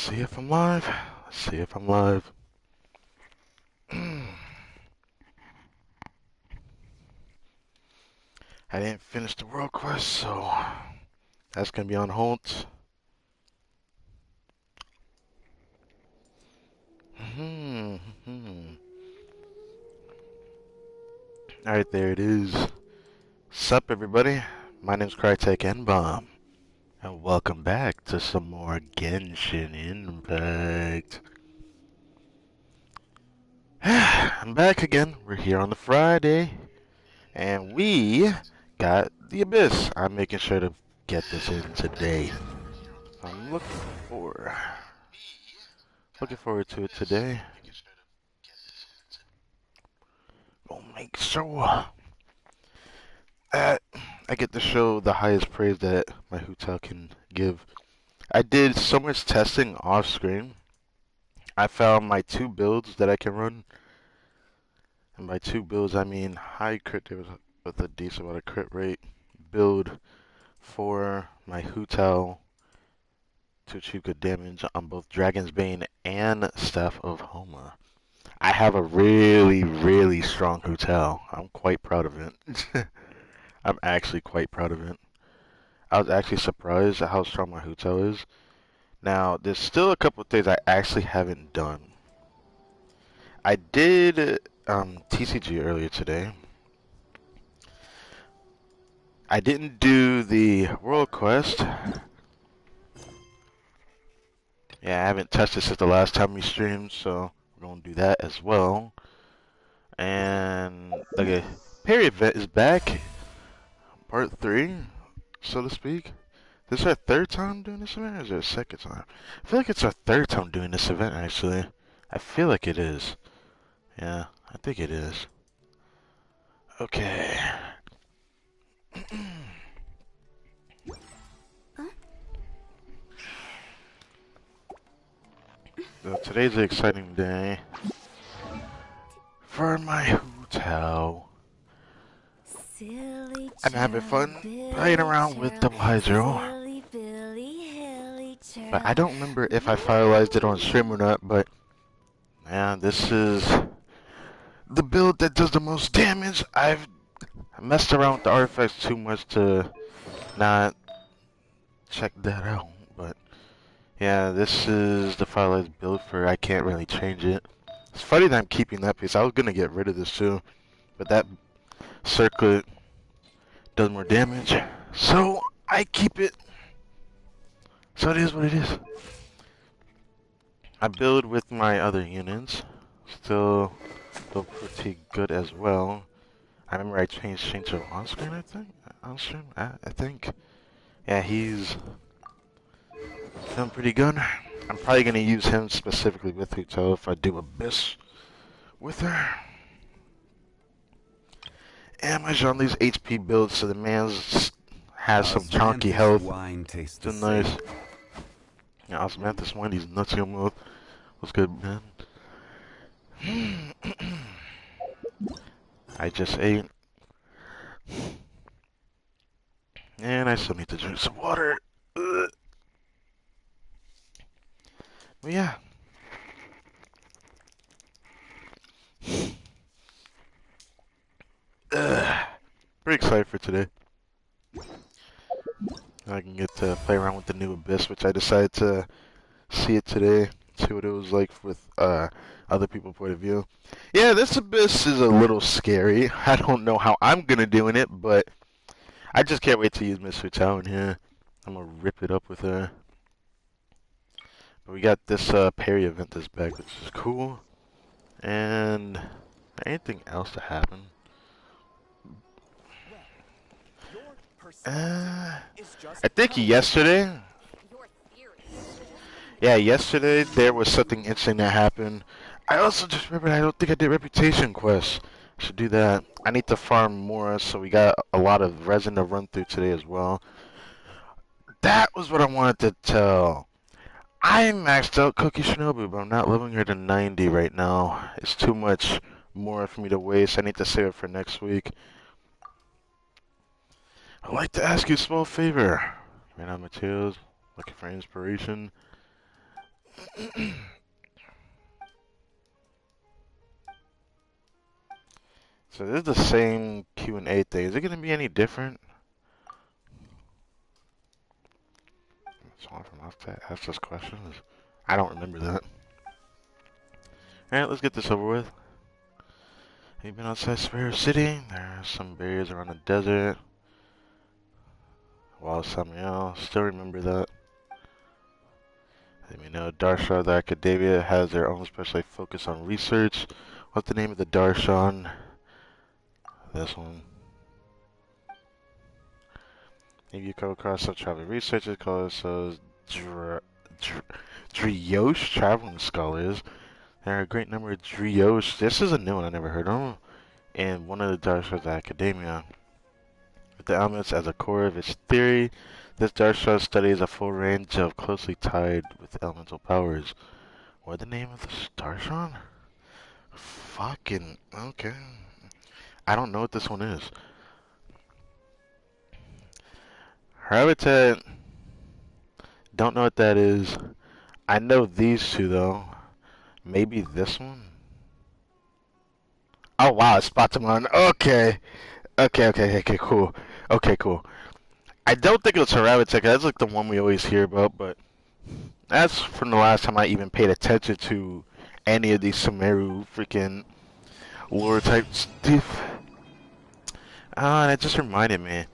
see if I'm live. Let's see if I'm live. I didn't finish the world quest, so that's gonna be on hold. Alright, there it is. Sup, everybody? My name's Crytek N-Bomb, and welcome back to some more Genshin Impact. I'm back again. We're here on the Friday, and we got the Abyss. I'm making sure to get this in today. I'm looking forward to it today. Gonna make sure I get to show the highest praise that my hotel can give. I did so much testing off screen. I found my 2 builds that I can run. And by 2 builds, I mean high crit with a decent amount of crit rate build for my hotel to achieve good damage on both Dragon's Bane and Staff of Homa. I have a really, really strong hotel. I'm quite proud of it. I'm actually quite proud of it. I was actually surprised at how strong my hotel is. Now, there's still a couple of things I actually haven't done. I did TCG earlier today. I didn't do the World Quest. Yeah, I haven't tested since the last time we streamed, so we're going to do that as well. And, okay, Perry event is back. Part 3, so to speak. This is our 3rd time doing this event, or is it our 2nd time? I feel like it's our 3rd time doing this event, actually. I feel like it is. Yeah, I think it is. Okay. So today's an exciting day for my hotel. I'm having fun playing around with Double Hydro. But I don't remember if I finalized it on stream or not, but yeah, this is the build that does the most damage. I've messed around with the artifacts too much to not check that out, but yeah, this is the finalized build for I can't really change it. It's funny that I'm keeping that piece. I was gonna get rid of this too, but that circlet does more damage, so I keep it. So it is what it is. I build with my other units, still pretty good as well. I remember I changed Shinto on screen, I think? On stream, I think. Yeah, he's doing pretty good. I'm probably going to use him specifically with Huto if I do Abyss with her. And my Jean-Li's HP build, so the man has some chunky health. Wine tastes Still nice. Yeah, Osmanthus wine, he's nuts in mouth. What's good, man? I just ate. And I still need to drink some water. Ugh. But yeah. Pretty excited for today. I can get to play around with the new Abyss, which I decided to see it today. See what it was like with other people's point of view. Yeah, this Abyss is a little scary. I don't know how I'm going to do in it, but I just can't wait to use Miss Hotel in here. I'm going to rip it up with her. But we got this Perry event that's back, which is cool. And anything else to happen? I think yesterday. Yeah, yesterday there was something interesting that happened. I also just remembered I don't think I did reputation quests. I should do that. I need to farm more, so we got a lot of resin to run through today as well. That was what I wanted to tell. I maxed out Cookie Shinobu, but I'm not leveling her to 90 right now. It's too much more for me to waste. I need to save it for next week. I'd like to ask you a small favor. Ran out of materials, looking for inspiration. So this is the same Q&A thing. Is it going to be any different? Someone from outside asked us questions. I don't remember that. Alright, let's get this over with. Have you been outside Spare City? There are some barriers around the desert. While something else. Still remember that. Let me know. Darshan, the Academia, has their own special focus on research. What's the name of the Darshan? This one. If you come across some travel researchers, call themselves Drioche traveling scholars. There are a great number of Drioche. This is a new one I never heard of. And one of the Darshan's Academia. With the elements as a core of its theory, this Darshan studies a full range of closely tied with elemental powers. What the name of this Darshan? Fucking okay. I don't know what this one is. Habitat. Don't know what that is. I know these two though. Maybe this one. Oh wow, it's Spatamon. Okay, cool. Okay, cool. I don't think it was Habitat. That's like the one we always hear about, but that's from the last time I even paid attention to any of these Sumeru freaking lore type stuff. And it just reminded me.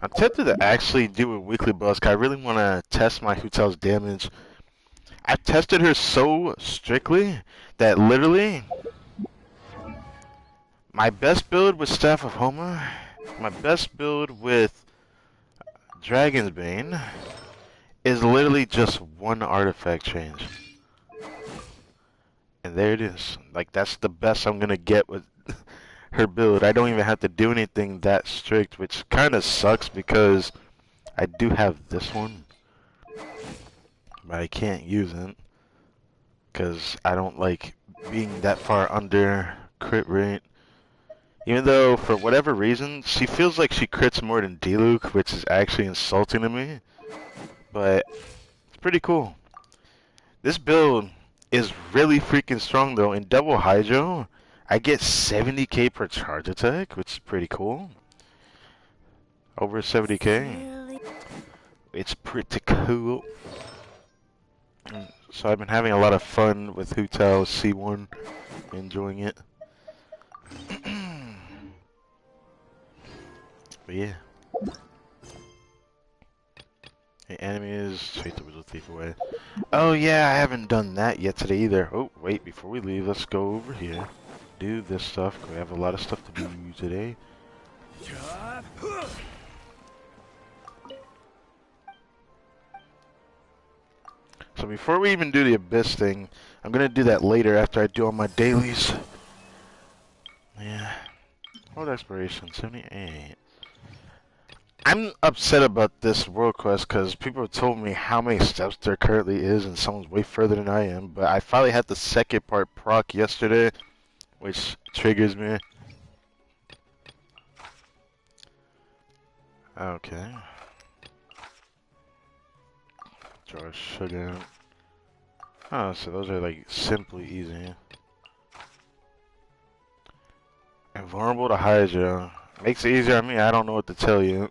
I'm tempted to actually do a weekly boss, cause I really want to test my Hutel's damage. I've tested her so strictly that literally my best build with Staff of Homa, my best build with Dragon's Bane is literally just one artifact change. And there it is. Like, that's the best I'm gonna get with her build. I don't even have to do anything that strict, which kind of sucks because I do have this one, but I can't use it because I don't like being that far under crit rate. Even though, for whatever reason, she feels like she crits more than Diluc, which is actually insulting to me. But it's pretty cool. This build is really freaking strong, though. In Double Hydro, I get 70k per charge attack, which is pretty cool. Over 70k. It's pretty cool. So I've been having a lot of fun with Hutel C1, enjoying it. But yeah. The enemy is chase the Wizard Thief away. Oh yeah, I haven't done that yet today either. Oh wait, before we leave, let's go over here. Do this stuff. We have a lot of stuff to do today. So before we even do the Abyss thing, I'm gonna do that later after I do all my dailies. Yeah. World Exploration 78. I'm upset about this world quest because people have told me how many steps there currently is and someone's way further than I am, but I finally had the second part proc yesterday, which triggers me. Okay. Draw sugar. Oh, so those are like simply easy. Invulnerable to Hydra. Makes it easier on me, I don't know what to tell you.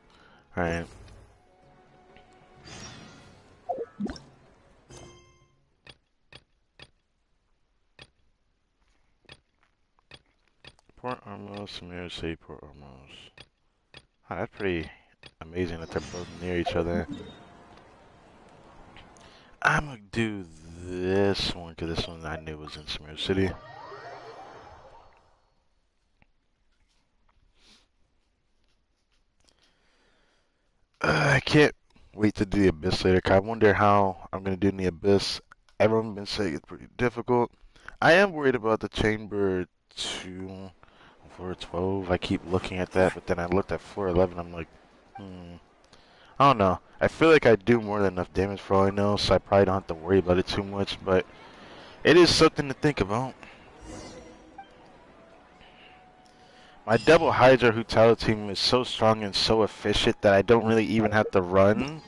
Alright. Port Armos, Samir City, Port Armos. Oh, that's pretty amazing that they're both near each other. I'm gonna do this one, because this one I knew was in Samir City. I can't wait to do the Abyss later, because I wonder how I'm going to do in the Abyss. Everyone's been saying it's pretty difficult. I am worried about the Chamber 2, 412. I keep looking at that, but then I looked at 411. I'm like, I don't know. I feel like I do more than enough damage for all I know, so I probably don't have to worry about it too much, but it is something to think about. My double Hydra Hutala team is so strong and so efficient that I don't really even have to run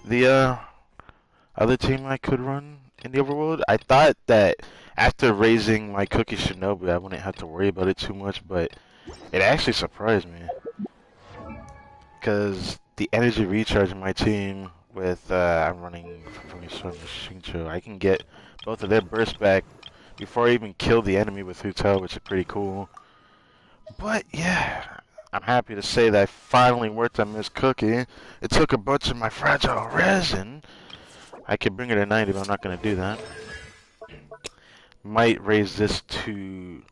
the other team I could run. in the overworld. I thought that after raising my Cookie Shinobi, I wouldn't have to worry about it too much, but it actually surprised me. Because the energy recharge in my team with, I'm running from your son Shincho, I can get both of their bursts back before I even kill the enemy with Hutel, which is pretty cool. But yeah, I'm happy to say that I finally worked on this cookie. It took a bunch of my fragile resin. I could bring it to 90, but I'm not going to do that. Might raise this to...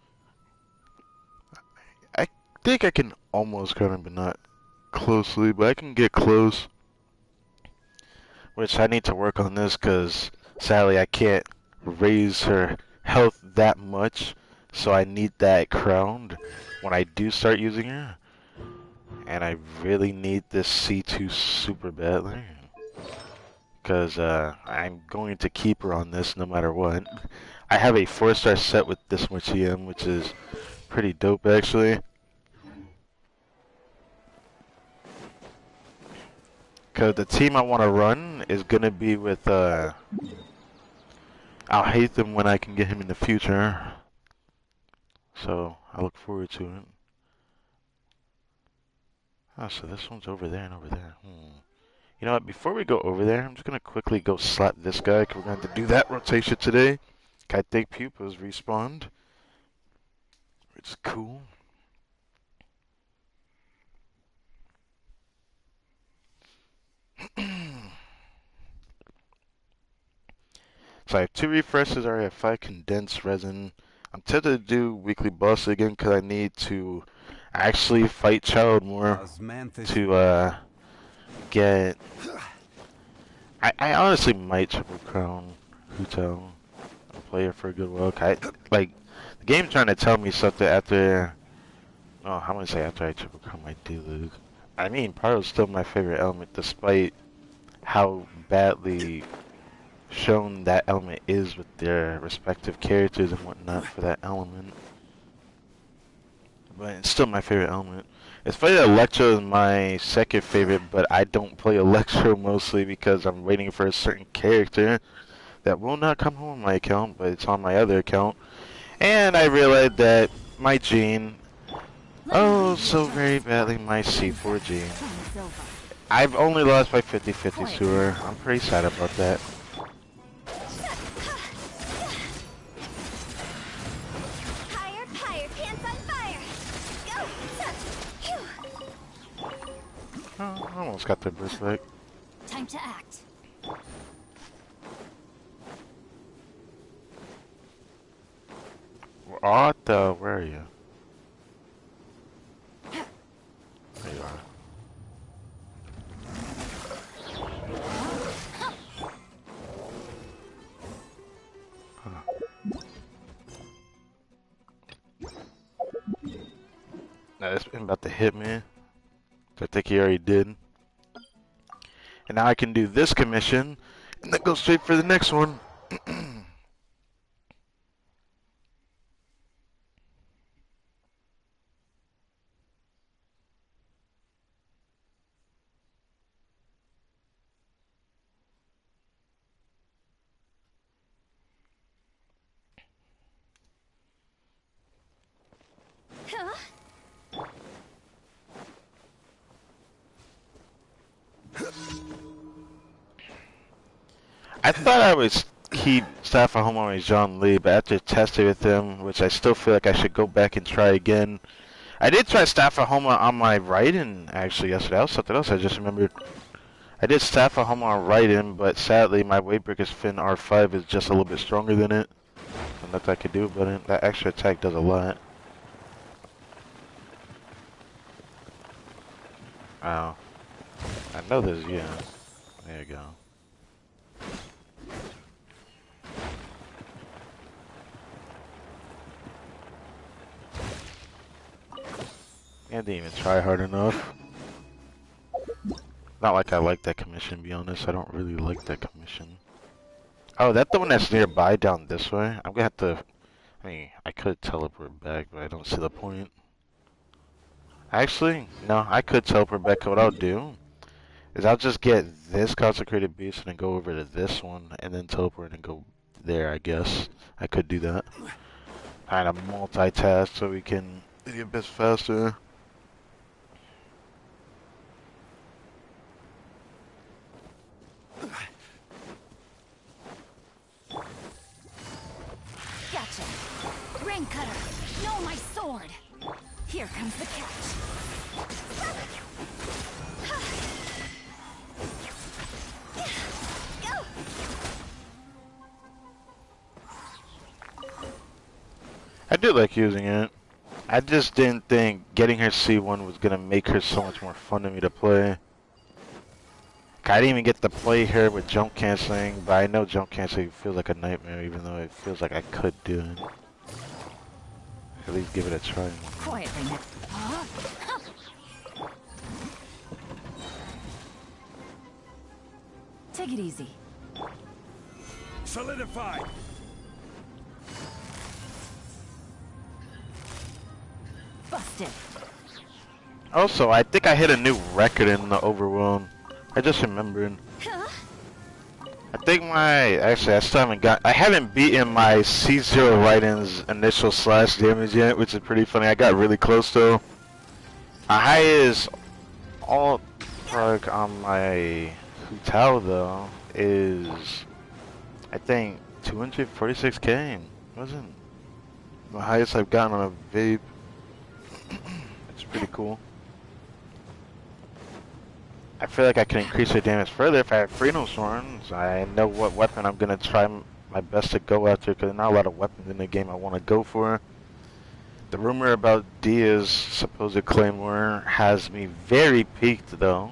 I think I can almost cut him, but not closely, but I can get close. Which I need to work on this, because sadly I can't raise her health that much. So I need that crowned when I do start using her. And I really need this C2 super badly. Because I'm going to keep her on this no matter what. I have a 4-star set with this much EM, which is pretty dope actually. Because the team I want to run is going to be with, I'll hate them when I can get him in the future. So, I look forward to it. Oh, so this one's over there and over there. You know what, before we go over there, I'm just going to quickly go slap this guy, because we're going to do that rotation today. I think Pupa's respawned, which is cool. So I have 2 refreshes, I already have 5 condensed resin. I'm tempted to do weekly boss again, because I need to actually fight Child more to get... I honestly might triple crown Hutel and play her for a good while. Like, the game's trying to tell me something after... Oh, how am I gonna say after I triple crown my Deluge? I mean, Pyro's still my favorite element, despite how badly shown that element is with their respective characters and whatnot for that element. But it's still my favorite element. It's funny that Electro is my second favorite, but I don't play Electro mostly because I'm waiting for a certain character that will not come home on my account, but it's on my other account. And I realized that my Jean, oh so very badly, my C4 Jean, I've only lost by 50-50 to her. I'm pretty sad about that. Oh, I almost got the burst back. Time to act. What the? Where are you? There you are. Now this been about to hit me. I think he already did. And now I can do this commission, and then go straight for the next one. I thought I would keep Staff at home on Jean Lee, but after testing with him, which I still feel like I should go back and try again. I did try Staff at home on my Raiden actually yesterday. That was something else I just remembered. I did Staff at home on Raiden, but sadly my Weight Fin R5 is just a little bit stronger than it. So nothing I could do about it. That extra attack does a lot. Oh. I know there's, yeah. There you go. I didn't even try hard enough. Not like I like that commission, to be honest. I don't really like that commission. Oh, that's the one that's nearby down this way? I'm gonna have to... I mean, I could teleport back, but I don't see the point. Actually, no, I could teleport back. What I'll do is I'll just get this consecrated beast and then go over to this one and then teleport and go there, I guess. I could do that. Kind of multitask so we can get a bit faster. Gotcha. Rain cutter. No, my sword. Here comes the catch. I do like using it. I just didn't think getting her C1 was gonna make her so much more fun to me to play. I didn't even get to play her with jump canceling, but I know jump canceling feels like a nightmare, even though it feels like I could do it. At least give it a try. Quietly now. Take it easy. Solidify. Busted. Also, I think I hit a new record in the overwhelm. I just remembered. I think actually I still haven't I haven't beaten my C0 Raiden's initial slash damage yet, which is pretty funny. I got really close though. My highest all prog on my Hutao though is, I think, 246k. Wasn't the highest I've gotten on a vape. It's pretty cool. I feel like I can increase the damage further if I have Freedom Swords. I know what weapon I'm gonna try my best to go after, because there's not a lot of weapons in the game I want to go for. The rumor about Dia's supposed claymore has me very piqued though.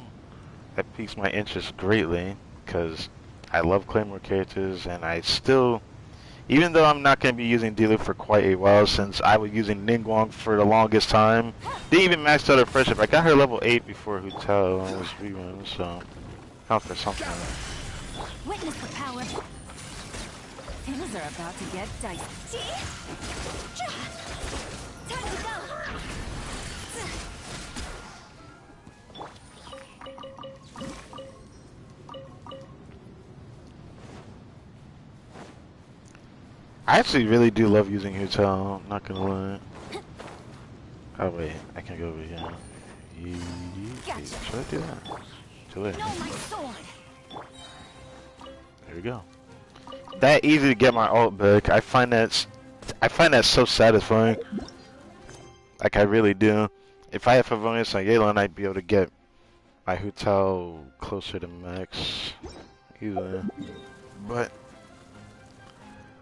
That piques my interest greatly, because I love claymore characters, and I still, even though I'm not going to be using Dilu for quite a while, since I was using Ningguang for the longest time. Didn't even max out her friendship. I got her level 8 before Hutao was rerun, so count for something. Witness the power. Things are about to get dicey. Time to go. I actually really do love using Hutao, not gonna lie. Oh wait, I can go over here. Gotcha. Should I do that? Too late. No, my sword. There we go. That easy to get my ult back. I find that so satisfying. Like I really do. If I have Favonius on Yelan, I'd be able to get my Hutao closer to max. Easily. But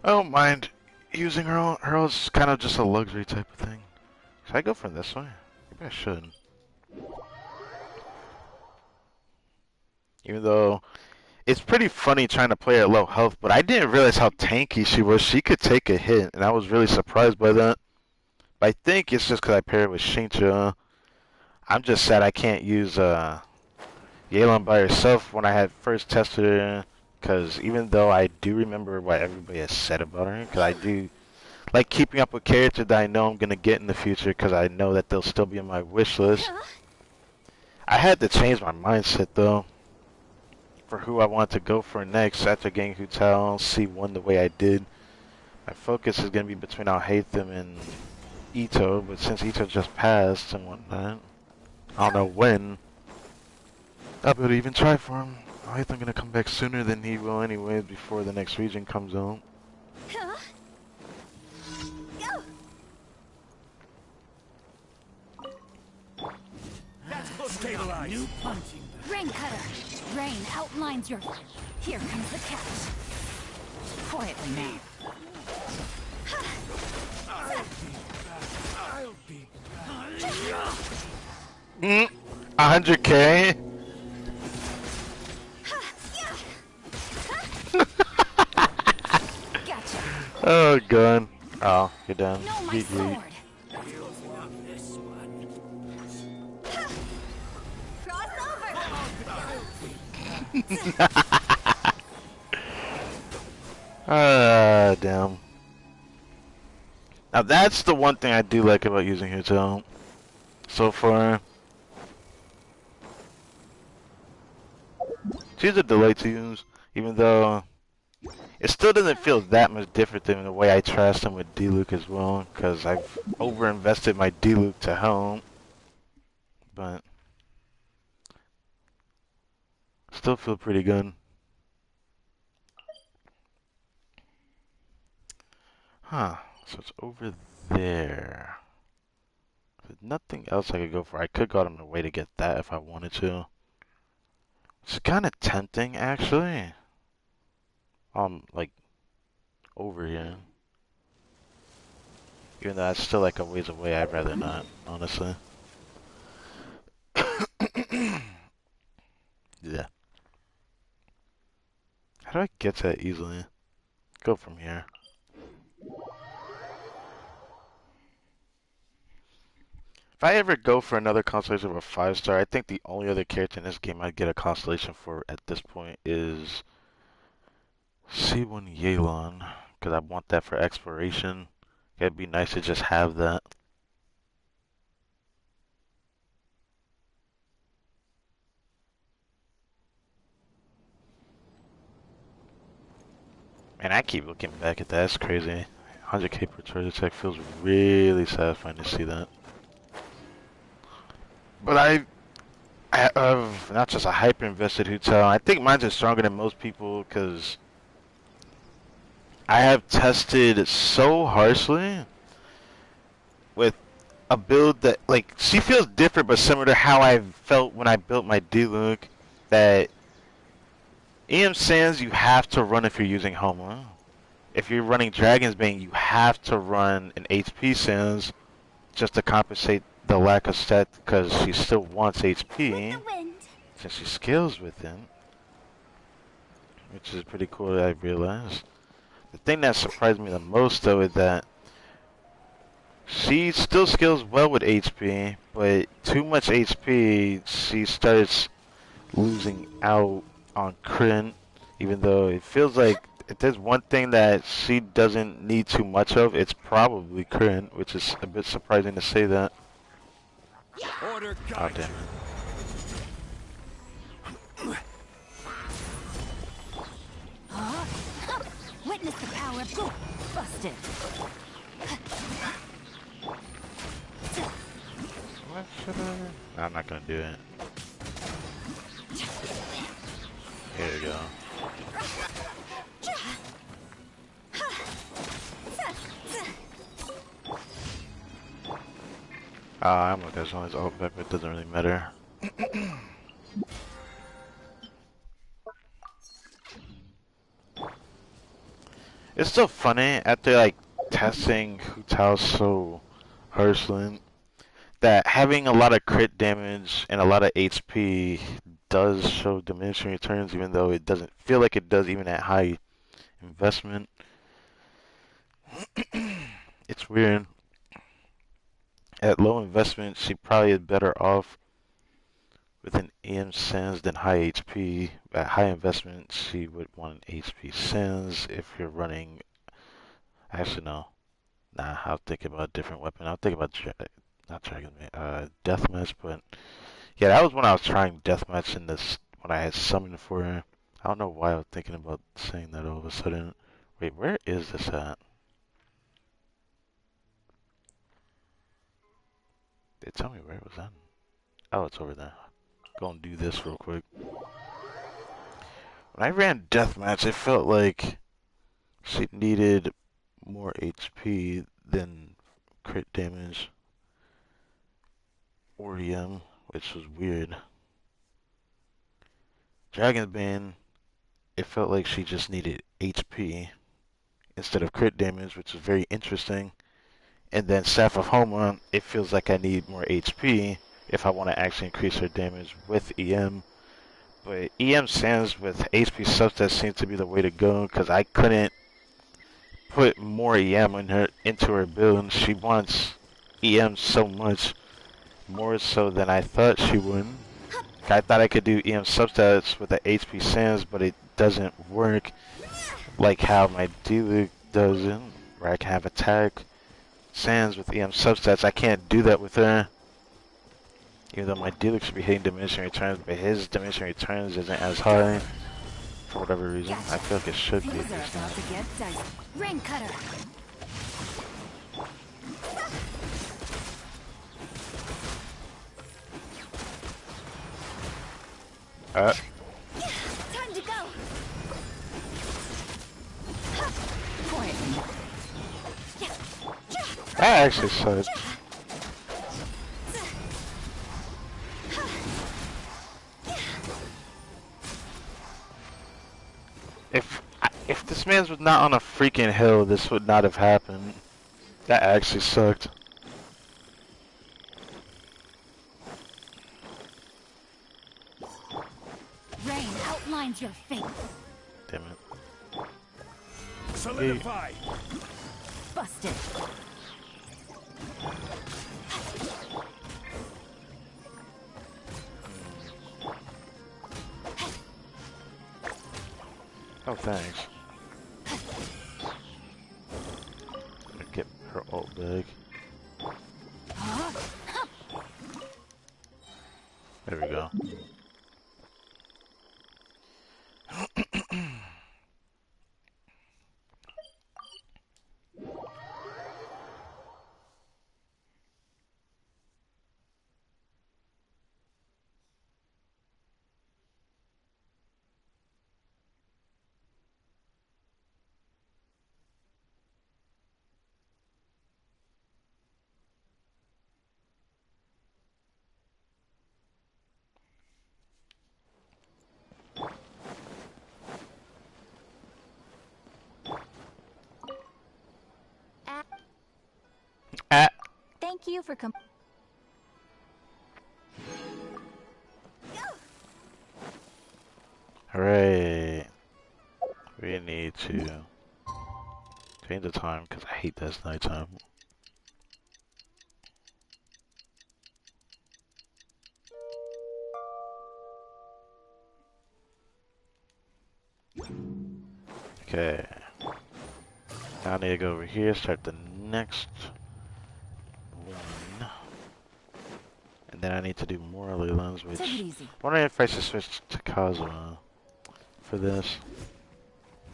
I don't mind using her ult. Her ult's kind of just a luxury type of thing. Should I go for this way? Maybe I should. Even though it's pretty funny trying to play her at low health, but I didn't realize how tanky she was. She could take a hit, and I was really surprised by that. But I think it's just because I paired with Shincha. I'm just sad I can't use Yelan by herself when I had first tested her. Because even though I do remember what everybody has said about her, because I do like keeping up with characters that I know I'm going to get in the future, because I know that they'll still be on my wish list. I had to change my mindset though for who I want to go for next after getting Hutao C1 the way I did. My focus is going to be between Alhaitham and Ito, but since Ito just passed and whatnot, I don't know when I'll be able to even try for him. Alhaitham going to come back sooner than he will anyways, before the next region comes out. Stabilize. New punching. Rain cutter. Rain outlines your. Here comes the catch. Quietly now. I'll be 100k? Gotcha. Oh god. Oh, you're done. No, my GG. sword. Ah, damn. Now that's the one thing I do like about using Hutao so far. She's a delight to use, even though It still doesn't feel that much different than the way I trashed him with D-Luke as well, because I've over-invested my D-Luke to home, but still feel pretty good. Huh, so it's over there. There's nothing else I could go for. I could go out of my way to get that if I wanted to. It's kind of tempting, actually. Like, over here. Even though that's still like a ways away, I'd rather not, honestly. Yeah. How do I get to that easily? Go from here. If I ever go for another constellation of a 5-star, I think the only other character in this game I'd get a constellation for at this point is C1 Yelan, because I want that for exploration. It'd be nice to just have that. Man, I keep looking back at that. That's crazy. 100k per treasure check feels really satisfying to see that. But I have not just a hyper invested hotel. I think mine's just stronger than most people because I have tested so harshly with a build that, like, she feels different but similar to how I felt when I built my D-Luke, that EM Sands you have to run if you're using Homa. If you're running Dragon's Bane, you have to run an HP Sands just to compensate the lack of stat because she still wants HP since she scales with it, which is pretty cool that I realized. The thing that surprised me the most though is that she still scales well with HP, but too much HP, she starts losing out on crit, even though it feels like if there's one thing that she doesn't need too much of, it's probably crit, which is a bit surprising to say that. Order Oh, damn it. Witness the power of go. Busted. What should I? I'm not gonna do it. Here we go. I'm looking as long as all back, but it doesn't really matter. It's still funny after like testing Hu Tao so harshly that having a lot of crit damage and a lot of HP does show diminishing returns, even though it doesn't feel like it does even at high investment. It's weird. At low investment, she probably is better off with an EM Sins than high HP. At high investment, she would want an HP Sins if you're running. Actually, no. Nah, I'll think about a different weapon. I'll think about not Dragon, Deathmatch, but yeah, that was when I was trying Deathmatch in this when I had summoned for her. I don't know why I was thinking about saying that all of a sudden. Wait, where is this at? They tell me where it was at. Oh, it's over there. Go and do this real quick. When I ran Deathmatch, it felt like she needed more HP than crit damage or EM, which was weird. Dragon's Bane, it felt like she just needed HP instead of crit damage, which was very interesting. And then Staff of Homa, it feels like I need more HP if I want to actually increase her damage with EM. But EM Sands with HP substat seems to be the way to go because I couldn't put more EM into her build. She wants EM so much, more so than I thought she would. I thought I could do EM substats with the HP Sands, but it doesn't work like how my D-Luke does it, where I can have attack Sands with EM substats. I can't do that with her. Even though my D-Luke should be hitting diminishing returns, but his diminishing returns isn't as high. for whatever reason. I feel like it should be Things at are least about now. to get dicey. Rain cutter. Time to go. Point. That actually sucked. If this man's was not on a freaking hill, this would not have happened. That actually sucked. Rain outlines your fate. Damn it. Solidify. Busted. Oh, thanks. Get her ult back. There we go. Ah. Thank you for Hooray. We need to change the time because I hate this nighttime. Okay. Now I need to go over here, start the next one. And then I need to do more Lelands, which... Take it easy. I'm wondering if I should switch to Kazuma for this.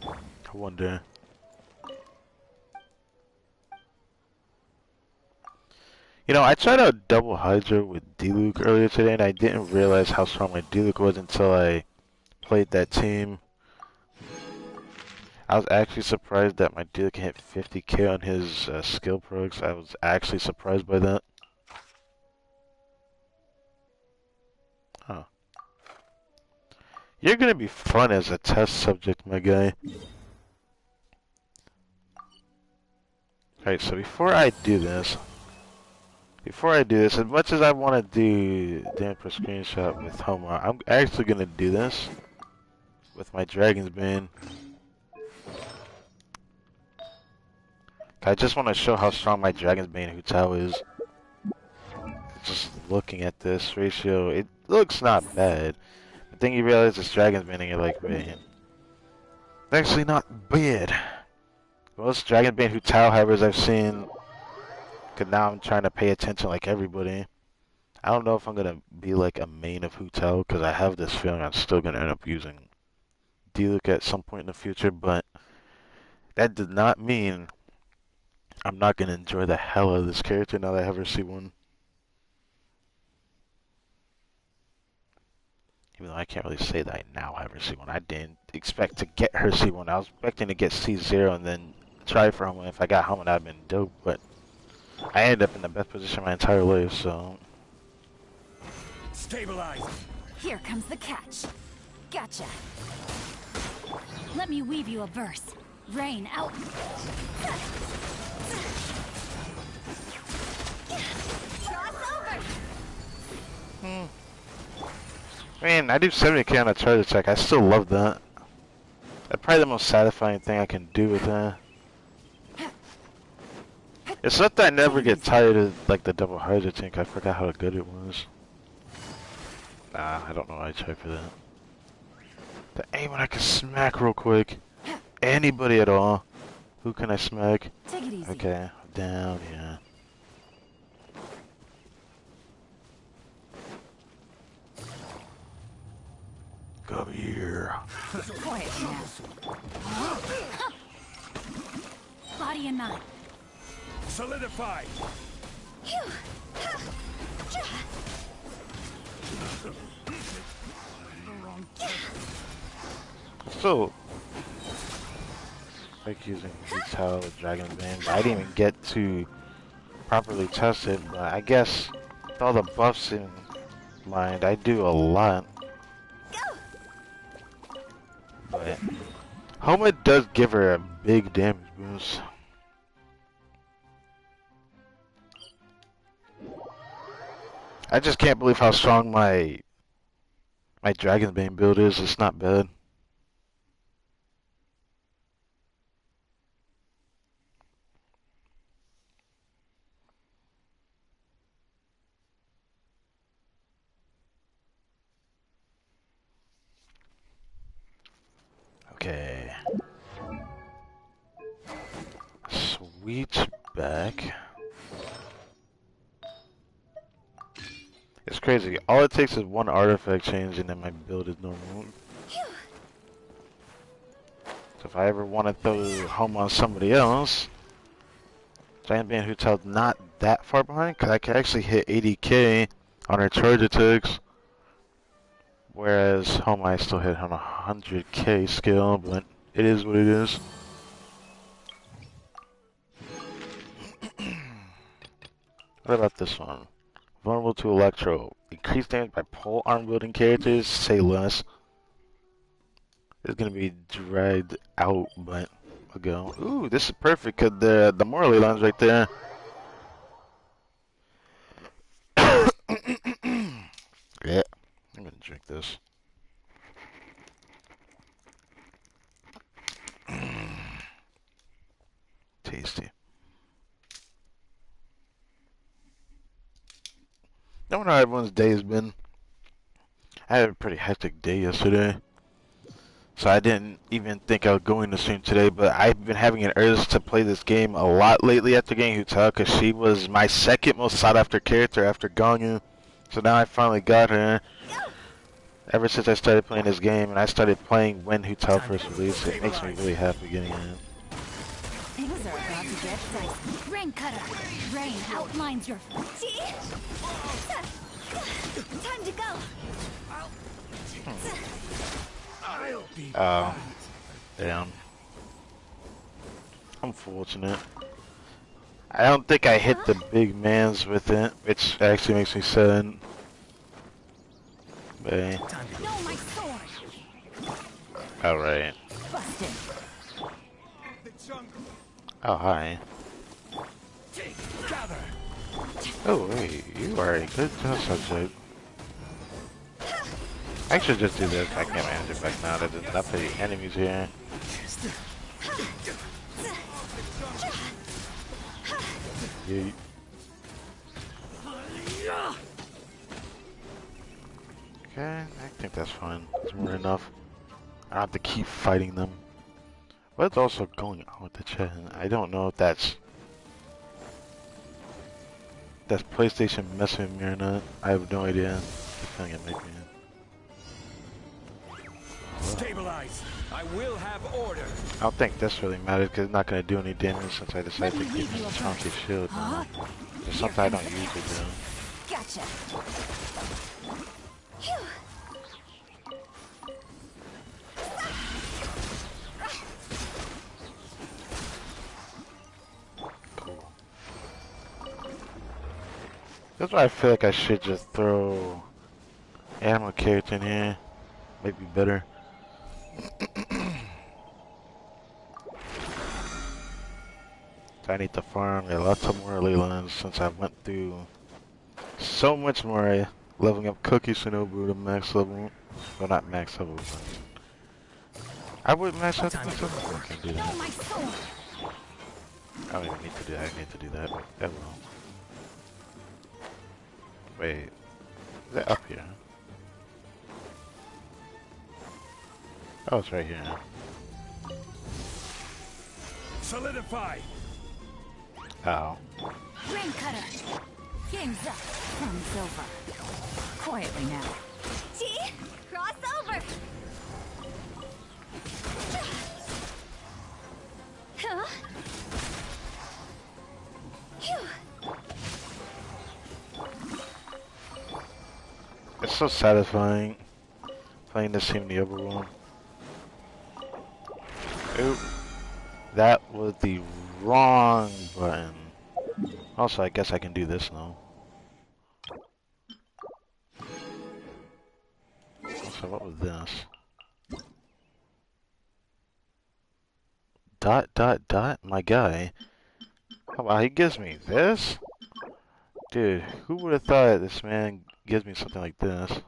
I wonder. You know, I tried out double Hydra with D-Luke earlier today, and I didn't realize how strong my D-Luke was until I played that team. I was actually surprised that my D-Luke hit 50k on his skill perks. I was actually surprised by that. Huh. You're gonna be fun as a test subject, my guy. Alright, so before I do this, as much as I want to do damn per screenshot with Homer, I'm actually gonna do this with my Dragon's Bane. I just want to show how strong my Dragon's Bane Hu-Tao is. Just looking at this ratio, it looks not bad. But then you realize it's Dragon's Bane and you're like, wait, it's actually not bad. Most Dragon Bane Hu-Tao havers I've seen, cause now I'm trying to pay attention like everybody. I don't know if I'm gonna be like a main of Hu-Tao, cause I have this feeling I'm still gonna end up using D-Luke at some point in the future, but that does not mean I'm not gonna enjoy the hell out of this character now that I have her C1. Even though I can't really say that I now have her C1. I didn't expect to get her C1. I was expecting to get C0 and then try for Homa. If I got Homa, that would have been dope, but I ended up in the best position my entire life, so... Stabilize. Here comes the catch. Gotcha. Let me weave you a verse. Rain out. Man, I do 70k on a charge attack. I still love that. That's probably the most satisfying thing I can do with that. It's not that I never get tired of like the double Hydra tank. I forgot how good it was. Nah, I don't know why I tried for that. Anyone I can smack real quick. Anybody at all. Who can I smack? Take it easy. Okay, down, yeah. Come here. Quiet now. Body and mind. Solidify. So, like using Retail Dragon Bane, but I didn't even get to properly test it, but I guess with all the buffs in mind, I do a lot. But Homa does give her a big damage boost. I just can't believe how strong my Dragon Bane build is. It's not bad. Okay. Switch back. It's crazy. All it takes is one artifact change and then my build is normal. So if I ever want to throw home on somebody else, Giant Bane Hotel's not that far behind because I can actually hit 80k on her charge attacks. Whereas home I still hit on 100k skill, but it is what it is. What about this one? Vulnerable to Electro. Increased damage by pole arm wielding characters, say less. It's gonna be dragged out, but I'll go. Ooh, this is perfect because the Morley line's right there. Yeah, I'm gonna drink this. Tasty. I don't know how everyone's day has been. I had a pretty hectic day yesterday, so I didn't even think I was going to stream today, but I've been having an urge to play this game a lot lately after getting Hutel, because she was my second most sought after character after Ganyu. So now I finally got her. Ever since I started playing this game, and I started playing when Hutel first released, it makes me really happy getting it. Things are about to get dicey. Rain cutter. Rain outlines your. See? Time to go. I'll be Oh, damn. Unfortunate. I don't think I hit the big mans with it, which actually makes me sad. But No, my sword. alright. Busted. the jungle. Oh, hi. Take, gather. Oh, wait, you are a good subject. I should just do this. I can't manage it back now. There's enough of the enemies here. Yeet. Okay, I think that's fine. It's more enough. I don't have to keep fighting them. What's also going on with the chat? I don't know if that's PlayStation messing with me or not. I have no idea. I think it might be. Stabilize. I will have order. I don't think this really matters because it's not going to do any damage since I decided to keep this chunky shield. Huh? There's something I don't usually do. Gotcha. Cool. That's why I feel like I should just throw animal character in here. Might be better. I need to farm a lot more ley lines since I went through so much more leveling up Cookie Shinobu to max level. Well, not max level, but I would max out to max level. I can do that. I don't even need to do that. I need to do that, but that will. Wait, is that up here? Oh, it's right here. Solidify. Oh. Rain cutter. Game's up. Fun's over. Quietly now. T, cross over. Huh? Phew. It's so satisfying playing this team in the overworld. Oop. That was the wrong button. Also, I guess I can do this now. Also, what was this? Dot, dot, dot? My guy. How about he gives me this? Dude, who would have thought this man gives me something like this?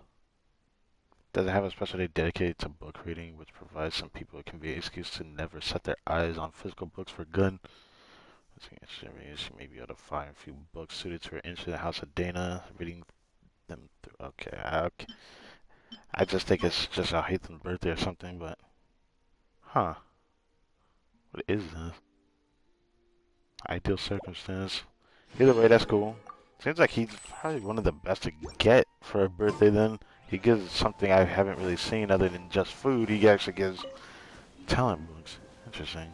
Does it have a special day dedicated to book reading, which provides some people a convenient excuse to never set their eyes on physical books for good? She may be able to find a few books suited to her interest in the House of Dana, reading them through. Okay, I just think it's just a Hathem's birthday or something, but... Huh. What is this? Ideal circumstance. Either way, that's cool. Seems like he's probably one of the best to get for a birthday then. He gives something I haven't really seen other than just food. He actually gives talent books. Interesting.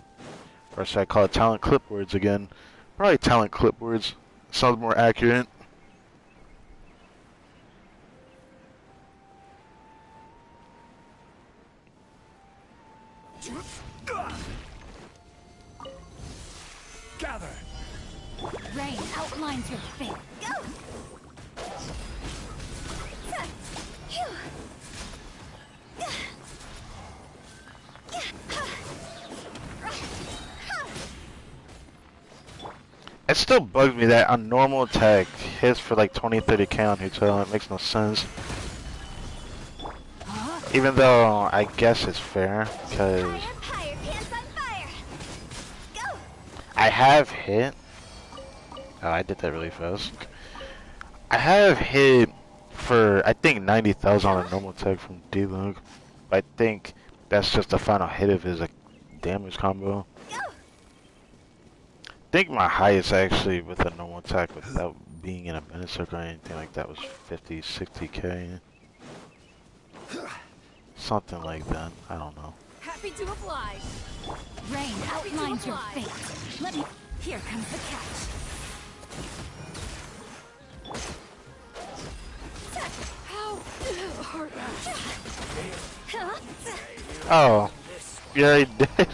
Or should I call it talent clipboards again? Probably talent clipboards. Sounds more accurate. Gather. Rain outlines your fate. Go! It still bugs me that on normal attack hits for like 20-30k on Hotel. It makes no sense. Even though I guess it's fair, because I have hit. Oh, I did that really fast. I have hit for, I think, 90,000 on a normal attack from D-Lug. I think that's just the final hit of his damage combo. I think my highest actually with a normal attack without being in a bending circle or anything like that was 50, 60k. Something like that. I don't know. Happy to oblige. Rain outlines your fate. Let me. Here comes the catch. Oh, yeah, I did.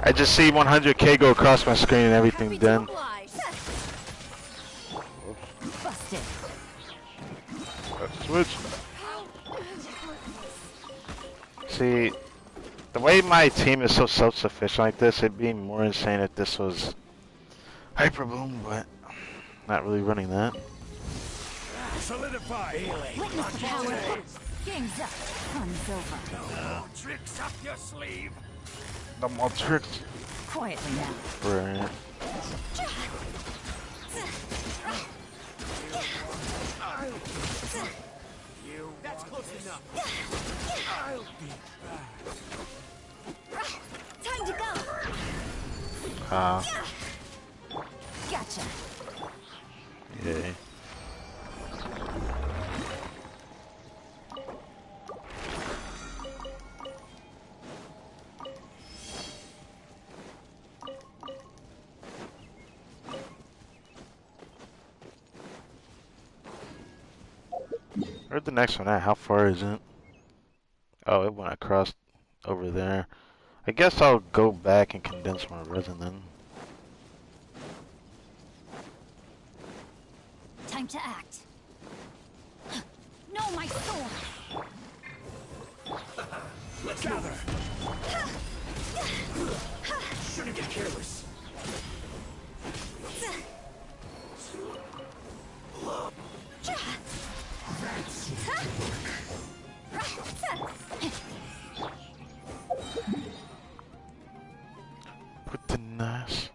I just see 100k go across my screen and everything done. Busted. Switch. See, the way my team is so self-sufficient like this, it'd be more insane if this was Hyper Boom, but not really running that. Solidify. Witness the power. Game's up. Fun's over. No tricks up your sleeve. No more tricks. Quietly now. Right. That's close enough. I'll be back. Time to go. Gotcha. Yay. Where's the next one at? How far is it? Oh, it went across over there. I guess I'll go back and condense my resin then. Time to act. No, my sword. Let's gather. Shouldn't get careless. Put the nice.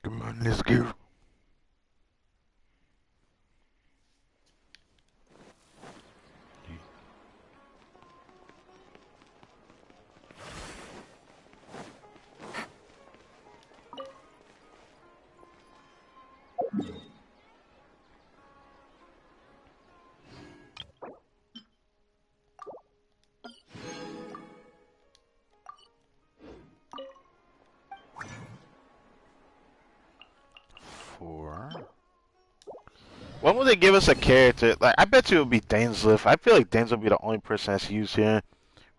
Come on, let's go. When will they give us a character? Like, I bet you it would be Dainsliff. I feel like Daines will be the only person that's used here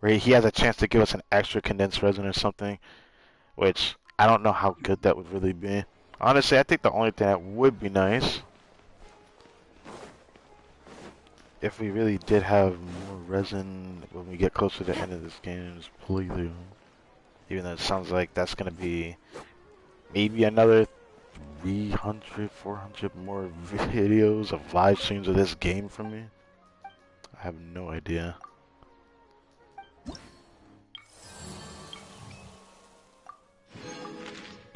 where he has a chance to give us an extra condensed resin or something, which I don't know how good that would really be. Honestly, I think the only thing that would be nice if we really did have more resin when we get closer to the end of this game is playthrough. Even though it sounds like that's going to be maybe another 300, 400 more videos of live streams of this game from me. I have no idea.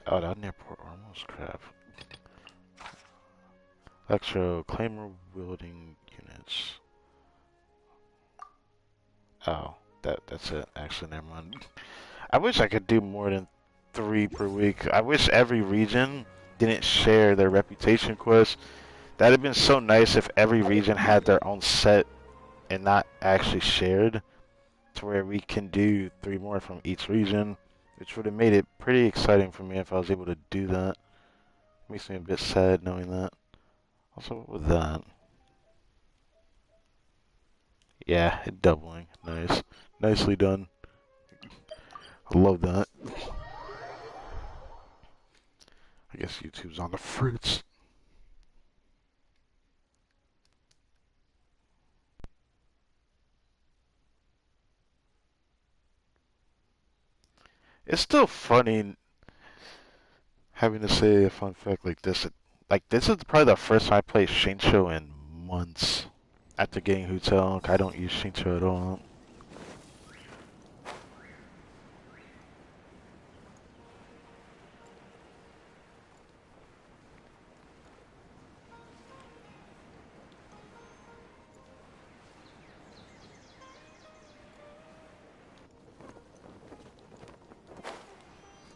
Oh, that airport almost crap. Electro claimer wielding units. Oh, that's it. Actually, never mind. I wish I could do more than 3 per week. I wish every region didn't share their reputation quests. That'd have been so nice if every region had their own set and not actually shared, to where we can do 3 more from each region, which would have made it pretty exciting for me if I was able to do that. Makes me a bit sad knowing that. Also, what was that? Yeah, it doubling. Nice. Nicely done. I love that. I guess YouTube's on the fritz. It's still funny having to say a fun fact like this. Like, this is probably the first time I played Shincho in months. After getting Hotel, I don't use Shincho at all.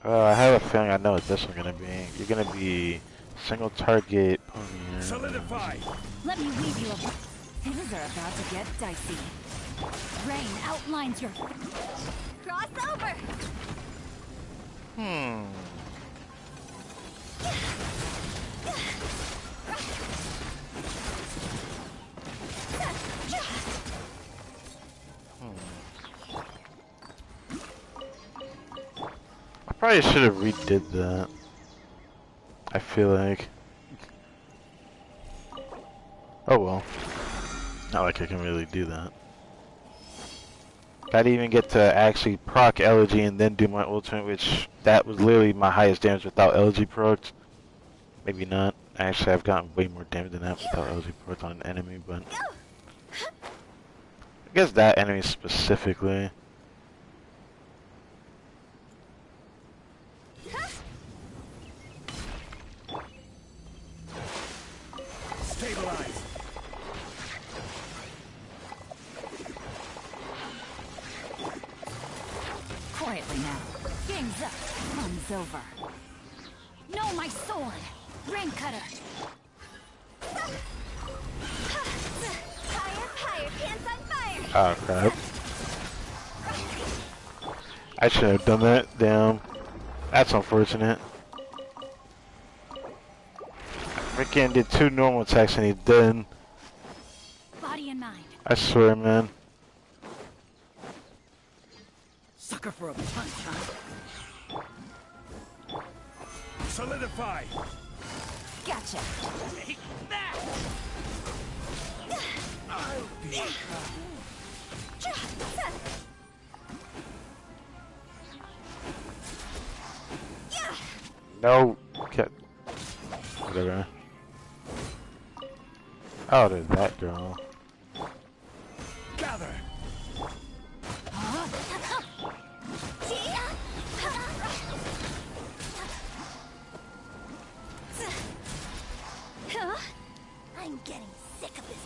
I have a feeling I know what this one's gonna be. You're gonna be single target pony. Solidify. Let me leave you a... Things are about to get dicey. Rain outlines your... Cross over! I probably should have redid that. I feel like. Oh well. Not like I can really do that. I didn't even get to actually proc Elegy and then do my ultimate, which that was literally my highest damage without Elegy procs. Maybe not. Actually, I've gotten way more damage than that without Elegy procs on an enemy, but I guess that enemy specifically. Stabilize. Quietly now. Game's up. Fun's over. No, my sword! Rain cutter! Higher, higher, pants on fire! Oh crap. I should have done that. Damn. That's unfortunate. Freaking did 2 normal attacks and he's dead. Body and mind. I swear, man. Sucker for a punch, huh? Solidify. Gotcha. Take that. I'll be No. Get. Whatever. Oh, there's that girl. gather. I'm getting sick of this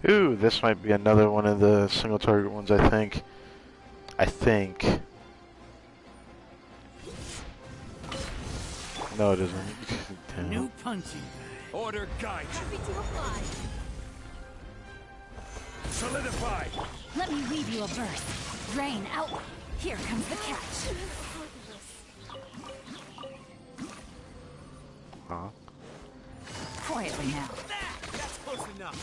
game. Ooh, this might be another one of the single target ones, I think. No, it isn't. Damn. New punching. Order guide. Happy to apply. Solidify. Let me weave you a verse. Rain out. Here comes the catch. Huh? Quietly now. That's close enough.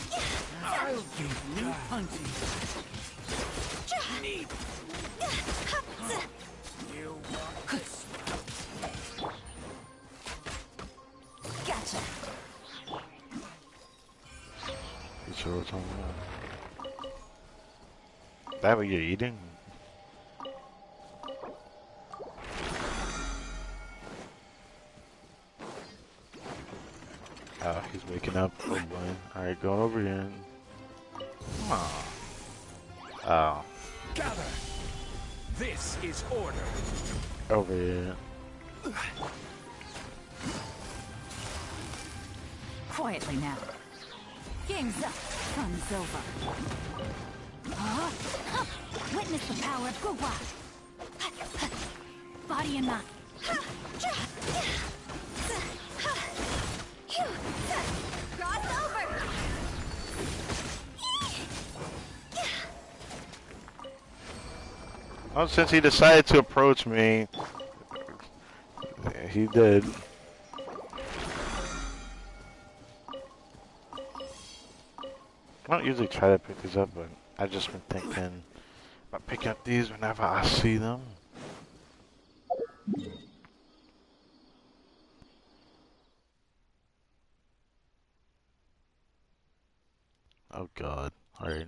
I'll give you punching. Need. You want Gotcha. You sure what's on that? That what you're eating? Oh, he's waking up. Oh boy. Alright, go over here. Aw. Oh. gather. This is order. Over here. Quietly now. Game's up. Fun's over. Witness the power of Guwa. Body and mind. Cross over. Well, since he decided to approach me, he did. I don't usually try to pick these up, but I've just been thinking about picking up these whenever I see them. Oh god. Alright.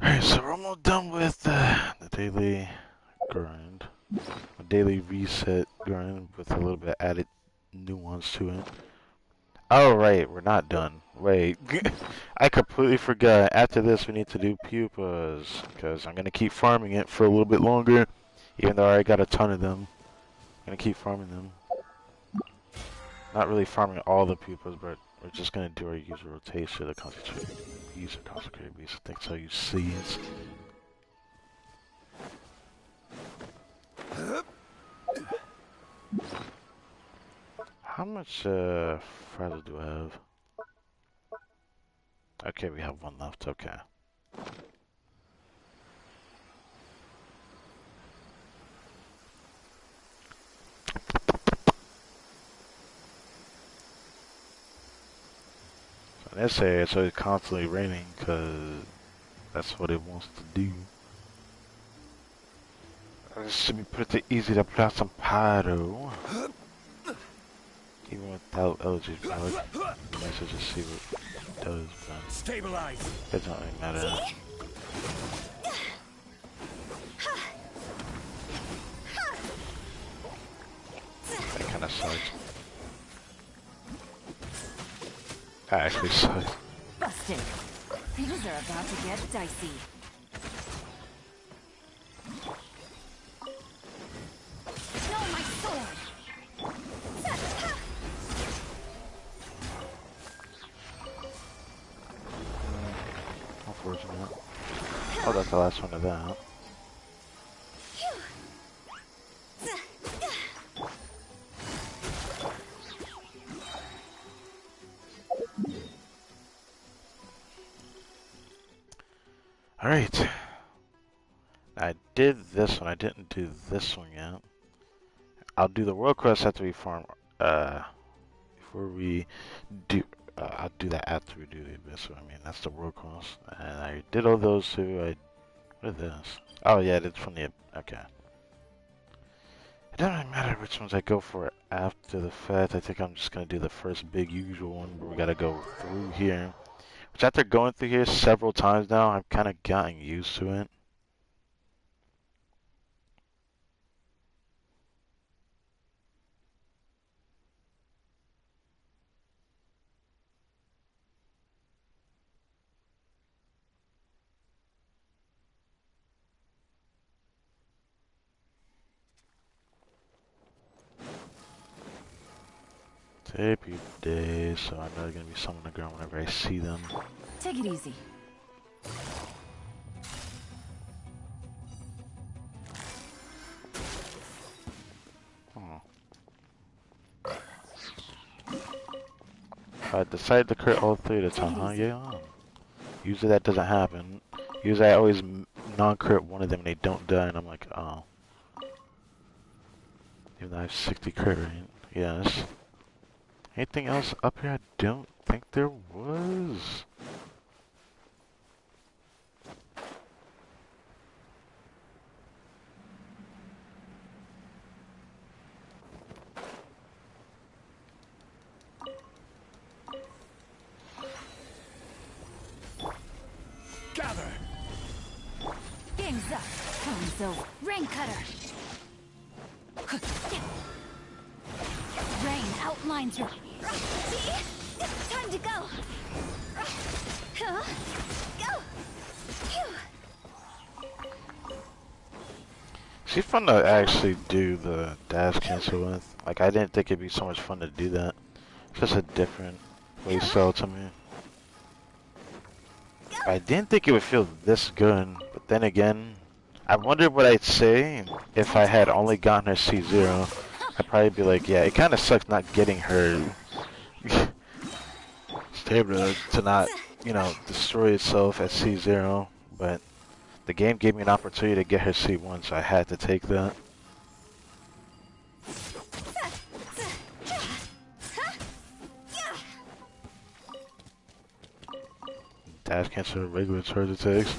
Alright, so we're almost done with the daily grind. A daily reset grind with a little bit added nuance to it. Oh, right, we're not done. Wait, I completely forgot. After this, we need to do pupas, because I'm going to keep farming it for a little bit longer, even though I already got a ton of them. I'm going to keep farming them. Not really farming all the pupas, but we're just going to do our user rotation, the concentrated beast, or consecrated beast. I think so you see it. How much frazzle do I have? Okay, we have one left, okay. So in this area, so it's constantly raining, because that's what it wants to do. This should be pretty easy to put out some pyro. Even without LG's blood. I should just see what it does, but Stabilize. it doesn't really matter. That kinda sucks. That actually sucks. Busted. Things are about to get dicey. Know my sword. Unfortunate. Oh, that's the last one of that. Alright. I did this one. I didn't do this one yet. I'll do the world quest after we farm. Before we do. I'll do that after we do the abyss. I mean, that's the world quest. And I did all those too. What is this? Oh, yeah, it's from the. Okay. It doesn't really matter which ones I go for after the fact. I think I'm just gonna do the first big usual one where we gotta go through here. Which after going through here several times now, I've kind of gotten used to it. Tape days, so I know there's gonna be some on the ground whenever I see them. Take it easy. Oh. I decided to crit all three at a time, huh? Yeah. Usually that doesn't happen. Usually I always non-crit one of them and they don't die, and I'm like, oh. Even though I have 60 crit rate. Yes. Anything else up here? I don't think there was. Gather. Game's up. Time's over. Rain cutter. Rain outlines your. Time to go. Go. She's fun to actually do the dash cancel with. Like, I didn't think it'd be so much fun to do that. It's just a different playstyle to me. I didn't think it would feel this good, but then again, I wonder what I'd say if I had only gotten her C0. I'd probably be like, yeah, it kind of sucks not getting her stamina to not, you know, destroy itself at C0, but the game gave me an opportunity to get her C1, so I had to take that. Dash cancel regular charge attacks.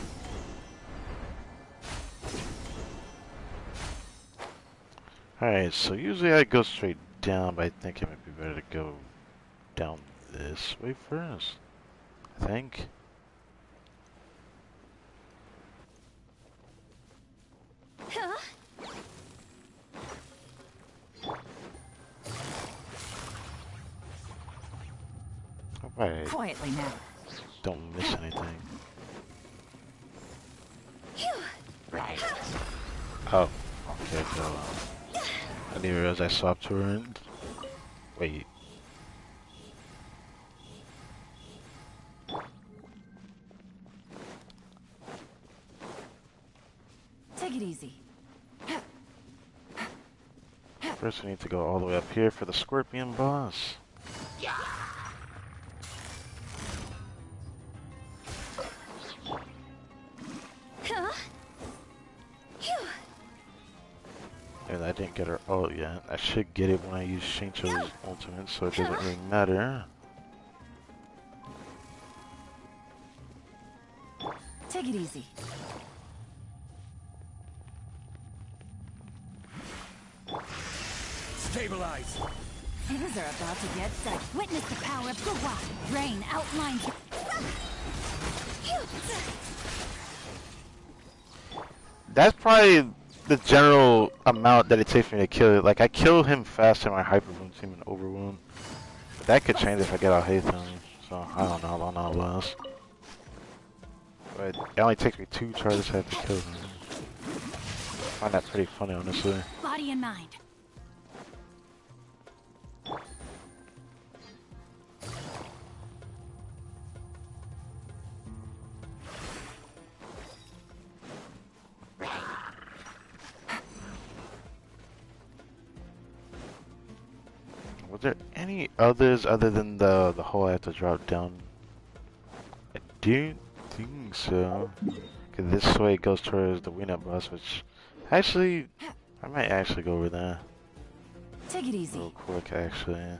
Alright, so usually I go straight down, but I think it might be better to go down this way first. I think. Alright, Quietly now. don't miss anything. Right. Oh, okay, so I didn't realize I swapped to her and wait. Take it easy. First we need to go all the way up here for the scorpion boss. And I didn't get her ult yet. I should get it when I use Shincho's ultimate, so it doesn't really matter. Take it easy. Stabilize. Things are about to get set. Witness the power of Gawa. Rain outlines your. That's probably the general amount that it takes me to kill it. Like, I kill him faster in my hyper wound team and overwound. But that could change if I get out hate him. So I don't know about this. But it only takes me 2 charges to have to kill him. I find that pretty funny, honestly. Body and mind. Was there any others other than the hole I have to drop down? I don't think so. Cause this way goes towards the Weenup boss, which actually I might actually go over there Take it easy. real quick. Actually,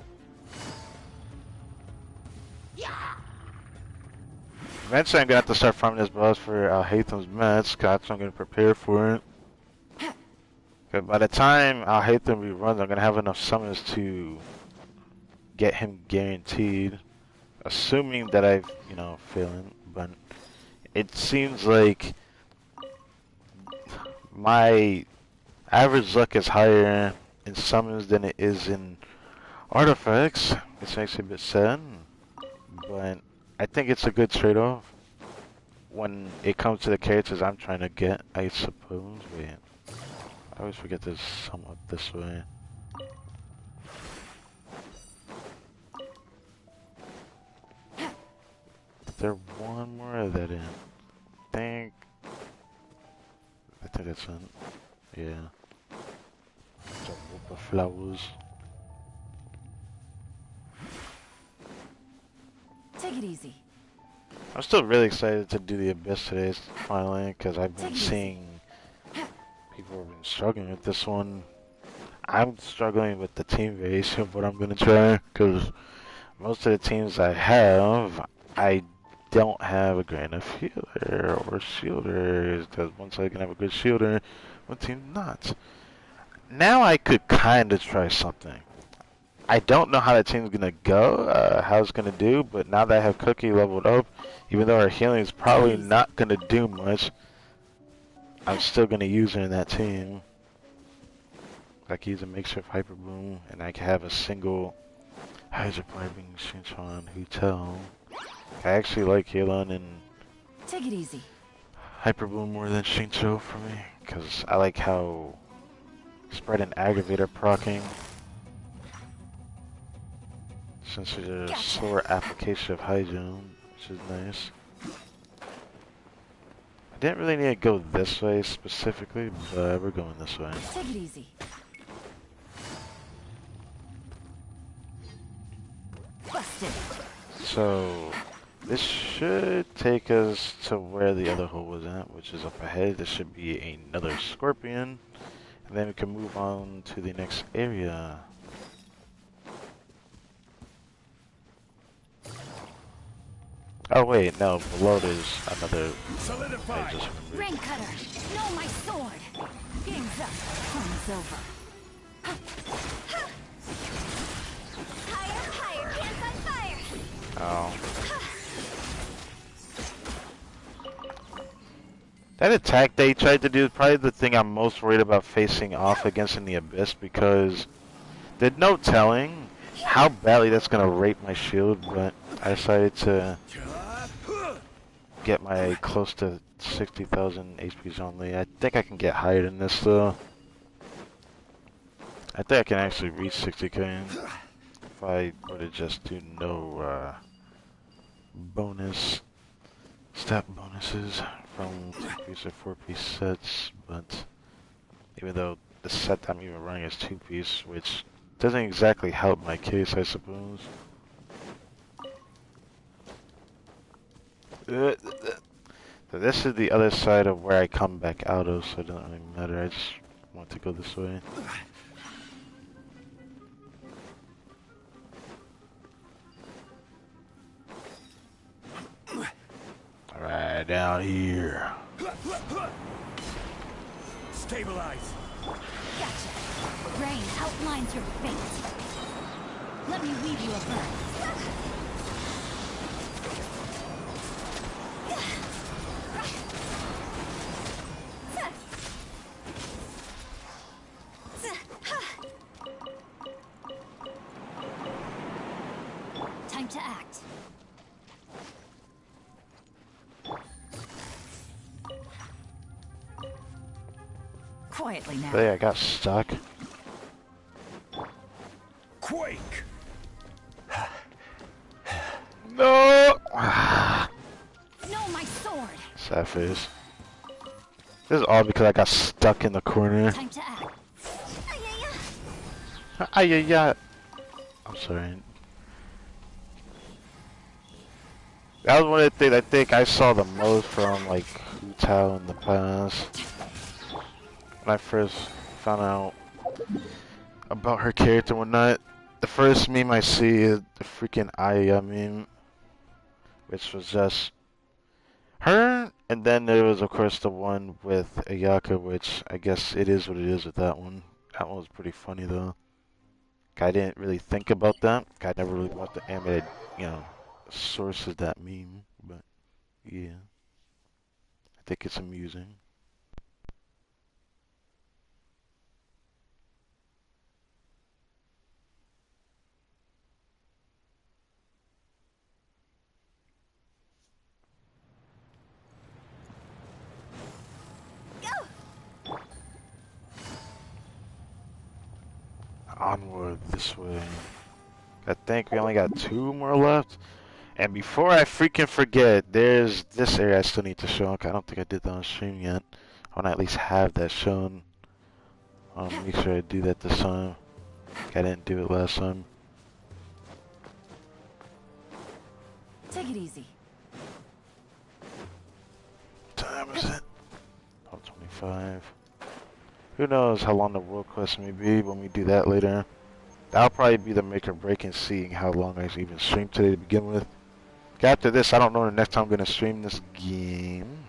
eventually I'm gonna have to start farming this boss for Alhaitham's mats. Cause that's what I'm gonna prepare for it. Cause by the time Alhaitham reruns, I'm gonna have enough summons to get him guaranteed, assuming that I've, you know, failing, but it seems like my average luck is higher in summons than it is in artifacts, which makes it a bit sad, but I think it's a good trade-off when it comes to the characters I'm trying to get, I suppose. Wait, I always forget to sum up this way. Is there one more of that in? I think that's it. Yeah. Some flowers. Take it easy. I'm still really excited to do the Abyss today, finally, because I've been Take it easy. seeing people have been struggling with this one. I'm struggling with the team variation of what I'm going to try, because most of the teams I have, I don't have a great enough healer or shielder, because once I can have a good shielder, one team not. Now I could kind of try something. I don't know how that team's going to go, how it's going to do, but now that I have Cookie leveled up, even though her healing is probably not going to do much, I'm still going to use her in that team. I can use a makeshift Hyper Boom, and I can have a single Hydropiping Shinchan Hotel. I actually like Healon and Take it easy. Hyper Boom more than Shincho for me, because I like how Spread and Aggravator proccing, since there's a slower application of Hygiene, which is nice. I didn't really need to go this way specifically, but we're going this way. Take it easy. Busted. So, this should take us to where the other hole was at, which is up ahead. This should be another Scorpion. And then we can move on to the next area. Oh wait, no, below there's another. Solidify. I just remembered. Rain cutter. No, my sword. Game's up. Time's over. Higher, higher. Hands on fire. Oh. That attack they tried to do is probably the thing I'm most worried about facing off against in the Abyss, because there's no telling how badly that's gonna rape my shield, but I decided to get my close to 60,000 HPs only. I think I can get higher than this though. I think I can actually reach 60k if I were to just do no bonus stat bonuses from 2-piece or 4-piece sets, but even though the set I'm even running is 2-piece, which doesn't exactly help my case, I suppose. So this is the other side of where I come back out of, so it doesn't really matter. I just want to go this way. Alright, down here. Stabilize. Gotcha. Rain outlines your fate. Let me weave you a verse. Time to act. Quietly now. Hey, I got stuck. Quake. No! No, my sword. Sad face. This is all because I got stuck in the corner. Time to act. Ay-ya-ya. I'm sorry. That was one of the things I think I saw the most from, like, Hu Tao in the past. When I first found out about her character and whatnot, the first meme I see is the freaking Aya meme, which was just her, and then there was of course the one with Ayaka, which I guess it is what it is with that one. That one was pretty funny though. I didn't really think about that. I never really watched the animated, source of that meme, but yeah, I think it's amusing. Onward this way. I think we only got 2 more left. And before I freaking forget, there's this area I still need to show. I don't think I did that on stream yet. I want to at least have that shown. I'll make sure I do that this time. I didn't do it last time. Take it easy. What time is it? Oh, 25. Who knows how long the world quest may be when we do that later. That'll probably be the make or break in seeing how long I even stream today to begin with. After this, I don't know the next time I'm going to stream this game.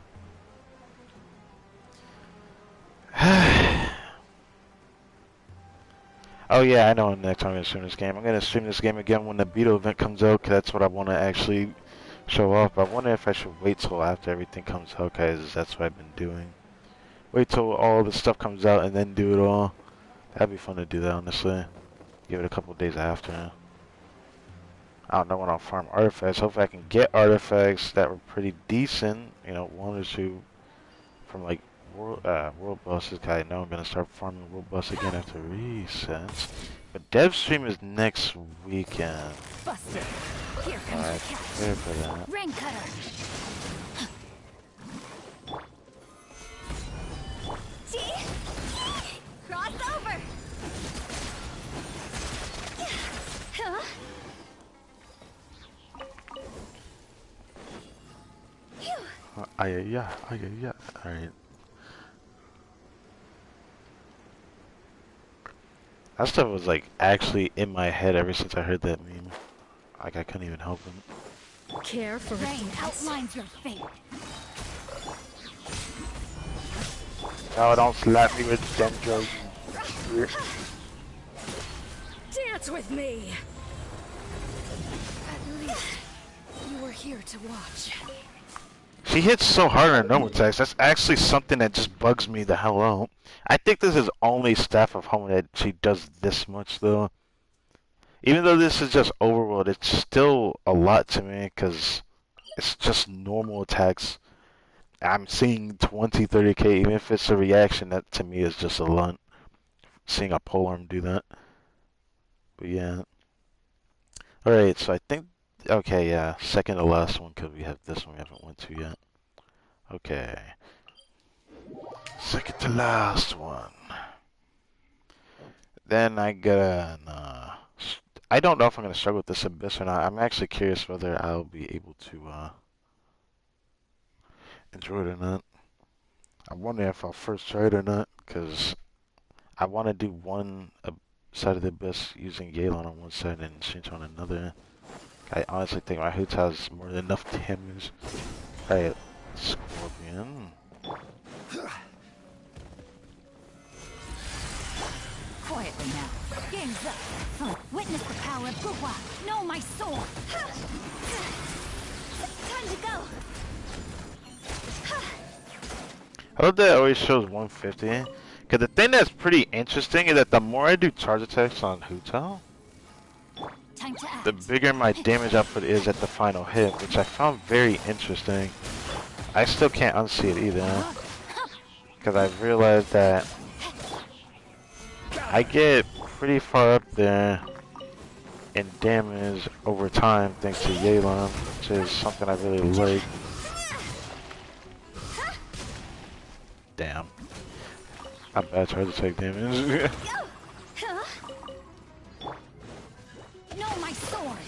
Oh yeah, I know the next time I'm going to stream this game. I'm going to stream this game again when the beta event comes out, because that's what I want to actually show off. I wonder if I should wait till after everything comes out, because that's what I've been doing. Wait till all the stuff comes out and then do it all. That'd be fun to do that, honestly. Give it a couple days after. I don't know when I'll farm artifacts. Hopefully I can get artifacts that were pretty decent. You know, one or two from like world bosses. I know I'm gonna start farming world boss again after resets. But dev stream is next weekend. Busted. Here comes Alright, your prepare catch. for that. Rain cutter. See? Cross over. Huh? Yeah. Alright. That stuff was like actually in my head ever since I heard that meme. Like I couldn't even help it. Care for Rain outlines your fate. No, don't slap me with dendros. Dance with me. At least you were here to watch. She hits so hard on normal attacks. That's actually something that just bugs me the hell out. I think this is only Staff of Home that she does this much, though. Even though this is just overworld, it's still a lot to me, because it's just normal attacks. I'm seeing 20, 30k, even if it's a reaction, that to me is just a lot. Seeing a polearm do that. But yeah. Alright, so I think, okay, yeah, second to last one, because we have this one we haven't went to yet. Okay. Second to last one. Then I got I don't know if I'm going to struggle with this abyss or not. I'm actually curious whether I'll be able to enjoy it or not. I wonder if I'll first try it or not, because I want to do one side of the abyss using Yelan on one side and Shinto on another. I honestly think my Hoot has more than enough damage. Alright, Scorpion. Quietly now. Game's up. Witness the power of Guhua. Know my sword. Time to go. I love that it always shows 150. Because the thing that's pretty interesting is that the more I do charge attacks on Hutal, Time to act. the bigger my damage output is at the final hit, which I found very interesting. I still can't unsee it either. Because I've realized that I get pretty far up there in damage over time thanks to Yelan, which is something I really like. Damn. Not bad trying to take damage. Know my sword.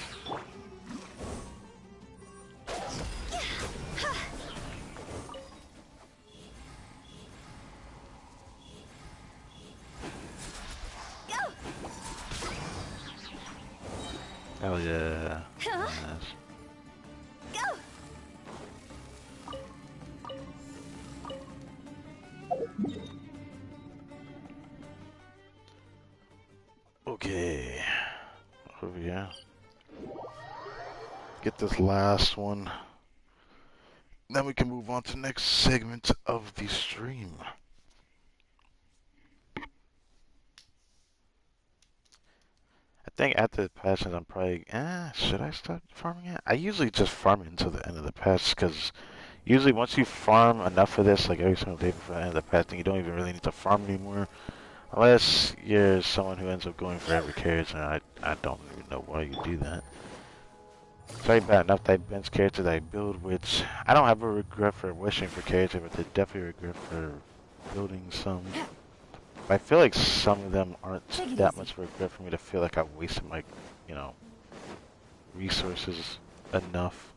Hell yeah. Nice. Go. Okay. Over here. Get this last one. Then we can move on to the next segment of the stream. I think after the passions, I'm probably, should I start farming it? I usually just farm it until the end of the patch, because usually once you farm enough of this, like every single day before the end of the patch, then you don't even really need to farm anymore. Unless you're someone who ends up going for every character, and I don't even know why you do that. It's already bad enough that I bench characters that I build, which I don't have a regret for wishing for character, but I definitely regret for building some. But I feel like some of them aren't that much regret for me to feel like I wasted my, you know, resources enough.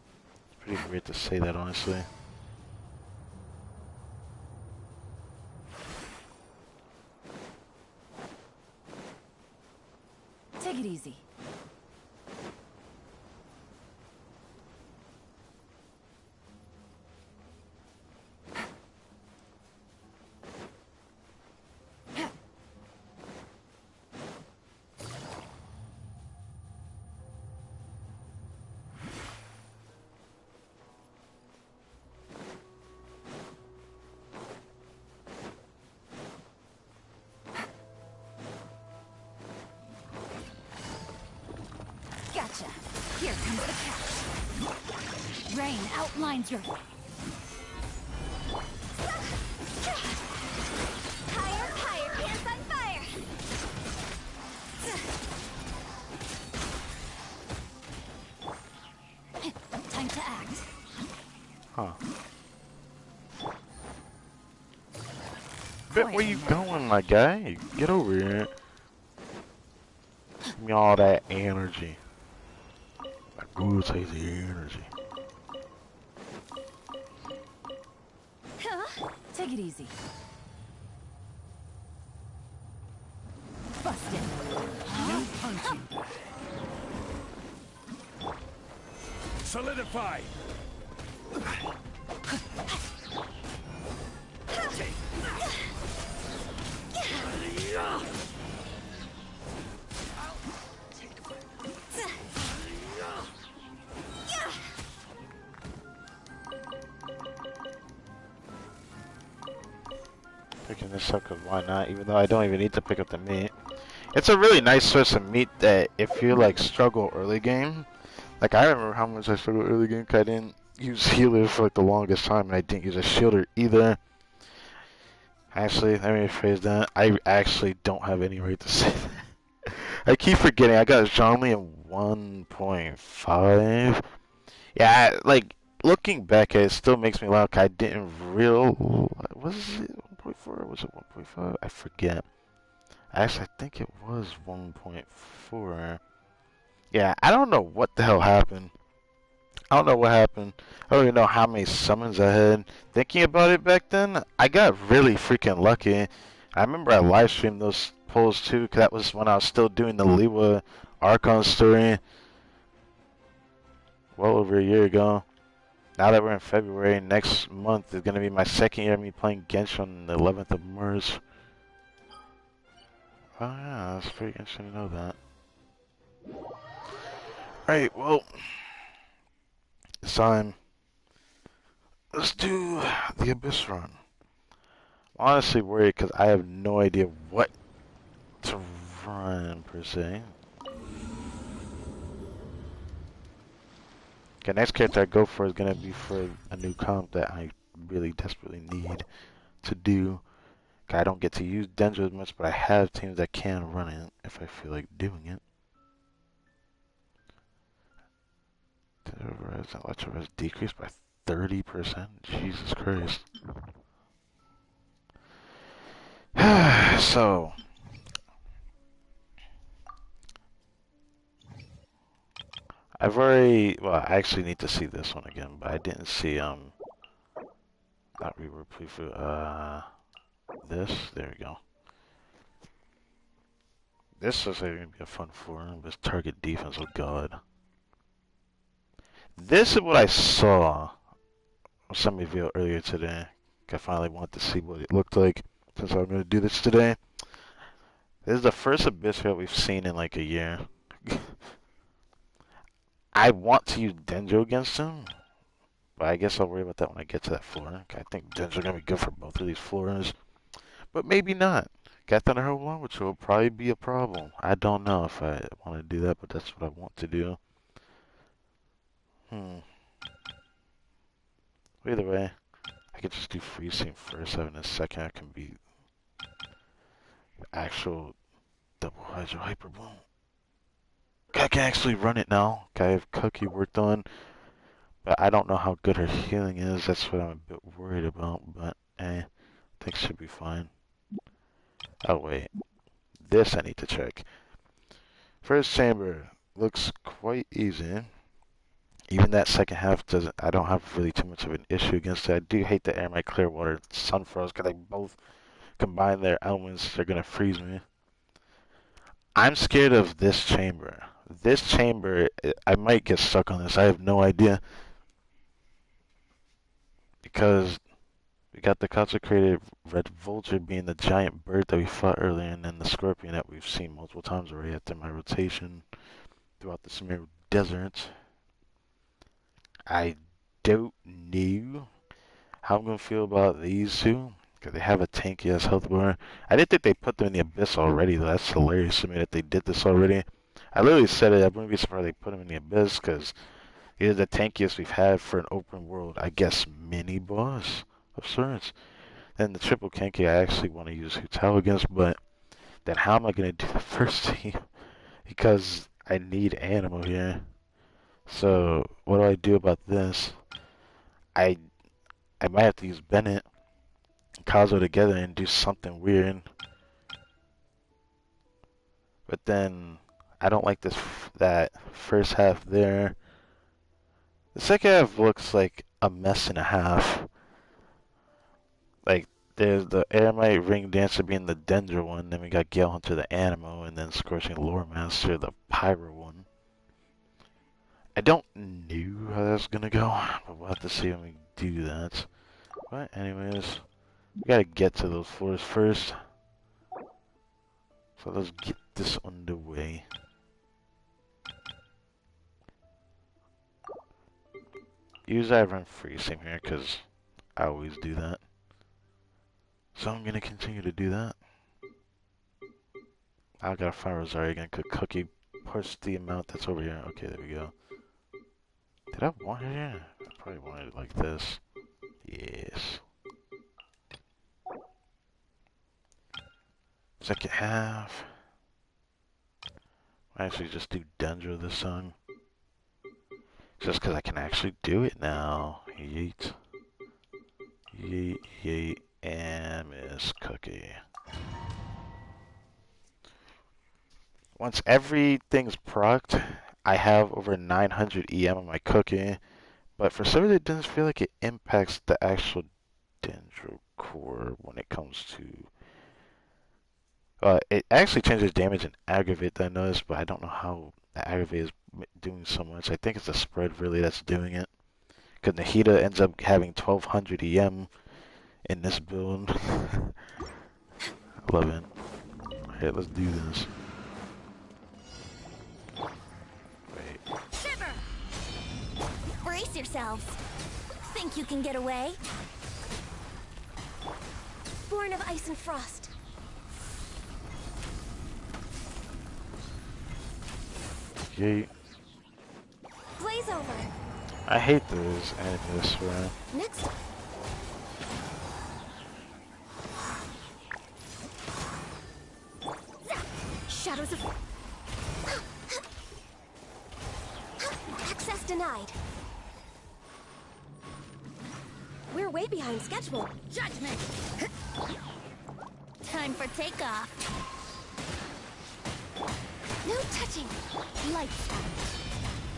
pretty weird to say that, honestly. Take it easy. Gotcha. Here comes the catch. Rain outlines your... Higher, higher, pants on fire! Time to act. Huh. Bet where you going, my guy? Get over here. Give me all that energy. That good tasty energy. Take it easy. Busted. No punching. Solidify. Picking this up, cause why not? Even though I don't even need to pick up the meat. It's a really nice source of meat that if you like struggle early game. Like I remember how much I struggled early game, cause I didn't use healer for like the longest time, and I didn't use a shielder either. Actually, let me rephrase that. I actually don't have any right to say that. I keep forgetting. I got Zhongli in 1.5. Yeah, like looking back at it, still makes me laugh. I didn't real. Was it 1.4 or was it 1.5? I forget. Actually, I think it was 1.4. Yeah, I don't know what the hell happened. I don't know what happened. I don't even know how many summons I had. Thinking about it back then, I got really freaking lucky. I remember I live streamed those polls too, 'cause that was when I was still doing the Liwa Archon story. Well over a year ago. Now that we're in February, next month is going to be my second year of me playing Genshin on the 11th of March. Oh yeah, that's pretty interesting to know that. Alright, well, it's time. Let's do the Abyss run. I'm honestly worried because I have no idea what to run, per se. Okay, next character I go for is going to be for a new comp that I really desperately need to do. I don't get to use Dendro as much, but I have teams that can run it if I feel like doing it. Res and Electro Res decreased by 30%? Jesus Christ. So, I've already, well, I actually need to see this one again, but I didn't see, not rework playthrough, this, there we go. This looks like it's going to be a fun forum, this target defense, oh god. This is what I saw on some video earlier today. I finally wanted to see what it looked like, since I'm going to do this today. This is the first Abyss that we've seen in like a year. I want to use Dendro against him, but I guess I'll worry about that when I get to that floor. I think Dendro's going to be good for both of these floors, but maybe not. Got Thunder Hole 1, which will probably be a problem. I don't know if I want to do that, but that's what I want to do. Either way, I could just do Freezing first, having a second I can be actual double Hydro Hyper Bloom. I can actually run it now. I have Cookie worked on, but I don't know how good her healing is. That's what I'm a bit worried about, but I think should be fine. Oh wait, this I need to check. First chamber looks quite easy. Even that second half doesn't. I don't have really too much of an issue against it. I do hate the Air My Clearwater Sunfrost because they both combine their elements. They're gonna freeze me. I'm scared of this chamber. This chamber, I might get stuck on this. I have no idea because we got the consecrated red vulture being the giant bird that we fought earlier, and then the scorpion that we've seen multiple times already after my rotation throughout the Sumeru Desert. I don't know how I'm gonna feel about these two because they have a tanky ass health bar. I didn't think they put them in the abyss already though. That's hilarious to me that they did this already. I literally said it. I wouldn't be surprised they put them in the abyss because these are the tankiest we've had for an open world, I guess, mini boss of sorts. Then the triple Kenki I actually want to use Hutal against, but then how am I going to do the first team? Because I need Animo here. So what do I do about this? I might have to use Bennett and Kazo together and do something weird. But then I don't like that first half there. The second half looks like a mess and a half. Like, there's the Aramite Ring Dancer being the Dendra one, then we got Gale Hunter the Animo, and then Scorching Lore Master the Pyro one. I don't know how that's gonna go, but we'll have to see when we do that. But anyways, we gotta get to those floors first. So let's get this underway. Usually I run free same here, because I always do that. So I'm gonna continue to do that. I gotta find Rosario again, could Cookie push the amount that's over here. Okay, there we go. Did I want it here? I probably wanted it like this. Yes. Second half. I actually just do Dendro this time. Just because I can actually do it now. Yeet. Yeet, yeet, and Miss Cookie. Once everything's procced, I have over 900 EM on my Cookie. But for some reason, it doesn't feel like it impacts the actual Dendro core when it comes to... it actually changes damage and aggravate that I noticed, but I don't know how the aggravate is doing so much. I think it's the spread really that's doing it. Because Nahida ends up having 1200 EM in this build. I love it. Alright, let's do this. Wait. Shiver! Brace yourselves. Think you can get away? Born of ice and frost. Yeet. Blaze over. I hate those enemies, swear. Next. Shadows of... Access denied. We're way behind schedule. Judgment! Time for takeoff. No touching. Lights out.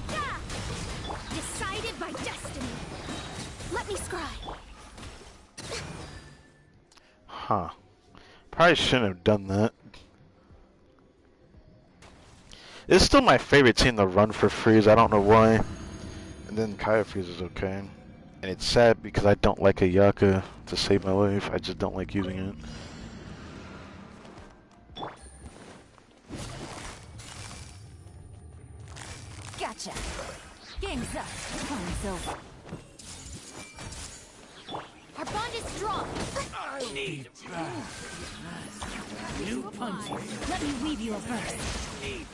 Ah! Decided by destiny. Let me scry. Huh. Probably shouldn't have done that. It's still my favorite team to run for freeze. I don't know why. And then Kaya freeze is okay. And it's sad because I don't like a Yaka to save my life. I just don't like using it. Gotcha. Game's up. Fun's over. Our bond is strong. I need new punches. Let me weave you a verse. Need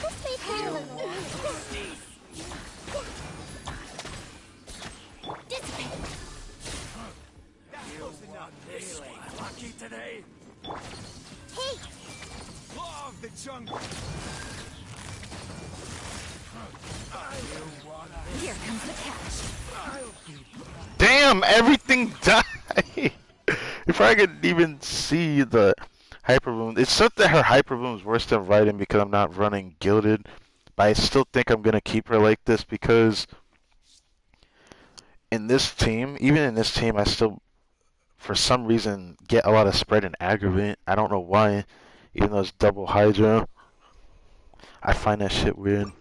This may hurt a little. Dissipate. this one. Lucky today. Hey! Law of the jungle. Here comes the catch. Damn, everything died! Before I could even see the hyper boom. It's not that her hyper boom is worse than Raiden because I'm not running Gilded, But I still think I'm gonna keep her like this because in this team, even in this team, I still, for some reason, get a lot of spread and aggravate. I don't know why, even though it's double Hydra. I find that shit weird.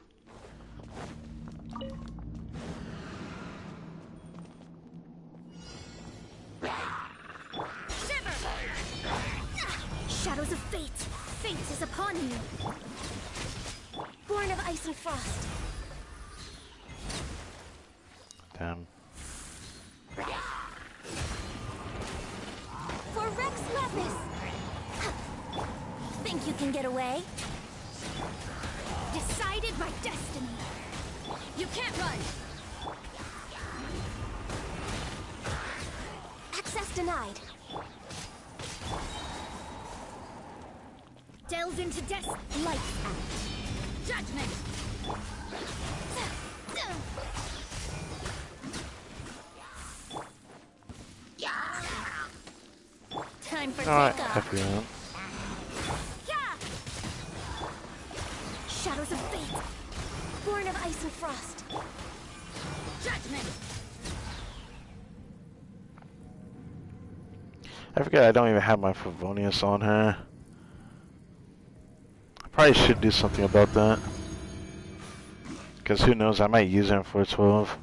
Shadows of fate. Fate is upon you. Born of ice and frost. Damn. For Rex Lapis. Think you can get away? Decided by destiny. You can't run. Access denied. Delve into death. Light out. Judgment. Time for Alright, takeoff. happy on. Yeah. Shadows of fate. Born of ice and frost. Judgment. I forget I don't even have my Favonius on her. I probably should do something about that. Because who knows, I might use her in 412.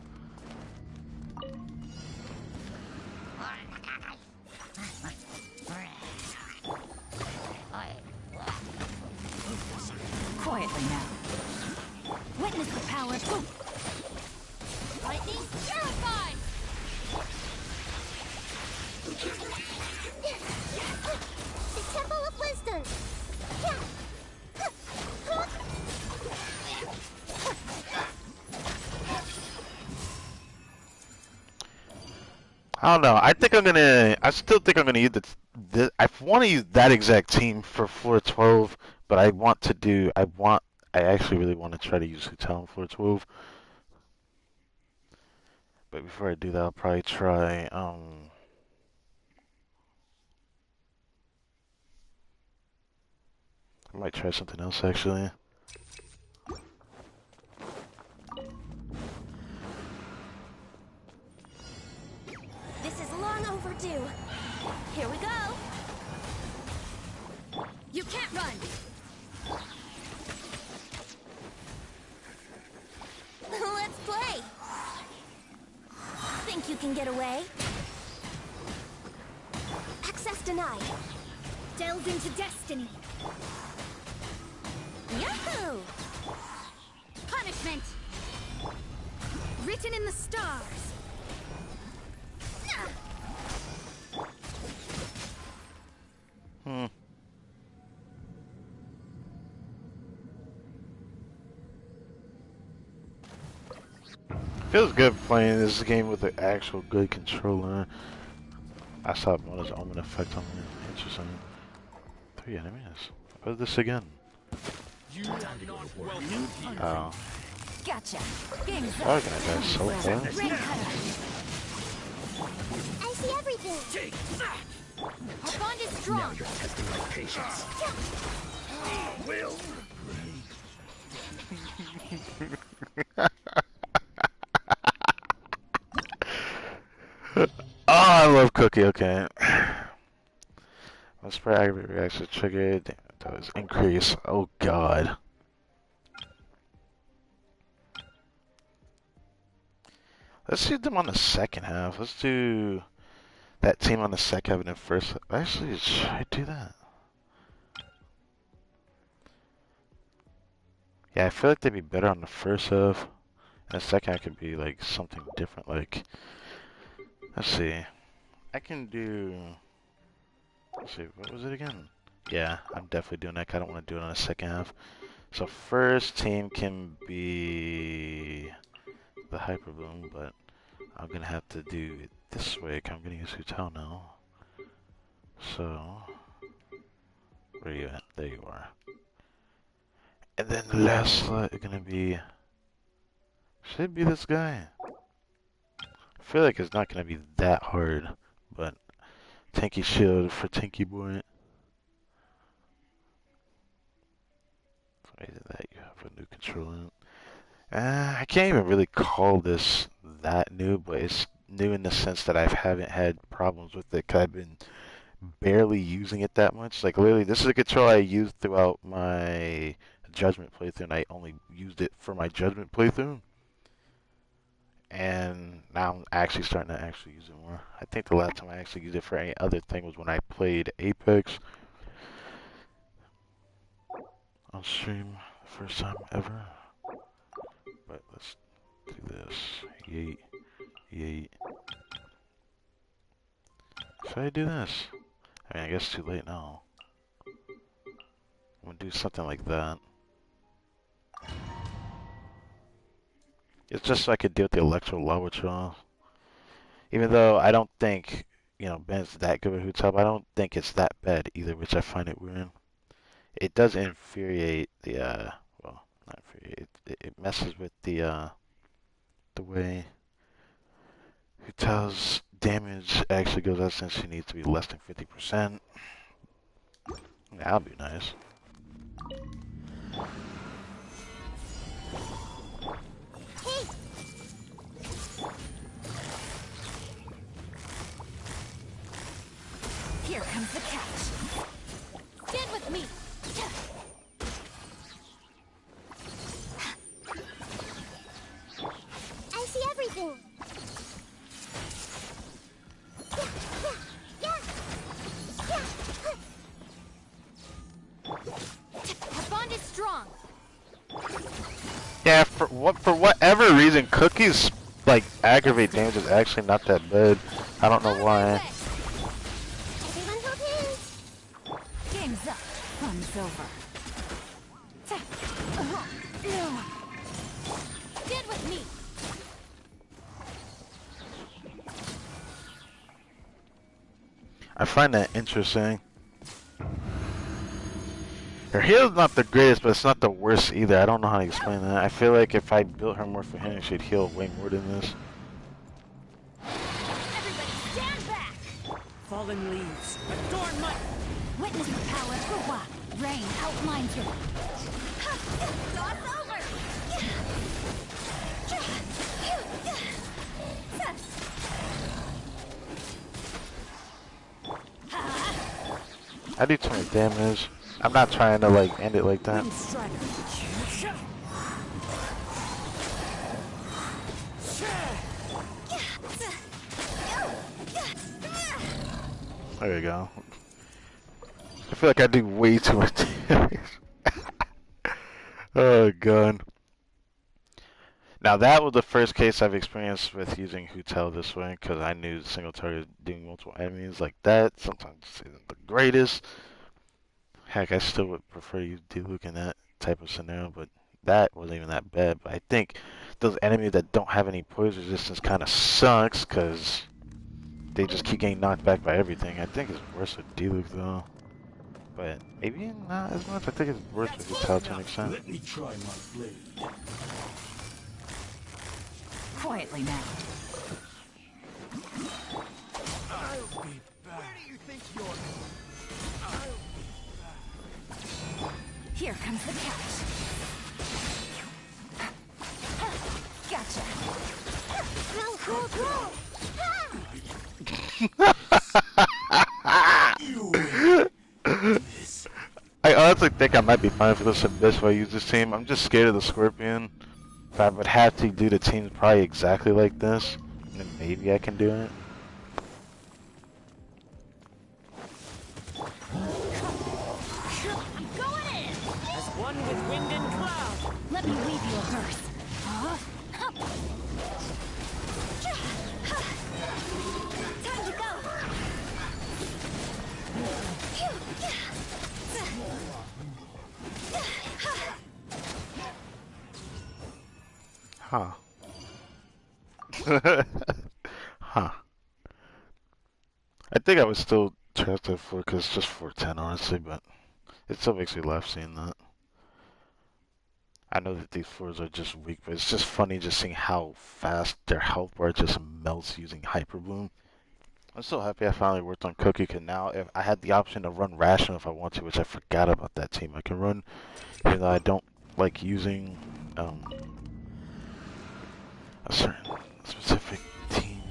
Quietly now. Witness the power of hope. Lightning terrified. The Temple of Wisdom. I don't know. I still think I'm gonna use I want to use that exact team for 412, but I actually really want to try to use Hotel in 412. But before I do that, I'll probably try, I might try something else actually. This is long overdue. Here we go. You can't run. Let's play. Think you can get away? Access denied. Delve into destiny. Yahoo! Punishment. Written in the stars. Hmm. Feels good playing this game with an actual good controller. I saw bonus omen effect on me. Interesting. 3 enemies. What is this again? Oh. Gotcha. Game's Oh, up. gonna die so fast. Red cutter. I see everything. Our bond is strong. Now you're testing my patience. Will. Oh, I love Cookie. Okay. Let's spray aggravate reaction triggered. That was increase. Oh god. Let's do them on the second half. Let's do that team on the second half and then first. Actually, should I do that? Yeah, I feel like they'd be better on the first half. And the second half could be like something different. Like, let's see. I can do. Let's see, what was it again? Yeah, I'm definitely doing that. I don't want to do it on the second half. So first team can be the Hyper Bloom, but I'm gonna have to do it this way. I'm gonna use Hotel now. So where are you at? There you are. And then the last slot is gonna be. Should it be this guy? I feel like it's not gonna be that hard, but Tanky Shield for Tanky Boy. Either that you have a new controller. I can't even really call this that new, but it's new in the sense that I haven't had problems with it because I've been barely using it that much. Like literally, this is a controller I used throughout my Judgment playthrough, and I only used it for my Judgment playthrough. And now I'm actually starting to actually use it more. I think the last time I actually used it for any other thing was when I played Apex on stream, the first time ever. But let's do this. Yeet, yeet. Should I do this? I mean, I guess it's too late now. I'm gonna do something like that. It's just so I could deal with the Electro Lava Trail. Even though I don't think, Ben's that good with Hootub, I don't think it's that bad either, which I find it weird. It does infuriate the, well, not infuriate, it messes with the way Hootub's damage actually goes out since she needs to be less than 50%. That'll be nice. Here comes the catch. Stand with me. I see everything. Our bond is strong. Yeah, for whatever reason, Cookie's like aggravate damage is actually not that bad. I don't know why. Everyone hold hands. Game's up. Fun's over. Stand with me. I find that interesting. Her heal's not the greatest, but it's not the worst either. I don't know how to explain that. I feel like if I built her more for him, she'd heal way more than this. Everybody stand back. Fallen leaves. Adorn my... Witness the power of Hua. Rain outlines your... God's over. I do too much damage. I'm not trying to like end it like that. There you go. I feel like I do way too much damage. Oh god. Now that was the first case I've experienced with using Hutel this way, because I knew single target doing multiple enemies like that sometimes isn't the greatest. Heck, I still would prefer to use Diluc in that type of scenario, but that wasn't even that bad. But I think those enemies that don't have any poison resistance kind of sucks, because they just keep getting knocked back by everything. I think it's worse with Diluc though. But maybe not as much. I think it's worse with Hutel to an extent. Let me try my blade. Quietly now. I'll be back. Where do you think you're going? I'll be back. Here comes the catch. Gotcha. Roll, roll, roll. You win. I honestly think I might be fine for this abyss if I use this team. I'm just scared of the Scorpion. If I would have to do the teams probably exactly like this, then maybe I can do it. I'm going in. As one with wind and cloud. Let me weave you a verse. Time to go. Huh. Huh. I think I would still trust that for because it's just 410 honestly, but it still makes me laugh seeing that. I know that these fours are just weak, but it's just funny just seeing how fast their health bar just melts using Hyper Bloom. I'm so happy I finally worked on Cookie, because now if I had the option to run Ration if I want to, which I forgot about that team. I can run, even though I don't like using um, a certain specific team.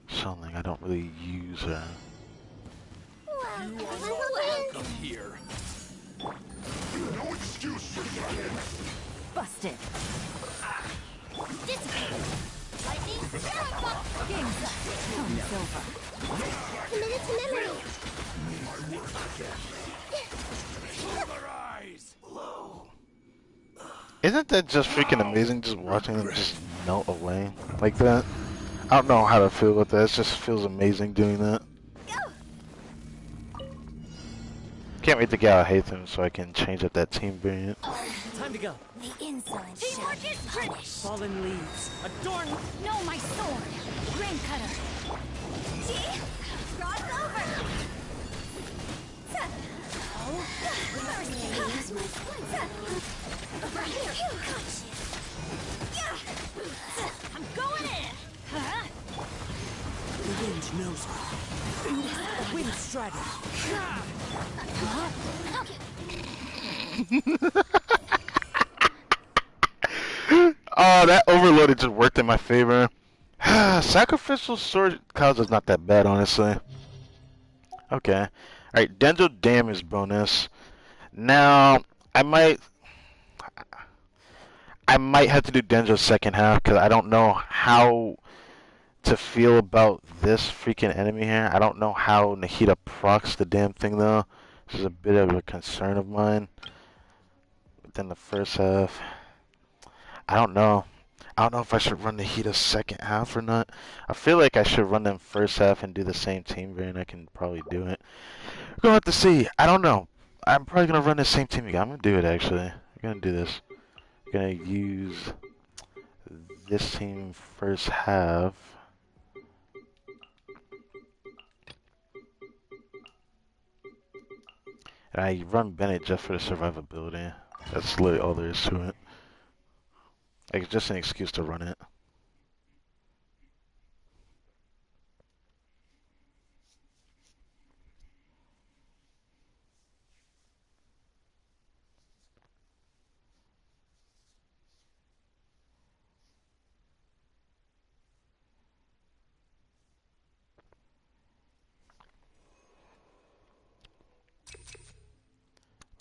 Something I don't really use. Wow, You are everyone not will welcome here. No excuse for you. Busted. Lightning, miracle! Game's up. Time's over. Committed to memory. Polarize. Isn't that just freaking amazing? Just watching them just melt away like that. I don't know how to feel with that. It just feels amazing doing that. Can't wait to get out of him so I can change up that team variant. Time to go. The insolent shall be punished. Fallen leaves. Adorn. No, my sword. Grain cutter. See? Cross over! I'm going in. Huh? The wind knows me. Wind strider. Oh, that overloaded just worked in my favor. Sacrificial sword cause is not that bad, honestly. Okay. Alright, Dental damage bonus. Now, I might have to do Denjo's second half because I don't know how to feel about this freaking enemy here. I don't know how Nahida procs the damn thing though. This is a bit of a concern of mine. But then the first half, I don't know. I don't know if I should run Nahida's second half or not. I feel like I should run them first half and do the same team variant. I can probably do it. We're gonna have to see. I don't know. I'm probably gonna run the same team again. I'm gonna do it actually. I'm gonna do this. I'm gonna use this team first half. And I run Bennett just for the survivability. That's literally all there is to it. Like, it's just an excuse to run it.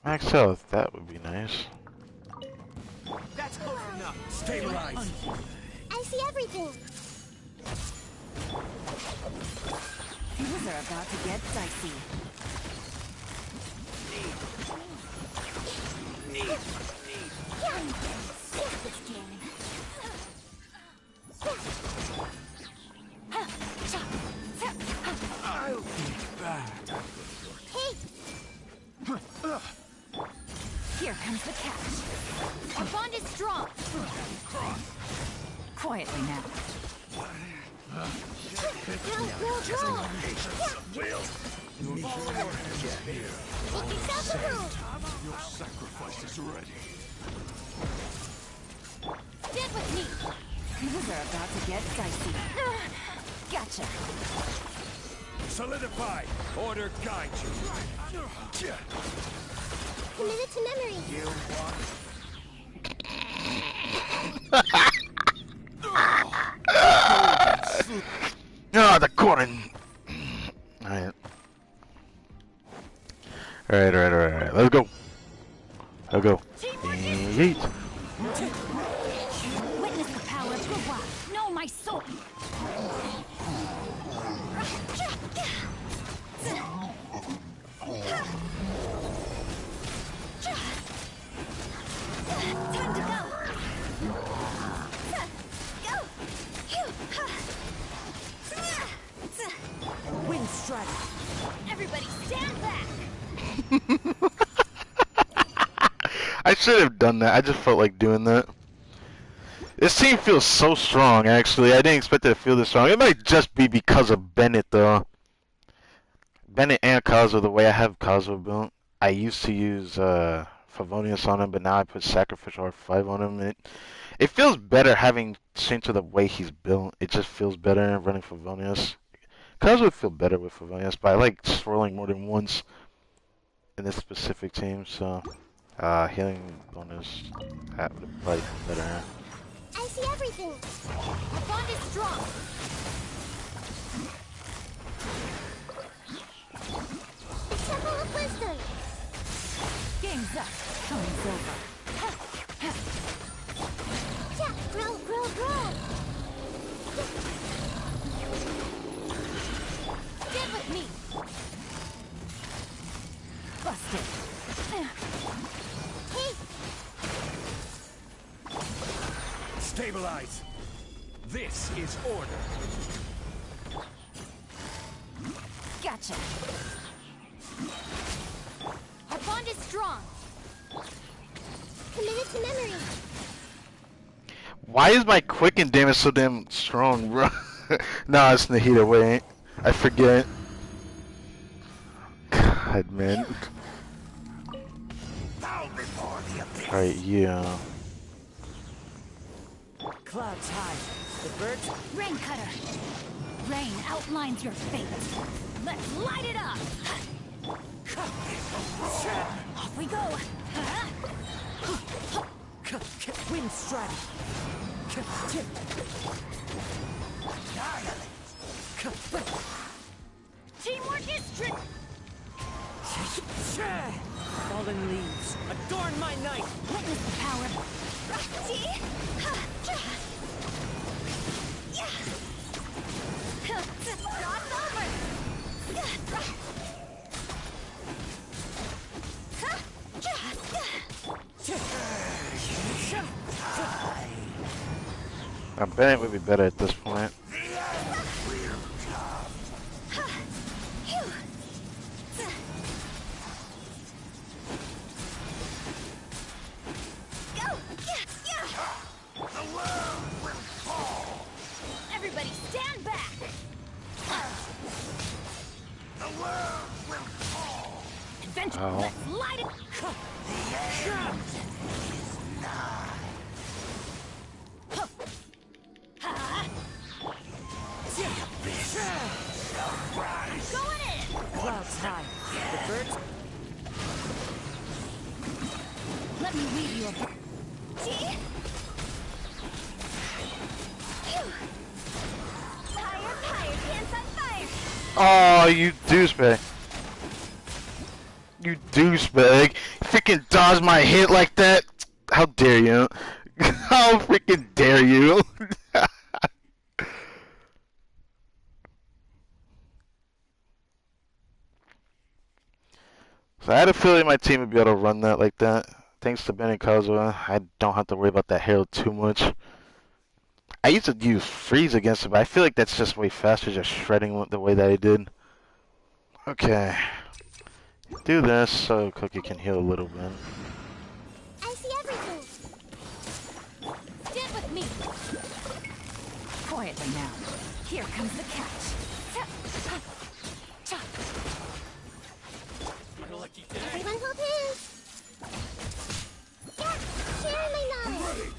Max health, that would be nice. That's close enough. Stabilize. I see everything. Things are about to get dicey. I'll be back. Hey, Here comes the catch. Our bond is strong. Quietly now. roll. It's out the room. Your sacrifice is ready. Stand with me. Things are about to get dicey. Gotcha. Solidify. Order guide you. Committed to memory. Ah, the corn. Alright. Alright. Let's go. Let's go. Yeet. Witness the power of Guwa. Know my sword. Time to go. Go. Wind strider. Everybody stand back. I should have done that. I just felt like doing that. This team feels so strong, actually. I didn't expect it to feel this strong. It might just be because of Bennett, though. Bennett and Kazuo, the way I have Kazuo built. I used to use Favonius on him, but now I put Sacrificial R5 on him. It feels better having seen to the way he's built. It just feels better running Favonius. Cuz would feel better with Favonius, but I like swirling more than once in this specific team, so healing bonus that would probably be better. I see everything. Our bond is strong. The Temple of Wisdom. Game's up. Time's over. Yeah, grow, grow, grow. Stand with me. Busted. Hey, Stabilize. This is order. Gotcha. Our bond is strong. committed to memory. Why is my quicken damage so damn strong, bro? Nah, it's Nahida, wait. I forget. God, man. Alright, yeah. Clouds high. The birds. Rain cutter. Rain outlines your fate. Let's light it up. Off we go. Wind strike. Teamwork is trick. Fallen leaves. Adorn my night. Witness the power. Cross over. I bet it would be better at this point. Everybody stand back. Adventure. Ow. Let's light it. Going in. Clouds high. The birds. Let me weave you a Fire, fire, dance on fire. Oh, you douchebag. You douchebag. Freaking dodge my hit like that. How dare you? How freaking dare you? So I had a feeling my team would be able to run that like that. Thanks to Ben and Kazuha, I don't have to worry about that hero too much. I used to use freeze against it, but I feel like that's just way faster, just shredding the way that I did. Okay. Do this so Cookie can heal a little bit. I see everything. Stand with me. Quietly now. Here comes the catch. Everyone hold hands. Yeah, sharing my knowledge.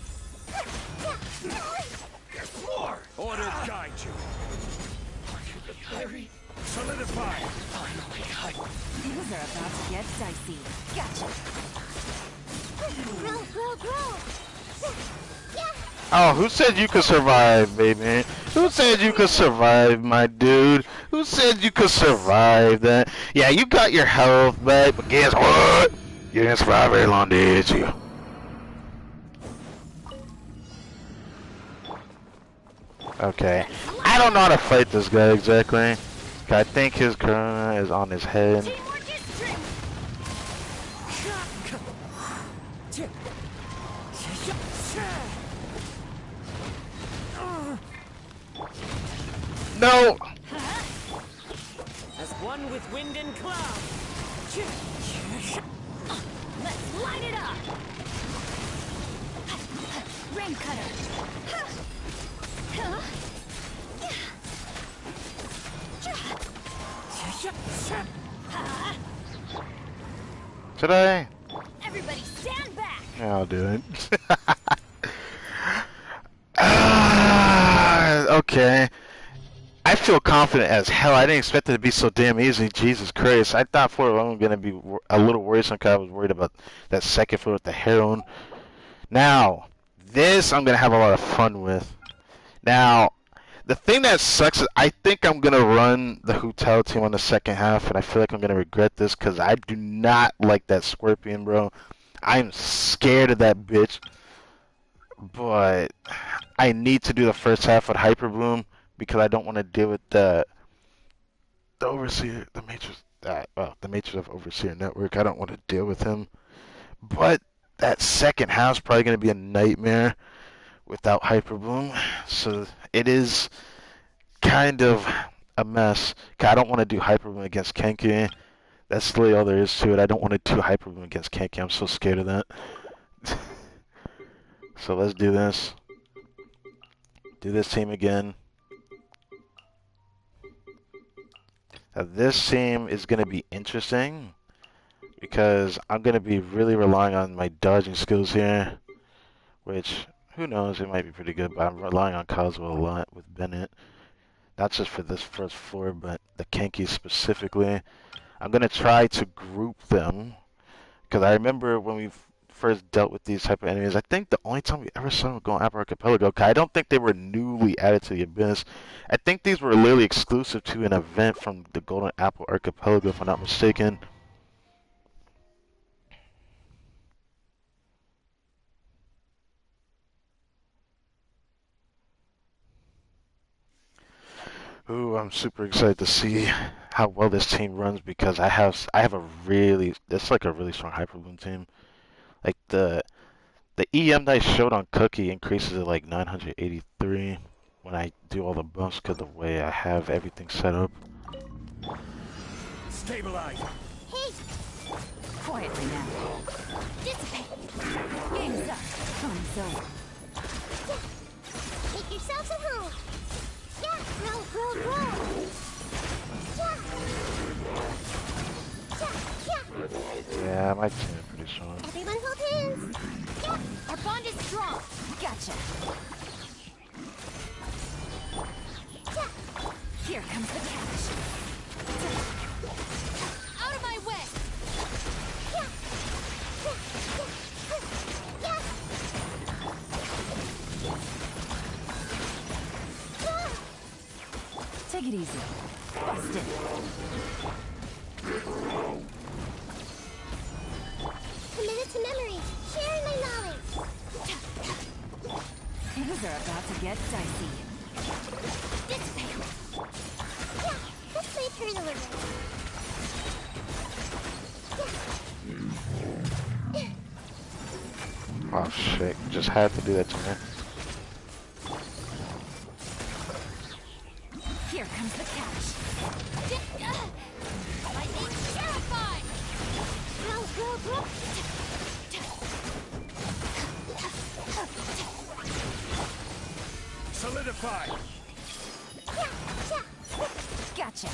Order guide you. Solidify. Things are about to get dicey. Gotcha. Grow, grow, grow. Yeah. Oh, who said you could survive, baby? Who said you could survive, my dude? Who said you could survive that? Yeah, you got your health back, but guess what? You didn't survive very long, did you? Okay. I don't know how to fight this guy exactly. I think his corona is on his head. Teamwork is trick. No! As one with wind and cloud. Let's light it up. Rain cutter. Should I? Everybody I'll do it. Okay. I feel confident as hell. I didn't expect it to be so damn easy. Jesus Christ. I thought for a moment going to be a little worrisome because I was worried about that second floor with the heroin. Now, this I'm going to have a lot of fun with. Now, the thing that sucks is I think I'm going to run the hotel team on the second half, and I feel like I'm going to regret this because I do not like that Scorpion, bro. I'm scared of that bitch. But I need to do the first half with Hyper Bloom because I don't want to deal with the Overseer, the Matrix, the Matrix of Overseer Network. I don't want to deal with him. But that second half's probably going to be a nightmare without Hyper Bloom. So it is kind of a mess. I don't want to do Hyper Bloom against Kenki. That's really all there is to it. I don't want to do Hyper Bloom against Kenki. I'm so scared of that. So let's do this. Do this team again. Now this team is going to be interesting because I'm going to be really relying on my dodging skills here, which, who knows, it might be pretty good, but I'm relying on Coswell a lot with Bennett. Not just for this first floor, but the Kenki specifically. I'm going to try to group them because I remember when we first dealt with these type of enemies, I think the only time we ever saw them go on Apple Archipelago, I don't think they were newly added to the Abyss. I think these were literally exclusive to an event from the Golden Apple Archipelago, if I'm not mistaken. Ooh, I'm super excited to see how well this team runs because I have a really, it's like a really strong Hyper Bloom team. Like the EM that I showed on Cookie increases to like 983 when I do all the bumps because the way I have everything set up. Stabilize. Hey, Quietly now. dissipate. Game's up. Thumbs over. Make yourselves at home. Yeah, roll. Yeah. Yeah, my team is pretty strong. Everyone hold hands. Yeah. Our bond is strong. Gotcha. Here comes the catch. Out of my way. Take it easy. Bust it. Committed to memory. Sharing my knowledge. Things are about to get dicey. Dissipate. Yeah, let's play turn a little bit. Oh shit, just had to do that to me. Here comes the catch. Lightning terrified. Go. Solidify. Gotcha.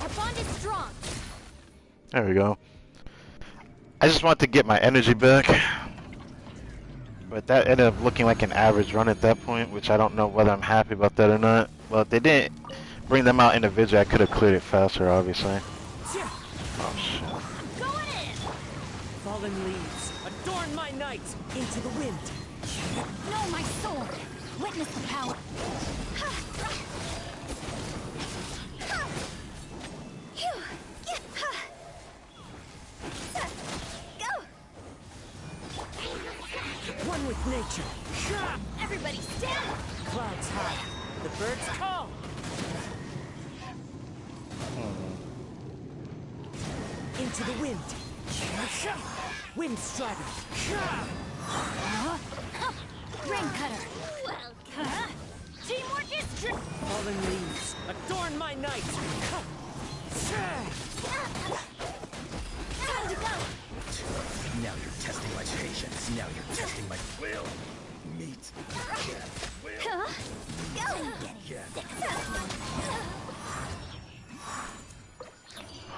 Our bond is strong. There we go. I just want to get my energy back. But that ended up looking like an average run at that point, which I don't know whether I'm happy about that or not. Well, if they didn't bring them out individually, I could have cleared it faster, obviously. Oh, shit. Going in. Fallen leaves, adorn my night into the wind. Know my sword. Witness the power. One with nature. Everybody stand. Clouds high, the birds call. Into the wind. Wind strider. Rain cutter. Welcome. Teamwork is true. Fallen leaves, adorn my night. Time to go. Now you're testing my patience. Now you're testing my will. Meet. Huh? Go.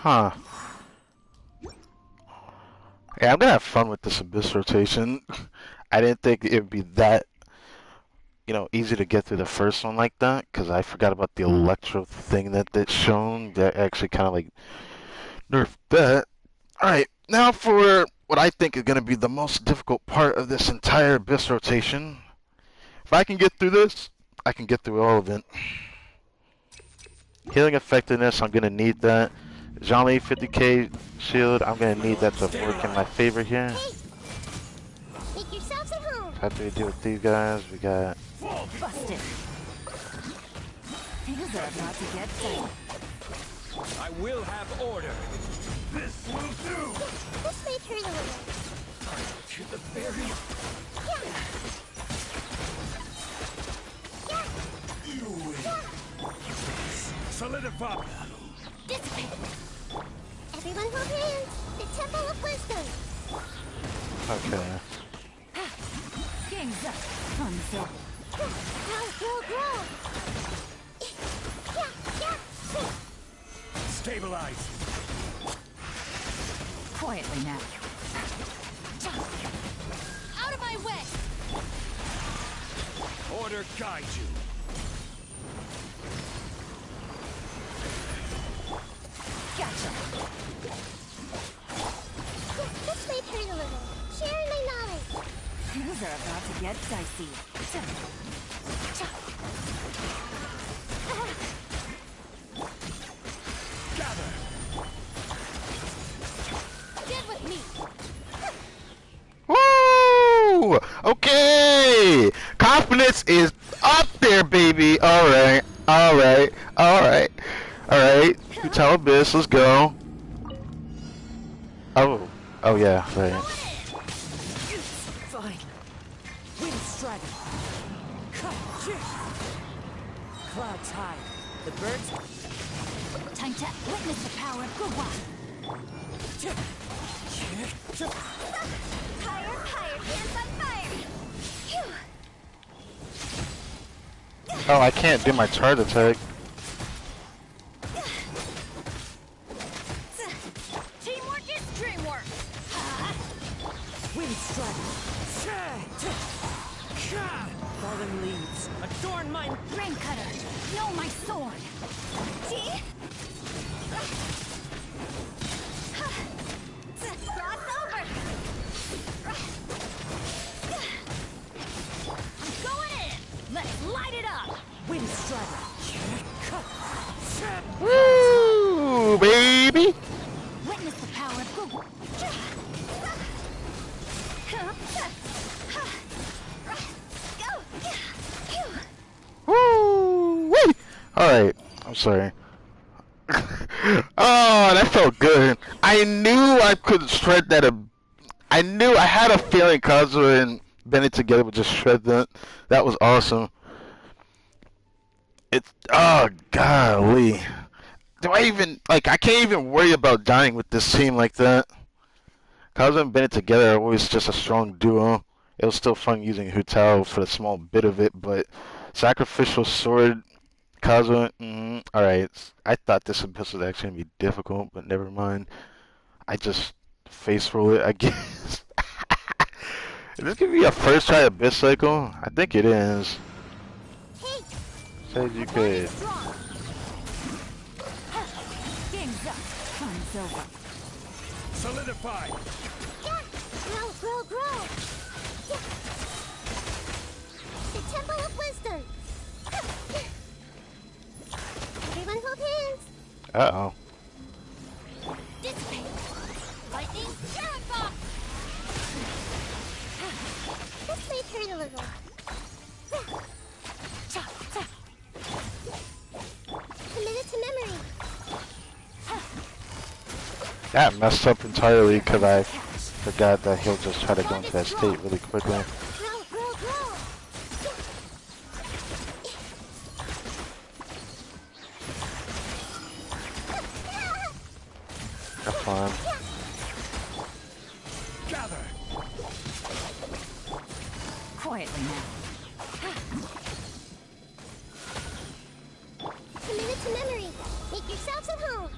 Huh. Yeah, I'm gonna have fun with this Abyss rotation. I didn't think it would be that, easy to get through the first one like that, because I forgot about the Electro thing that's shown. That actually kind of like nerfed that. Alright, now for what I think is gonna be the most difficult part of this entire Abyss rotation. If I can get through this, I can get through all of it. Healing effectiveness, I'm gonna need that. Zhali 50k shield, I'm gonna need that to work in my favor here. Hey, make yourselves at home. After we deal with these guys, we got Busted. Things are about to get done. I will have order. This will do. This may hurt a little. To the very you win. Solidify. Dissipate. Everyone hold hands. The Temple of Wisdom. okay. Kings up. Until Grow. Stabilize. quietly now. Out of my way. Order guide you. Gotcha. This may hurt a little. Sharing my knowledge. Things are about to get dicey. Gather. Get with me. Woo! Okay! Confidence is up there, baby! Alright, alright, alright, alright. Tell Abyss, let's go. Oh yeah, right. Fine. Wind Strider. Clouds high. The birds. Time to witness the power of Guwa. Higher, hands on fire. Phew. Oh, I can't do my charge attack. Teamwork is dreamwork. Wind Strider. Fallen leaves. Adorn my. Rain cutter. Know my sword. See? Cross over. I'm going in. Let's light it up. Wind Strider. Woo, baby! Witness the power of Guwa. Woo! Wee! Alright, I'm sorry. Oh, that felt good. I knew I could shred that. I knew I had a feeling Kazuha and Benny together would just shred that. That was awesome. Oh, golly. Do I even, I can't even worry about dying with this team like that. Kazuha and Bennett together are always just a strong duo. It was still fun using Hutao for the small bit of it, but Sacrificial Sword, Kazuha, alright. I thought this Abyss was actually going to be difficult, but never mind. I just face roll it, I guess. Is this going to be a first try Abyss cycle? I think it is. Hey, Says you could. strong. Game's up. Time's over. Solidify. Grow. The Temple of Wisdom. Everyone hold hands. Uh-oh. Dissipate. Lightning, Sharon Box. This may hurt a little. Committed to memory. That messed up entirely because I forgot that he'll just try to go into that state really quickly. Grow. Have fun. Gather. Quietly now. Committed to memory. Make yourselves at home.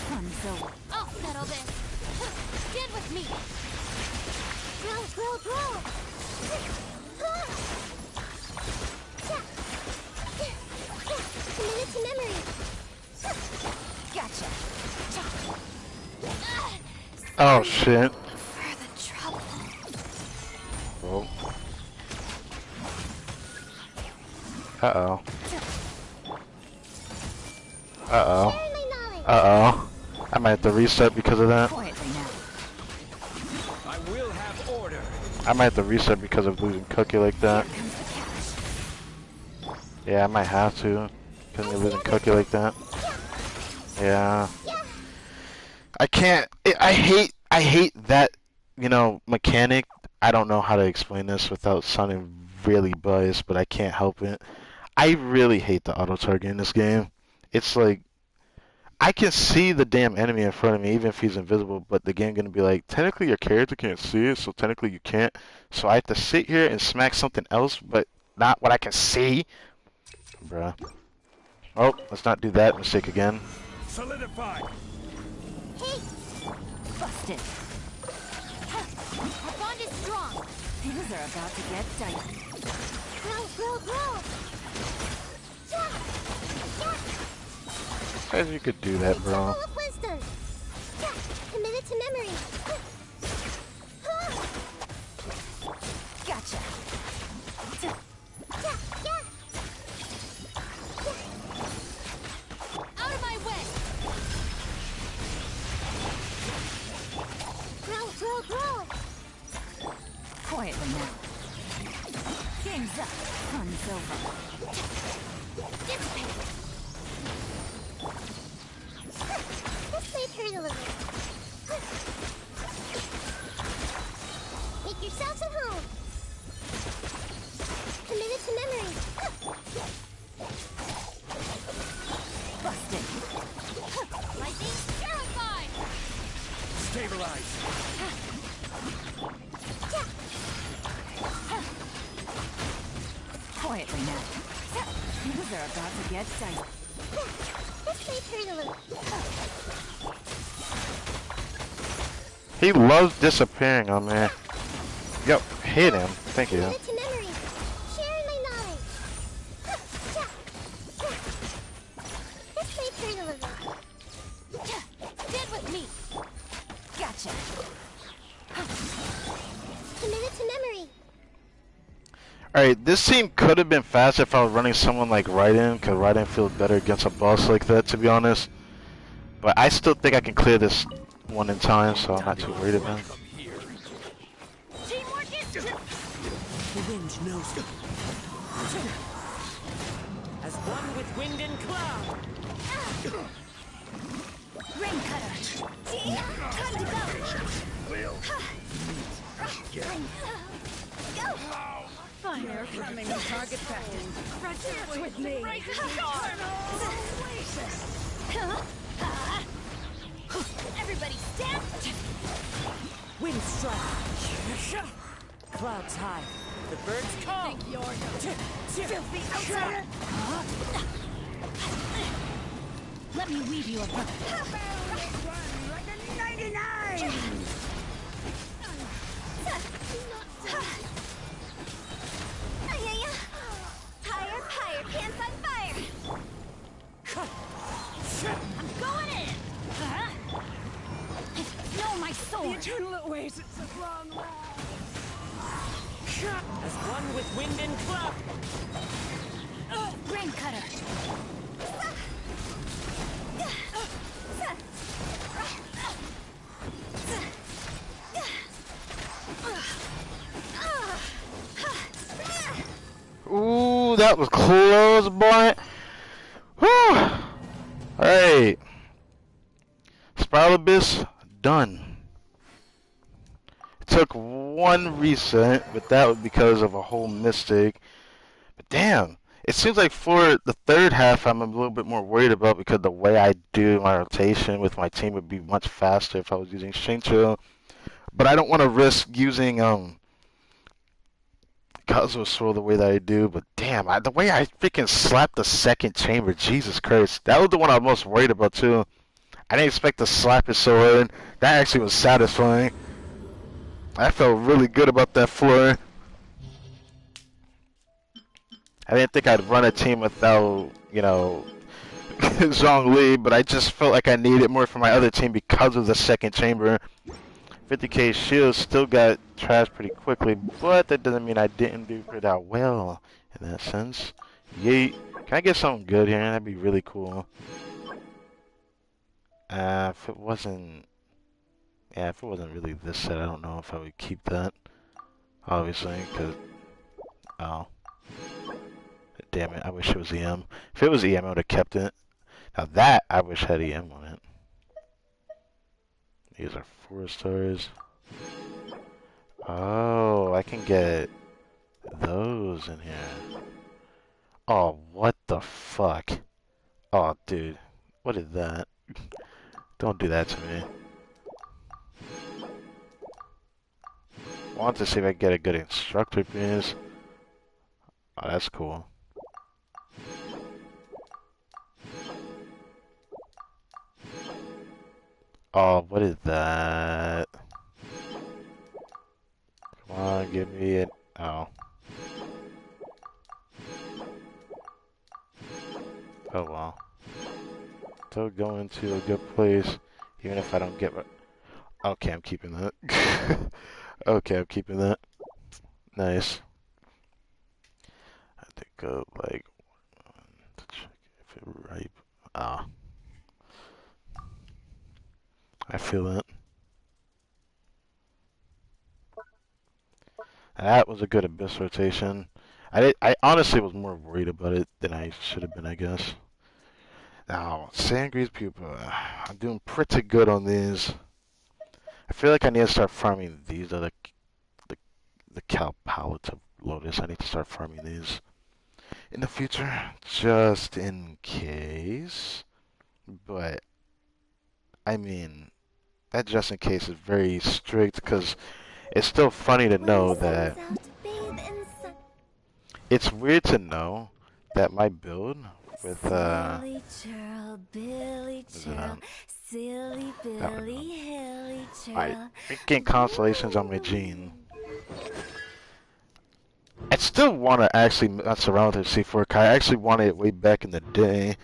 Fun's over. I'll settle this. Get with me. Grow, grow, grow. Commit to memory. Gotcha. Oh shit. For the trouble. Oh. Uh-oh. Uh-oh. Share my knowledge. Uh-oh. I might have to reset because of that. Quietly now. I will have order. I might have to reset because of losing Cookie like that. Here comes the cash. Yeah, I might have to. Because of losing Cookie like that. Yeah. I can't. I hate that, you know, mechanic. I don't know how to explain this without sounding really biased, but I can't help it. I really hate the auto target in this game. It's like I can see the damn enemy in front of me, even if he's invisible, but the game gonna be like, technically your character can't see it, so technically you can't. So I have to sit here and smack something else, but not what I can see. Bruh. Oh, let's not do that mistake again. Solidify. Hey, Busted. our bond is strong. Things are about to get dicey. Grow, grow, grow. As you could do that, bro. Temple of wisdom. Committed to memory. Gotcha. Out of my way. Grow, grow, grow. Quietly now. Game's up. Fun's over. Dissipate. This may hurt a little. Make yourselves at home. Committed to memory. Busted. Lightning terrified. Stabilize. Quietly now. Things are about to get dicey. This may hurt a little. He loves disappearing on me. Yo, hit him. Thank you. Committed to memory. Sharing my knowledge. This may hurt a little. Dead with me. Gotcha. Committed to memory. Alright, this scene could have been fast if I was running someone like Raiden, because Raiden feels better against a boss like that, to be honest. But I still think I can clear this one in time, so I'm not too worried about it. Come here. Teamwork is The wind knows it. As one with wind and cloud. Rain cutter. time to go. Go. Fire coming. Target practice. Dance with me. Everybody stand. Wind strike. Clouds high. The birds call. Think you're filthy outsider. Let me weave you a verse. Higher, higher, pants on fire. I'm going in. Know my sword. Eternal oasis of long life. As one with wind and cloud. Rain cutter. Ooh, that was close, boy. Whew. Alright. Spiral Abyss, done. It took one reset, but that was because of a whole mistake. But damn, it seems like for the third half I'm a little bit more worried about, because the way I do my rotation with my team would be much faster if I was using Shincho. But I don't want to risk using Kazuo swirl the way that I do. But damn, the way I freaking slapped the second chamber, Jesus Christ. That was the one I was most worried about too. I didn't expect to slap it so hard. That actually was satisfying. I felt really good about that floor. I didn't think I'd run a team without, you know, Zhongli, but I just felt like I needed more for my other team because of the second chamber. 50k shield still got trashed pretty quickly, but that doesn't mean I didn't do that well in that sense. Yeet. Can I get something good here? That'd be really cool. If it wasn't... Yeah, if it wasn't really this set, I don't know if I would keep that. Obviously, because... Oh. Damn it, I wish it was EM. If it was EM, I would have kept it. Now that, I wish had EM on it. These are 4 stars. Oh, I can get those in here. Oh, what the fuck? Oh, dude. What is that? Don't do that to me. I want to see if I can get a good instructor piece. Oh, that's cool. Oh, what is that? Come on, give me it. Oh. Oh well. Still going to a good place, even if I don't get what... Okay, I'm keeping that. Okay, I'm keeping that. Nice. I have to go, like, to check if it ripe. Ah. I feel that. That was a good Abyss rotation. I honestly was more worried about it than I should have been, I guess. Now, Sangre's Pupa. I'm doing pretty good on these. I feel like I need to start farming these other the Cal Palette of Lotus. I need to start farming these in the future, just in case. But I mean, that just in case is very strict because it's still funny to When know the sun is that out, bathe in sun. it's weird to know that my build with Silly churl, Billy is it churl, silly that one, Billy, hilly my churl. freaking constellations on my gene. I still want to actually mess around with her C4. I actually wanted it way back in the day.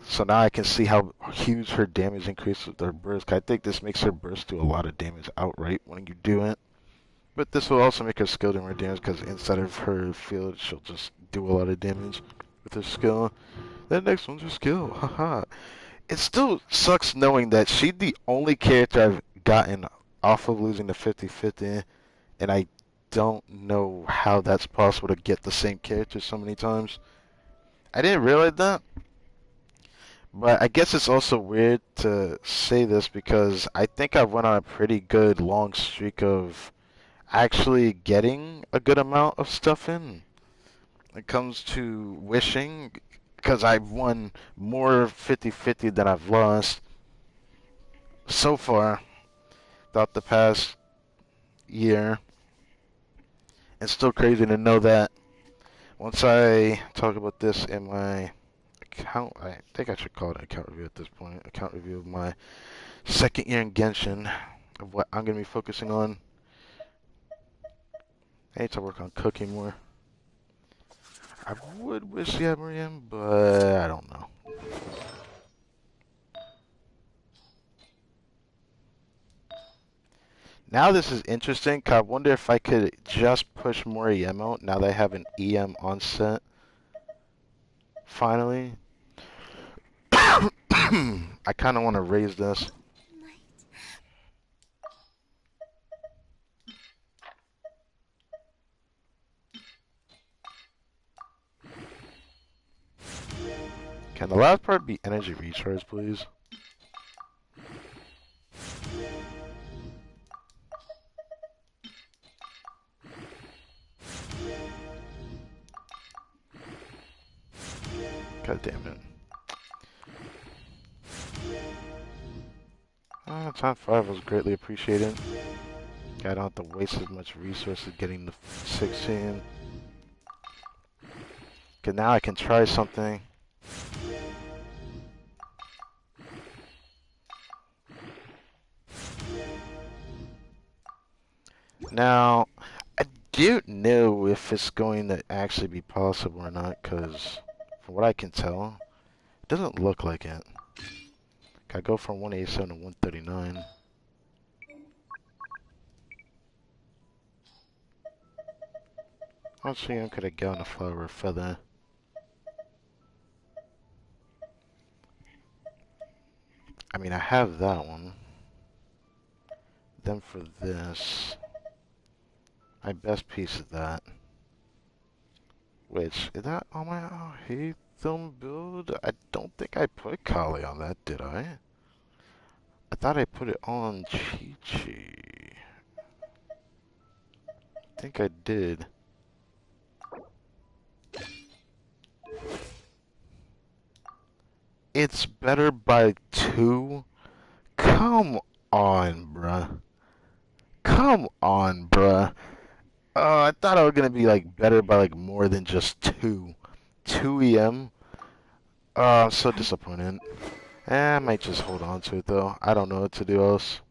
So now I can see how huge her damage increases with her burst. I think this makes her burst do a lot of damage outright when you do it. But this will also make her skill do more damage because inside of her field she'll just do a lot of damage with her skill. That next one's her skill. Haha. It still sucks knowing that she's the only character I've gotten off of losing the 50-50, and I don't know how that's possible to get the same character so many times. I didn't realize that, but I guess it's also weird to say this because I think I went on a pretty good long streak of actually getting a good amount of stuff in. When it comes to wishing, because I've won more 50-50 than I've lost so far throughout the past year. It's still crazy to know that once I talk about this in my account, I think I should call it an account review at this point. Account review of my second year in Genshin, of what I'm going to be focusing on. I need to work on cooking more. I would wish he had Miriam, but I don't know. Now this is interesting, 'cause I wonder if I could just push more EM out now that I have an EM on set. Finally. I kind of want to raise this. Can the last part be energy recharge, please? God damn it. Time 5 was greatly appreciated. I don't have to waste as much resources getting the 16. Okay, now I can try something. Now, I don't know if it's going to actually be possible or not, because from what I can tell, it doesn't look like it. I go from 187 to 139. How much CM could I get on a flower feather? I mean, I have that one. Then for this, my best piece is that. Which, is that on my Hatham build? I don't think I put Kali on that, did I? I thought I put it on Chi-Chi. I think I did. It's better by 2? Come on, bruh. Come on, bruh. I thought I was gonna be like better by like more than just 2. 2 EM? I'm so disappointed. I might just hold on to it though. I don't know what to do else.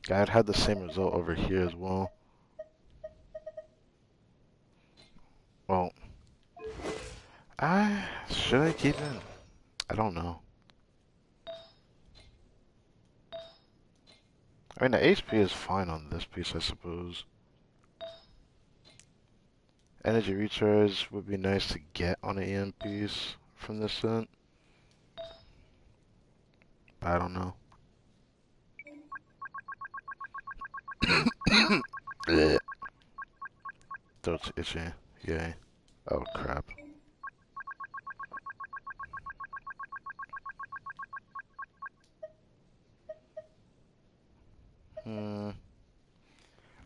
I'd had the same result over here as well. Well, should I keep it? I don't know. I mean, the HP is fine on this piece, I suppose. Energy recharge would be nice to get on an EM piece from this set. But I don't know. Blech. Throat's itchy. Yay. Oh, crap.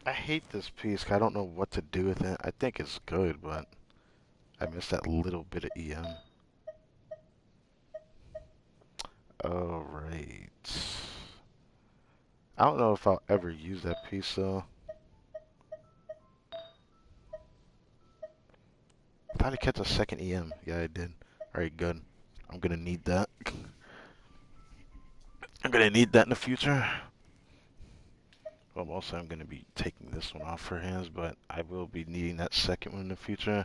I hate this piece 'cause I don't know what to do with it. I think it's good, but I missed that little bit of EM. Alright. I don't know if I'll ever use that piece, though. I thought I kept a second EM. Yeah, I did. Alright, good. I'm gonna need that. I'm gonna need that in the future. Well, also I'm gonna be taking this one off her hands, but I will be needing that second one in the future.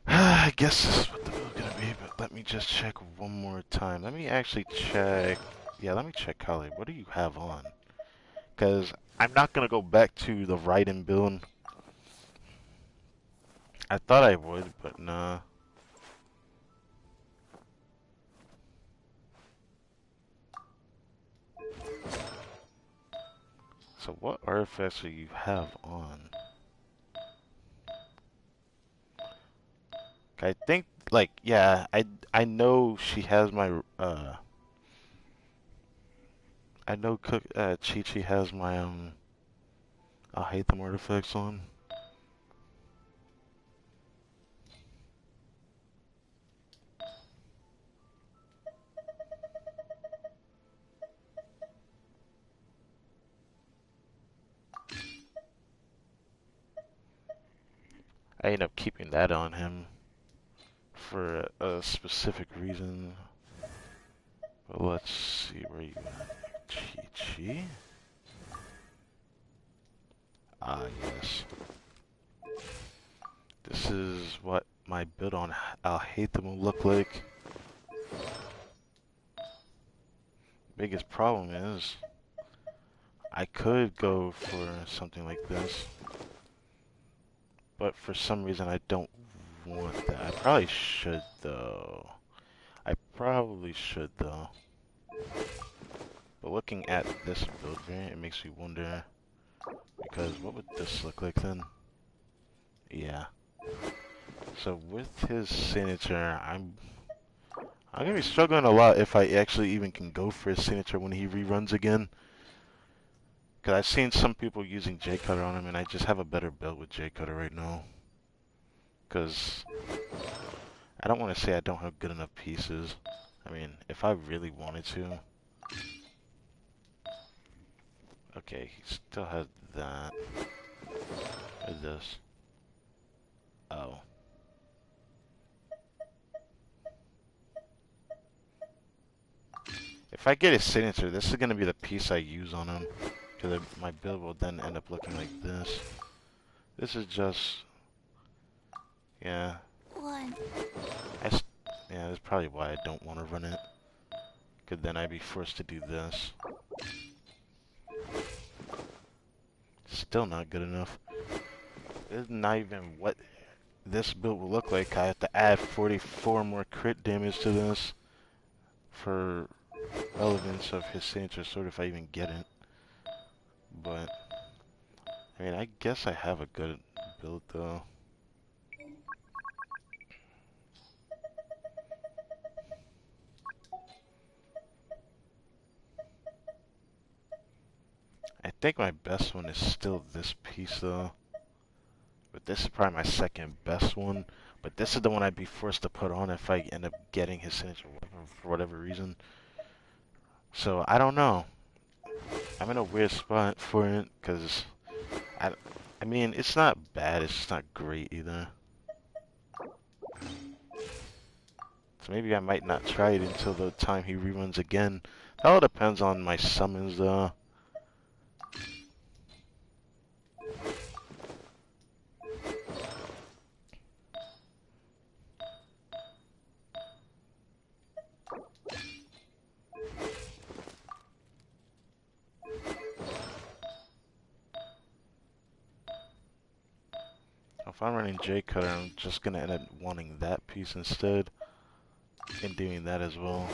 I guess this is what the build's gonna be, but let me just check one more time. Let me actually check. Yeah, let me check, Kali. What do you have on? Because I'm not gonna go back to the Raiden build. I thought I would, but nah. So what artifacts do you have on? I think, like, yeah, I know she has my, I know Chi-Chi has my, I hate them artifacts on. I end up keeping that on him for a specific reason. But let's see where you at. Chi-Chi? Ah, yes. This is what my build on I'll hate them will look like. Biggest problem is I could go for something like this, but for some reason I don't want that. I probably should though. I probably should though. But looking at this build variant, it makes me wonder, because what would this look like then? Yeah. So with his signature, I'm gonna be struggling a lot if I actually even can go for his signature when he reruns again. Cause I've seen some people using J Cutter on him, and I just have a better build with J Cutter right now. Cause I don't want to say I don't have good enough pieces. I mean, if I really wanted to. Okay, he still has that. What is this? Oh. If I get his signature, this is gonna be the piece I use on him, because my build will then end up looking like this. This is just, yeah. One. Yeah, that's probably why I don't want to run it. Because then I'd be forced to do this. Still not good enough. This is not even what this build will look like. I have to add 44 more crit damage to this for relevance of his signature sword if I even get it. But, I mean, I guess I have a good build though. I think my best one is still this piece though. But this is probably my second best one. But this is the one I'd be forced to put on if I end up getting his signature weapon for whatever reason. So, I don't know. I'm in a weird spot for it, because I mean, it's not bad, it's just not great either. So maybe I might not try it until the time he reruns again. That all depends on my summons though. If I'm running J Cutter, I'm just gonna end up wanting that piece instead. And doing that as well.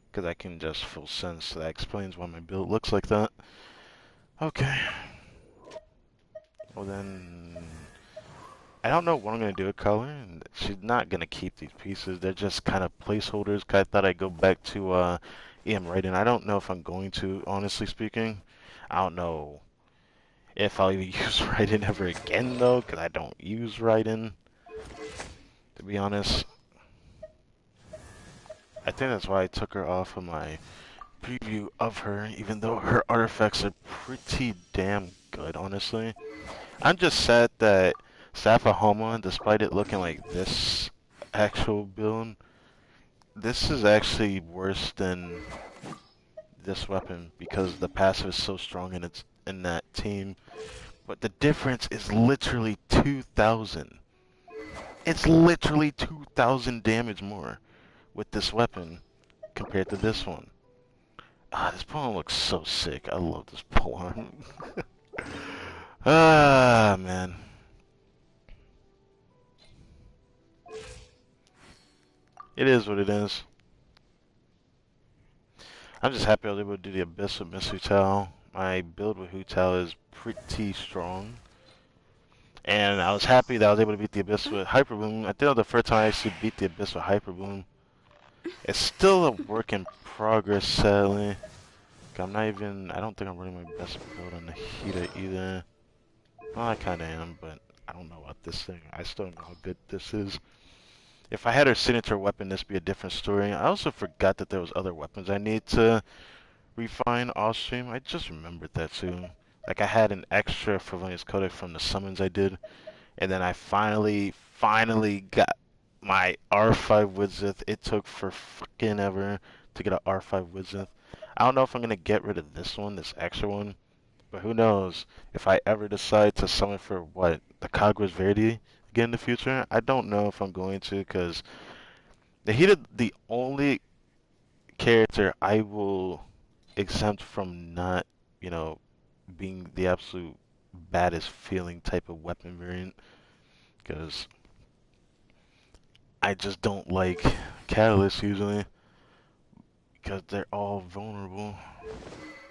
Because I can just full sense, so that explains why my build looks like that. Okay. Well then, I don't know what I'm gonna do with color, and she's not gonna keep these pieces. They're just kind of placeholders. 'Cause I thought I'd go back to EM Raiden. I don't know if I'm going to, honestly speaking. I don't know if I'll even use Raiden ever again though, because I don't use Raiden, to be honest. I think that's why I took her off of my preview of her, even though her artifacts are pretty damn good, honestly. I'm just sad that Safahoma, despite it looking like this actual build, this is actually worse than this weapon because the passive is so strong and it's in that team. But the difference is literally 2,000. It's literally 2,000 damage more with this weapon compared to this one. Ah, this poem looks so sick. I love this poem. Ah, man. It is what it is. I'm just happy I was able to do the Abyss with Miss Hutao. My build with Hutao is pretty strong. And I was happy that I was able to beat the Abyss with Hyper Boom. I think that was the first time I actually beat the Abyss with Hyper Boom. It's still a work in progress, sadly. I don't think I'm running my best build on the Hita either. Well, I kinda am, but I don't know about this thing. I still don't know how good this is. If I had her signature weapon, this would be a different story. I also forgot that there was other weapons I need to refine off stream. I just remembered that too. Like I had an extra Frivolous Codex from the summons I did, and then I finally got my R5 Widzith. It took for fucking ever to get an R5 Widzith. I don't know if I'm gonna get rid of this one, this extra one, but who knows if I ever decide to summon for what, the Kagura's Verity again in the future. I don't know if I'm going to, because the only character I will exempt from not, you know, being the absolute baddest feeling type of weapon variant, because I just don't like Catalyst usually, because they're all vulnerable.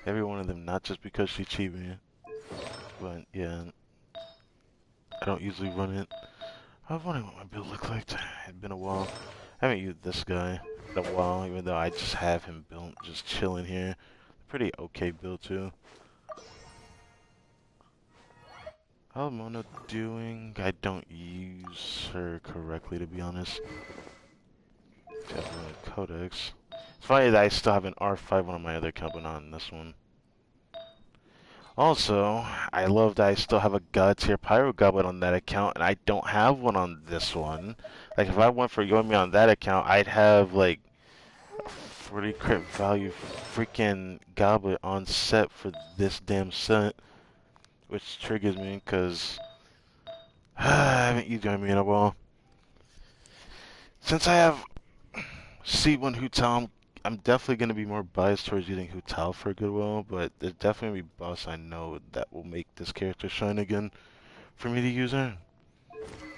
Every one of them, not just because she's cheating, but yeah, I don't usually run it. I was wondering what my build looked like. It's been a while. I haven't used this guy in a while, even though I just have him built, just chilling here. Pretty okay build too. How's Mona doing? I don't use her correctly, to be honest. Except for the Codex. It's funny that I still have an R5 on my other account, but not on this one. Also, I love that I still have a God tier Pyro Goblin on that account, and I don't have one on this one. Like, if I went for Yomi on that account, I'd have, like, 40 crit value freaking goblet on set for this damn set, which triggers me because I haven't used Yumi in a while. Since I have C1 Hu I'm definitely going to be more biased towards using Hu Tao for a good while, but there's definitely going to be boss I know that will make this character shine again for me to use her.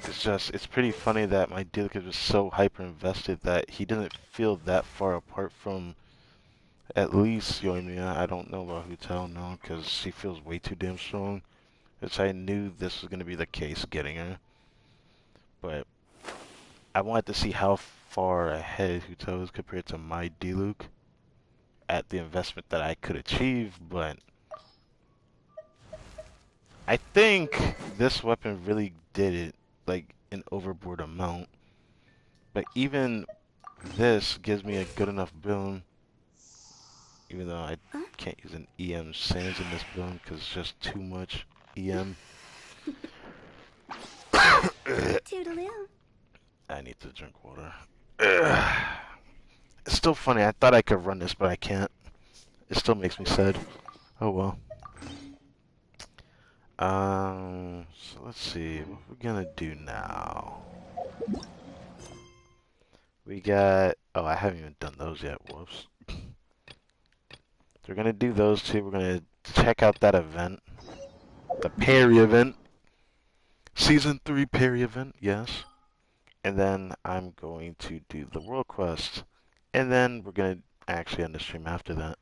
It's pretty funny that my Diluc is just so hyper invested that he doesn't feel that far apart from at least Yoimiya. I don't know about Hu Tao now because she feels way too damn strong, which I knew this was going to be the case getting her. But I wanted to see how far ahead Hu Tao is compared to my Diluc at the investment that I could achieve, but I think this weapon really did it, like, an overboard amount. But even this gives me a good enough boon, even though I can't use an EM Sands in this boon because it's just too much EM. Toodaloo. I need to drink water. It's still funny, I thought I could run this, but I can't. It still makes me sad. Oh well. So let's see, what we're gonna do now. We got, oh, I haven't even done those yet, whoops. So we're gonna do those two, we're gonna check out that event. The Perry event. Season 3 Perry event, yes. And then I'm going to do the World Quest. And then we're gonna actually end the stream after that.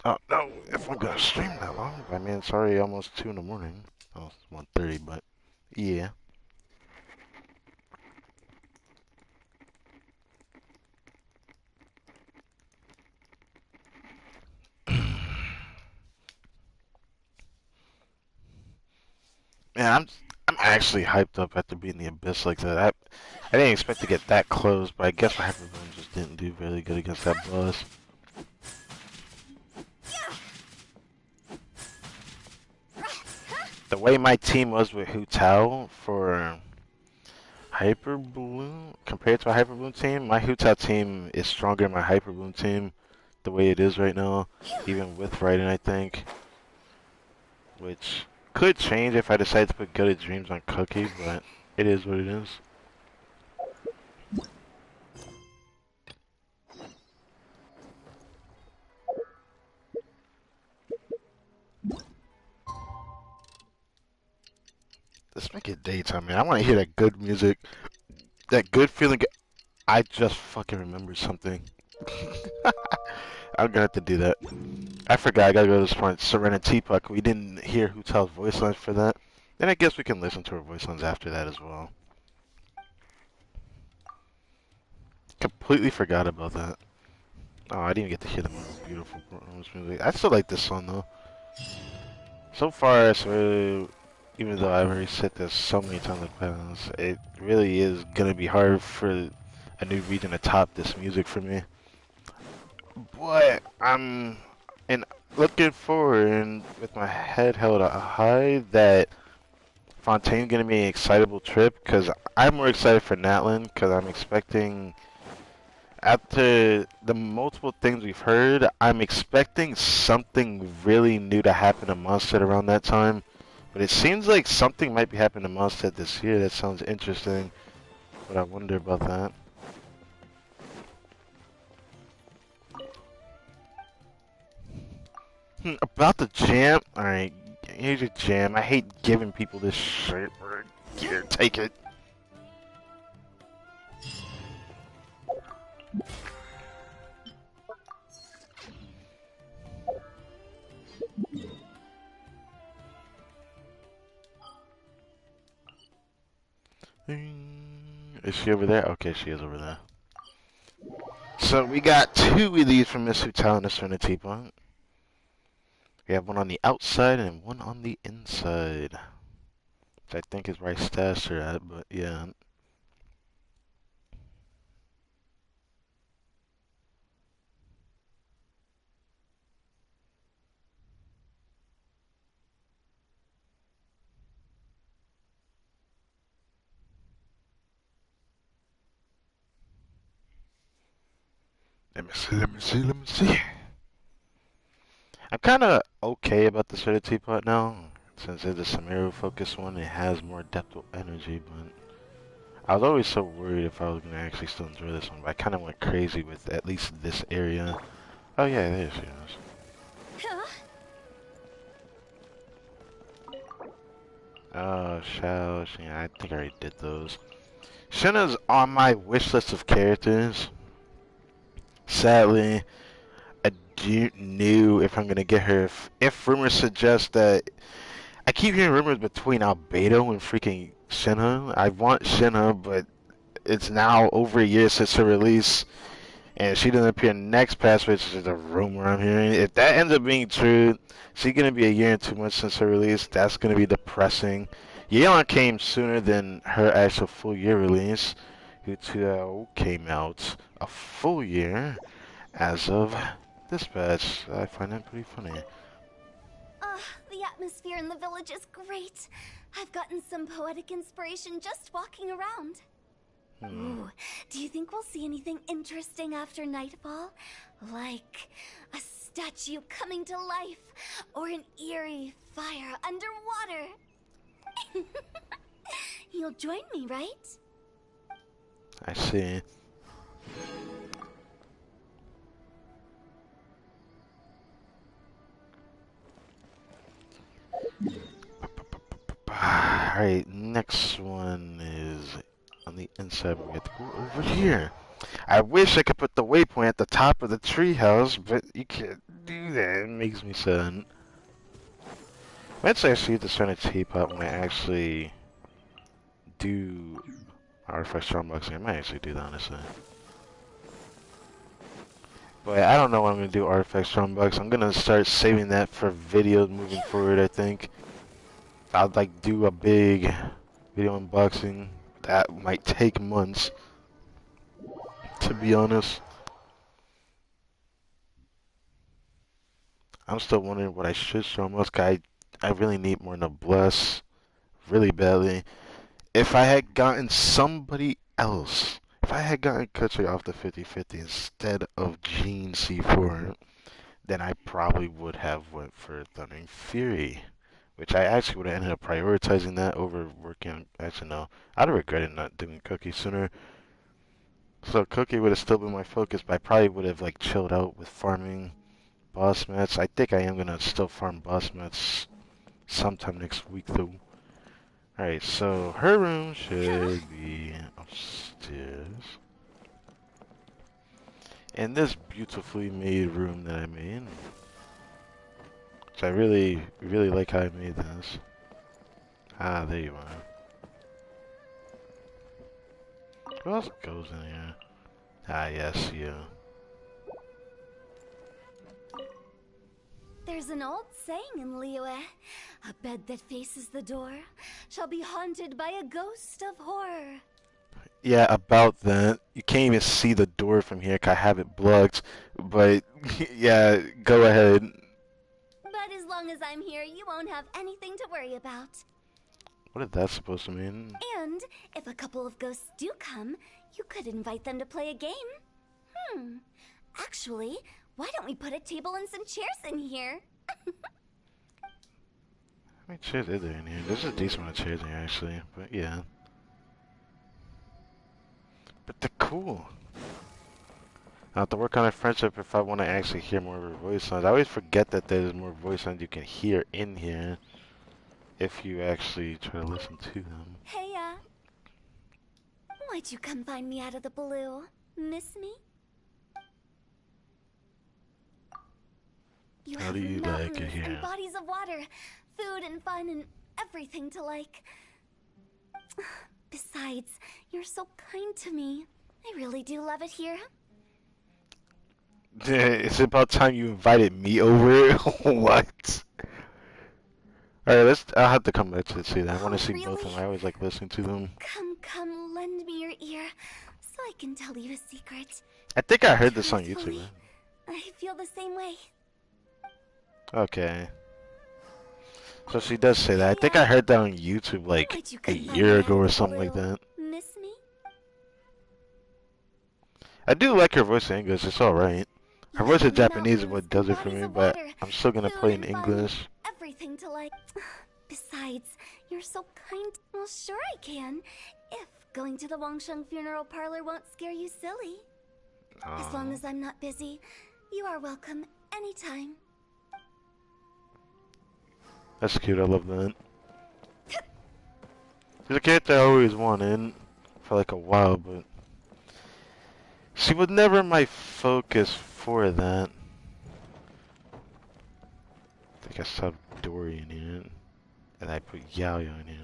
Oh, no, if I'm gonna stream that long, I mean, it's already almost 2 in the morning. Oh, it's 1:30, but yeah. Yeah, I'm actually hyped up after beating the Abyss like that. I didn't expect to get that close, but I guess my Hyper Boom just didn't do really good against that boss. The way my team was with Hu Tao for Hyper Bloom, compared to a Hyper Bloom team, my Hu Tao team is stronger than my Hyper Bloom team the way it is right now, even with Raiden, I think. Which could change if I decide to put Gutted Dreams on Cookie, but it is what it is. Let's make it daytime, man. I want to hear that good music, that good feeling. I just fucking remembered something. I'm gonna have to do that. I forgot I gotta go to this point. Serenity Puck. We didn't hear Hu Tao's voice lines for that. Then I guess we can listen to her voice lines after that as well. Completely forgot about that. Oh, I didn't even get to hear the beautiful music. I still like this song though. So far, so even though I've already said this so many times in the past, it really is gonna be hard for a new region to top this music for me. But I'm looking forward and with my head held high that Fontaine's gonna be an excitable trip because I'm more excited for Natlin because I'm expecting after the multiple things we've heard, I'm expecting something really new to happen to Mondstadt around that time. But it seems like something might be happening to Mondstadt this year. That sounds interesting. But I wonder about that. About the jam. Alright, here's your jam. I hate giving people this shirt. Here, take it. Is she over there? Okay, she is over there. So we got 2 of these from Miss Hotel and the Serenity Punk. We have one on the outside and one on the inside. Which I think is where I stashed her at, but yeah. Let me see, let me see, let me see. I'm kind of okay about the Soda Teapot now. Since it's a scenario focused one, it has more depth of energy, but I was always so worried if I was going to actually still enjoy this one, but I kind of went crazy with at least this area. Oh yeah, there she is. Huh? Oh, Shao, yeah, I think I already did those. Shinna's on my wish list of characters. Sadly, I don't know if I'm gonna get her. If rumors suggest that, I keep hearing rumors between Albedo and freaking Shinna. I want Shinna, but it's now over a year since her release, and she doesn't appear next patch, which is a rumor I'm hearing. If that ends up being true, she's gonna be a year and 2 months since her release. That's gonna be depressing. Yeon came sooner than her actual full year release. Utuo came out a full year as of this batch. I find that pretty funny. The atmosphere in the village is great. I've gotten some poetic inspiration just walking around. Ooh, do you think we'll see anything interesting after nightfall? Like a statue coming to life, or an eerie fire underwater? You'll join me, right? I see. Alright, next one is on the inside. We have to go over here. I wish I could put the waypoint at the top of the treehouse, but you can't do that. It makes me sad. Eventually, I see the center teapot when I actually do artifact unboxing. I might actually do that, honestly. But I don't know what I'm gonna do artifact unboxing. I'm gonna start saving that for videos moving forward. I think I'll like do a big video unboxing. That might take months, to be honest. I'm still wondering what I should show most. I really need more noblesse, really badly. If I had gotten somebody else, if I had gotten Kutcher off the 50-50 instead of Gene C4, then I probably would have went for Thundering Fury, which I actually would have ended up prioritizing that over working on. Actually, no, I'd have regretted not doing Cookie sooner. So Cookie would have still been my focus, but I probably would have like chilled out with farming boss mats. I think I am gonna still farm boss mats sometime next week though. Alright, so her room should be upstairs. And this beautifully made room that I made. Which I really, really like how I made this. Ah, there you are. Who else goes in here? Ah, yes, you. There's an old saying in Liyue. A bed that faces the door shall be haunted by a ghost of horror. Yeah, about that. You can't even see the door from here 'cause I have it blocked. But, yeah, go ahead. But as long as I'm here, you won't have anything to worry about. What is that supposed to mean? And if a couple of ghosts do come, you could invite them to play a game. Actually, why don't we put a table and some chairs in here? How many chairs is there in here? There's a decent amount of chairs in here, actually. But, yeah. But they're cool. I have to work on a friendship if I want to actually hear more of her voice lines. I always forget that there's more voice lines you can hear in here if you actually try to listen to them. Hey, why'd you come find me out of the blue? Miss me? You How have do you like mountains it here? and bodies of water, food and fun and everything to like. Besides, you're so kind to me. I really do love it here. It's about time you invited me over. What? Alright, I'll have to come back to see that. I want to see both of them. I always like listening to them. Come, lend me your ear so I can tell you a secret. I think I heard this on YouTube. Truthfully, Right? I feel the same way. Okay. So she does say that. I think I heard that on YouTube like Why'd you a come find year me ago out or of the something like blue? that. Miss me? I do like her voice in English. It's alright. Her voice in Lovely Japanese is mountains what and does it for bodies me, of but water, I'm still gonna play food in and fun, English. everything to like. Besides, you're so kind. Well, sure I can. If going to the Wangsheng funeral parlor won't scare you silly. As long as I'm not busy, you are welcome anytime. That's cute. I love that. She's a character I always wanted for like a while, but she was never my focus for that. I think I saw Dory in here, and I put Yao Yao in here.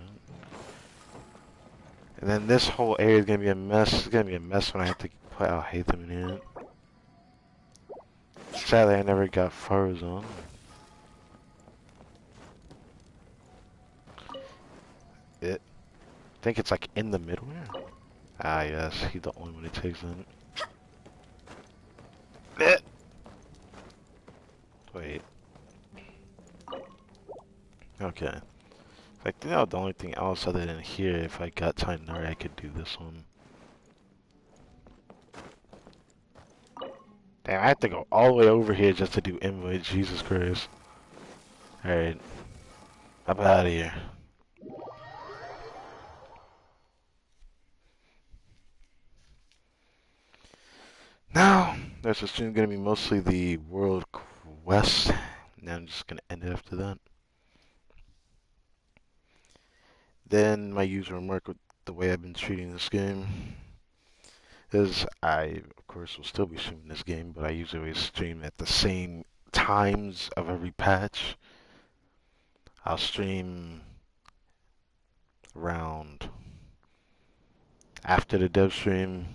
And then this whole area is gonna be a mess. It's gonna be a mess when I have to put Al Haytham in here. Sadly, I never got Farazan. I think it's like in the middle here. Ah, yes, he's the only one who takes in. Wait. Okay. I think that was the only thing else other than here. If I got Tainari, I could do this one. Damn, I have to go all the way over here just to do Invoice. Jesus Christ. Alright. Up out of here. Now, this stream going to be mostly the World Quest. Now I'm just going to end it after that. Then my user remark with the way I've been treating this game is I, of course, will still be streaming this game, but I usually always stream at the same times of every patch. I'll stream around after the dev stream,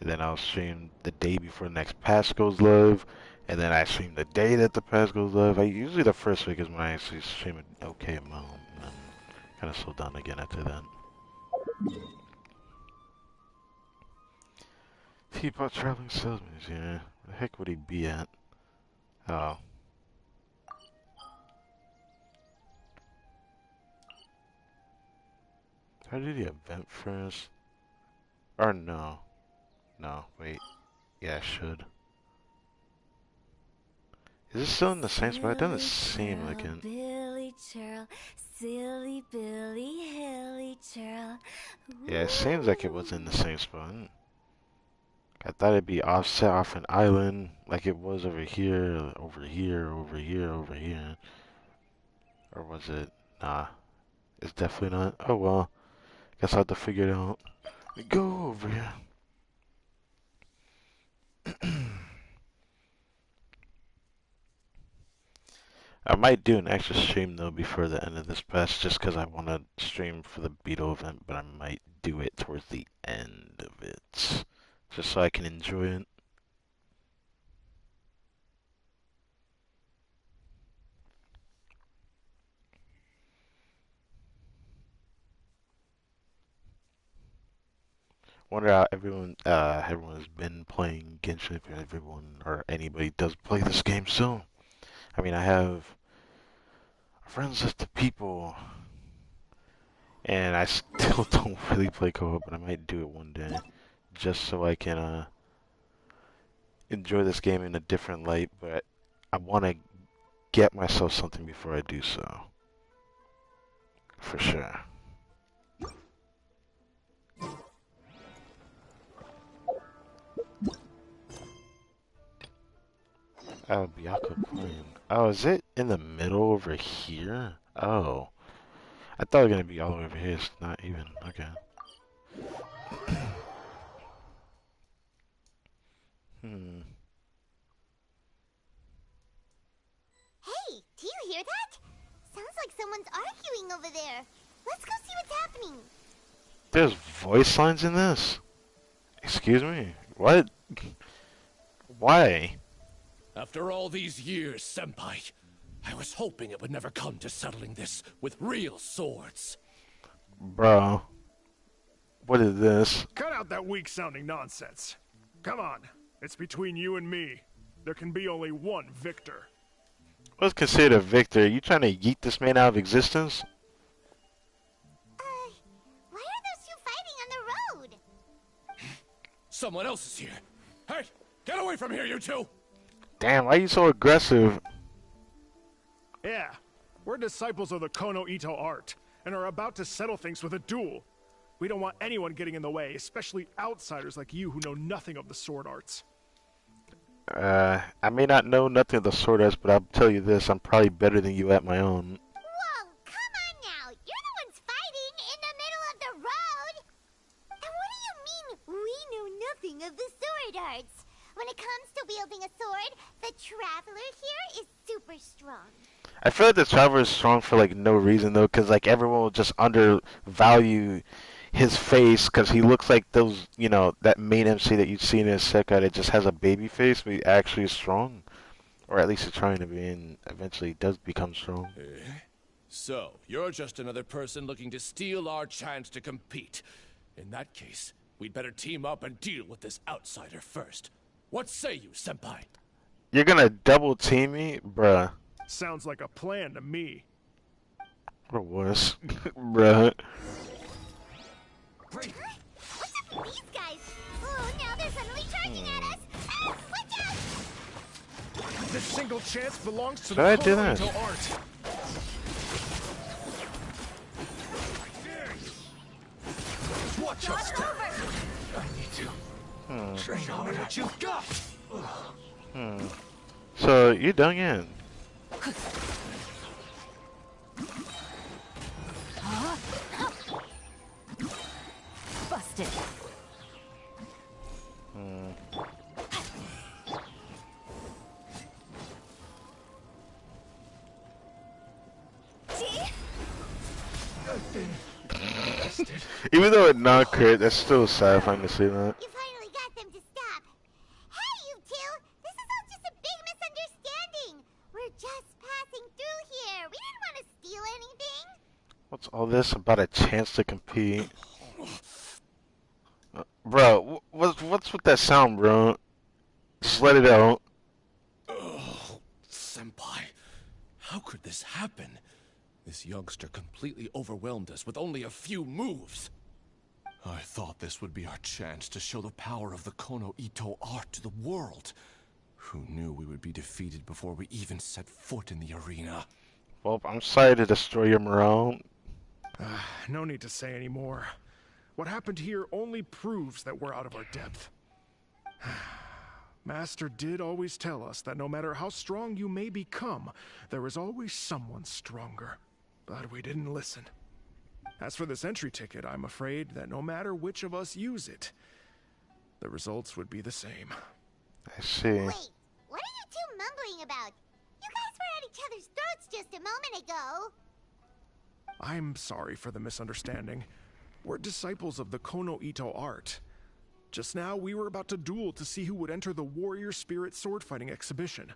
and then I'll stream the day before the next patch goes live, and then I stream the day that the patch goes live. Usually the first week is when I actually stream an okay amount, and then kind of slow down again after that. Teapot traveling salesman is here. Where the heck would he be at? Oh. How do the event first? Or no. No, wait. Yeah, I should. Is it still in the same spot? It doesn't seem like it. Billy churl, silly Billy, hilly churl. Yeah, it seems like it was in the same spot. I thought it'd be offset off an island like it was over here, over here, over here, over here. Or was it? Nah, it's definitely not. Oh well, guess I'll have to figure it out. Go over here. I might do an extra stream though before the end of this patch just because I want to stream for the Beetle event, but I might do it towards the end of it just so I can enjoy it. Wonder how everyone has been playing Genshin, if everyone or anybody does play this game still. I mean, I have a friends list of people, and I still don't really play co-op, but I might do it one day, just so I can enjoy this game in a different light. But I want to get myself something before I do so, for sure. Oh, Byakuya Queen. Oh, is it in the middle over here? Oh. I thought it was gonna be all the way over here. It's not even. Okay. Hmm. Hey, do you hear that? Sounds like someone's arguing over there. Let's go see what's happening. There's voice lines in this? Excuse me? What? Why? After all these years, Senpai, I was hoping it would never come to settling this with real swords. Bro. What is this? Cut out that weak-sounding nonsense. Come on, it's between you and me. There can be only one victor. What's considered a victor? You trying to yeet this man out of existence? Why are those two fighting on the road? Someone else is here. Hey, get away from here, you two! Damn, why are you so aggressive? Yeah, we're disciples of the Kono Ito art, and are about to settle things with a duel. We don't want anyone getting in the way, especially outsiders like you who know nothing of the sword arts. I may not know nothing of the sword arts, but I'll tell you this, I'm probably better than you at my own. Whoa, come on now! You're the ones fighting in the middle of the road! And what do you mean, we know nothing of the sword arts? When it comes to wielding a sword, the Traveler here is super strong. I feel like the Traveler is strong for like no reason though, because like everyone will just undervalue his face because he looks like those, you know, that main MC that you'd see in his Sekai that just has a baby face, but he actually is strong. Or at least he's trying to be, and eventually does become strong. So, you're just another person looking to steal our chance to compete. In that case, we'd better team up and deal with this outsider first. What say you, Senpai? You're gonna double team me? Bruh. Sounds like a plan to me. What a wuss. Bruh. What's up with these guys? Oh, now they're suddenly charging at us! Ah, watch out! This single chance belongs to Should the I do Kono that? Ito art. Watch your step. I need to train on what you've got. So, you done yet? Busted. Even though it not crit, that's still satisfying to see that. You finally got them to stop. Hey, you two! This is all just a big misunderstanding. We're just passing through here. We didn't want to steal anything. What's all this about a chance to compete? Bro, what's with that sound, bro? Just let it out. Oh, Senpai. How could this happen? This youngster completely overwhelmed us with only a few moves. I thought this would be our chance to show the power of the Kono Ito art to the world. Who knew we would be defeated before we even set foot in the arena? Well, I'm sorry to destroy your morale. No need to say any more. What happened here only proves that we're out of our depth. Master did always tell us that no matter how strong you may become, there is always someone stronger. But we didn't listen. As for this entry ticket, I'm afraid that no matter which of us use it, the results would be the same. I see. Wait, what are you two mumbling about? You guys were at each other's throats just a moment ago. I'm sorry for the misunderstanding. We're disciples of the Kono Ito art. Just now, we were about to duel to see who would enter the Warrior Spirit sword fighting exhibition.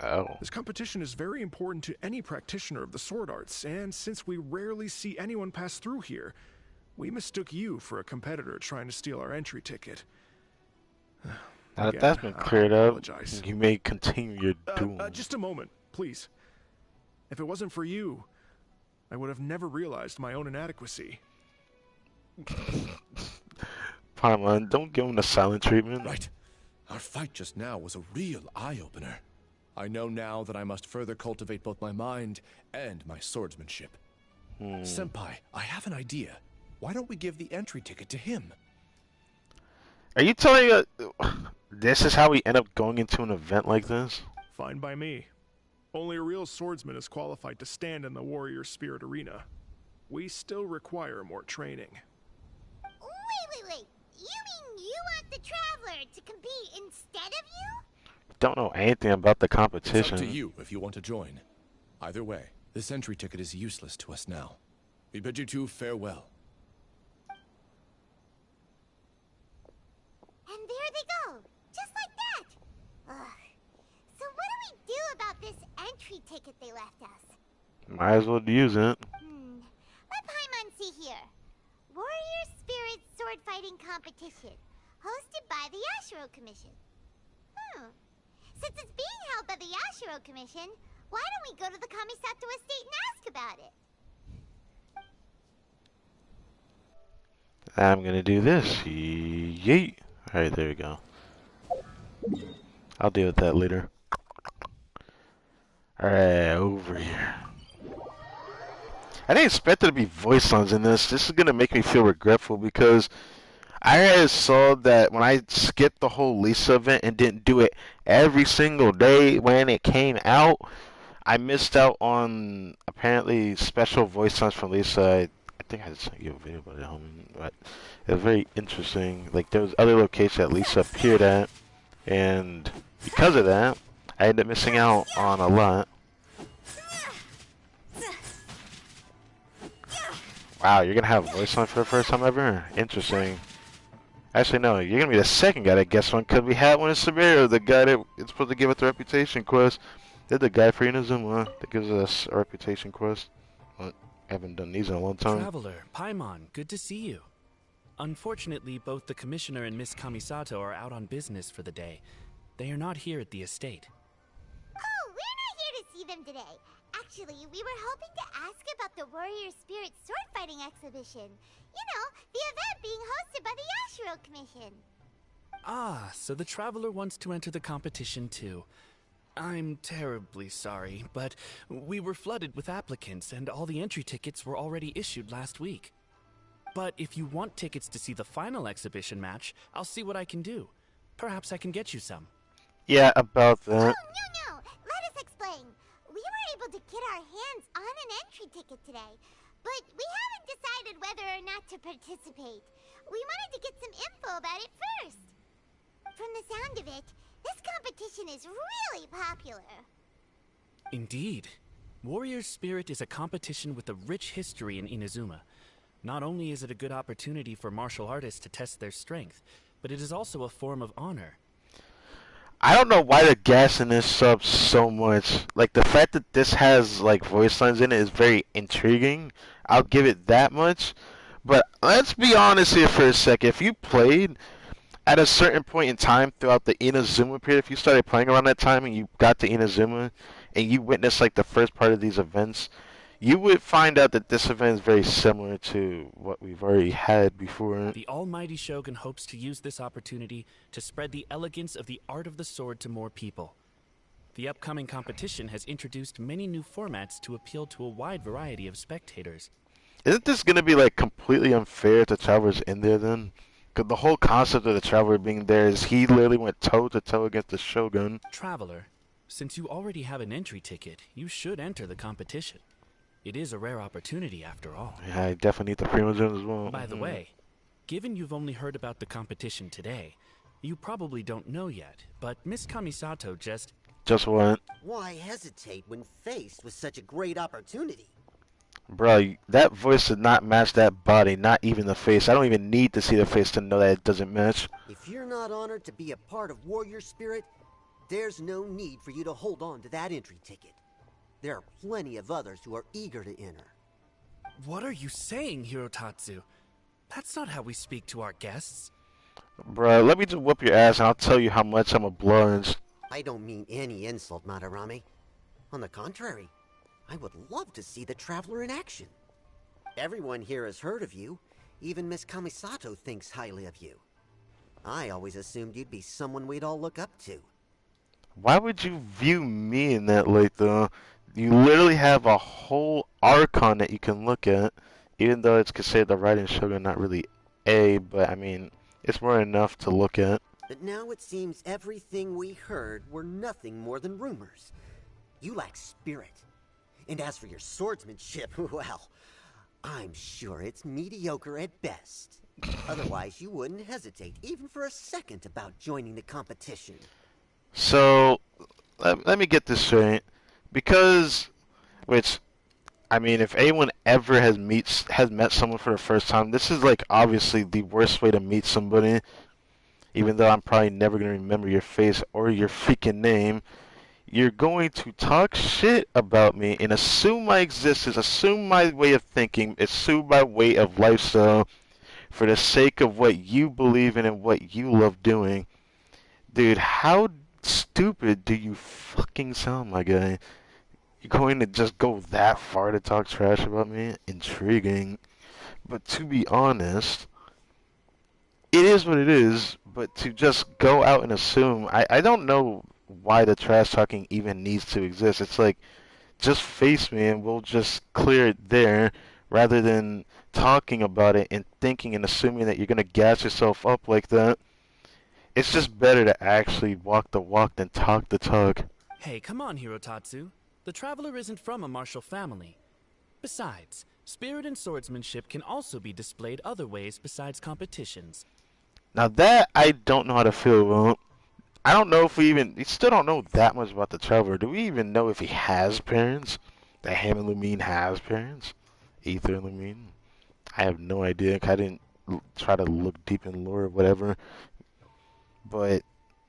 Oh. This competition is very important to any practitioner of the sword arts, and since we rarely see anyone pass through here, we mistook you for a competitor trying to steal our entry ticket. Now that Again, that's been I cleared up, apologize. you may continue your duel. Just a moment, please. If it wasn't for you, I would have never realized my own inadequacy. Paimon, don't give him the silent treatment. Right. Our fight just now was a real eye-opener. I know now that I must further cultivate both my mind and my swordsmanship. Senpai, I have an idea. Why don't we give the entry ticket to him? Are you telling us this is how we end up going into an event like this? Fine by me. Only a real swordsman is qualified to stand in the Warrior Spirit arena. We still require more training. Wait. You mean you want the Traveler to compete instead of you? Don't know anything about the It's up competition. to you if you want to join. Either way, this entry ticket is useless to us now. We bid you two farewell. And there they go, just like that. Ugh. So what do we do about this entry ticket they left us? Might as well use it. Let Paimon see here. Warrior Spirit Sword Fighting Competition, hosted by the Yashiro Commission. Since it's being held by the Yashiro Commission, why don't we go to the Kamisato estate and ask about it? I'm gonna do this. Yeet. Alright, there we go. I'll deal with that later. Alright, over here. I didn't expect there to be voice lines in this. This is gonna make me feel regretful because I saw that when I skipped the whole Lisa event and didn't do it every single day when it came out, I missed out on apparently special voice lines from Lisa. I think I sent you a video about it, but it was very interesting. Like there was other locations that Lisa appeared at, and because of that, I ended up missing out on a lot. Wow, you're gonna have voice line for the first time ever? Interesting. Actually, no, you're gonna be the second guy that gets one, because we had one in Siberia, the guy that is supposed to give us the reputation quest. They're the guy for Inazuma that gives us a reputation quest. Well, I haven't done these in a long time. Traveler, Paimon, good to see you. Unfortunately, both the Commissioner and Miss Kamisato are out on business for the day. They are not here at the estate. Oh, we're not here to see them today. Actually, we were hoping to ask about the Warrior Spirit sword fighting exhibition. You know, the event being hosted by the Ashiro Commission. Ah, so the Traveler wants to enter the competition too. I'm terribly sorry, but we were flooded with applicants and all the entry tickets were already issued last week. But if you want tickets to see the final exhibition match, I'll see what I can do. Perhaps I can get you some. Yeah, about Oh, that. no. Let us explain. We were able to get our hands on an entry ticket today, but we haven't decided whether or not to participate. We wanted to get some info about it first. From the sound of it, this competition is really popular. Indeed. Warrior Spirit is a competition with a rich history in Inazuma. Not only is it a good opportunity for martial artists to test their strength, but it is also a form of honor. I don't know why they're gassing this up so much. Like, the fact that this has, like, voice lines in it is very intriguing. I'll give it that much. But let's be honest here for a second. If you played at a certain point in time throughout the Inazuma period, if you started playing around that time and you got to Inazuma and you witnessed, like, the first part of these events, you would find out that this event is very similar to what we've already had before. The Almighty Shogun hopes to use this opportunity to spread the elegance of the art of the sword to more people. The upcoming competition has introduced many new formats to appeal to a wide variety of spectators. Isn't this going to be, like, completely unfair if the Traveler's in there then? Because the whole concept of the Traveler being there is he literally went toe-to-toe against the Shogun. Traveler, since you already have an entry ticket, you should enter the competition. It is a rare opportunity after all. Yeah, I definitely need the Primogens as well. By the way, given you've only heard about the competition today, you probably don't know yet, but Miss Kamisato just... Just what? Why hesitate when faced with such a great opportunity? Bro, that voice did not match that body, not even the face. I don't even need to see the face to know that it doesn't match. If you're not honored to be a part of Warrior Spirit, there's no need for you to hold on to that entry ticket. There are plenty of others who are eager to enter. What are you saying, Hirotatsu? That's not how we speak to our guests. Bro, let me just whoop your ass and I'll tell you how much I'm a bludge. I don't mean any insult, Madarame. On the contrary, I would love to see the Traveler in action. Everyone here has heard of you. Even Miss Kamisato thinks highly of you. I always assumed you'd be someone we'd all look up to. Why would you view me in that light, though? You literally have a whole Archon that you can look at, even though it's considered the Raiden Shogun, not really A, but I mean, it's more enough to look at. But now it seems everything we heard were nothing more than rumors. You lack spirit. And as for your swordsmanship, well, I'm sure it's mediocre at best. Otherwise, you wouldn't hesitate even for a second about joining the competition. So, let me get this straight. Because, which, I mean, if anyone ever has met someone for the first time, this is like obviously the worst way to meet somebody. Even though I'm probably never going to remember your face or your freaking name. You're going to talk shit about me and assume my existence, assume my way of thinking, assume my way of lifestyle for the sake of what you believe in and what you love doing. Dude, how stupid do you fucking sound, my guy? You're going to just go that far to talk trash about me? Intriguing. But to be honest, it is what it is, but to just go out and assume, I don't know why the trash talking even needs to exist. It's like, just face me and we'll just clear it there rather than talking about it and thinking and assuming that you're going to gas yourself up like that. It's just better to actually walk the walk than talk the talk. Hey, come on, Hirotatsu. The Traveler isn't from a martial family. Besides, spirit and swordsmanship can also be displayed other ways besides competitions. Now that I don't know how to feel about. I don't know if we still don't know that much about the Traveler. Do we even know if he has parents? That him and Lumine has parents? Ether and Lumine? I have no idea. I didn't try to look deep in lore or whatever. But,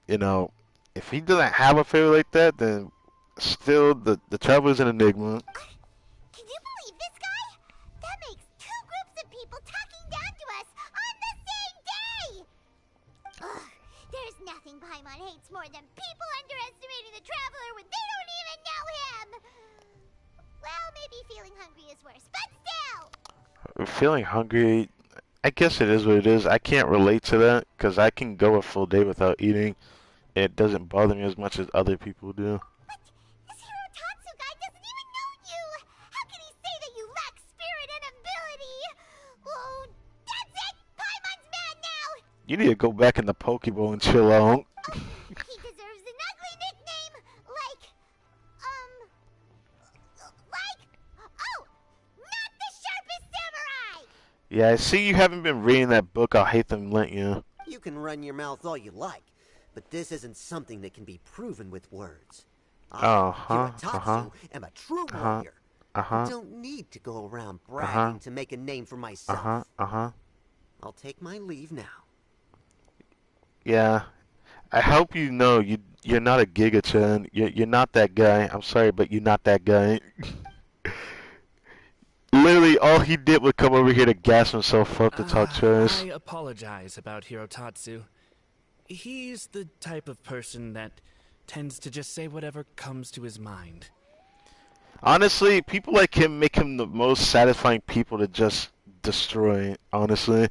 you know, if he doesn't have a favorite like that, then still the Traveler's an enigma. Can you believe this guy? That makes two groups of people talking down to us on the same day! Ugh, there's nothing Paimon hates more than people underestimating the Traveler when they don't even know him! Well, maybe feeling hungry is worse, but still! Feeling hungry, I guess it is what it is. I can't relate to that because I can go a full day without eating. It doesn't bother me as much as other people do. But this Hirotatsu guy doesn't even know you! How can he say that you lack spirit and ability? Oh, that's it! Paimon's mad now! You need to go back in the Pokeball and chill out. He deserves an ugly nickname, like, oh, not the sharpest samurai! Yeah, I see you haven't been reading that book. I'll hate them let you. You can run your mouth all you like, but this isn't something that can be proven with words. Hirotatsu am a true warrior. I don't need to go around bragging to make a name for myself. I'll take my leave now. Yeah, I hope you know you're not a Giga-chan. You're not that guy. I'm sorry, but you're not that guy. Literally, all he did was come over here to gas himself up to talk trash. I apologize about Hirotatsu. He's the type of person that tends to just say whatever comes to his mind. Honestly, people like him make him the most satisfying people to just destroy, honestly.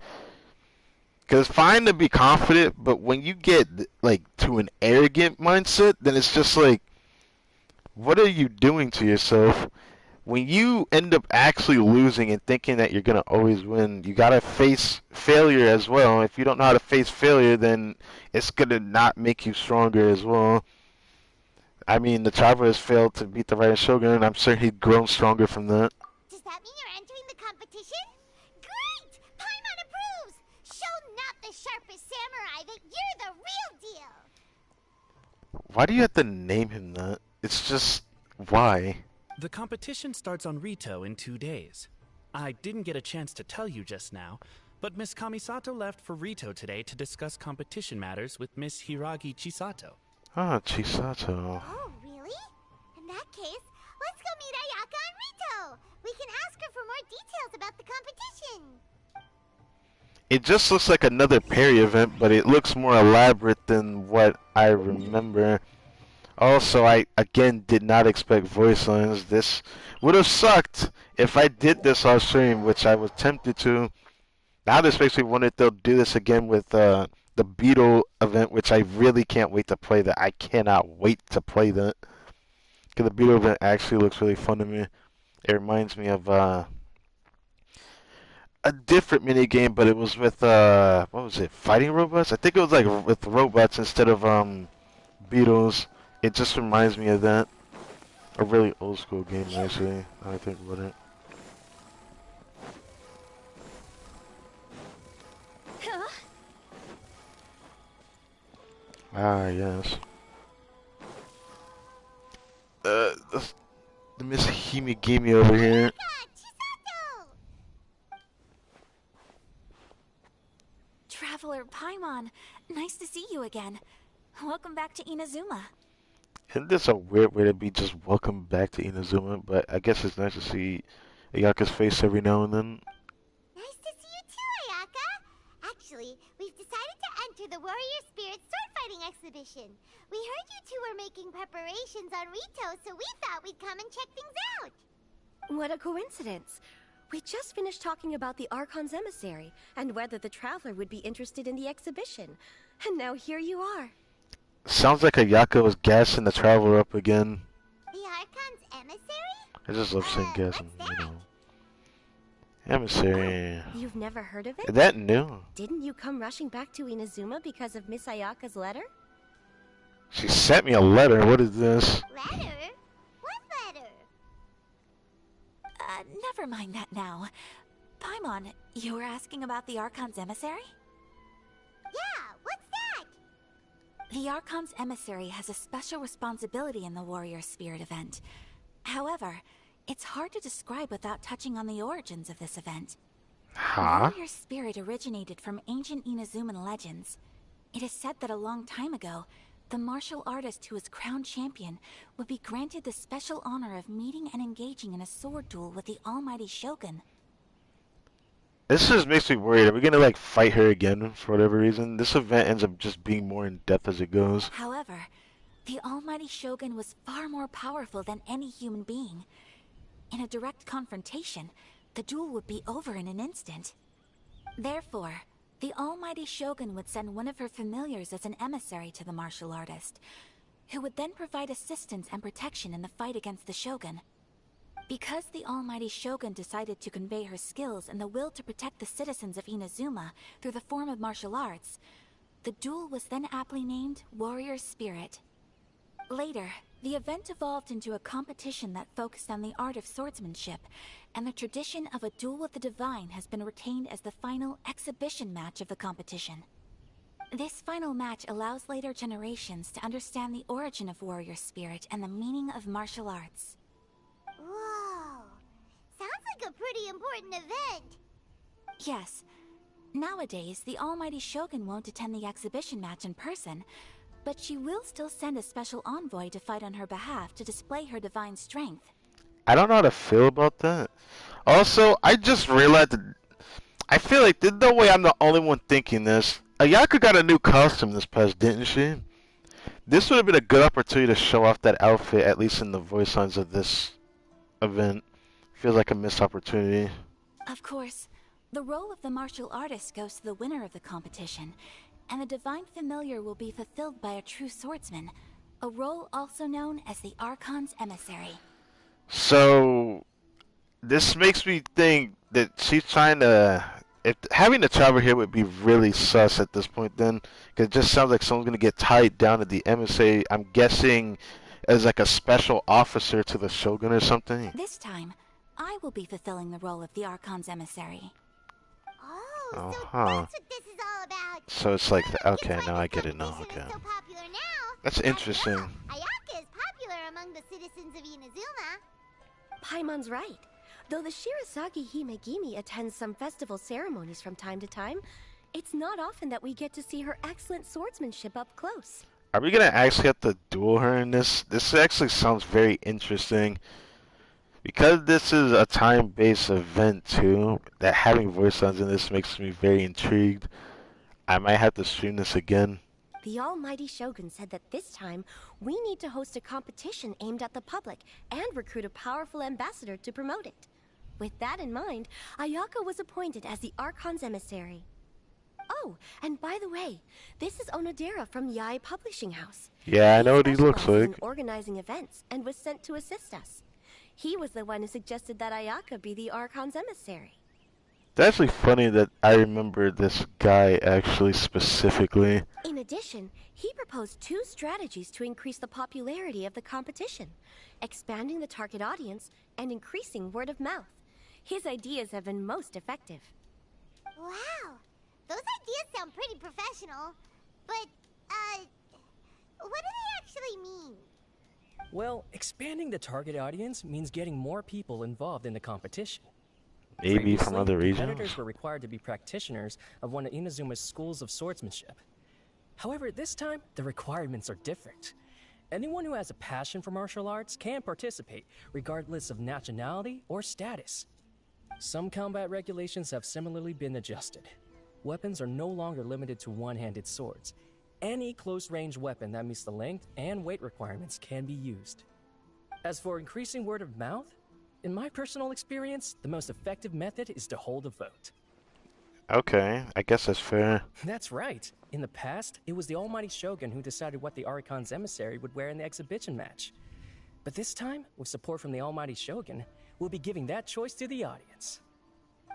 Because it's fine to be confident, but when you get, like, to an arrogant mindset, then it's just like, what are you doing to yourself? When you end up actually losing and thinking that you're going to always win, you got to face failure as well. If you don't know how to face failure, then it's going to not make you stronger as well. I mean, the Traveler has failed to beat the Rising Shogun, and I'm certain he'd grown stronger from that. Does that mean you're entering the competition? Great! Paimon approves! Show not the sharpest samurai that you're the real deal! Why do you have to name him that? It's just, why? The competition starts on Rito in 2 days. I didn't get a chance to tell you just now, but Miss Kamisato left for Rito today to discuss competition matters with Miss Hiragi Chisato. Ah, Chisato. Oh, really? In that case, let's go meet Ayaka and Rito! We can ask her for more details about the competition! It just looks like another parry event, but it looks more elaborate than what I remember. Also, I again did not expect voice lines. This would have sucked if I did this off stream, which I was tempted to. Now this makes me wonder if they'll do this again with the Beetle event, which I really can't wait to play that. I cannot wait to play that. Because the Beetle event actually looks really fun to me. It reminds me of a different mini game, but it was with what was it? Fighting robots? I think it was like with robots instead of beetles. It just reminds me of that. A really old school game, actually. Now I think about it. Ah, yes. The Miss Himigami over here. Traveler Paimon, nice to see you again. Welcome back to Inazuma. Isn't this a weird way to be just welcome back to Inazuma? But I guess it's nice to see Ayaka's face every now and then. Nice to see you too, Ayaka! Actually, we've decided to enter the Warrior Spirit sword fighting exhibition. We heard you two were making preparations on Rito, so we thought we'd come and check things out. What a coincidence. We just finished talking about the Archon's emissary and whether the Traveler would be interested in the exhibition. And now here you are. Sounds like Ayaka was gassing the Traveler up again. The Archon's emissary? I just love saying gassing, what's that? Emissary. You've never heard of it? Is that new? Didn't you come rushing back to Inazuma because of Miss Ayaka's letter? She sent me a letter. What is this? Letter? What letter? Never mind that now. Paimon, you were asking about the Archon's emissary? Yeah, what's that? The Archon's emissary has a special responsibility in the Warrior Spirit event. However, it's hard to describe without touching on the origins of this event. Huh? Warrior Spirit originated from ancient Inazuman legends. It is said that a long time ago, the martial artist who was crowned champion would be granted the special honor of meeting and engaging in a sword duel with the almighty Shogun. This just makes me worried. Are we gonna like fight her again for whatever reason? This event ends up just being more in depth as it goes. However, the almighty Shogun was far more powerful than any human being. In a direct confrontation, the duel would be over in an instant. Therefore, the almighty Shogun would send one of her familiars as an emissary to the martial artist, who would then provide assistance and protection in the fight against the Shogun. Because the almighty Shogun decided to convey her skills and the will to protect the citizens of Inazuma through the form of martial arts, the duel was then aptly named Warrior Spirit. Later, the event evolved into a competition that focused on the art of swordsmanship, and the tradition of a duel with the divine has been retained as the final exhibition match of the competition. This final match allows later generations to understand the origin of warrior spirit and the meaning of martial arts. Whoa. Sounds like a pretty important event. Yes. Nowadays, the almighty Shogun won't attend the exhibition match in person, but she will still send a special envoy to fight on her behalf to display her divine strength. I don't know how to feel about that. Also, I just realized that I feel like there's no way I'm the only one thinking this. Ayaka got a new costume this past, didn't she? This would have been a good opportunity to show off that outfit, at least in the voice lines of this event. Feels like a missed opportunity. Of course, the role of the martial artist goes to the winner of the competition, and the divine familiar will be fulfilled by a true swordsman, a role also known as the Archon's emissary. So, this makes me think that she's trying to... If having the traveler here would be really sus at this point then, because it just sounds like someone's going to get tied down to the emissary, I'm guessing as like a special officer to the Shogun or something. This time, I will be fulfilling the role of the Archon's emissary. Oh, so Uh-huh. that's what this is all about. So it's like, Well, okay, it's now why I this get it now, competition okay. is so popular now. That's interesting. After all, Ayaka is popular among the citizens of Inazuma. Paimon's right. Though the Shirasagi Himegimi attends some festival ceremonies from time to time, it's not often that we get to see her excellent swordsmanship up close. Are we going to actually have to duel her in this? This actually sounds very interesting. Because this is a time-based event too, that having voice lines in this makes me very intrigued. I might have to stream this again. The almighty Shogun said that this time, we need to host a competition aimed at the public and recruit a powerful ambassador to promote it. With that in mind, Ayaka was appointed as the Archon's emissary. Oh, and by the way, this is Onodera from Yae Publishing House. Yeah, I know what he looks specializes like. in organizing events and was sent to assist us. He was the one who suggested that Ayaka be the Archon's emissary. It's actually funny that I remember this guy actually specifically. In addition, he proposed 2 strategies to increase the popularity of the competition: expanding the target audience and increasing word of mouth. His ideas have been most effective. Wow, those ideas sound pretty professional. But, what do they actually mean? Well, expanding the target audience means getting more people involved in the competition. Maybe from Previously, other regions. competitors were required to be practitioners of one of Inazuma's schools of swordsmanship. However, this time, the requirements are different. Anyone who has a passion for martial arts can participate, regardless of nationality or status. Some combat regulations have similarly been adjusted. Weapons are no longer limited to one-handed swords. Any close-range weapon that meets the length and weight requirements can be used. As for increasing word of mouth, in my personal experience, the most effective method is to hold a vote. Okay, I guess that's fair. That's right. In the past, it was the almighty Shogun who decided what the Archon's emissary would wear in the exhibition match. But this time, with support from the almighty Shogun, we'll be giving that choice to the audience.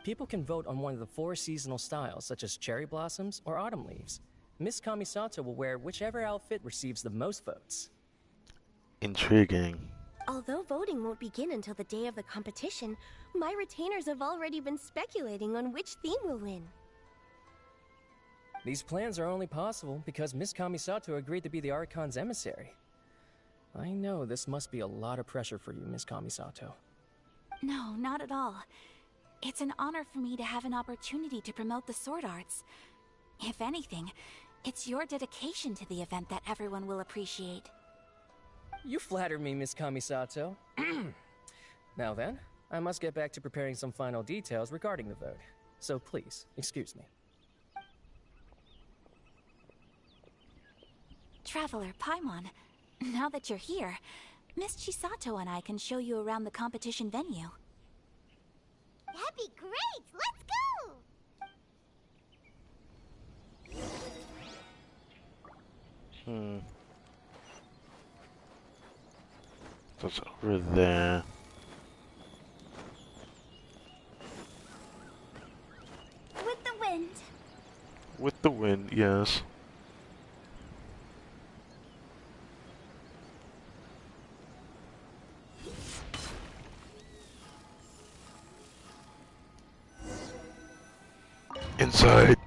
People can vote on one of the 4 seasonal styles, such as cherry blossoms or autumn leaves. Miss Kamisato will wear whichever outfit receives the most votes. Intriguing. Although voting won't begin until the day of the competition, my retainers have already been speculating on which theme will win. These plans are only possible because Miss Kamisato agreed to be the Archon's emissary. I know this must be a lot of pressure for you, Miss Kamisato. No, not at all. It's an honor for me to have an opportunity to promote the sword arts. If anything, it's your dedication to the event that everyone will appreciate. You flatter me, Miss Kamisato. Now then, I must get back to preparing some final details regarding the vote. So please, excuse me. Traveler Paimon, now that you're here, Miss Chisato and I can show you around the competition venue. That'd be great! Let's go! That's over there. With the wind. With the wind, yes. Inside.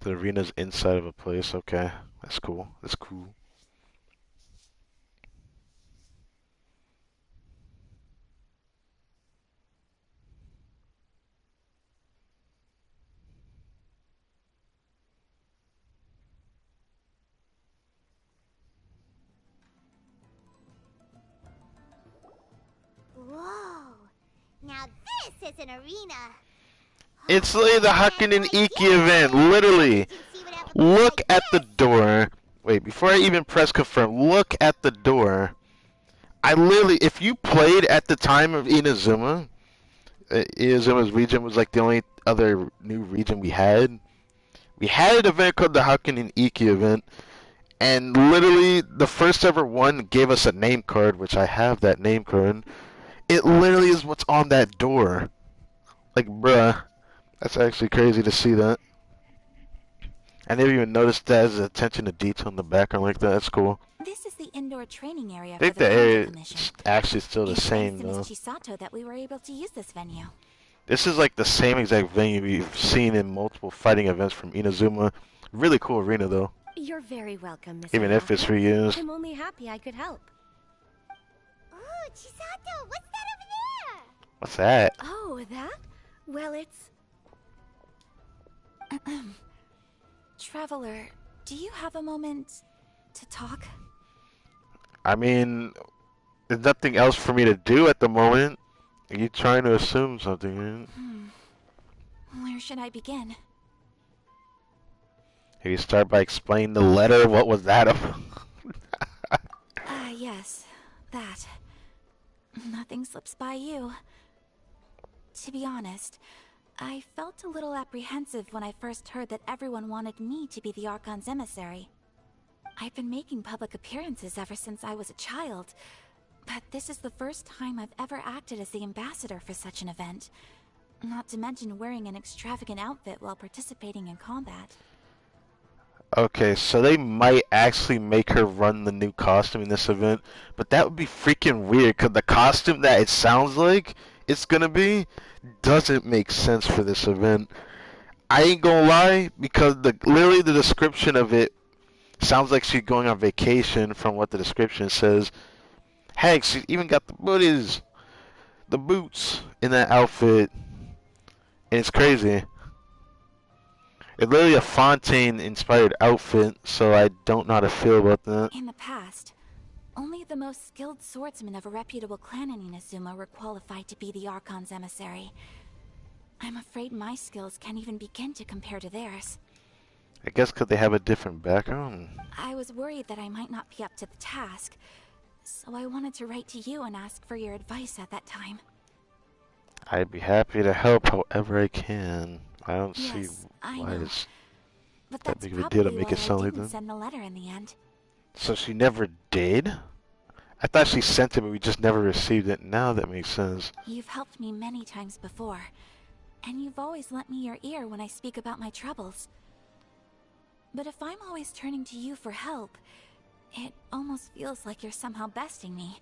The arena's inside of a place. Okay, that's cool. That's cool. Whoa! Now this is an arena! It's like the Hakken and Iki event, literally. Look at the door. Wait, before I even press confirm, look at the door. I literally, if you played at the time of Inazuma, Inazuma's region was like the only other new region we had. We had an event called the Hakken and Iki event, and literally the first ever one gave us a name card, which I have that name card. It literally is what's on that door. Like, bruh. That's actually crazy to see that. I never even noticed that as attention to detail in the background like that. That's cool. This is the indoor training area I for think the the area Commission. is actually still the It's same, thanks to though. Miss Chisato that we were able to use this venue. This is like the same exact venue we've seen in multiple fighting events from Inazuma. Really cool arena, though. You're very welcome, Miss Even if it's Ayaka. reused. I'm only happy I could help. Ooh, Chisato, what's that over there? What's that? Oh, that? Well, it's... Traveler, do you have a moment to talk? I mean, there's nothing else for me to do at the moment. Are you trying to assume something, right? Where should I begin? Can you start by explaining the letter? What was that about? Yes, that. Nothing slips by you. To be honest, I felt a little apprehensive when I first heard that everyone wanted me to be the Archon's emissary. I've been making public appearances ever since I was a child, but this is the first time I've ever acted as the ambassador for such an event. Not to mention wearing an extravagant outfit while participating in combat. Okay, so they might actually make her run the new costume in this event, but that would be freaking weird, because the costume that it sounds like it's gonna be doesn't make sense for this event. I ain't gonna lie, because literally the description of it sounds like she's going on vacation from what the description says. Heck, she even got the booties, the boots in that outfit, and it's crazy. It's literally a Fontaine-inspired outfit, so I don't know how to feel about that. In the past, only the most skilled swordsmen of a reputable clan in Inazuma were qualified to be the Archon's emissary. I'm afraid my skills can't even begin to compare to theirs. I guess because they have a different background. I was worried that I might not be up to the task, so I wanted to write to you and ask for your advice at that time. I'd be happy to help however I can. I don't see Yes, I why know. it's But that that's big of a deal to probably make why it sound I like didn't that. send the letter in the end. So she never did? I thought she sent it, but we just never received it. Now that makes sense. You've helped me many times before, and you've always lent me your ear when I speak about my troubles. But if I'm always turning to you for help, it almost feels like you're somehow besting me.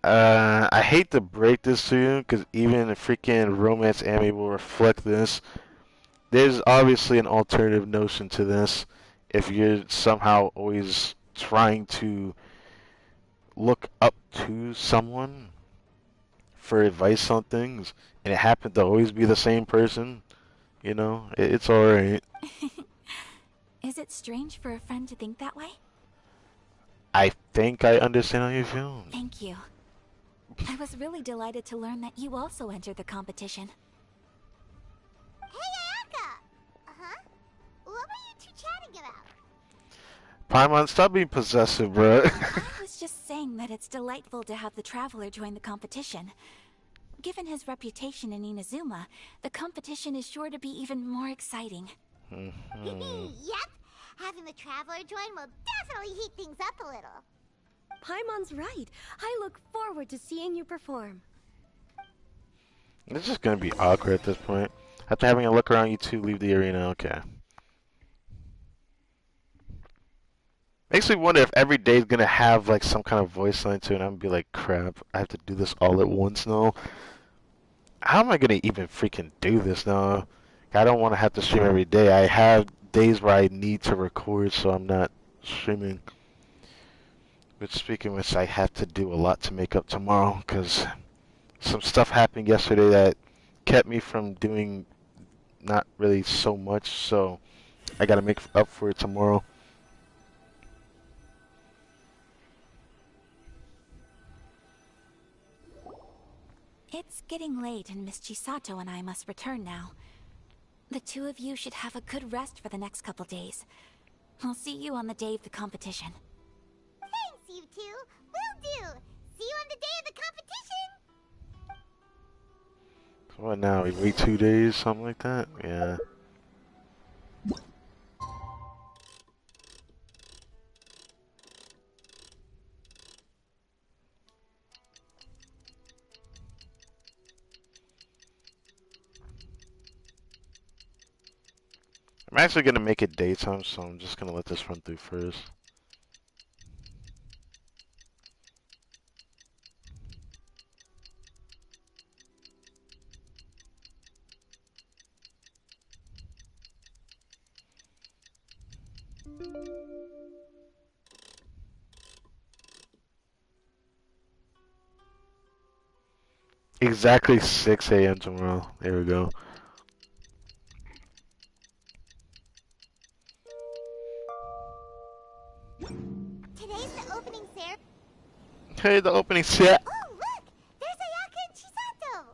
I hate to break this to you, because even a freaking romance anime will reflect this. There's obviously an alternative notion to this. If you're somehow always trying to look up to someone for advice on things, and it happened to always be the same person, you know, it's alright. Is it strange for a friend to think that way? I think I understand how you feel. Thank you. I was really delighted to learn that you also entered the competition. Hey, Ayaka! Uh-huh? What were you two chatting about? Paimon, stop being possessive, bro. I was just saying that it's delightful to have the Traveler join the competition. Given his reputation in Inazuma, the competition is sure to be even more exciting. Yep! Having the Traveler join will definitely heat things up a little. Paimon's right. I look forward to seeing you perform. It's just gonna be awkward at this point. After having a look around, you two leave the arena. Okay. Makes me wonder if every day is gonna have like some kind of voice line to it, and I'm gonna be like, crap, I have to do this all at once now. How am I gonna even freaking do this now? I don't want to have to stream every day. I have days where I need to record, so I'm not streaming. But speaking of which, I have to do a lot to make up tomorrow, because some stuff happened yesterday that kept me from doing not really so much, so I gotta make up for it tomorrow. It's getting late and Miss Chisato and I must return now. The two of you should have a good rest for the next couple days. I'll see you on the day of the competition. Thanks, you two! Will do! See you on the day of the competition! So what now? We wait 2 days, something like that? Yeah. I'm actually gonna make it daytime, so I'm just gonna let this run through first. Exactly 6 a.m. tomorrow. There we go. Today's the opening ceremony. Hey, the opening set. Oh, look! There's Ayaka and Chisato!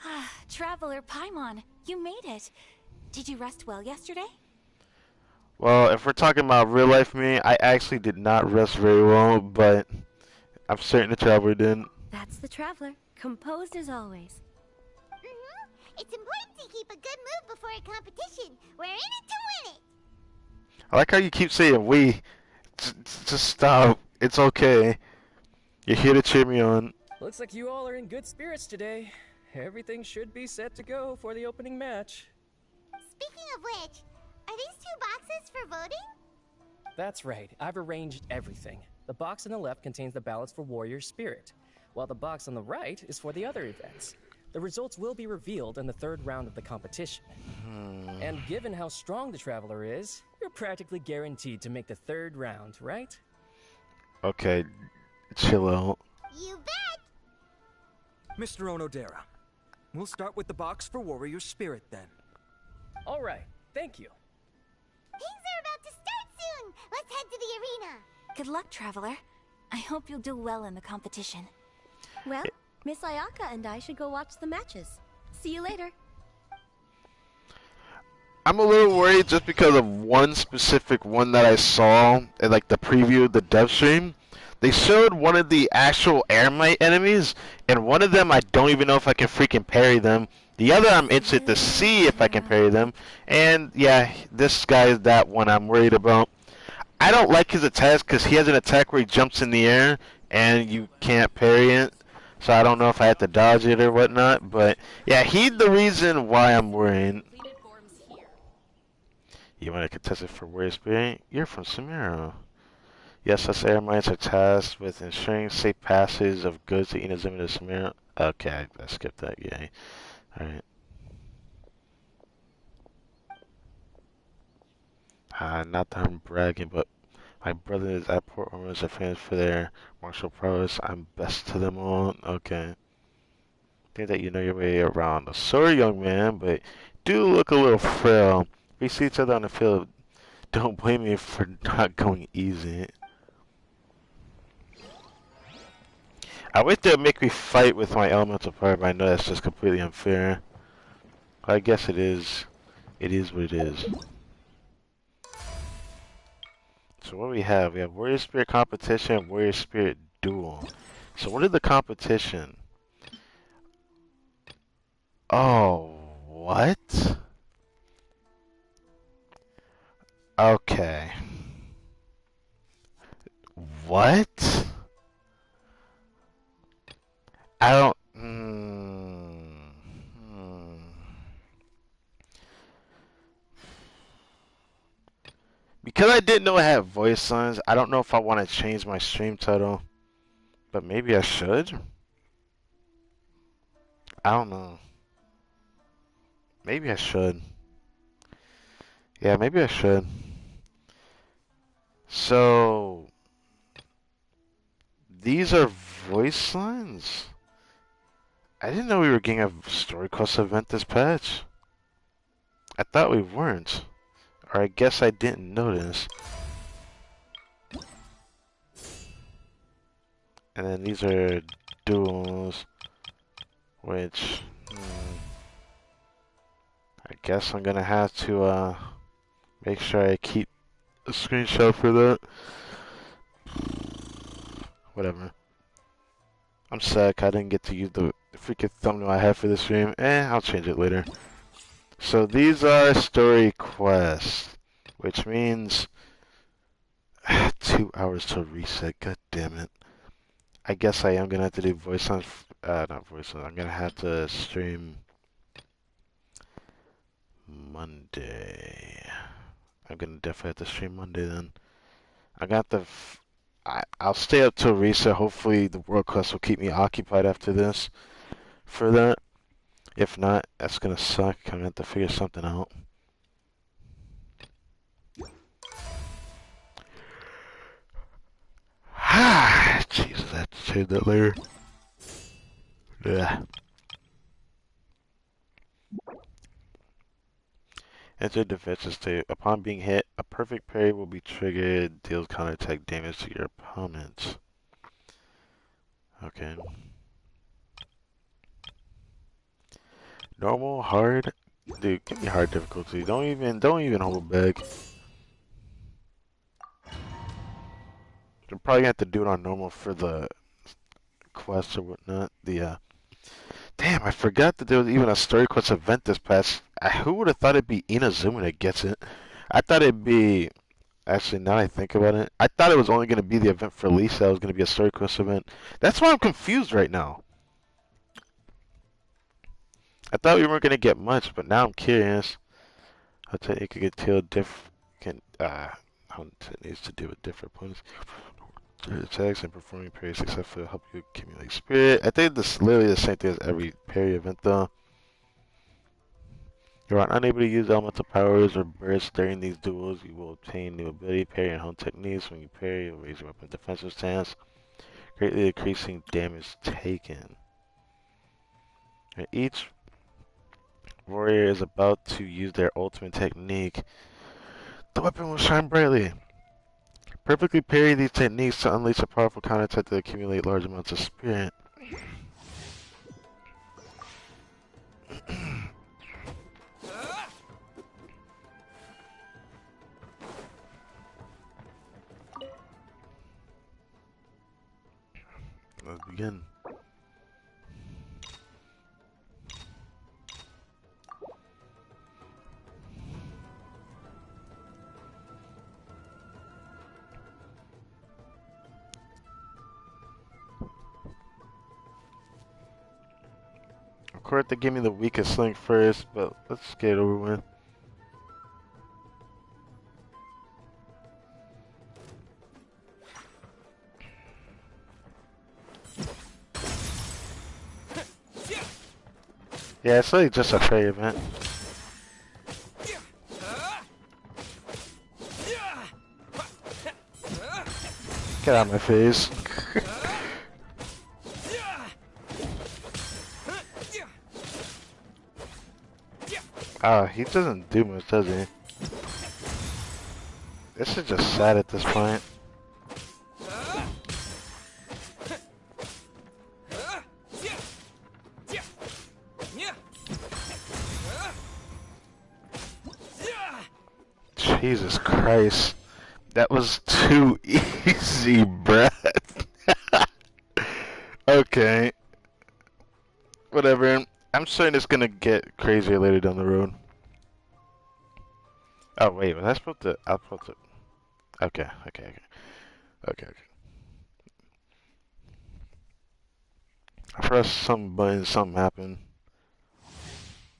Ah, Traveler Paimon, you made it. Did you rest well yesterday? Well, if we're talking about real life me, I actually did not rest very well, but I'm certain the Traveler didn't. That's the Traveler, composed as always. It's important to keep a good mood before a competition. We're in it to win it! I like how you keep saying we. Just stop. It's okay. You're here to cheer me on. Looks like you all are in good spirits today. Everything should be set to go for the opening match. Speaking of which, are these two boxes for voting? That's right, I've arranged everything. The box on the left contains the ballots for Warrior Spirit, while the box on the right is for the other events. The results will be revealed in the third round of the competition. And given how strong the Traveler is, you're practically guaranteed to make the third round, right? Okay, chill out. You bet! Mr. Onodera, we'll start with the box for Warrior Spirit then. All right, thank you. Things are about to start soon! Let's head to the arena! Good luck, Traveler. I hope you'll do well in the competition. Well, Miss Ayaka and I should go watch the matches. See you later. I'm a little worried just because of one specific one that I saw in like the preview, the dev stream. They showed one of the actual Airmite enemies, and one of them I don't even know if I can freaking parry them. The other I'm interested to see if I can parry them. And yeah, this guy is that one I'm worried about. I don't like his attacks because he has an attack where he jumps in the air and you can't parry it. So I don't know if I have to dodge it or whatnot. But yeah, he's the reason why I'm worrying. You want to contest it for Warrior Spirit? You're from Samira. Yes, us airmines are tasked with ensuring safe passage of goods to Inazuma to Samira. Okay, I skipped that, yay. Alright. Not that I'm bragging, but my brothers at Port Ormuz are famous for their martial prowess. I'm best to them all. Okay. Think that you know your way around. Sorry, young man, but do look a little frail. We see each other on the field. Don't blame me for not going easy. I wish they'd make me fight with my elemental power, but I know that's just completely unfair. I guess it is. It is what it is. So what do we have? We have Warrior Spirit Competition and Warrior Spirit Duel. So what is the competition? Oh, what? Okay. What? I don't... Because I didn't know it had voice lines, I don't know if I want to change my stream title. But maybe I should? I don't know. Maybe I should. Yeah, maybe I should. So... These are voice lines? I didn't know we were getting a story quest event this patch. I thought we weren't. Or I guess I didn't notice. And then these are duels, which I guess I'm gonna have to make sure I keep a screenshot for that. Whatever. I'm sick. I didn't get to use the freaking thumbnail I had for this stream. I'll change it later. So these are story quests, which means 2 hours to reset. God damn it. I guess I am gonna have to do voice on, not voice on. I'm gonna have to stream Monday. I'm gonna definitely have to stream Monday then. I got the. I'll stay up till reset. Hopefully the World Quest will keep me occupied after this. For that. If not, that's gonna suck. I'm gonna have to figure something out. Jesus, I have to change that later. Yeah. Enter defensive state. Upon being hit, a perfect parry will be triggered. Deals counterattack damage to your opponent. Okay. Normal, hard. Dude, give me hard difficulty. Don't even hold back. I'm probably gonna have to do it on normal for the quest or whatnot. Damn, I forgot that there was even a story quest event this past. Who would have thought it'd be Inazuma that gets it? I thought it'd be. Actually, now I think about it, I thought it was only gonna be the event for Lisa. It was gonna be a story quest event. That's why I'm confused right now. I thought we weren't gonna get much, but now I'm curious. I'll tell you, it could get till different. How it needs to do with different opponents. Attacks and performing parries successfully help you accumulate spirit. I think this is literally the same thing as every parry event, though. You are unable to use elemental powers or bursts during these duels. You will obtain new ability, parry, and home techniques. When you parry, you'll raise your weapon defensive stance, greatly decreasing damage taken. And each warrior is about to use their ultimate technique. The weapon will shine brightly. Perfectly parry these techniques to unleash a powerful counterattack to accumulate large amounts of spirit. begin. Of course, they gave me the weakest link first, but let's get it over with. Yeah, it's really just a fairy event. Get out of my face. Oh, he doesn't do much, does he? This is just sad at this point. Jesus Christ. That was too easy, bruh. Okay. Whatever. I'm certain it's gonna get crazier later down the road. Oh, wait. Was I supposed to... I was supposed to... Okay. I pressed some button, something happened.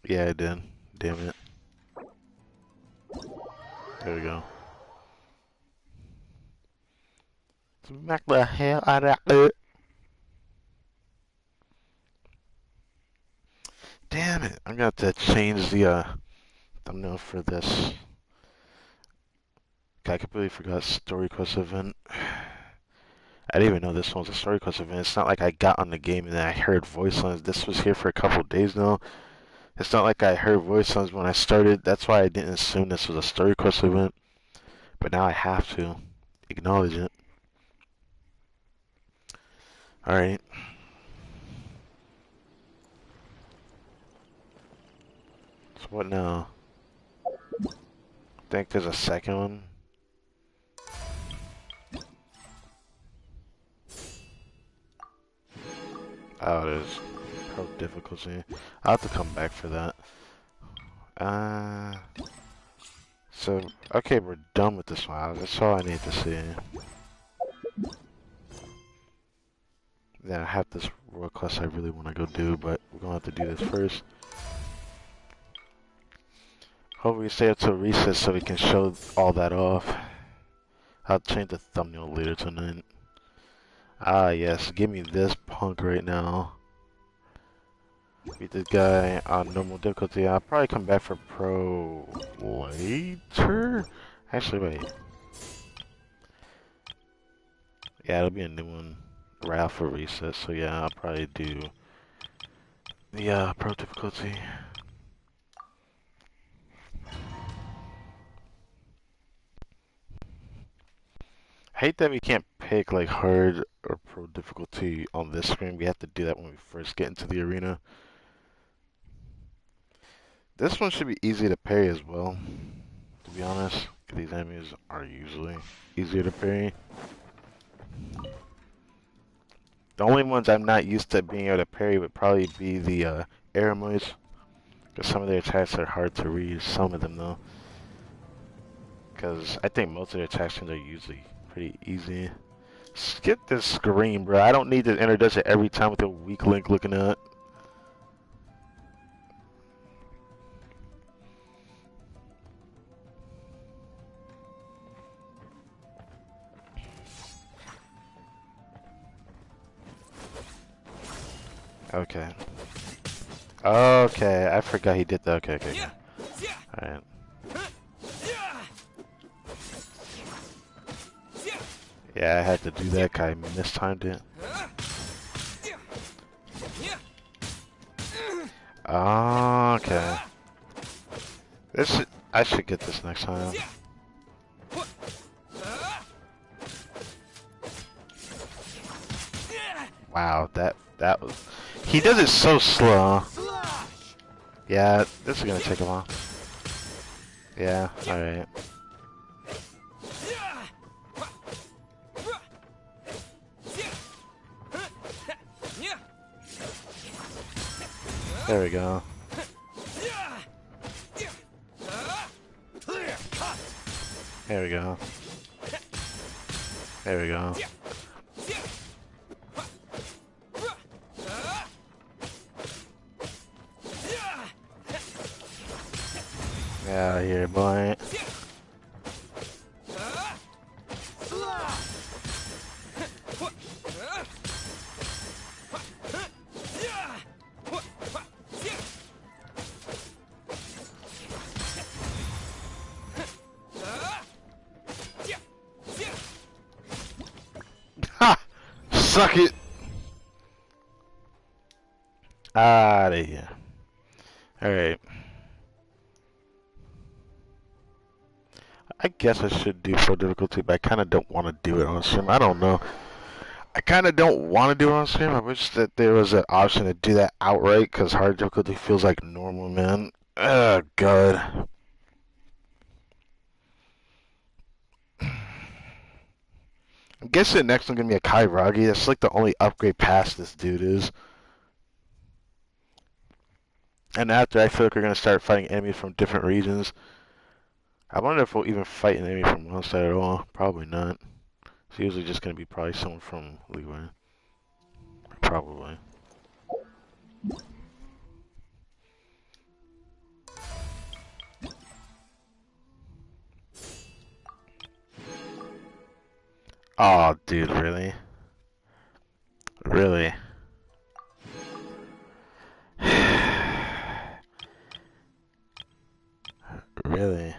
Yeah, I did. Damn it. There we go. Smack the hell out of it. Damn it. I'm gonna have to change the thumbnail for this. I completely forgot story quest event. I didn't even know this one was a story quest event. It's not like I got on the game and then I heard voice lines. This was here for a couple days now. It's not like I heard voice lines when I started. That's why I didn't assume this was a story quest event. But now I have to acknowledge it. Alright. So what now? I think there's a second one. Oh, there's pro difficulty. I'll have to come back for that. So, okay, we're done with this one. That's all I need to see. Then I have this world quest I really want to go do, but we're going to have to do this first. Hopefully we stay up till recess so we can show all that off. I'll change the thumbnail later tonight. Ah, yes, give me this punk right now. Beat this guy on normal difficulty. I'll probably come back for pro later. Actually, wait. Yeah, it'll be a new one right after recess. So yeah, I'll probably do the pro difficulty. I hate that we can't pick like hard or pro difficulty on this screen. We have to do that when we first get into the arena. This one should be easy to parry as well, to be honest. These enemies are usually easier to parry. The only ones I'm not used to being able to parry would probably be the Aramoids. Because some of their attacks are hard to read, some of them though. Because I think most of their attacks are usually pretty easy. Skip this screen, bro. I don't need to introduce it every time with a weak link looking at. Okay. Okay, I forgot he did that. Okay. Alright. Yeah, I had to do that. I mistimed it. Okay. I should get this next time. Wow, that was... He does it so slow. Yeah, this is gonna take a while. Yeah, alright. There we go. There we go. There we go. Get out of here, boy. Ha! Suck it! Out of here. Alright. I guess I should do pro difficulty, but I kind of don't want to do it on stream. I don't know. I kind of don't want to do it on stream. I wish that there was an option to do that outright, because hard difficulty feels like normal, man. Oh, God. I'm guessing the next one's going to be a Kairagi. That's like the only upgrade past this dude is. And after, I feel like we're going to start fighting enemies from different regions. I wonder if we'll even fight an enemy from one side at all. Probably not. It's usually just going to be probably someone from Leeway. Probably. Oh, dude, really? Really? Really?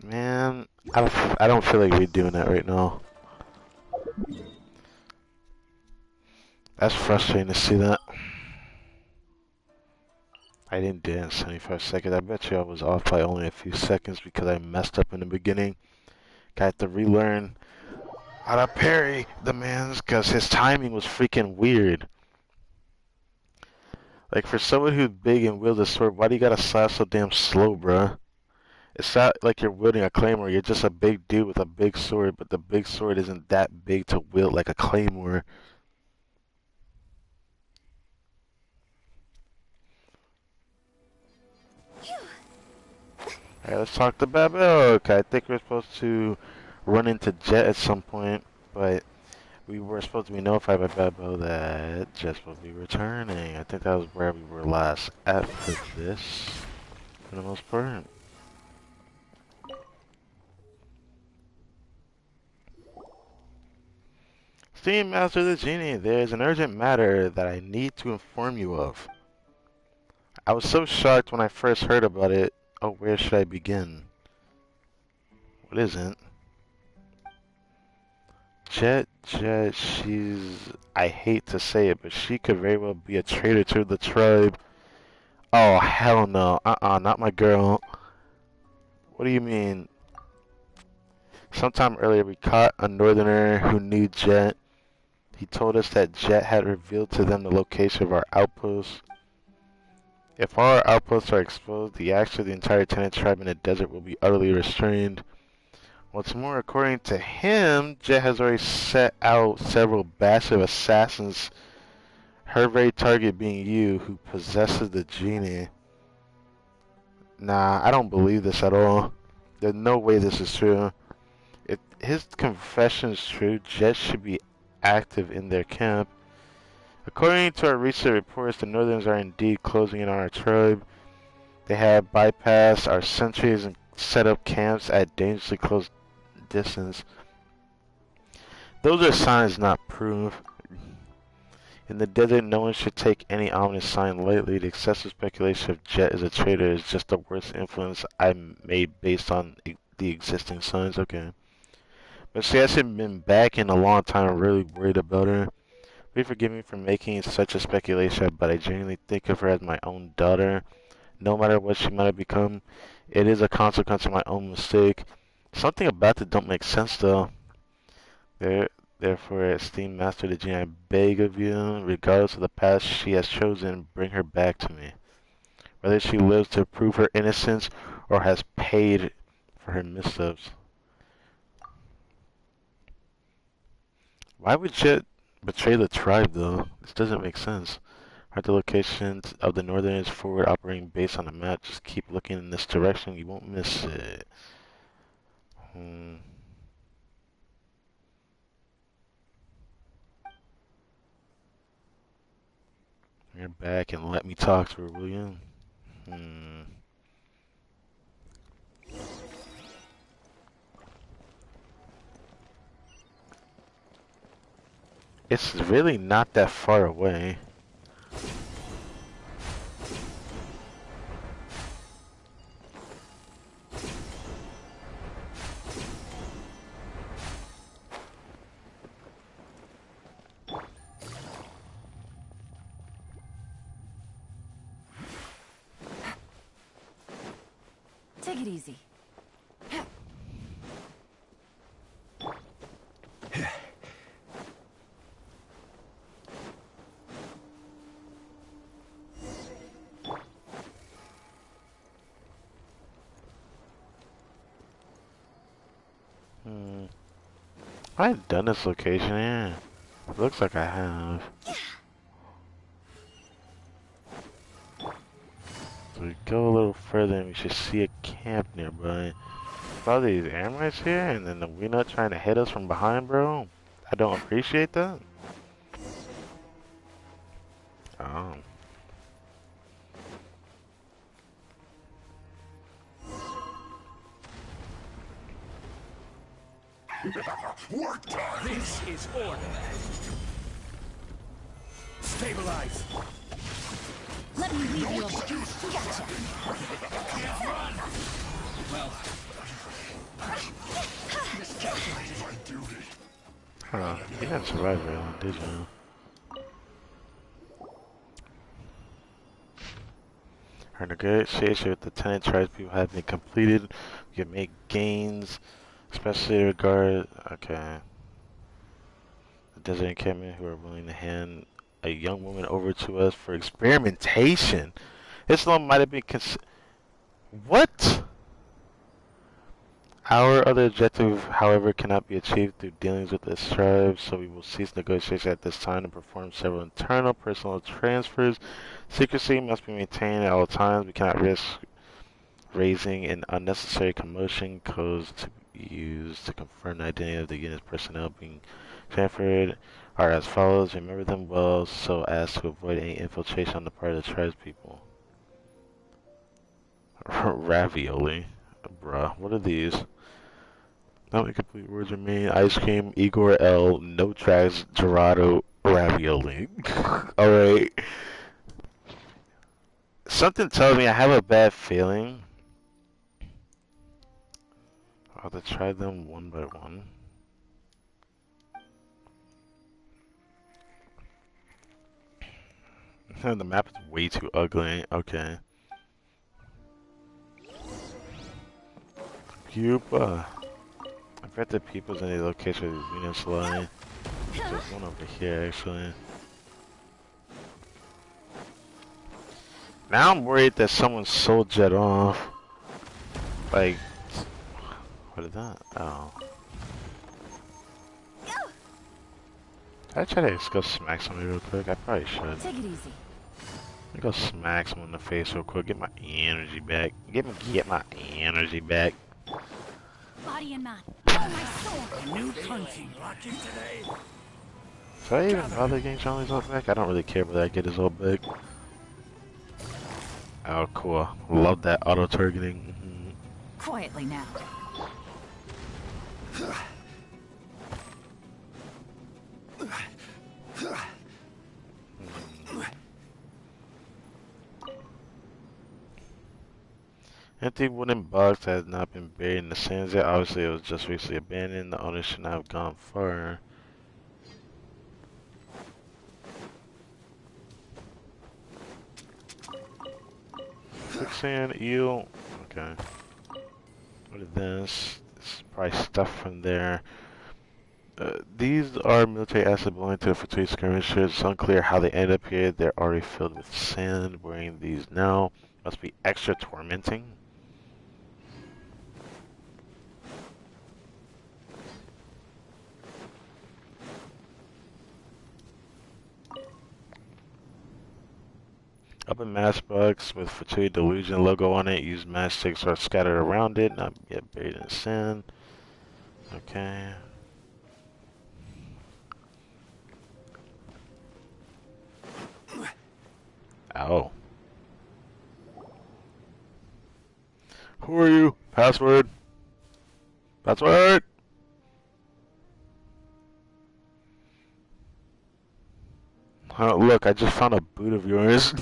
Man, I don't feel like we're doing that right now. That's frustrating to see that. I didn't do it in 75 seconds. I bet you I was off by only a few seconds because I messed up in the beginning. Got to relearn how to parry the man's because his timing was freaking weird. Like, for someone who's big and wields a sword, why do you gotta slash so damn slow, bruh? It's not like you're wielding a claymore. You're just a big dude with a big sword, but the big sword isn't that big to wield like a claymore. Alright, let's talk to Babel. Okay, I think we're supposed to run into Jet at some point, but we were supposed to be notified by Babel that Jet will be returning. I think that was where we were last at for this, for the most part. Steam Master the Genie, there's an urgent matter that I need to inform you of. I was so shocked when I first heard about it. Oh, where should I begin? What isn't? Jet, she's... I hate to say it, but she could very well be a traitor to the tribe. Oh, hell no. Not my girl. What do you mean? Sometime earlier, we caught a northerner who knew Jet. He told us that Jet had revealed to them the location of our outpost. If all our outposts are exposed, the action of the entire tenant tribe in the desert will be utterly restrained. What's more, according to him, Jet has already set out several batches of assassins, her very target being you, who possesses the genie. Nah, I don't believe this at all. There's no way this is true. If his confession is true, Jet should be active in their camp. According to our recent reports, the Northerns are indeed closing in on our tribe. They have bypassed our sentries and set up camps at dangerously close distance. Those are signs, not proof. In the desert, no one should take any ominous sign lightly. The excessive speculation of Jet as a traitor is just the worst influence I made based on the existing signs. Okay. But she hasn't been back in a long time. I'm really worried about her. Please forgive me for making such a speculation, but I genuinely think of her as my own daughter. No matter what she might have become, it is a consequence of my own mistake. Something about it don't make sense, though. Therefore, esteemed Master the Genie, I beg of you, regardless of the path she has chosen, bring her back to me. Whether she lives to prove her innocence or has paid for her missteps. Why would Jet betray the tribe, though? This doesn't make sense. Are the locations of the Northerners forward operating base on the map? Just keep looking in this direction. You won't miss it. You're back and let me talk to her, will you? It's really not that far away. Take it easy. I haven't done this location, yeah. Looks like I have. So we go a little further and we should see a camp nearby. All these amulets here and then the Weena trying to hit us from behind, bro. I don't appreciate that. Oh. Work time! This is order. Stabilize. Let me leave you. Gotcha! Well, My duty. Huh. You didn't survive very long, did you? Our negotiation with the tenant tribespeople have been completed. We can make gains, especially regard. Okay. The desert encampment who are willing to hand a young woman over to us for experimentation. This law might have been What? Our other objective, however, cannot be achieved through dealings with this tribe, so we will cease negotiation at this time and perform several internal personal transfers. Secrecy must be maintained at all times. We cannot risk raising an unnecessary commotion. Codes to be used to confirm the identity of the unit's personnel being transferred are as follows. Remember them well so as to avoid any infiltration on the part of the tribe's people. Ravioli. Bruh, what are these? Not the complete words remain. Ice cream, Igor L, no tracks, Gerardo, ravioli. Alright. Something tells me I have a bad feeling. I'll have to try them one by one. The map is way too ugly. Okay. Pupa. I bet the people's in the location of the Venus line. There's one over here actually. Now I'm worried that someone sold Jet off. Like, what is that? Oh. I try to just go smack somebody real quick. I probably should. Take it easy. Let me go smack someone in the face real quick. Get my energy back. Get my energy back. Body and mind. Oh, my sword. a new punching blocking today. Should I even bother getting Charlie's ult back? I don't really care whether I get his ult back. Oh, cool. Love that auto-targeting. Quietly now. Empty wooden box has not been buried in the sands yet. Obviously, it was just recently abandoned. The owner should not have gone far. Quicksand, eel. Okay. What is this? This is probably stuff from there. These are military assets belonging to the Fatui skirmishers. It's unclear how they end up here. They're already filled with sand. Wearing these now must be extra tormenting. Open match box with Fatui Delusion logo on it. Use matchsticks or scattered around it. Not get buried in sand. Okay. Ow. Who are you? Password. Password. Oh, look, I just found a boot of yours.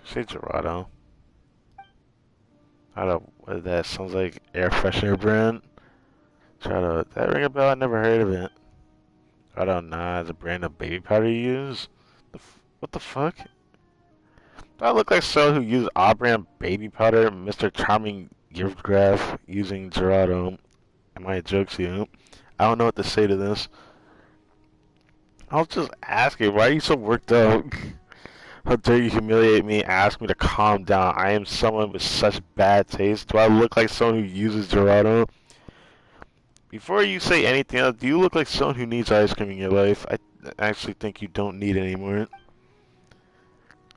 Say Gerardo. I don't know what that sounds like. Air freshener brand. That ring a bell? I never heard of it. I don't know. It's a brand of baby powder you use. What the fuck? Do I look like someone who used off-brand baby powder? Mr. Charming gift graph using Gerardo. Am I a joke to you? I don't know what to say to this. I was just asking. Why are you so worked up? How dare you humiliate me and ask me to calm down? I am someone with such bad taste. Do I look like someone who uses Gerardo? Before you say anything else, do you look like someone who needs ice cream in your life? I actually think you don't need it anymore.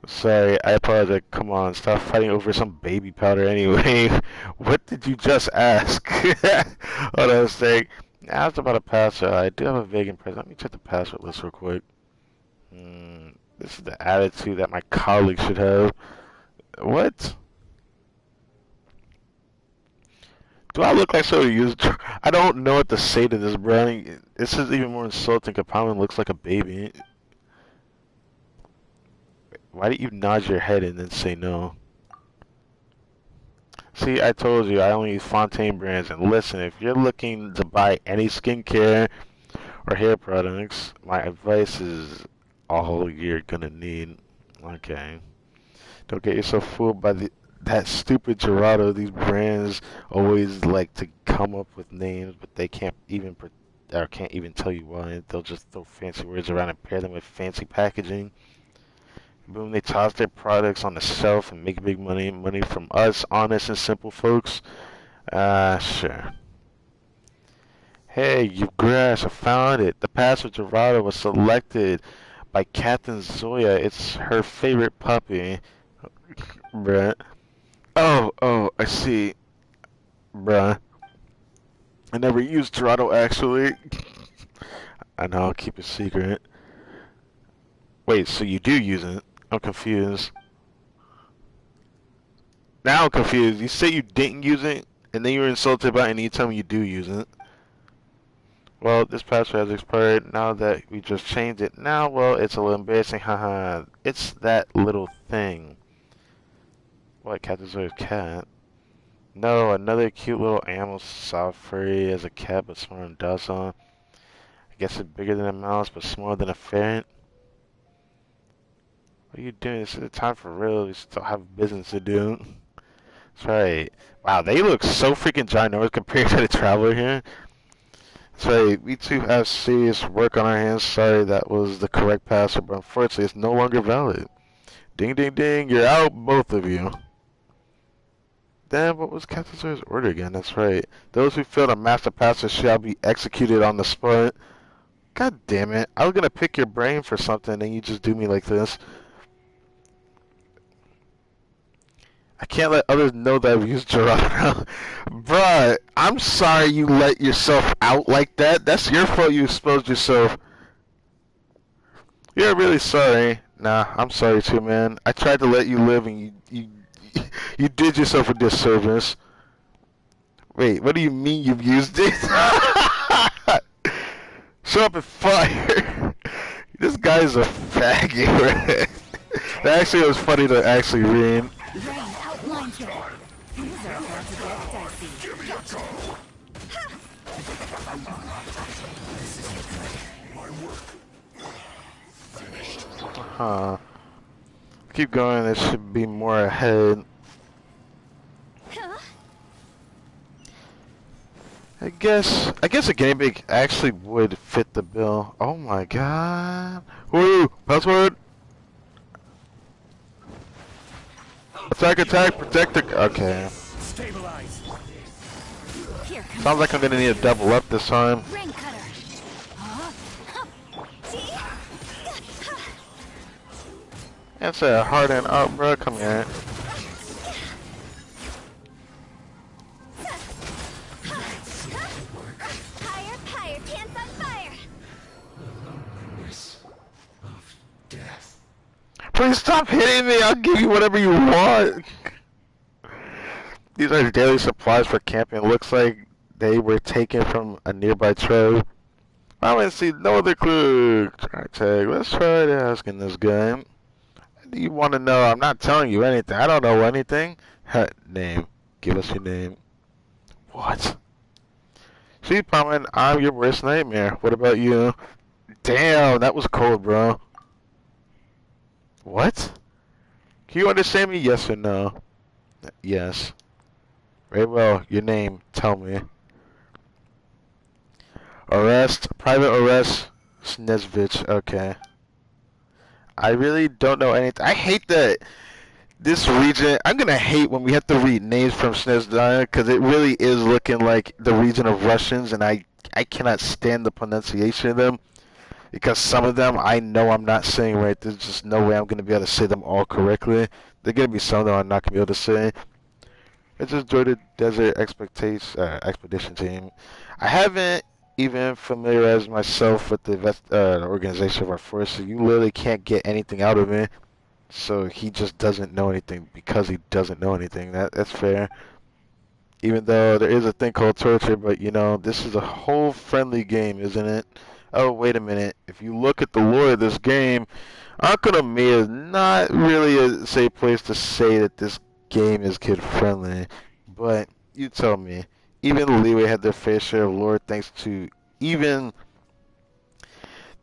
Sorry, I apologize. Come on, stop fighting over some baby powder anyway. What did you just ask? Hold on a sec. I asked about a password. I do have a vague impression. Let me check the password list real quick. This is the attitude that my colleague should have. What? Do I look like someone who used... I don't know what to say to this, bro. This is even more insulting. Kapaman looks like a baby. Why did you nod your head and then say no? See, I told you, I only use Fontaine brands. And listen, if you're looking to buy any skincare or hair products, my advice is all you're gonna need. Okay. Don't get yourself fooled by that stupid Gerardo. These brands always like to come up with names, but they can't even tell you why. They'll just throw fancy words around and pair them with fancy packaging. Boom, they toss their products on the shelf and make big money. Money from us, honest and simple folks. Sure. Hey, you grass, I found it. The password Gerardo was selected by Captain Zoya. It's her favorite puppy. Bruh. Oh, I see. Bruh. I never used Gerardo, actually. I know, I'll keep it secret. Wait, so you do use it? I'm confused. Now I'm confused. You say you didn't use it, and then you were insulted about it, and you tell me you do use it. Well, this password has expired now that we just changed it. Now, well, it's a little embarrassing. Haha. It's that little thing. What, Captain Zoya's cat? No, another cute little animal, soft furry as a cat, but smart and docile. I guess it's bigger than a mouse, but smaller than a ferret. What are you doing? This is the time for real. We still have business to do. That's right. Wow, they look so freaking ginormous compared to the Traveler here. That's right. We too have serious work on our hands. Sorry, that was the correct password, but unfortunately, it's no longer valid. Ding, ding, ding. You're out, both of you. Damn, what was Captain Zoya's order again? That's right. Those who fail to master password shall be executed on the spot. God damn it. I was going to pick your brain for something, and you just do me like this. I can't let others know that I've used Gerardo. Bruh, I'm sorry you let yourself out like that. That's your fault you exposed yourself. You're really sorry. Nah, I'm sorry too, man. I tried to let you live and you did yourself a disservice. Wait, what do you mean you've used it? Show up and fire. This guy's a faggot, right? That actually was funny to actually read. Huh. Keep going, there should be more ahead. I guess a game bag actually would fit the bill. Oh my god. Woo! Password! Attack, protect the... Okay. Sounds like I'm gonna need a double up this time. Can't say harden up, bro. Come here. Higher, higher, pants on fire! Death. Please stop hitting me. I'll give you whatever you want. These are daily supplies for camping. Looks like they were taken from a nearby trail. I want to see no other clue. Alright, tag. Let's try asking this guy. Do you want to know? I'm not telling you anything. I don't know anything. Name. Give us your name. What? See, Palman, I'm your worst nightmare. What about you? Damn, that was cold, bro. What? Can you understand me? Yes or no? Yes. Very well. Your name. Tell me. Arrest. Private arrest. Snezvich. Okay. I really don't know anything. I hate that this region. I'm gonna hate when we have to read names from Snezdia because it really is looking like the region of Russians, and I cannot stand the pronunciation of them because some of them I know I'm not saying right. There's just no way I'm gonna be able to say them all correctly. There's gonna be some that I'm not gonna be able to say. It's just joined the Desert Expedition Team. I haven't even familiarized myself with the organization of our force, so you literally can't get anything out of me. So he just doesn't know anything because he doesn't know anything. That's fair. Even though there is a thing called torture, but you know, this is a whole friendly game, isn't it? Oh, wait a minute. If you look at the lore of this game, Akademi is not really a safe place to say that this game is kid friendly. But you tell me. Even Leeway had their fair share of lore thanks to even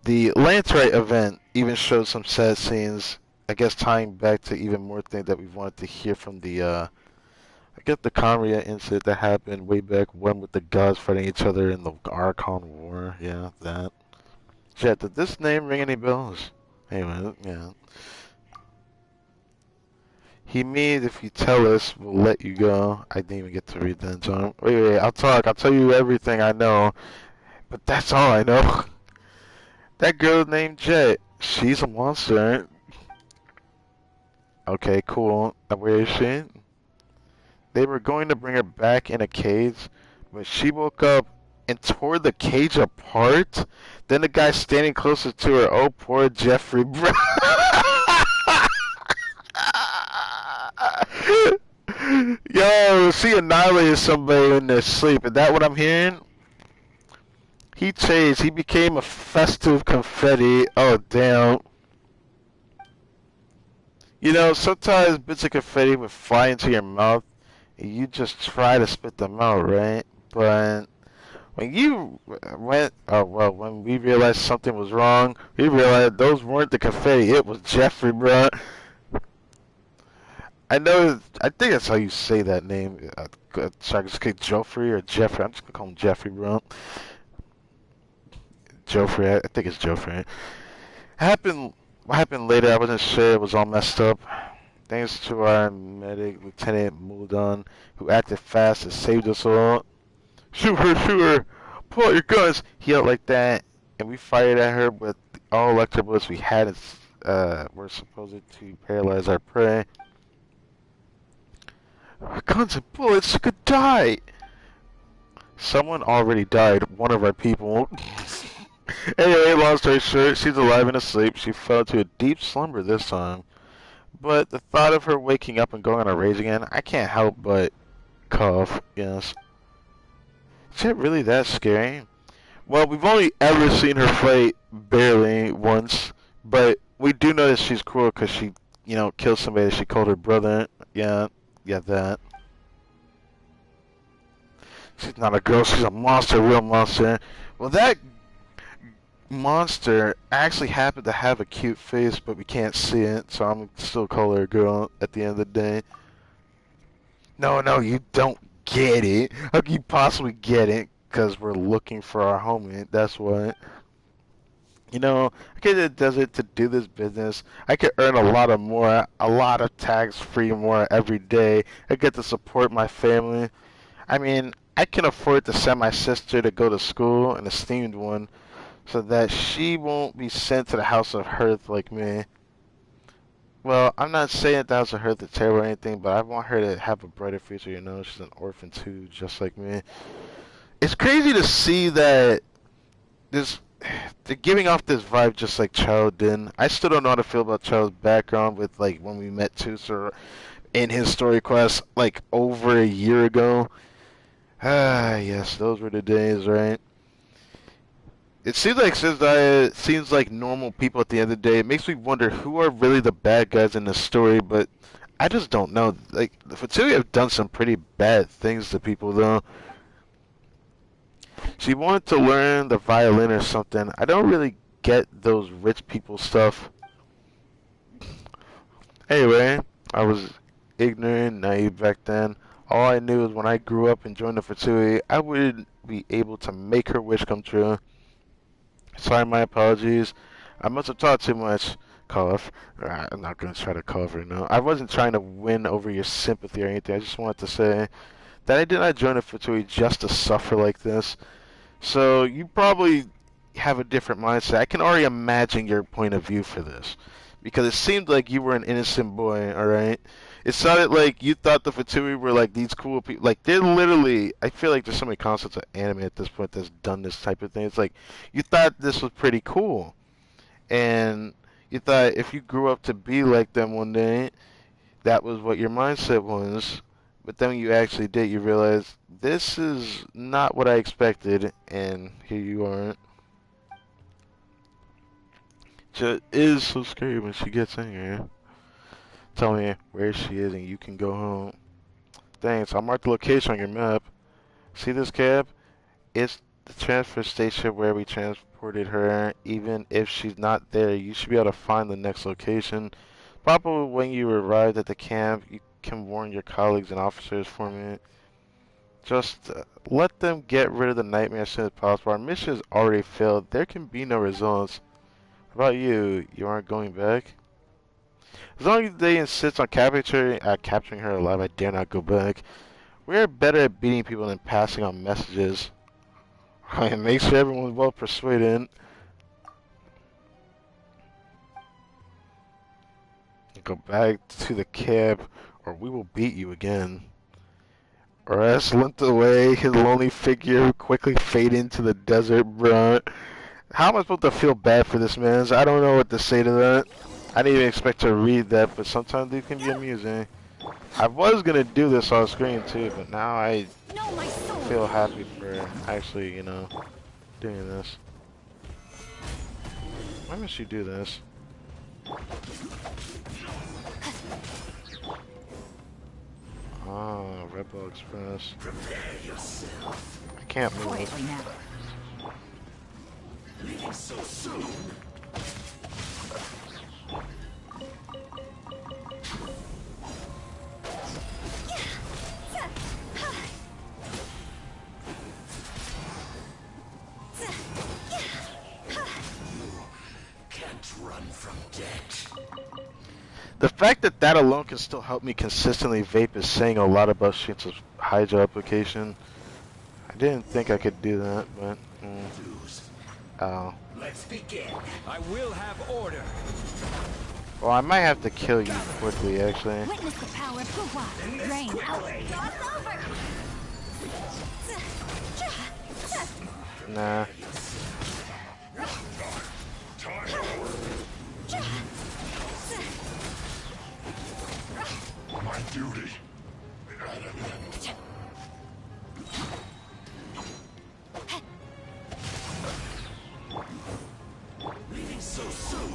the Lantrite event even showed some sad scenes, I guess tying back to even more things that we wanted to hear from the I guess the Conria incident that happened way back when with the gods fighting each other in the Archon War. Yeah, that. Chat, did this name ring any bells? Anyway, yeah. He means if you tell us, we'll let you go. I didn't even get to read that, John. Wait, I'll talk. I'll tell you everything I know. But that's all I know. That girl named Jet. She's a monster. Okay, cool. And where is she? They were going to bring her back in a cage, but she woke up and tore the cage apart. Then the guy standing closest to her, oh, poor Jeffrey, bro. Yo, she annihilated somebody in their sleep. Is that what I'm hearing? He changed. He became a festive confetti. Oh, damn. You know, sometimes bits of confetti would fly into your mouth, and you just try to spit them out, right? But when you went, oh, well, when we realized something was wrong, we realized those weren't the confetti. It was Jeffrey, bro. I know, I think that's how you say that name. Should I just say Joffrey or Jeffrey? I'm just gonna call him Jeffrey, bro. Joffrey, I think it's Joffrey. What happened later, I wasn't sure. It was all messed up. Thanks to our medic, Lieutenant Muldon, who acted fast and saved us all. Shoot her! Pull out your guns! He yelled like that, and we fired at her with all electric bullets we had. Were supposed to paralyze our prey. Guns and bullets, she could die! Someone already died, one of our people. Anyway, long story short, she's alive and asleep. She fell into a deep slumber this time. But the thought of her waking up and going on a rage again, I can't help but cough, yes. Is it really that scary? Well, we've only ever seen her fight barely once, but we do know that she's cruel because she, you know, killed somebody that she called her brother. Yeah, that. She's not a girl, she's a monster, a real monster. Well, that monster actually happened to have a cute face, but we can't see it, so I'm still call her a girl at the end of the day. No, you don't get it. How can you possibly get it? Because we're looking for our homie, that's what. You know, I came to the desert to do this business. I could earn a lot of tax-free more every day. I get to support my family. I mean, I can afford to send my sister to go to school, an esteemed one, so that she won't be sent to the house of Hearth like me. Well, I'm not saying that was a hurt the table or anything, but I want her to have a brighter future. You know, she's an orphan too, just like me. It's crazy to see that this they're giving off this vibe just like Child did. I still don't know how to feel about Child's background with like when we met Tusa in his story quest like over a year ago. Ah, yes, those were the days, right? It seems like seems like normal people at the end of the day. It makes me wonder who are really the bad guys in the story, but I just don't know. Like the Fatui have done some pretty bad things to people though. She wanted to learn the violin or something. I don't really get those rich people stuff. Anyway, I was ignorant, naive back then. All I knew is when I grew up and joined the Fatui, I would be able to make her wish come true. Sorry, my apologies. I must have talked too much. Cough. I'm not going to try to cough right now. I wasn't trying to win over your sympathy or anything. I just wanted to say that I did not join the Fatui just to suffer like this. So you probably have a different mindset. I can already imagine your point of view for this. Because it seemed like you were an innocent boy, alright? It sounded like you thought the Fatui were like these cool people. Like, they're literally, I feel like there's so many concepts of anime at this point that's done this type of thing. It's like, you thought this was pretty cool. And you thought if you grew up to be like them one day, that was what your mindset was. But then when you actually did, you realize this is not what I expected, and here you are. It is so scary when she gets in here. Tell me where she is and you can go home. Thanks, I'll mark the location on your map. See this cab? It's the transfer station where we transported her. Even if she's not there, you should be able to find the next location. Probably when you arrived at the camp, you can warn your colleagues and officers for me. Just let them get rid of the nightmare as soon as possible. Our mission has already failed. There can be no results. How about you? You aren't going back? As long as they insist on capturing her alive, I dare not go back. We're better at beating people than passing on messages. And make sure everyone's well persuaded. Go back to the cab, or we will beat you again. Oras limped away, his lonely figure quickly fade into the desert, bruh. How am I supposed to feel bad for this man? I don't know what to say to that. I didn't even expect to read that, but sometimes these can be amusing. I was gonna do this on screen too, but now I feel happy for actually, you know, doing this. Why must you do this? Ah, Red Bull Express. Prepare yourself. I can't move. Quietly now. Leaving so soon? Can't run from death. The fact that that alone can still help me consistently vape is saying a lot about Shinta's Hydra application. I didn't think I could do that, but... Oh. Let's begin. I will have order. Well, I might have to kill you quickly, actually. Witness the power of Guhua. Rain out. Nah. My duty. Leaving so soon.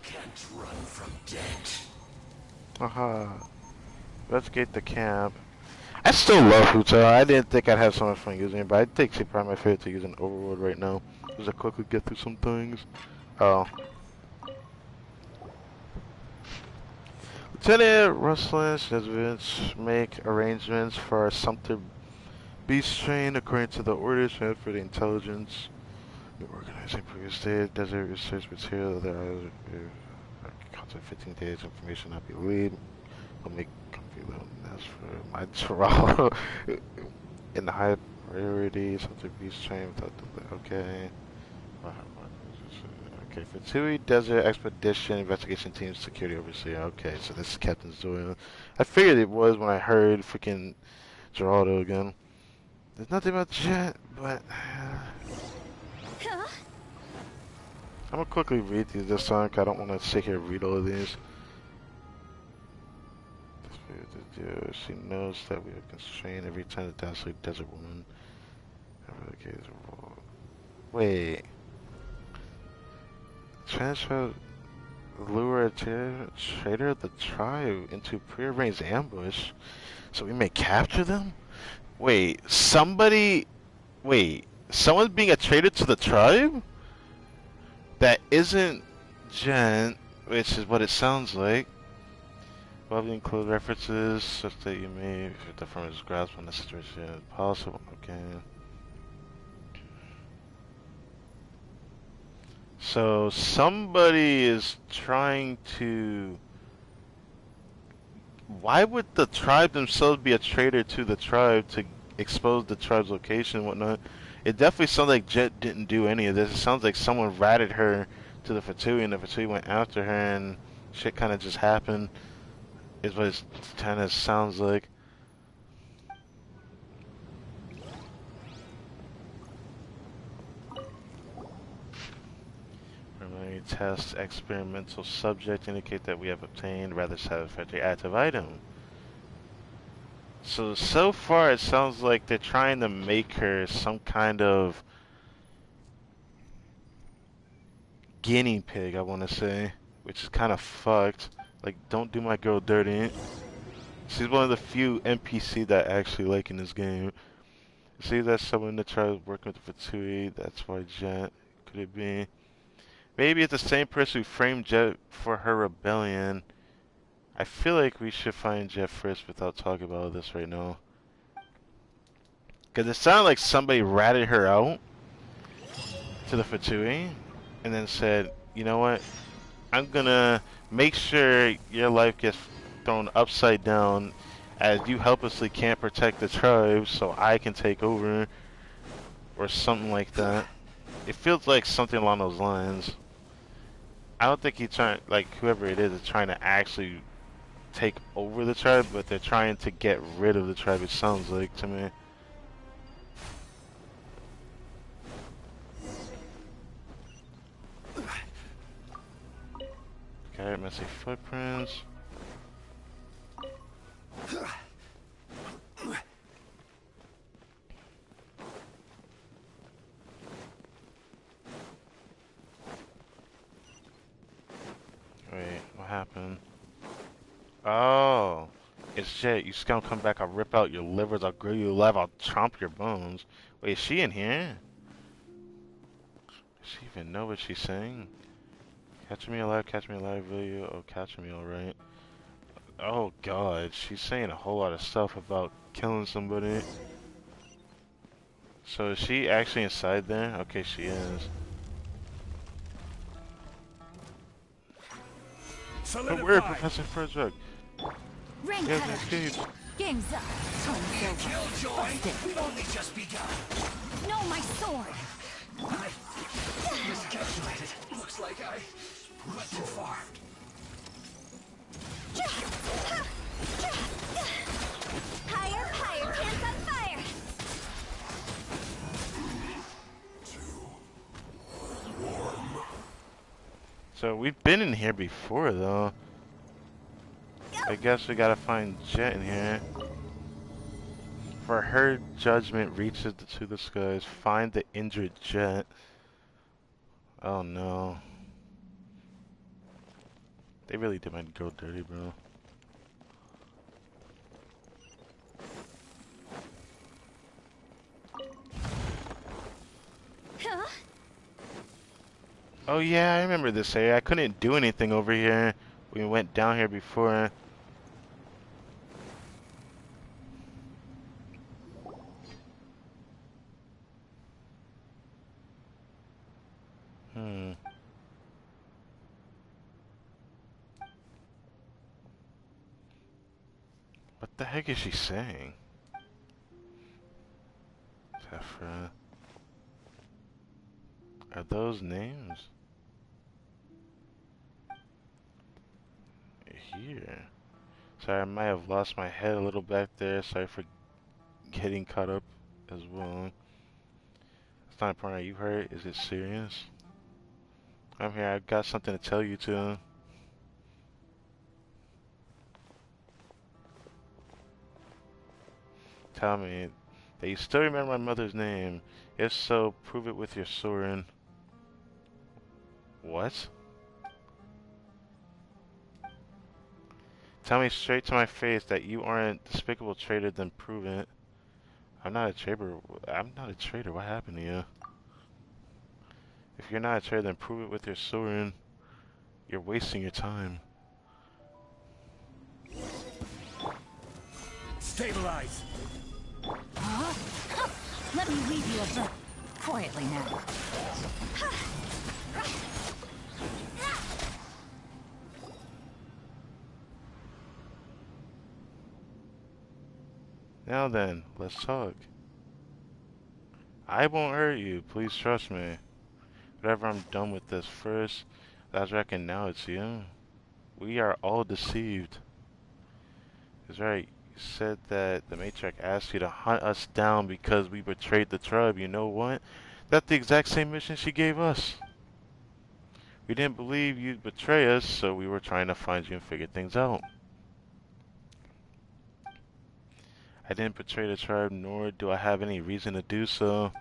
Can't run from death. Haha. Let's get the camp. I still love Huta. I didn't think I'd have so much fun using it, but I think she's probably my favorite to use in Overworld right now. Because I quickly get through some things. Oh. Lieutenant Rustlin Shezovich make arrangements for our Sumter Beast train according to the orders for the intelligence. We're organizing previous day, desert research material. There are content 15 days information not be lead. I'll make comfy little nest for my Terrell in the high priority Sumter Beast train without the okay. Okay, Fatui Desert Expedition Investigation Team Security Overseer. Okay, so this is Captain Zoya. I figured it was when I heard freaking Geraldo again. There's nothing about Jet, but I'm gonna quickly read these this time, 'cause I don't want to sit here and read all of these. She knows that we are constrained every time the dazzling desert woman. Wait. Transfer lure a traitor of the tribe into prearranged ambush so we may capture them? Wait, someone's being a traitor to the tribe? That isn't Jen, which is what it sounds like. Above include references such that you may fit the firm's grasp on the situation as possible. Okay. So somebody is trying to... Why would the tribe themselves be a traitor to the tribe to expose the tribe's location and whatnot? It definitely sounds like Jet didn't do any of this. It sounds like someone ratted her to the Fatui and the Fatui went after her and shit kind of just happened. Is what it kind of sounds like. Preliminary test experimental subject indicate that we have obtained rather satisfactory active item. So far it sounds like they're trying to make her some kind of guinea pig, I want to say, which is kind of fucked. Like, don't do my girl dirty. She's one of the few NPC that I actually like in this game. See, that's someone that tries working with the Fatui. That's why Jet. Could it be? Maybe it's the same person who framed Jet for her rebellion. I feel like we should find Jet first without talking about this right now. Because it sounded like somebody ratted her out to the Fatui and then said, you know what? I'm gonna make sure your life gets thrown upside down as you helplessly can't protect the tribe so I can take over or something like that. It feels like something along those lines. I don't think he's trying, like whoever it is trying to actually take over the tribe, but they're trying to get rid of the tribe, it sounds like to me. Okay, messy footprints. Wait, what happened? Oh, it's Jet. You scum come back, I'll rip out your livers, I'll grill you alive, I'll chomp your bones. Wait, is she in here? Does she even know what she's saying? Catch me alive, will you? Oh, catch me, alright. Oh god, she's saying a whole lot of stuff about killing somebody. So is she actually inside there? Okay, she is. But where, Professor Frederick? Ring Yes, cutter. escaped. Game's up. Time's over. Busted. We've only just begun. No, my sword. Miscalculated. Looks like I went too far. Higher, higher, pants on fire! So we've been in here before, though. I guess we gotta find Jet in here. For her judgment reaches to the skies. Find the injured Jet. Oh no. They really did my girl dirty, bro. Huh? Oh yeah, I remember this area. I couldn't do anything over here. We went down here before. What the heck is she saying? Tephra. Are those names? here? Sorry, I might have lost my head a little back there. Sorry for getting caught up as well. It's not important. Are you hurt? Is it serious? I'm here. I've got something to tell you too. Tell me that you still remember my mother's name. If so, prove it with your sword. What? Tell me straight to my face that you aren't a despicable traitor, then prove it. I'm not a traitor. I'm not a traitor. What happened to you? If you're not a traitor, then prove it with your sword. You're wasting your time. Stabilize! Huh? Let me leave you a bit quietly now. Now then, let's talk. I won't hurt you. Please trust me. Whatever, I'm done with this first. I reckon now it's you. We are all deceived. That's right. You said that the matriarch asked you to hunt us down because we betrayed the tribe. You know what? That's the exact same mission she gave us. We didn't believe you'd betray us, so we were trying to find you and figure things out. I didn't betray the tribe, nor do I have any reason to do so.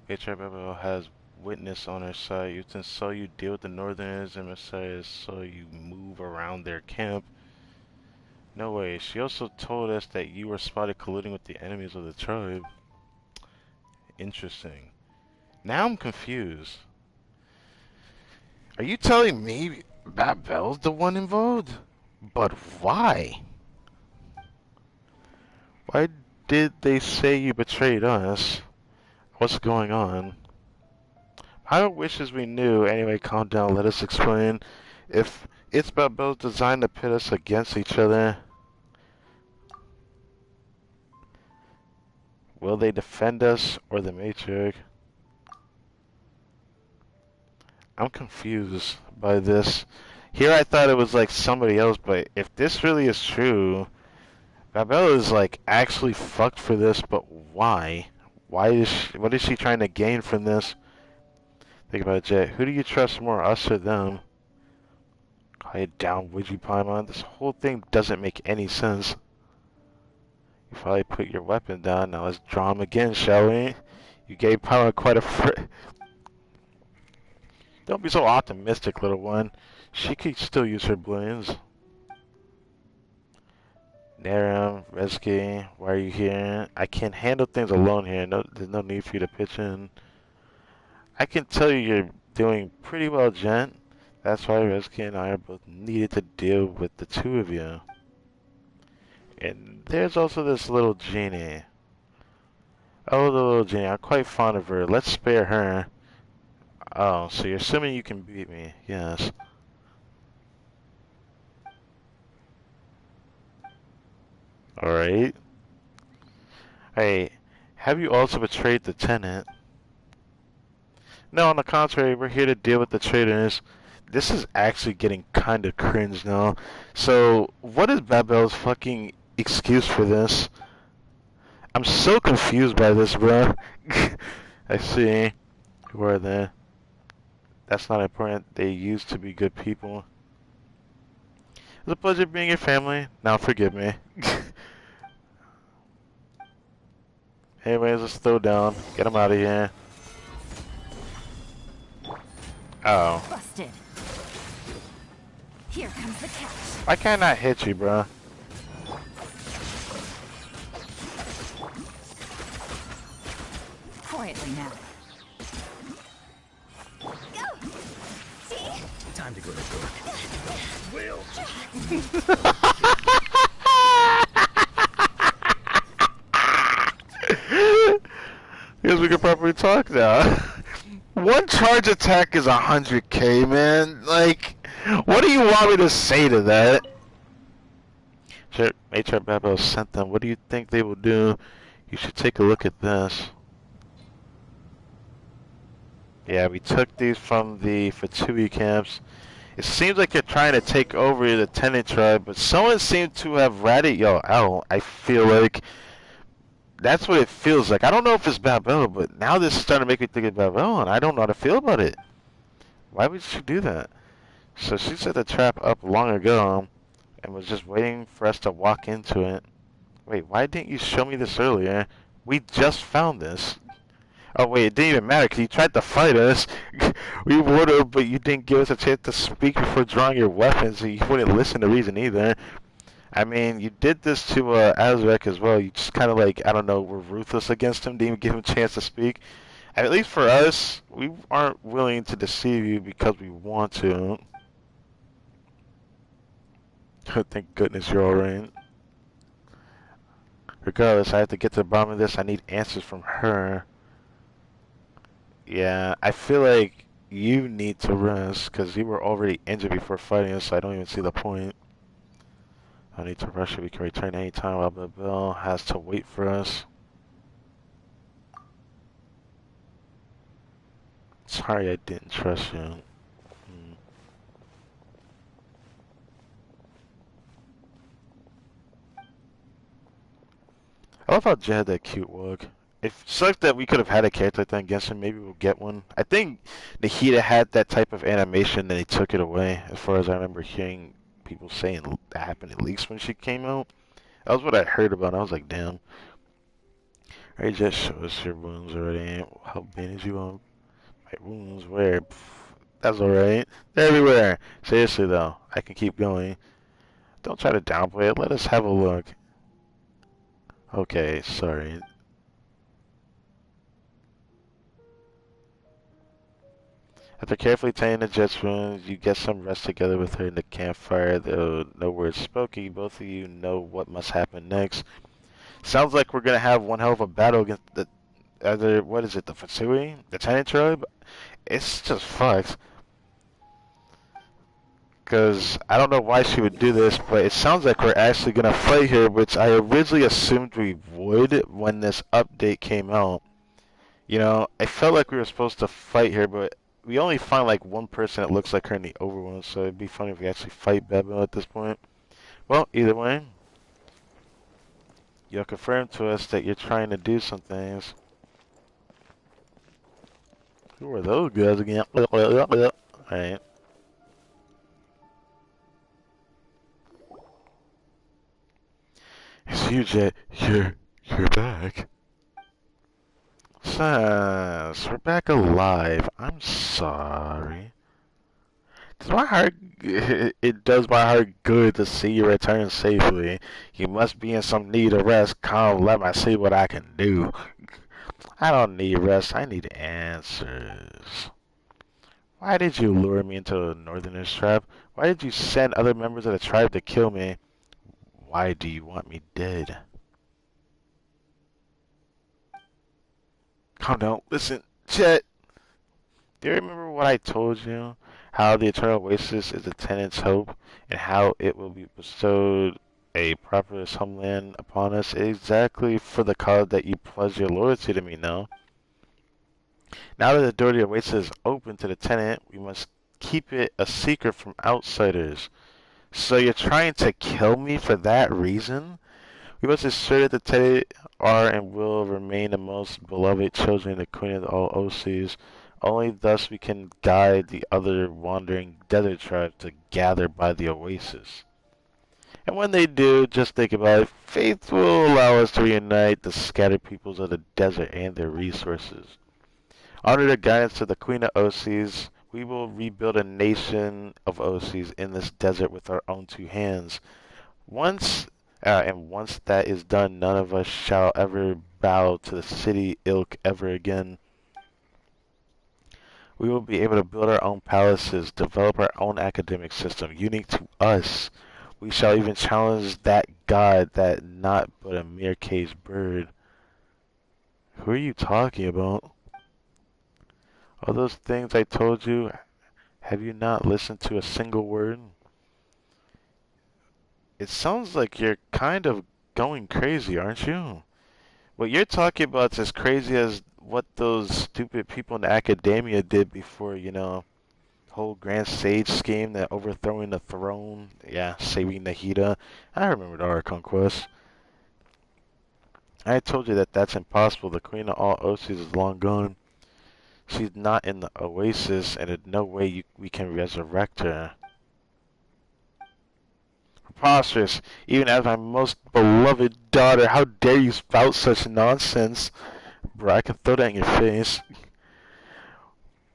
Tribe has witness on her side. Uton saw you deal with the Northerners, and Messiah saw you move around their camp. No way. She also told us that you were spotted colluding with the enemies of the tribe. Interesting. Now I'm confused. Are you telling me Babel's the one involved? But why? Why did they say you betrayed us? What's going on? I wishes we knew. Anyway, calm down. Let us explain. If it's Babel's design to pit us against each other, will they defend us or the matriarch? I'm confused by this. Here I thought it was like somebody else, but if this really is true, Babel is like actually fucked for this, but why? What is she trying to gain from this? Think about it, Jet. Who do you trust more, us or them? Quiet down, would you, Paimon? This whole thing doesn't make any sense. You probably put your weapon down. Now let's draw him again, shall we? You gave Paimon quite a Don't be so optimistic, little one. She could still use her brilliance. Naram, Reski, why are you here? I can't handle things alone here. There's no need for you to pitch in. I can tell you you're doing pretty well, Gent. That's why Reski and I are both needed to deal with the two of you. And there's also this little genie. Oh, the little genie. I'm quite fond of her. Let's spare her. Oh, so you're assuming you can beat me. Yes. Alright. Hey, have you also betrayed the tenant? No, on the contrary, we're here to deal with the traitors. This is actually getting kind of cringe now. So, what is Babel's fucking excuse for this? I'm so confused by this, bro. I see. Who are they? That's not important. They used to be good people. It's a pleasure being your family. Now forgive me. Anyways, let's throw down. Get him out of here. Oh. Busted. Here comes the catch. Why can't I hit you, bro? Quietly now. Go! See? Time to go to work. Will. Because we can properly talk now. One charge attack is 100k, man. Like, what do you want me to say to that? Matriarch Babel sent them. What do you think they will do? You should take a look at this. Yeah, we took these from the Fatui camps. It seems like you're trying to take over the tenant tribe, but someone seemed to have ratted y'all out. I feel like that's what it feels like. I don't know if it's Babel, but now this is starting to make me think it's Babel, and I don't know how to feel about it. Why would she do that? So she set the trap up long ago and was just waiting for us to walk into it. Wait, why didn't you show me this earlier? We just found this. Oh wait, it didn't even matter because you tried to fight us. We would have, but you didn't give us a chance to speak before drawing your weapons, and you wouldn't listen to reason either. I mean, you did this to Azrek as well. You just kind of like, I don't know, were ruthless against him, didn't even give him a chance to speak. And at least for us, we aren't willing to deceive you because we want to. Thank goodness you're alright. Regardless, I have to get to the bottom of this. I need answers from her. Yeah, I feel like you need to rest because you were already injured before fighting us, so I don't even see the point. I need to rush it. We can return anytime while Babel has to wait for us. Sorry I didn't trust you. I love how Jed had that cute look. It sucks that we could have had a character like that in Genshin. Maybe we'll get one. I think Nahida had that type of animation, and they took it away. As far as I remember hearing people saying that happened at least when she came out. That was what I heard about. I was like, damn. Alright, just show us your wounds already. How bandage you on? My wounds? Where? Pff, that's alright. They're everywhere. Seriously though, I can keep going. Don't try to downplay it. Let us have a look. Okay, sorry. After carefully tending the Jet's wounds, you get some rest together with her in the campfire. Though no words spoken, both of you know what must happen next. Sounds like we're gonna have one hell of a battle against the other. What is it? The Fatsui? The Tenant Tribe? It's just fucked. Because I don't know why she would do this, but it sounds like we're actually gonna fight here, which I originally assumed we would when this update came out. You know, I felt like we were supposed to fight here, but we only find like one person that looks like her in the overworld, so it'd be funny if we actually fight Babel at this point. Well, either way, you'll confirm to us that you're trying to do some things. Who are those guys again? Alright. It's you, Jet. You're back. Sass, we're back alive. I'm sorry. Does my heart, it does my heart good to see you return safely. You must be in some need of rest. Come, let me see what I can do. I don't need rest. I need answers. Why did you lure me into a northerner's trap? Why did you send other members of the tribe to kill me? Why do you want me dead? Calm down. Listen, Chet. Do you remember what I told you? How the eternal oasis is the tenant's hope, and how it will be bestowed a prosperous homeland upon us exactly for the cause that you pledge your loyalty to me now. Now that the door to the oasis is open to the tenant, we must keep it a secret from outsiders. So you're trying to kill me for that reason? We must ensure that the tenant are and will remain the most beloved children of the Queen of all Osees. Only thus we can guide the other wandering desert tribes to gather by the oasis. And when they do, just think about it, faith will allow us to reunite the scattered peoples of the desert and their resources. Under the guidance of the Queen of Osees, we will rebuild a nation of Osees in this desert with our own two hands. Once that is done, none of us shall ever bow to the city ilk ever again. We will be able to build our own palaces, develop our own academic system, unique to us. We shall even challenge that god, that not but a mere caged bird. Who are you talking about? All those things I told you, have you not listened to a single word? It sounds like you're kind of going crazy, aren't you? What you're talking about is as crazy as what those stupid people in academia did before, Whole Grand Sage scheme, that overthrowing the throne, yeah, saving Nahida. I remember the Archon quest. I told you that that's impossible. The Queen of all Oases is long gone. She's not in the Oasis, and there's no way we can resurrect her. Preposterous. Even as my most beloved daughter, how dare you spout such nonsense? Bro, I can throw that in your face.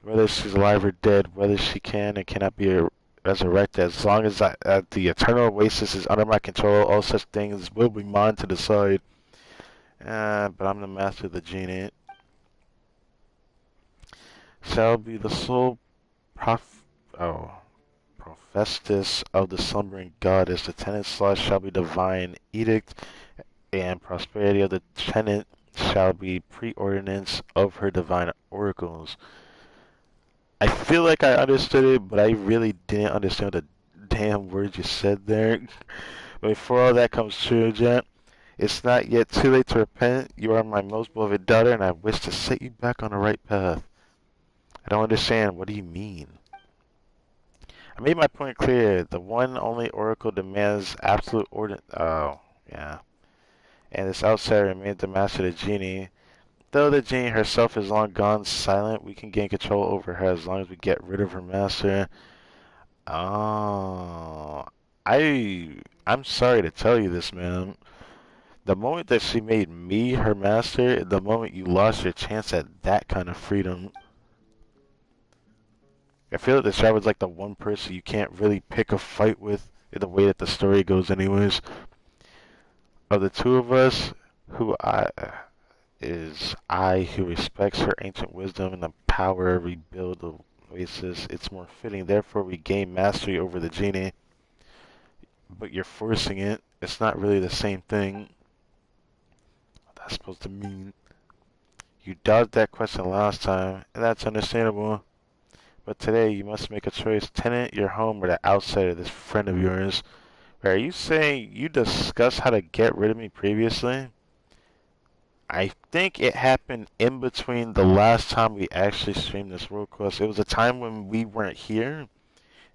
Whether she's alive or dead, whether she can and cannot be resurrected, as long as the eternal oasis is under my control, all such things will be mine to decide. But I'm the master of the genie. Shall be the sole prophetess of the slumbering goddess. The tenant slot shall be divine edict, and prosperity of the tenant shall be preordinance of her divine oracles. I feel like I understood it, but I really didn't understand the damn words you said there. But before all that comes true, Jet, it's not yet too late to repent. You are my most beloved daughter, and I wish to set you back on the right path. I don't understand. What do you mean? I made my point clear. The one only oracle demands absolute order. Oh, yeah. And this outsider remains the master of the genie. Though the genie herself is long gone silent, we can gain control over her as long as we get rid of her master. Oh, I'm sorry to tell you this, man. The moment that she made me her master, the moment you lost your chance at that kind of freedom. I feel like the Shroud's like the one person you can't really pick a fight with in the way that the story goes anyways. Of the two of us, I who respects her ancient wisdom and the power to rebuild the Oasis. It's more fitting, therefore we gain mastery over the genie. But you're forcing it. It's not really the same thing. What that's supposed to mean? You dodged that question last time, and that's understandable. But today you must make a choice. Tenant your home or the outsider, this friend of yours. Are you saying you discussed how to get rid of me previously? I think it happened in between the last time we actually streamed this World Quest. It was a time when we weren't here,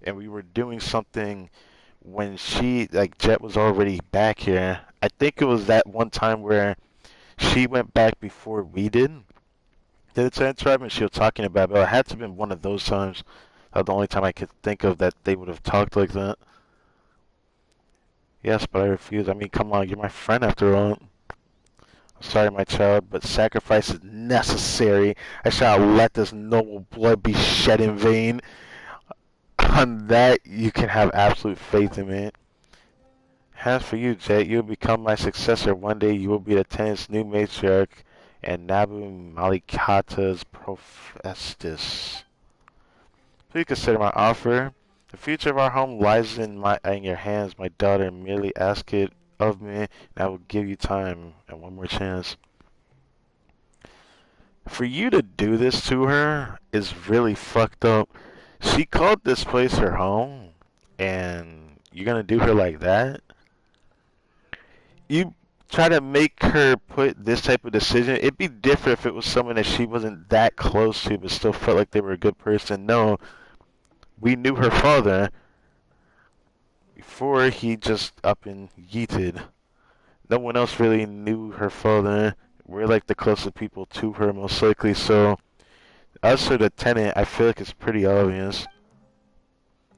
and we were doing something when Jet was already back here. I think it was that one time where she went back before we did. Did it say tribe and she was talking about it? But it had to have been one of those times. That was the only time I could think of that they would have talked like that. Yes, but I refuse. I mean, come on, you're my friend after all. Sorry, my child, but sacrifice is necessary. I shall not let this noble blood be shed in vain. On that, you can have absolute faith in me. As for you, Jet, you will become my successor. One day you will be the tenant's new matriarch and Nabu Malikata's prophetess. Please consider my offer. The future of our home lies in your hands, my daughter. Merely ask it of me, and I will give you time and one more chance. For you to do this to her is really fucked up. She called this place her home, and you're gonna do her like that? You try to make her put this type of decision. It'd be different if it was someone that she wasn't that close to, but still felt like they were a good person. No, we knew her father before he just up and yeeted. No one else really knew her father. We're like the closest people to her, most likely. So, us or the tenant, I feel like it's pretty obvious.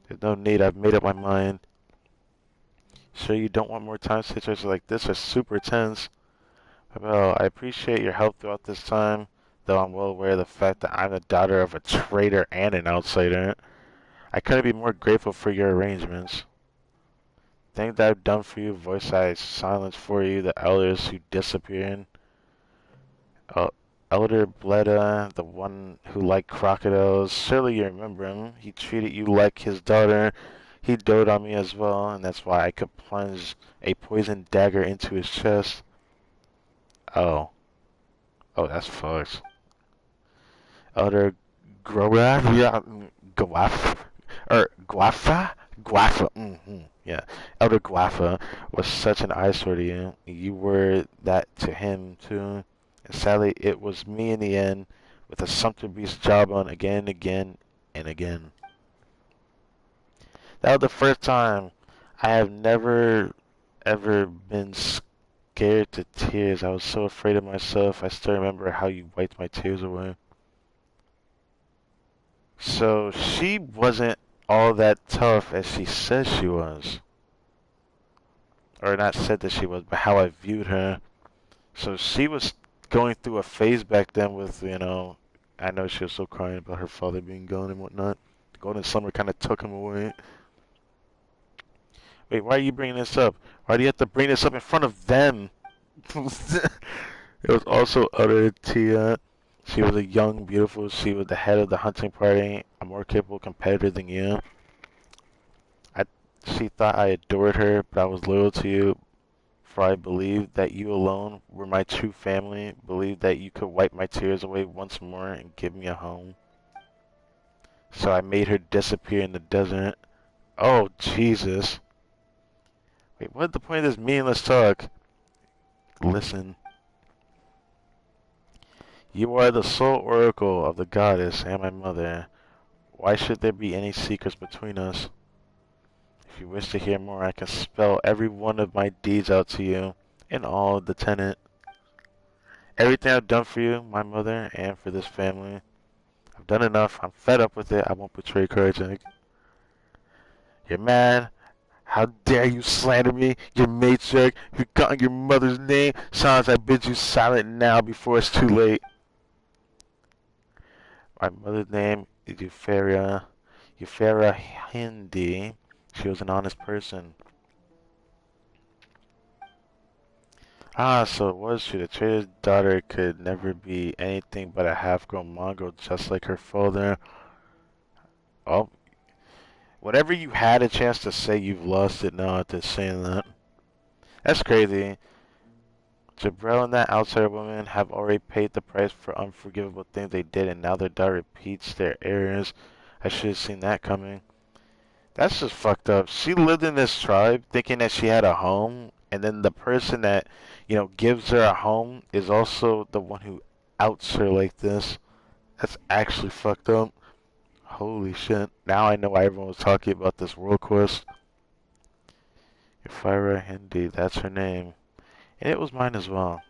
There's no need. I've made up my mind. Sure you don't want more time? Situations like this are super tense. Well, I appreciate your help throughout this time, though I'm well aware of the fact that I'm the daughter of a traitor and an outsider. I couldn't be more grateful for your arrangements. Things that I've done for you, voice I silence for you, the elders who disappeared. Elder Bleda, the one who liked crocodiles, surely you remember him. He treated you like his daughter. He doted on me as well, and that's why I could plunge a poisoned dagger into his chest. Oh. Oh, that's fucked. Elder Groath, yeah, Guaf, or Guafa? Guafa, yeah. Elder Guafa was such an eyesore to you. You were that to him, too. And sadly, it was me in the end, with a sumpter beast job on again and again and again. That was the first time. I have never ever been scared to tears. I was so afraid of myself. I still remember how you wiped my tears away. So she wasn't all that tough as she says she was. Or not said that she was, but how I viewed her. So she was going through a phase back then with, I know she was still crying about her father being gone and whatnot. Golden Summer kind of took him away. Wait, why are you bringing this up? Why do you have to bring this up in front of them? It was also uttered Tia. She was a young, beautiful. She was the head of the hunting party, a more capable competitor than you. She thought I adored her, but I was loyal to you, for I believed that you alone were my true family, believed that you could wipe my tears away once more and give me a home. So I made her disappear in the desert. Oh, Jesus. Wait, what's the point of this meaningless talk? Listen. You are the sole oracle of the goddess and my mother. Why should there be any secrets between us? If you wish to hear more, I can spell every one of my deeds out to you, and all of the tenant. Everything I've done for you, my mother, and for this family. I've done enough. I'm fed up with it. I won't betray Kurjak. You're mad? How dare you slander me, you matriarch? You've forgotten your mother's name. Silence, I bid you silent now before it's too late. My mother's name is Euphemia Hindi. She was an honest person. Ah, so it was true. The trader's daughter could never be anything but a half-grown mongrel, just like her father. Oh, whatever you had a chance to say, you've lost it now after saying that. That's crazy. Jabril and that outsider woman have already paid the price for unforgivable things they did, and now their daughter repeats their errors. I should have seen that coming. That's just fucked up. She lived in this tribe thinking that she had a home, and then the person that, gives her a home is also the one who outs her like this. That's actually fucked up. Holy shit. Now I know why everyone was talking about this world quest. Euphemia Hindi, that's her name. And it was mine as well.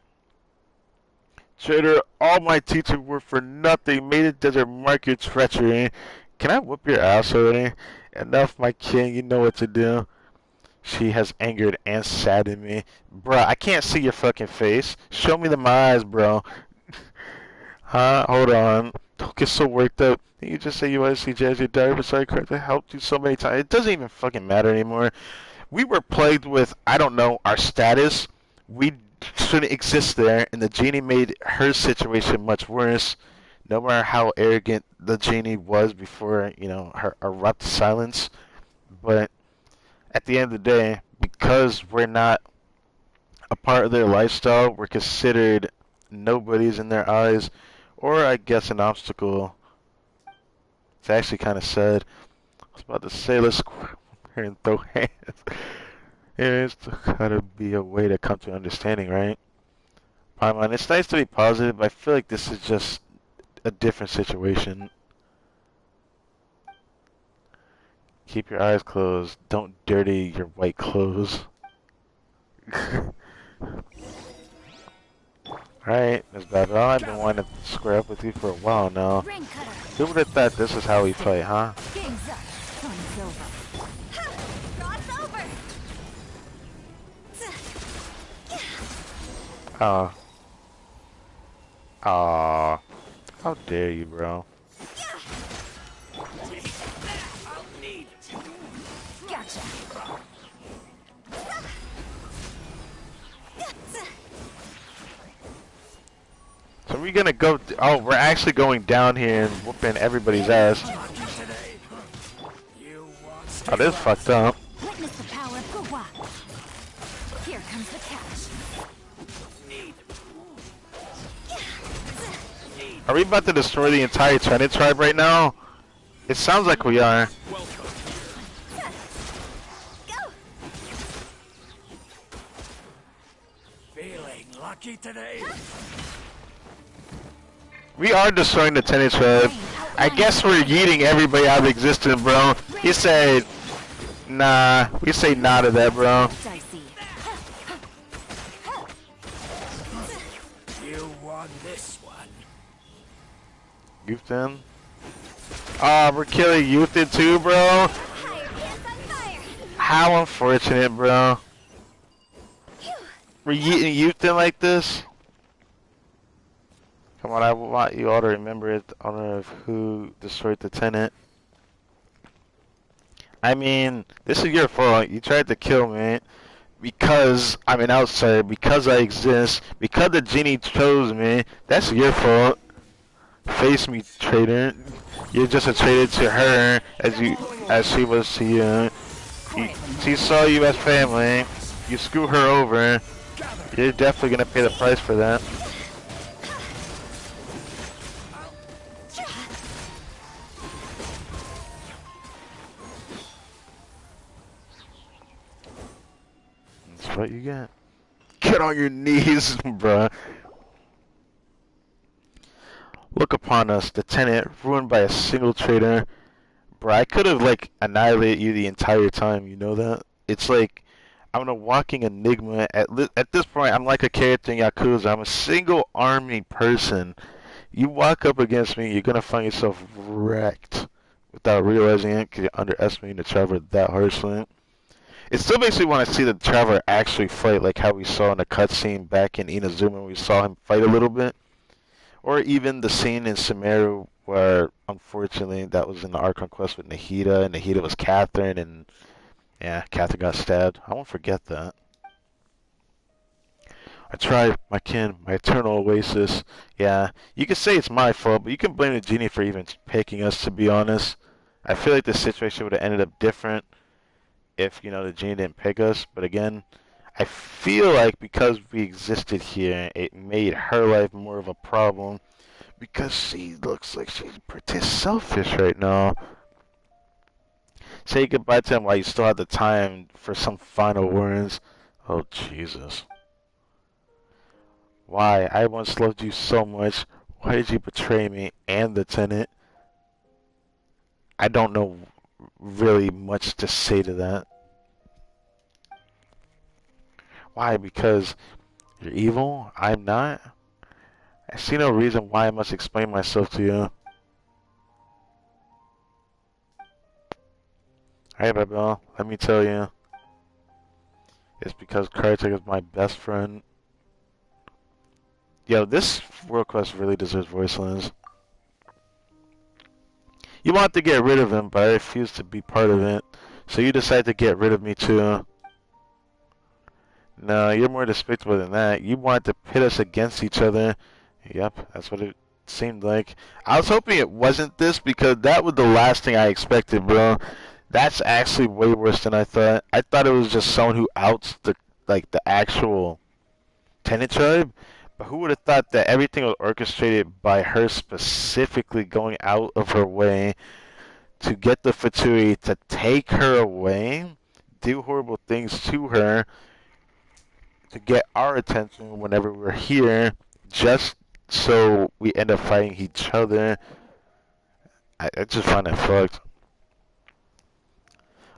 Trader, all my teaching were for nothing. Made a desert mark your treachery. Can I whoop your ass already? Enough, my king. You know what to do. She has angered and saddened me. Bruh, I can't see your fucking face. Show me my eyes, bro. Huh? Hold on. Don't get so worked up. Didn't you just say you want to see Jazzy die beside Christ? I helped you so many times. It doesn't even fucking matter anymore. We were plagued with, I don't know, our status. We shouldn't exist there, and the genie made her situation much worse. No matter how arrogant the genie was before, her abrupt silence. But at the end of the day, because we're not a part of their lifestyle, we're considered nobodies in their eyes, or I guess an obstacle. It's actually kind of sad. I was about to say, let's square here and throw hands. It's gotta be a way to come to understanding, right? Paimon, it's nice to be positive, but I feel like this is just a different situation. Keep your eyes closed. Don't dirty your white clothes. Alright, Miss Babylon, I've been wanting to square up with you for a while now. Who would have thought this is how we play, huh? Game's up. Fun's over. God's over. Oh. Aw. How dare you, bro? Gotcha. So we're gonna go. Oh, we're actually going down here and whooping everybody's ass. Oh, this is fucked up. Witness the power of Gua. Here comes the catch. Are we about to destroy the entire Trident tribe right now? It sounds like we are. Feeling lucky today? We are destroying the Trident tribe. I guess we're yeeting everybody out of existence, bro. He said, Nah, we say nah to that, bro. Dicey. You won this one. Youthton. Oh, we're killing Youthton too, bro. How unfortunate, bro. We're eating Youthton like this. Come on, I want you all to remember it. Honor of who destroyed the tenant. I mean, this is your fault. You tried to kill me because I'm an outsider, because I exist, because the genie chose me. That's your fault. Face me, traitor. You're just a traitor to her as she was to you. She saw you as family. You screw her over. You're definitely gonna pay the price for that. That's what you get. Get on your knees, bruh. Look upon us, the tenant, ruined by a single traitor. Bruh, I could have, like, annihilated you the entire time, you know that? It's like, I'm a walking enigma. At this point, I'm like a character in Yakuza. I'm a single army person. You walk up against me, you're gonna find yourself wrecked without realizing it because you're underestimating the Traveler that harshly. It still makes me want to see the Traveler actually fight, like how we saw in the cutscene back in Inazuma when we saw him fight a little bit. Or even the scene in Sumeru where, unfortunately, that was in the Archon Quest with Nahida, and Nahida was Catherine, and yeah, Catherine got stabbed. I won't forget that. I tried, my kin, my eternal oasis. Yeah, you could say it's my fault, but you can blame the genie for even picking us, to be honest. I feel like the situation would have ended up different if, you know, the genie didn't pick us, but again, I feel like because we existed here, it made her life more of a problem because she looks like she's pretty selfish right now. Say goodbye to him while you still have the time for some final words. Oh, Jesus. Why? I once loved you so much. Why did you betray me and the tenant? I don't know really much to say to that. Why? Because you're evil? I'm not? I see no reason why I must explain myself to you. Hey, Babel, let me tell you. It's because Krytek is my best friend. Yo, this world quest really deserves voice lines. You want to get rid of him, but I refuse to be part of it. So you decide to get rid of me too. No, you're more despicable than that. You wanted to pit us against each other. Yep, that's what it seemed like. I was hoping it wasn't this because that was the last thing I expected, bro. That's actually way worse than I thought. I thought it was just someone who outs the actual tenant tribe. But who would have thought that everything was orchestrated by her specifically going out of her way to get the Fatui to take her away, do horrible things to her, to get our attention whenever we're here, just so we end up fighting each other. I just find that fucked.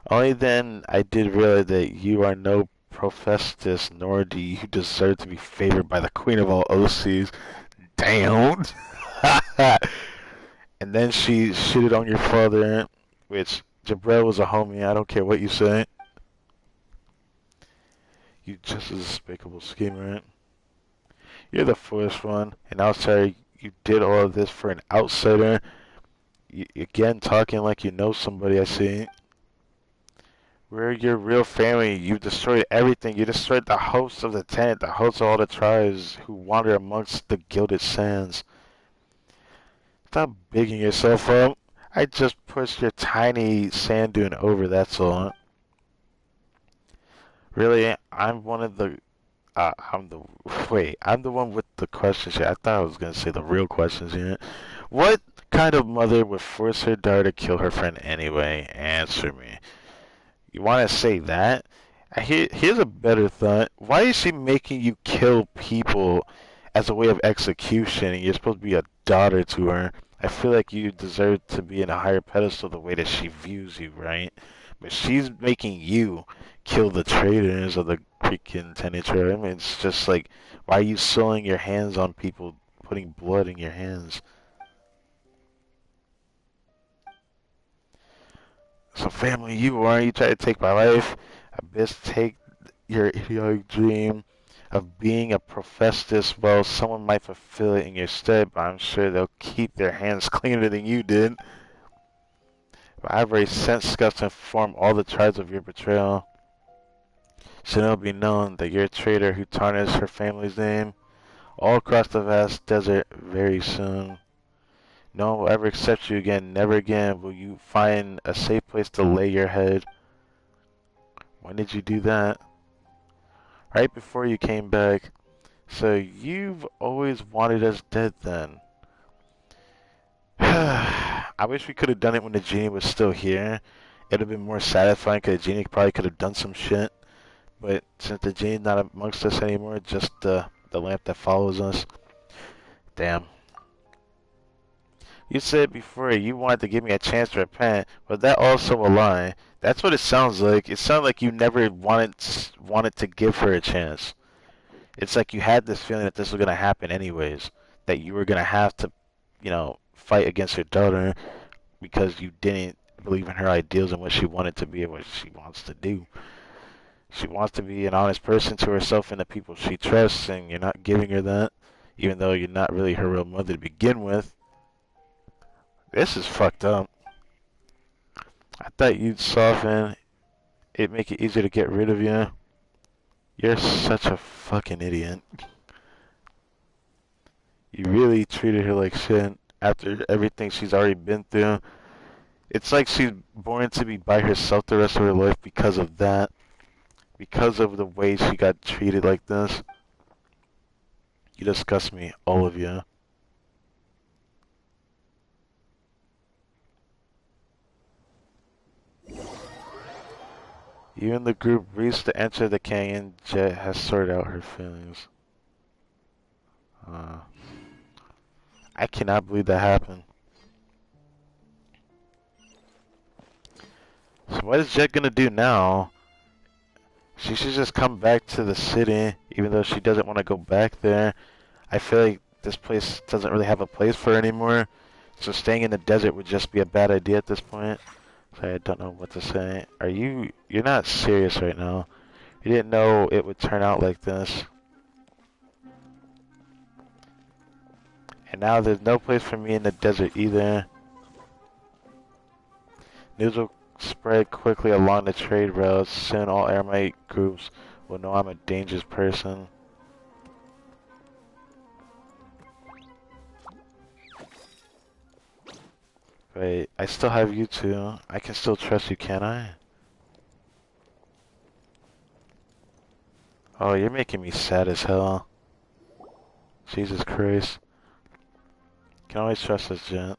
Only then I did realize that you are no prophetess, nor do you deserve to be favored by the queen of all OCs. Damn. And then she shitted on your father, which Jabril was a homie. I don't care what you say. You just a despicable schemer. You're the first one, and I'll sorry you did all of this for an outsider. You, again, talking like you know somebody, I see. We're your real family. You destroyed everything. You destroyed the hosts of the tent, the hosts of all the tribes who wander amongst the gilded sands. Stop bigging yourself up. I just pushed your tiny sand dune over, that's all. Really, I'm one of the... I'm the one with the questions here. I thought I was going to say the real questions here. What kind of mother would force her daughter to kill her friend anyway? Answer me. You want to say that? Here's a better thought. Why is she making you kill people as a way of execution and you're supposed to be a daughter to her? I feel like you deserve to be in a higher pedestal the way that she views you, right? But she's making you kill the traitors of the freaking Tenitra. I mean, it's just like, why are you soiling your hands on people, putting blood in your hands? So family, you try to take my life. I best take your idiotic dream of being a professor. Well, someone might fulfill it in your stead, but I'm sure they'll keep their hands cleaner than you did. But I've already sent scouts to inform all the tribes of your betrayal. Soon it'll be known that you're a traitor who tarnished her family's name all across the vast desert very soon. No one will ever accept you again. Never again will you find a safe place to lay your head. When did you do that? Right before you came back. So you've always wanted us dead then. I wish we could have done it when the genie was still here. It would have been more satisfying because the genie probably could have done some shit. But since the genie's not amongst us anymore, just the lamp that follows us. Damn. You said before you wanted to give me a chance to repent, but that also a lie. That's what it sounds like. It sounds like you never wanted to give her a chance. It's like you had this feeling that this was gonna happen anyways. That you were gonna have to, fight against your daughter because you didn't believe in her ideals and what she wanted to be and what she wants to do. She wants to be an honest person to herself and the people she trusts, and you're not giving her that, even though you're not really her real mother to begin with. This is fucked up. I thought you'd soften. It'd make it easier to get rid of you. You're such a fucking idiot. You really treated her like shit after everything she's already been through. It's like she's born to be by herself the rest of her life because of that. Because of the way she got treated like this. You disgust me, all of you. You and the group reached the entrance of the canyon. Jet has sorted out her feelings. I cannot believe that happened. So what is Jet gonna do now? She should just come back to the city, even though she doesn't want to go back there. I feel like this place doesn't really have a place for her anymore. So staying in the desert would just be a bad idea at this point. I don't know what to say. You're not serious right now. You didn't know it would turn out like this. And now there's no place for me in the desert either. News will spread quickly along the trade routes. Soon all Aramite groups will know I'm a dangerous person. Wait, I still have you two. I can still trust you, can't I? Oh, you're making me sad as hell. Jesus Christ. Can always trust this gent.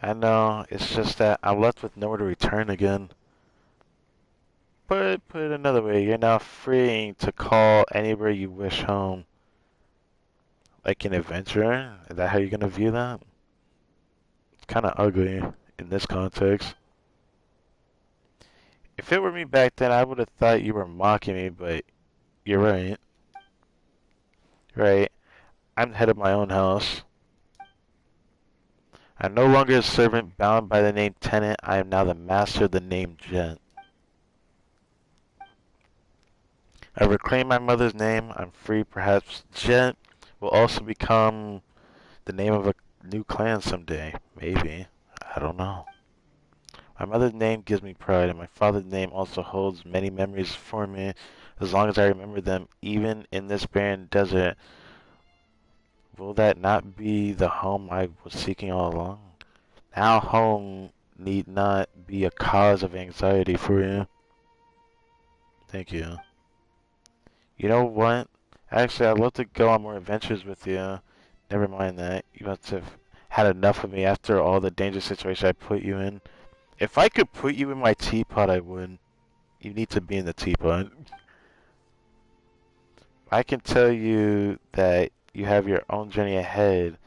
I know, it's just that I'm left with nowhere to return again. But put it another way, you're now free to call anywhere you wish home. Like an adventurer? Is that how you're gonna view that? It's kinda ugly in this context. If it were me back then, I would have thought you were mocking me, but you're right. Right. I'm the head of my own house. I'm no longer a servant bound by the name Tenant. I am now the master of the name Gent. I reclaim my mother's name. I'm free. Perhaps Gent will also become the name of a new clan someday. Maybe. I don't know. My mother's name gives me pride, and my father's name also holds many memories for me, as long as I remember them, even in this barren desert. Will that not be the home I was seeking all along? Now home need not be a cause of anxiety for you. Thank you. You know what? Actually, I'd love to go on more adventures with you. Never mind that. You must have had enough of me after all the dangerous situation I put you in. If I could put you in my teapot, I would. You need to be in the teapot. I can tell you that you have your own journey ahead.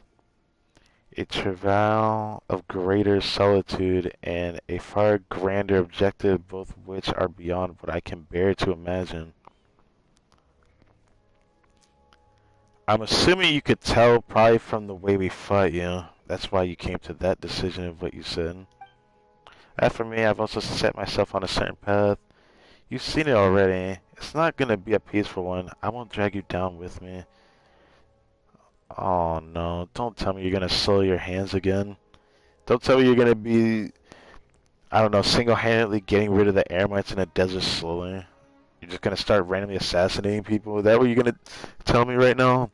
A travail of greater solitude and a far grander objective, both of which are beyond what I can bear to imagine. I'm assuming you could tell probably from the way we fought you. That's why you came to that decision of what you said. As for me, I've also set myself on a certain path. You've seen it already. It's not gonna be a peaceful one. I won't drag you down with me. Oh no, don't tell me you're gonna soil your hands again. Don't tell me you're gonna be, I don't know, single-handedly getting rid of the air mites in the desert slowly. You're just gonna start randomly assassinating people? Is that what you're gonna tell me right now?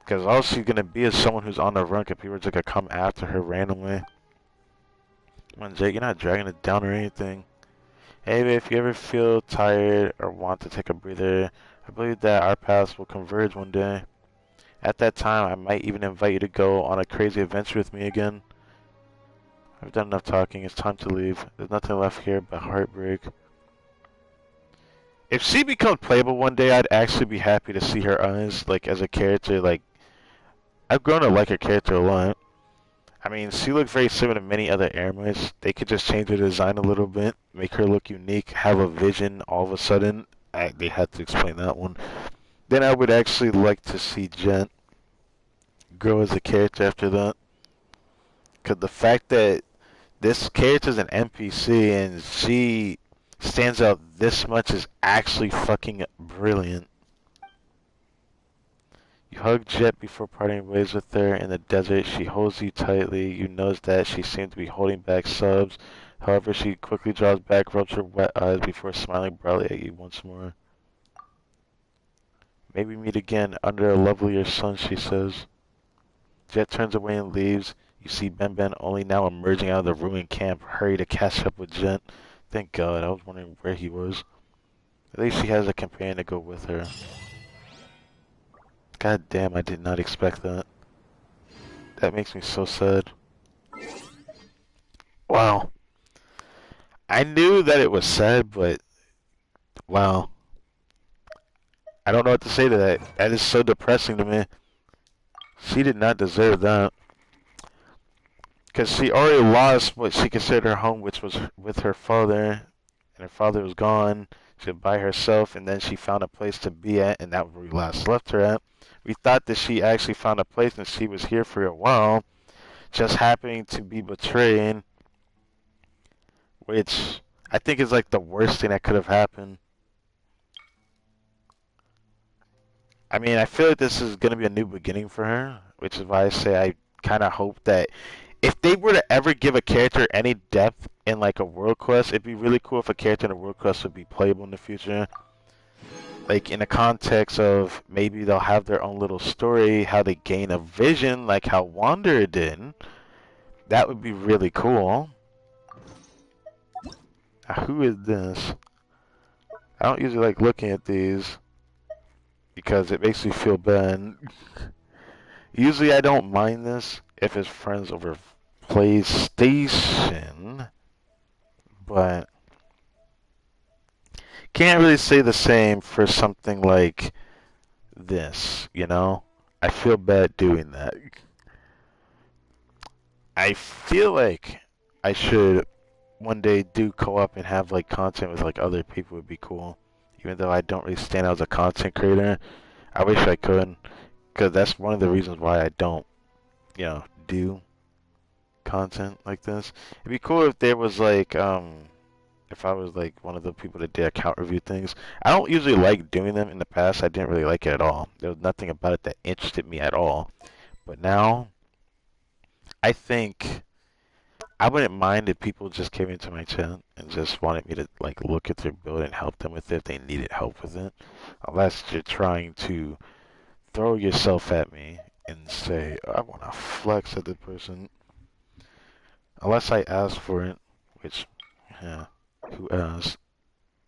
Because all she's gonna be is someone who's on the run, because people are just gonna come after her randomly. Come on, Jake, you're not dragging it down or anything. Hey, babe, if you ever feel tired or want to take a breather, I believe that our paths will converge one day. At that time, I might even invite you to go on a crazy adventure with me again. I've done enough talking. It's time to leave. There's nothing left here but heartbreak. If she becomes playable one day, I'd actually be happy to see her eyes, like, as a character. Like, I've grown to like her character a lot. I mean, she looks very similar to many other airmates. They could just change her design a little bit, make her look unique, have a vision all of a sudden. They had to explain that one. Then I would actually like to see Jen grow as a character after that. Because the fact that this character is an NPC and she stands out this much is actually fucking brilliant. You hug Jet before parting ways with her in the desert. She holds you tightly. You notice that she seems to be holding back sobs. However, she quickly draws back, rubs her wet eyes before smiling brightly at you once more. Maybe meet again under a lovelier sun, she says. Jet turns away and leaves. You see Ben Ben only now emerging out of the ruined camp, hurry to catch up with Jet. Thank God, I was wondering where he was. At least she has a companion to go with her. God damn, I did not expect that. That makes me so sad. Wow. I knew that it was sad, but wow. I don't know what to say to that. That is so depressing to me. She did not deserve that. Because she already lost what she considered her home, which was with her father. And her father was gone. She was by herself, and then she found a place to be at, and that's where we last left her at. We thought that she actually found a place, and she was here for a while. Just happening to be betrayed. Which I think is like the worst thing that could have happened. I mean, I feel like this is going to be a new beginning for her, which is why I say I kind of hope that if they were to ever give a character any depth in like a world quest, it'd be really cool if a character in a world quest would be playable in the future. Like in the context of maybe they'll have their own little story, how they gain a vision, like how Wanderer did. That would be really cool. Now, who is this? I don't usually like looking at these because it makes me feel bad. Usually I don't mind this if it's friends over PlayStation, but can't really say the same for something like this, you know? I feel bad doing that. I feel like I should one day do co-op and have like content with like other people would be cool. Even though I don't really stand out as a content creator, I wish I could, because that's one of the reasons why I don't, you know, do content like this. It'd be cool if there was like, if I was like one of the people that did account review things. I don't usually like doing them. In the past, I didn't really like it at all. There was nothing about it that interested me at all. But now, I think I wouldn't mind if people just came into my chat and just wanted me to like look at their build and help them with it if they needed help with it. Unless you're trying to throw yourself at me and say, I want to flex at the person. Unless I ask for it, which, yeah, who asked?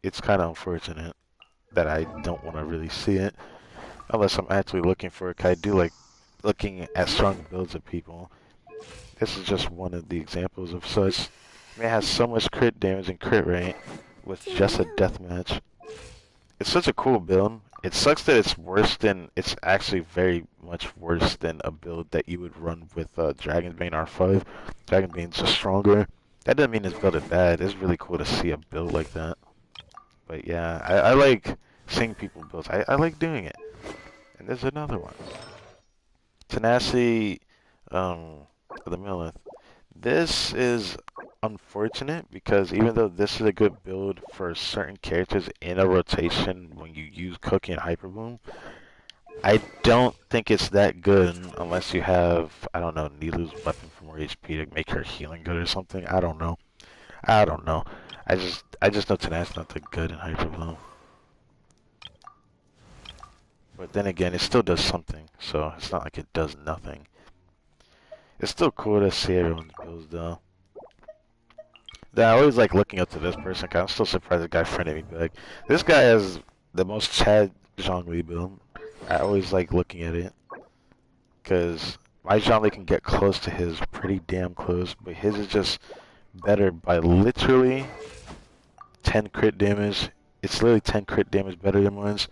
It's kind of unfortunate that I don't want to really see it. Unless I'm actually looking for it, 'cause I do like looking at strong builds of people. This is just one of the examples of such. Man has so much crit damage and crit rate with just a deathmatch. It's such a cool build, It sucks that it's worse than, it's actually very much worse than a build that you would run with Dragonbane R5. Dragonbane's just stronger. That doesn't mean this build is bad. It's really cool to see a build like that. But yeah, I like seeing people build. I like doing it. And there's another one. Tenacity, the Millith. This is unfortunate because even though this is a good build for certain characters in a rotation when you use Cookie and Hyper Bloom, I don't think it's that good unless you have, I don't know, Nilu's weapon for more HP to make her healing good or something. I don't know. I don't know. I just know Tenacity's not that good in Hyper Bloom. But then again, it still does something, so it's not like it does nothing. It's still cool to see everyone's builds though. I always like looking up to this person, cause I'm still surprised the guy friended me back. This guy has the most Chad Zhongli build. I always like looking at it, cause my Zhongli can get close to his, pretty damn close, but his is just better by literally 10 crit damage. It's literally 10 crit damage better than mine's.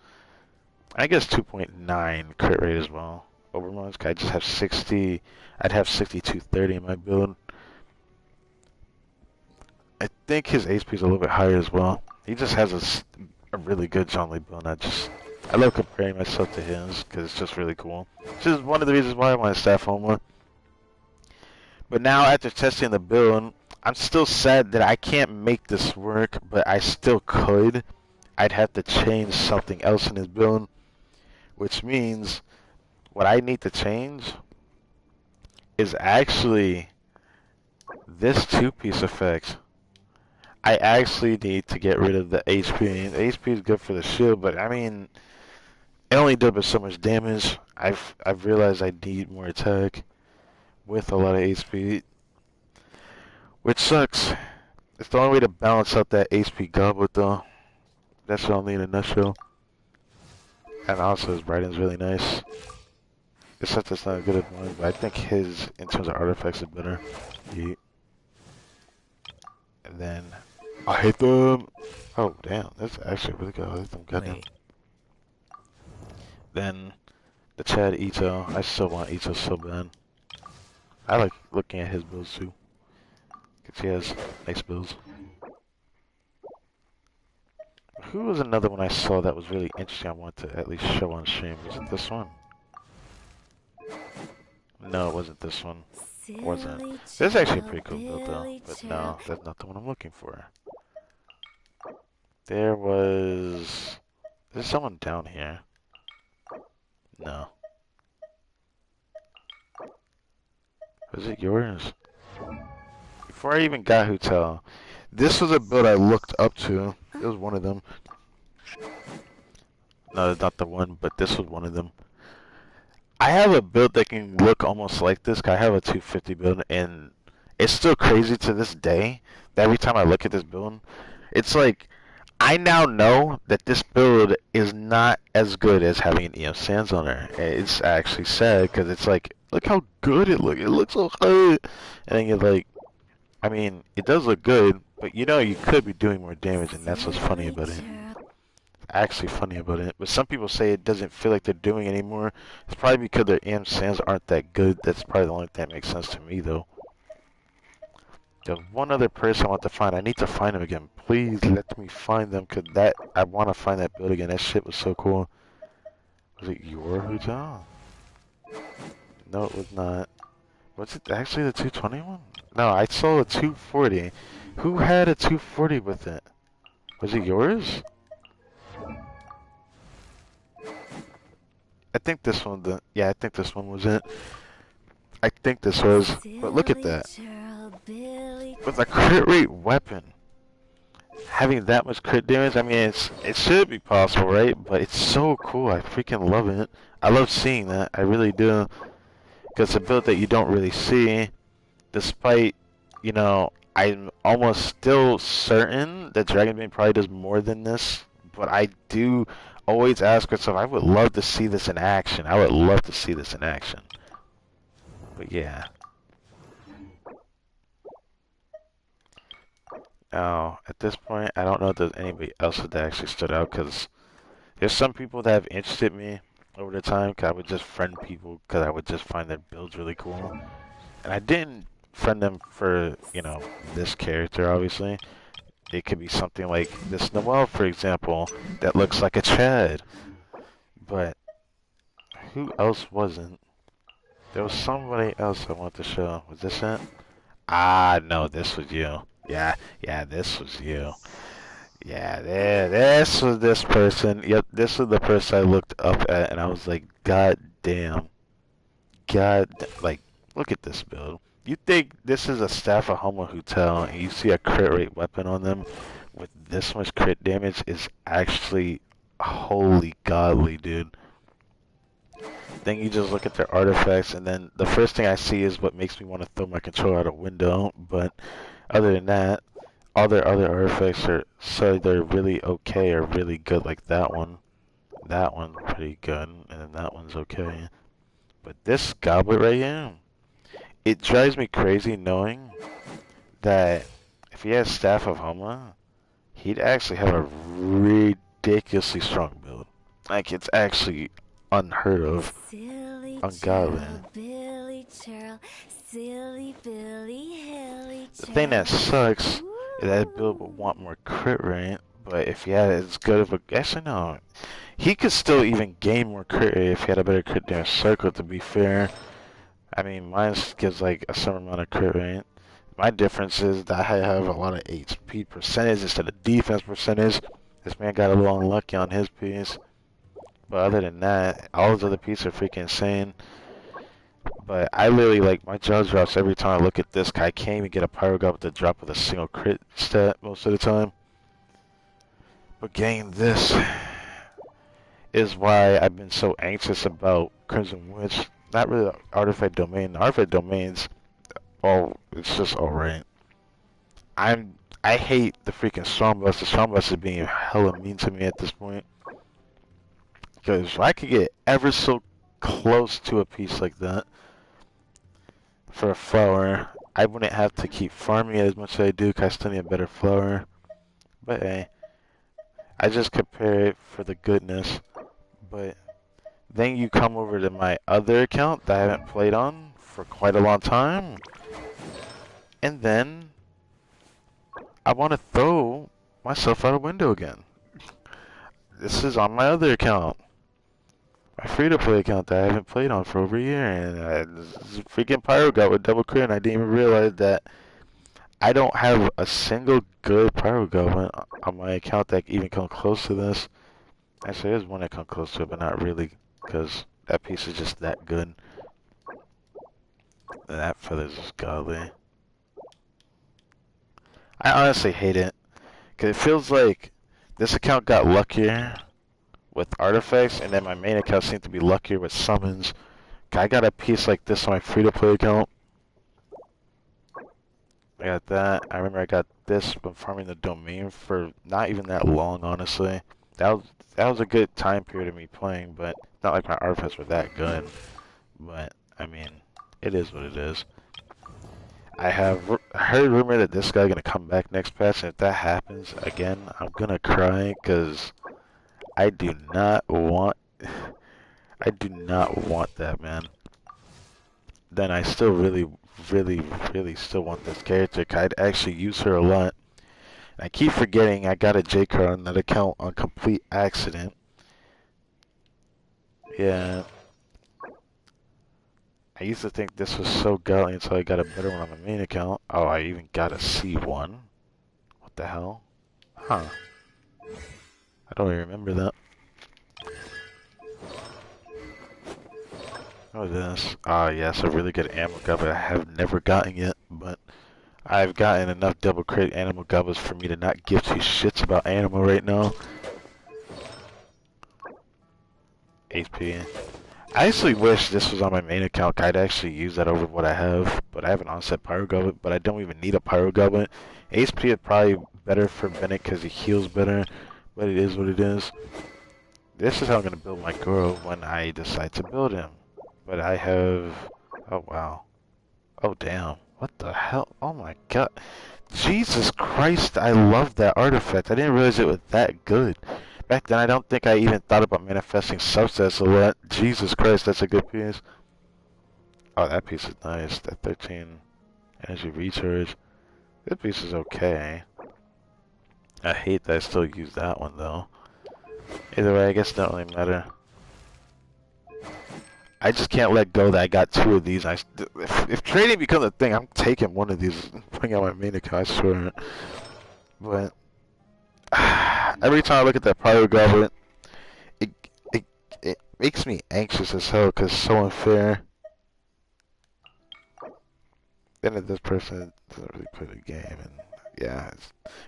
I guess 2.9 crit rate as well over mine's. I just have 60. I'd have 6230 in my build. I think his HP is a little bit higher as well. He just has a really good Zhongli build. I love comparing myself to his because it's just really cool. Which is one of the reasons why I want to staff Homa. But now after testing the build, I'm still sad that I can't make this work, but I still could. I'd have to change something else in his build, which means what I need to change is actually this two-piece effect. I actually need to get rid of the HP. The HP is good for the shield, but I mean, it only does so much damage. I've realized I need more attack with a lot of HP, which sucks. It's the only way to balance out that HP goblet, though. That's what I'll need in a nutshell. And also, his writing's really nice. Except it's not good at mine, but I think his, in terms of artifacts, is better. Yeah. And then I hate them. Oh damn, that's actually really good. I hate them. Goddamn. Then the Chad Ito. I still want Ito so bad. I like looking at his builds too, cause he has nice builds. Who was another one I saw that was really interesting? I wanted to at least show on stream. Was it this one? No, it wasn't this one. It wasn't. This is actually a pretty cool build though, but no, that's not the one I'm looking for. There was... There's someone down here. No. Was it yours? Before I even got Hotel, this was a build I looked up to. It was one of them. No, not the one, but this was one of them. I have a build that can look almost like this. I have a 250 build, and it's still crazy to this day that every time I look at this build, it's like, I now know that this build is not as good as having an EM Sands on her. It's actually sad, because it's like, look how good it looks. It looks so good. And then you're like, I mean, it does look good, but you know you could be doing more damage, and that's what's funny about it. Actually funny about it. But some people say it doesn't feel like they're doing anymore. It's probably because their EM Sands aren't that good. That's probably the only thing that makes sense to me, though. There's one other person I want to find. I need to find him again. Please let me find them, because that, I want to find that build again. That shit was so cool. Was it your Huja? No, it was not. Was it actually the 220 one? No, I saw a 240. Who had a 240 with it? Was it yours? I think this one, yeah, I think this one was it. I think this was, but look at that. With a crit rate weapon, having that much crit damage, I mean, it should be possible, right? But it's so cool. I freaking love it. I love seeing that. I really do. Because it's a build that you don't really see, despite, you know, I'm almost still certain that Dragonbane probably does more than this, but I do always ask myself, I would love to see this in action. I would love to see this in action. But yeah. Now, at this point, I don't know if there's anybody else that actually stood out, because There's some people that have interested me over the time, cause I would just friend people, cause I would just find their builds really cool. And I didn't friend them for, you know, this character, obviously. It could be something like this Noelle, for example, that looks like a Chad. But who else wasn't? There was somebody else I wanted to show. Was this it? Ah, no, this was you. Yeah, yeah, this was you. Yeah, this was this person. Yep, this was the person I looked up at, and I was like, God damn. God, like, look at this build. You think this is a staff of Homo Hotel, and you see a crit rate weapon on them with this much crit damage is actually holy godly, dude. Then you just look at their artifacts, and then the first thing I see is what makes me want to throw my controller out a window. But other than that, all their other artifacts are so they're really okay or really good. Like that one, pretty good, and then that one's okay. But this goblet right here, it drives me crazy knowing that if he has Staff of Homa, he'd actually have a ridiculously strong build. Like it's actually unheard of. Silly Ungodly. churl, Billy churl, silly Billy Hilly The thing that sucks is that build would want more crit rate, but if he had as good of a... Actually, no. He could still even gain more crit rate if he had a better crit damage circle, to be fair. I mean, mine gives like a certain amount of crit rate. My difference is that I have a lot of HP percentage instead of defense percentage. This man got a little unlucky on his piece. But other than that, all his other pieces are freaking insane. But I literally, like, my jaw drops every time I look at this. I can't even get a Pyro God with the drop with a single crit stat most of the time. But getting this is why I've been so anxious about Crimson Witch. Not really Artifact Domain. Artifact Domain's, oh, it's just alright. I hate the freaking Stormbuster. Stormbuster is being hella mean to me at this point. Because if I could get ever so close to a piece like that for a flower, I wouldn't have to keep farming it as much as I do because I still need a better flower. But hey, I just compare it for the goodness. But then you come over to my other account that I haven't played on for quite a long time. And then I want to throw myself out a window again. This is on my other account. My free-to-play account that I haven't played on for over a year, and this freaking Pyro got with double crit, and I didn't even realize that I don't have a single good Pyro Goblin on my account that even come close to this. Actually, there's one that come close to it, but not really, because that piece is just that good. And that feather's just godly. I honestly hate it, because it feels like this account got luckier with artifacts, and then my main account seemed to be luckier with summons. I got a piece like this on my free-to-play account. I got that. I remember I got this when farming the domain for not even that long, honestly. That was a good time period of me playing, but not like my artifacts were that good. But, I mean, it is what it is. I have heard rumor that this guy's gonna come back next patch, and if that happens again, I'm gonna cry, because I do not want that, man. Then I still really still want this character. I'd actually use her a lot. And I keep forgetting I got a J card on that account on complete accident. Yeah. I used to think this was so godly until I got a better one on my main account. Oh, I even got a C1. What the hell? Huh. I don't even remember that. What is this? Ah, yes, a really good ammo goblet I have never gotten yet, but I've gotten enough double crate animal goblets for me to not give two shits about animal right now. HP. I actually wish this was on my main account. I'd actually use that over what I have, but I have an onset pyro goblet, but I don't even need a pyro goblet. HP is probably better for Bennett because he heals better, but it is what it is. This is how I'm going to build my Goro when I decide to build him. But I have... Oh, wow. Oh, damn. What the hell? Oh, my God. Jesus Christ, I love that artifact. I didn't realize it was that good. Back then, I don't think I even thought about manifesting subsets a lot. Jesus Christ, that's a good piece. Oh, that piece is nice. That 13 energy recharge. This piece is okay. I hate that I still use that one, though. Either way, I guess it don't really matter. I just can't let go that I got 2 of these. If trading becomes a thing, I'm taking one of these and putting out my main account, I swear. But every time I look at that pirate goblet, it, it, it makes me anxious as hell because it's so unfair. Then this person doesn't really play the game, and yeah,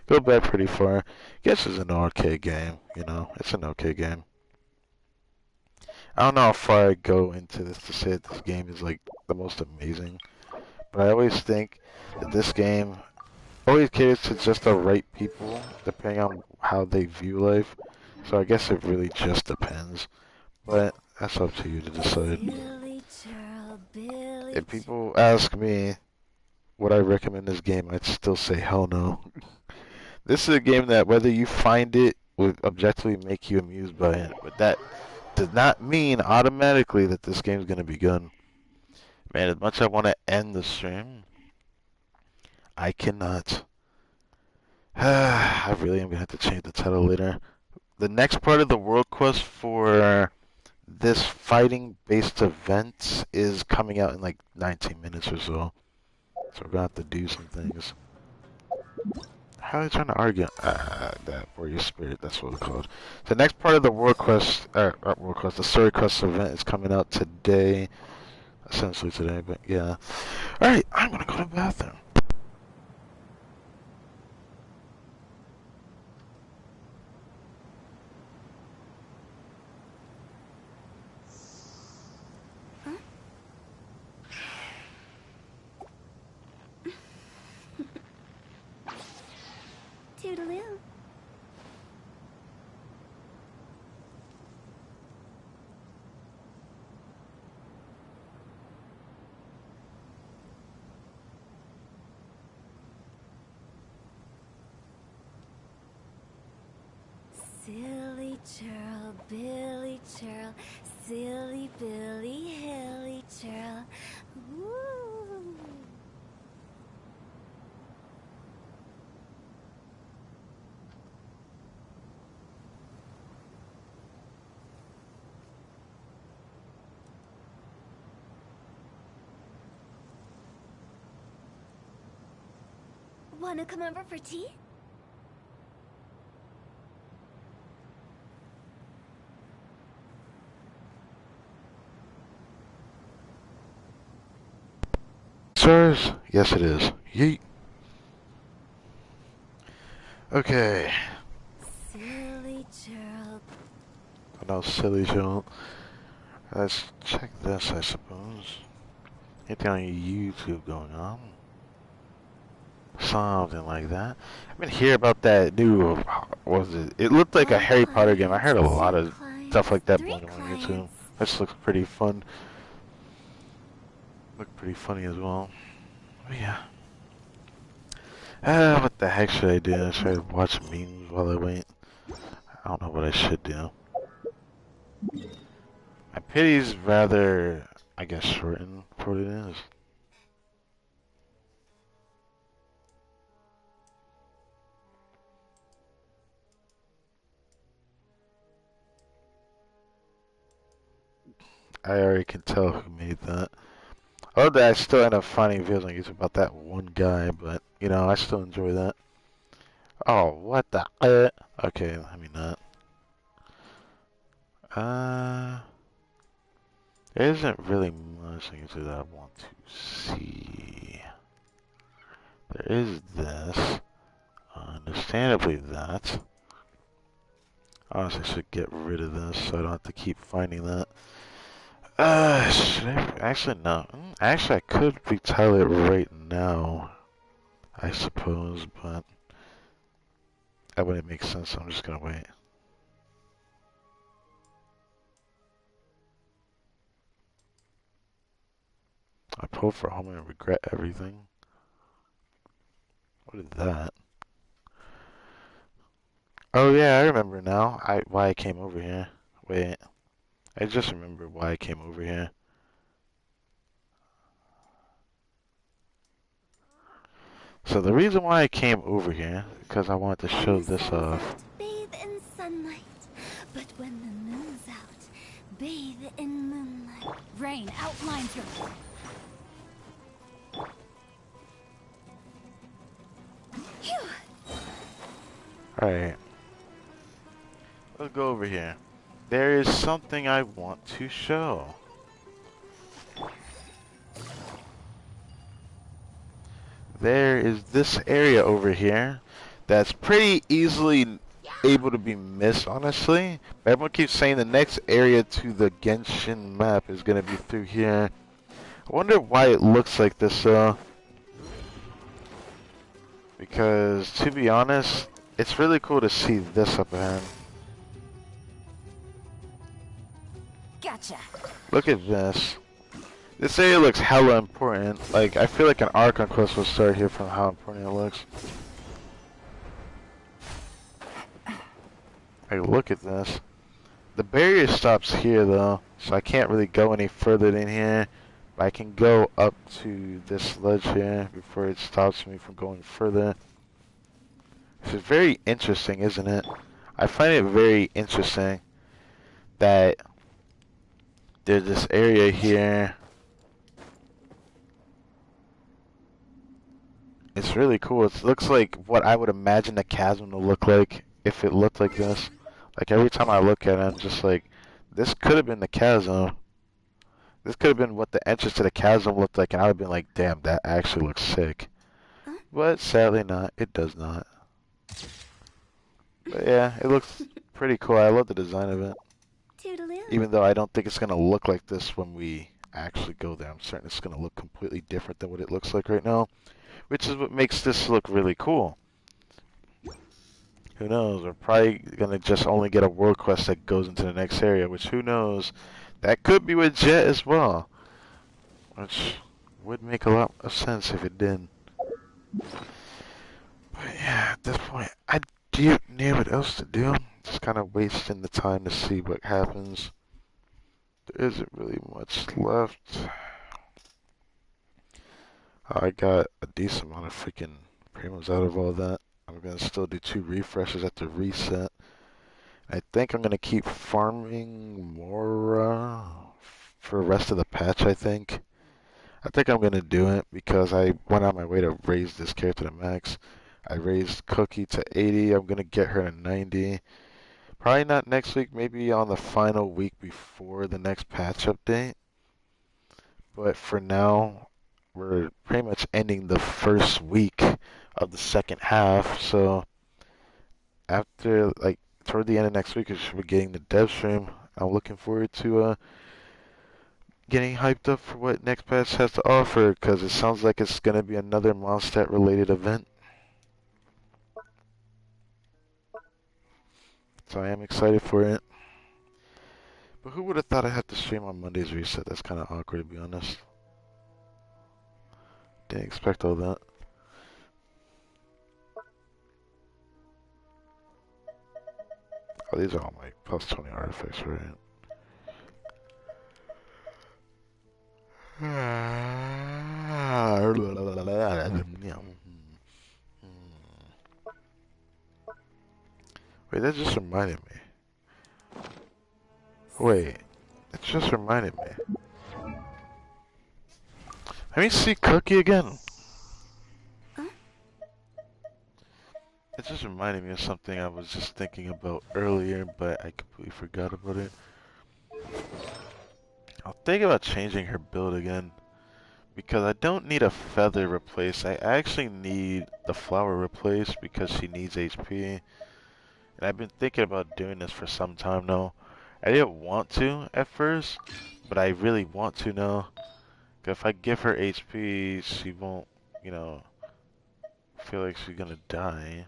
go back pretty far. Guess it's an okay game, you know, it's an okay game. I don't know how far I go into this to say that this game is like the most amazing, but I always think that this game always caters to just the right people, depending on how they view life. So I guess it really just depends, but that's up to you to decide. If people ask me would I recommend this game, I'd still say hell no. This is a game that whether you find it would objectively make you amused by it, but that does not mean automatically that this game's gonna be good. Man, as much as I want to end the stream, I cannot. I really am gonna have to change the title later. The next part of the world quest for this fighting-based event is coming out in like 19 minutes or so. So we're gonna have to do some things. How are they trying to argue? That warrior spirit, that's what it's called. The next part of the world quest, the story quest event is coming out today. Essentially today, but yeah. Alright, I'm gonna go to the bathroom. Toodaloo. Silly churl, Billy churl, silly Billy, hilly churl. Woo! Wanna come over for tea? Sirs? Yes, it is. Yeet. Okay. Silly churl. Oh, no, silly churl. Let's check this, I suppose. Anything on YouTube going on? Something like that. I've been hearing about that new, what was it? It looked like a Harry Potter game. I heard a lot of stuff like that going on YouTube. This looks pretty fun. Looked pretty funny as well. But yeah. What the heck should I do? Should I watch memes while I wait? I don't know what I should do. My pity's rather, I guess, shortened for what it is. I already can tell who made that. Although I still end up finding videos on YouTube about that one guy, but, you know, I still enjoy that. Oh, what the... Okay, let me not. There isn't really much on YouTube that I want to see. There is this. Understandably that. Honestly, I should get rid of this so I don't have to keep finding that. Should I? Actually, no. Actually, I could retitle it right now, I suppose, but that wouldn't make sense, so I'm just gonna wait. I pulled for home and regret everything. What is that? Oh yeah, I remember now. Why I came over here. Wait, I just remember why I came over here. So the reason why I came over here, because I wanted to When show the this sun's off. out, bathe in sunlight. But when the moon's out, bathe in moonlight. Rain outlines your... Phew! Alright, let's go over here. There is something I want to show. There is this area over here that's pretty easily able to be missed, honestly. But everyone keeps saying the next area to the Genshin map is going to be through here. I wonder why it looks like this, because, to be honest, it's really cool to see this up ahead. Gotcha. Look at this. This area looks hella important. Like, I feel like an Archon quest will start here from how important it looks. Like, look at this. The barrier stops here, though, so I can't really go any further than here. But I can go up to this ledge here before it stops me from going further. This is very interesting, isn't it? I find it very interesting that there's this area here. It's really cool. It looks like what I would imagine the chasm to look like if it looked like this. Like every time I look at it, I'm just like, this could have been the chasm. This could have been what the entrance to the chasm looked like, and I would have been like, damn, that actually looks sick. But sadly not. It does not. But yeah, it looks pretty cool. I love the design of it. Toodaloo. Even though I don't think it's going to look like this when we actually go there. I'm certain it's going to look completely different than what it looks like right now. Which is what makes this look really cool. Who knows? We're probably going to just only get a world quest that goes into the next area. Which, who knows? That could be with Jet as well. Which would make a lot of sense if it did. But yeah, at this point, I don't know what else to do. Just kind of wasting the time to see what happens. There isn't really much left. I got a decent amount of freaking primos out of all that. I'm going to still do 2 refreshes at the reset. I think I'm going to keep farming more for the rest of the patch, I think. I think I'm going to do it because I went on my way to raise this character to max. I raised Cookie to 80. I'm going to get her to 90. Probably not next week, maybe on the final week before the next patch update. But for now, we're pretty much ending the first week of the second half. So after, like, toward the end of next week, we're getting the dev stream. I'm looking forward to getting hyped up for what next patch has to offer, because it sounds like it's going to be another Mondstadt related event. So I am excited for it. But who would have thought I had to stream on Monday's reset? That's kind of awkward, to be honest. Didn't expect all that. Oh, these are all my plus 20 artifacts, right? Wait, that just reminded me. Wait, it just reminded me. Let me see Cookie again. It just reminded me of something I was just thinking about earlier, but I completely forgot about it. I'll think about changing her build again, because I don't need a feather replaced. I actually need the flower replaced because she needs HP. And I've been thinking about doing this for some time now. I didn't want to at first, but I really want to now. Because if I give her HP, she won't, you know, feel like she's gonna die.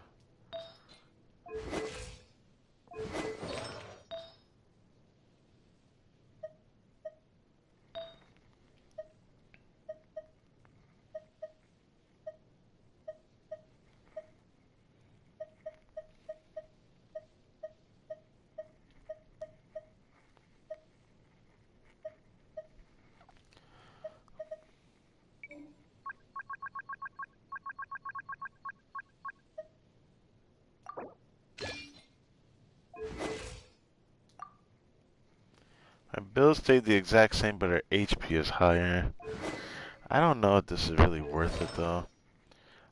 build stayed the exact same, but her HP is higher. I don't know if this is really worth it though.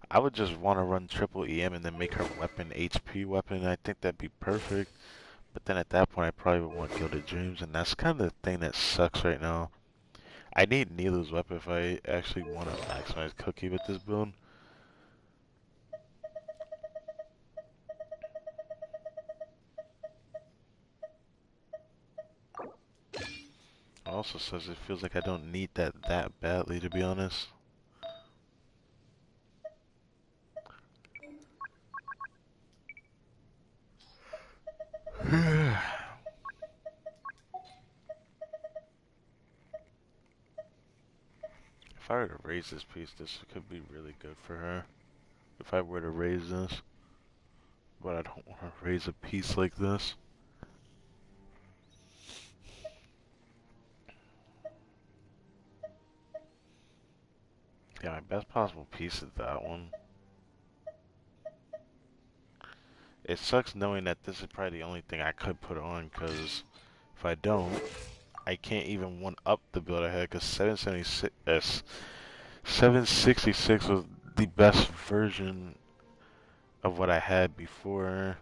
I would just want to run triple EM and then make her weapon HP weapon. I think that'd be perfect. But then at that point, I probably would want Gilded Dreams, and that's kind of the thing that sucks right now. I need Nilu's weapon if I actually want to maximize Cookie with this build. Also says it feels like I don't need that badly, to be honest. If I were to raise this piece, this could be really good for her. If I were to raise this. But I don't want to raise a piece like this. Yeah, my best possible piece is that one. It sucks knowing that this is probably the only thing I could put on, because if I don't, I can't even one up the build I had, because 766 was the best version of what I had before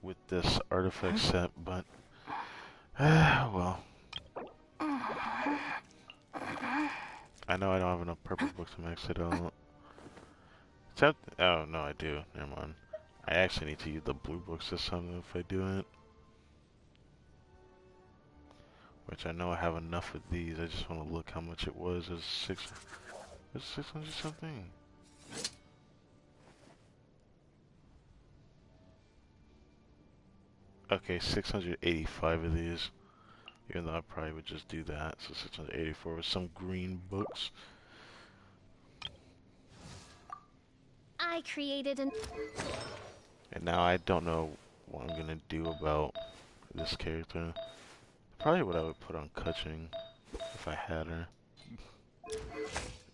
with this artifact set, but well. I know I don't have enough purple books to max it out. Except, oh no, I do. Never mind. I actually need to use the blue books this time if I do it. Which I know I have enough of these. I just want to look how much it was. It's 600 something. Okay, 685 of these. Even though I probably would just do that. So 684 with some green books. I created an... And now I don't know what I'm gonna do about this character. Probably what I would put on Kutching if I had her.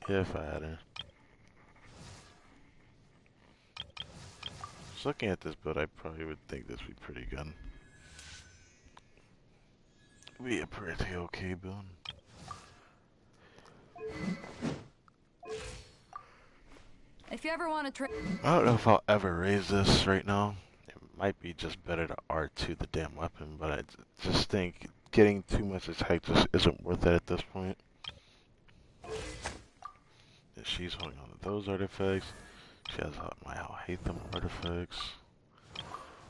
Yeah, if I had her. Just looking at this build, I probably would think this would be pretty good. Be a pretty okay build. If you ever want to try... I don't know if I'll ever raise this right now. It might be just better to R2 the damn weapon, but I just think getting too much attack just isn't worth it at this point. And she's holding on to those artifacts. She has my I'll hate them artifacts.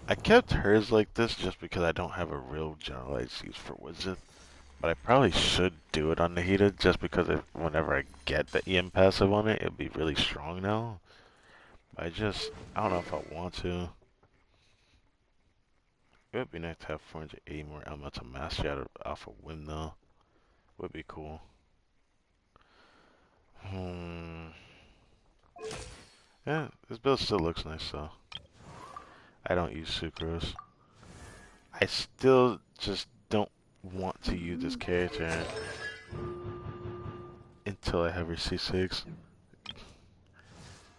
I kept hers like this just because I don't have a real generalized use for Wizard. But I probably should do it on Nahida just because whenever I get the EM passive on it, it'll be really strong now. But I don't know if I want to. It would be nice to have 480 more elemental mastery out of Alpha Whim though. Would be cool. Yeah, this build still looks nice though. I don't use sucrose. I still just don't want to use this character until I have her C6.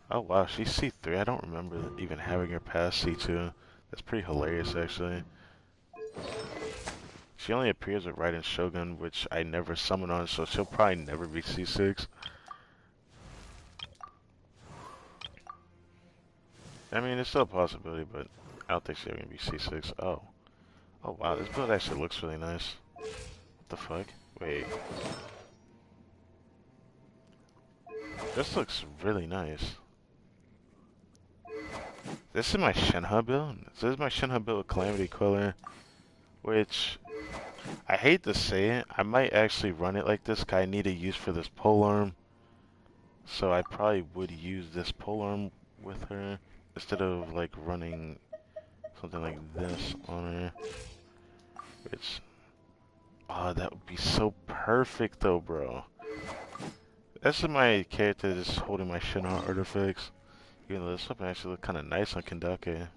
Oh wow, she's C3. I don't remember even having her past C2. That's pretty hilarious actually. She only appears with Raiden Shogun, which I never summon on, so she'll probably never be C6. I mean, it's still a possibility, but I don't think she's gonna be C6. Oh. Oh wow, this build actually looks really nice. What the fuck? Wait. This looks really nice. This is my Shenhe build. This is my Shenhe build with Calamity Queller, which I hate to say it. I might actually run it like this because I need a use for this polearm. So I probably would use this polearm with her instead of like running something like this on her. Which, oh, that would be so perfect though, bro. This is my character just holding my Shenhe artifacts. Even though this weapon actually look kind of nice on Kendake.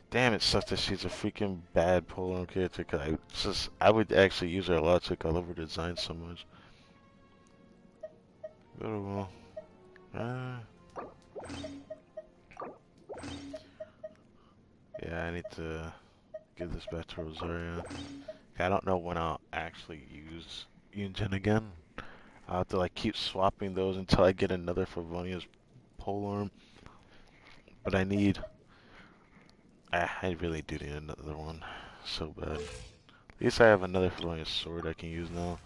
Damn, it sucks that she's a freaking bad polearm character. Cause I would actually use her a lot because I love her design so much. Oh well. Yeah, I need to give this back to Rosaria. I don't know when I'll actually use Yunjin again. I'll have to like keep swapping those until I get another Favonia's polearm. But I really do need another one. So bad. At least I have another Favonia's sword I can use now.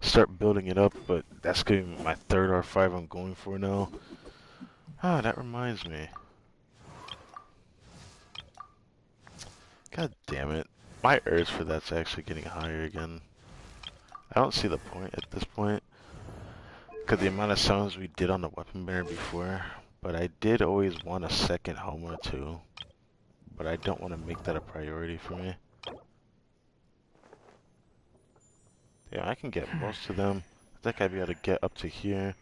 Start building it up, but that's gonna be my third R5 I'm going for now. Ah, that reminds me. God damn it. My urge for that's actually getting higher again. I don't see the point at this point. Because the amount of summons we did on the weapon banner before. But I did always want a second Homa too. But I don't want to make that a priority for me. Yeah, I can get most of them. I think I'd be able to get up to here.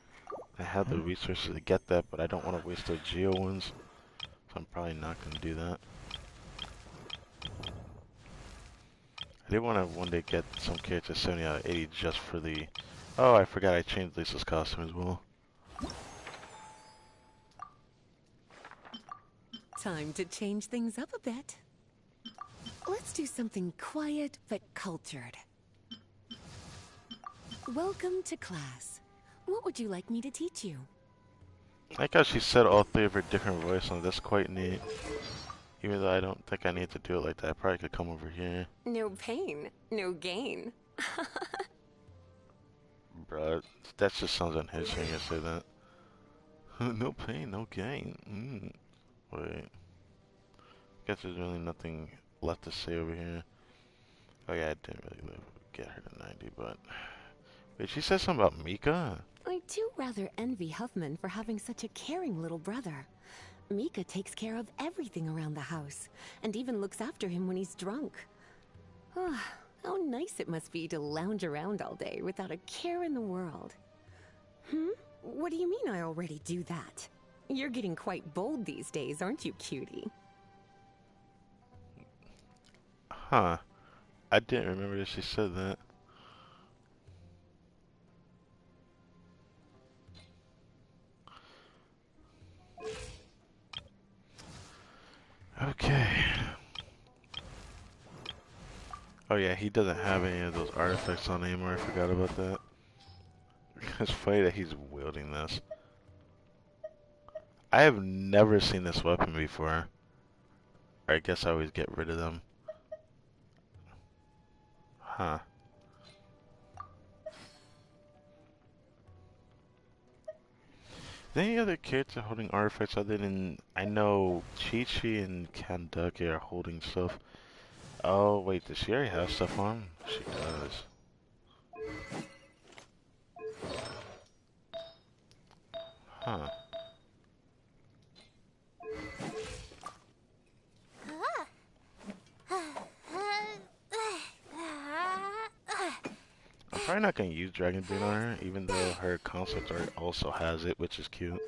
I have the resources to get that, but I don't want to waste those Geo ones. So I'm probably not going to do that. I did want to one day get some characters 70 out of 80 just for the... Oh, I forgot I changed Lisa's costume as well. Time to change things up a bit. Let's do something quiet but cultured. Welcome to class. What would you like me to teach you? I like how she said all three of her different voices, that's quite neat. Even though I don't think I need to do it like that, I probably could come over here. No pain, no gain. Bruh, that just sounds unhinged when you say that. No pain, no gain. Wait. Guess there's really nothing left to say over here. Oh yeah, I didn't really get her to 90, but... Wait, she said something about Mika? I do rather envy Huffman for having such a caring little brother. Mika takes care of everything around the house, and even looks after him when he's drunk. How nice it must be to lounge around all day without a care in the world. What do you mean I already do that? You're getting quite bold these days, aren't you, cutie? Huh. I didn't remember that she said that. Okay. Oh yeah, he doesn't have any of those artifacts on anymore. I forgot about that. It's funny that he's wielding this. I have never seen this weapon before. I guess I always get rid of them. Huh. Is there any other character holding artifacts other than... I know Chi-Chi and Kanduki are holding stuff. Oh, wait, does she already have stuff on? She does. Huh. I'm probably not going to use Dragon Beat on her, even though her concept art also has it, which is cute.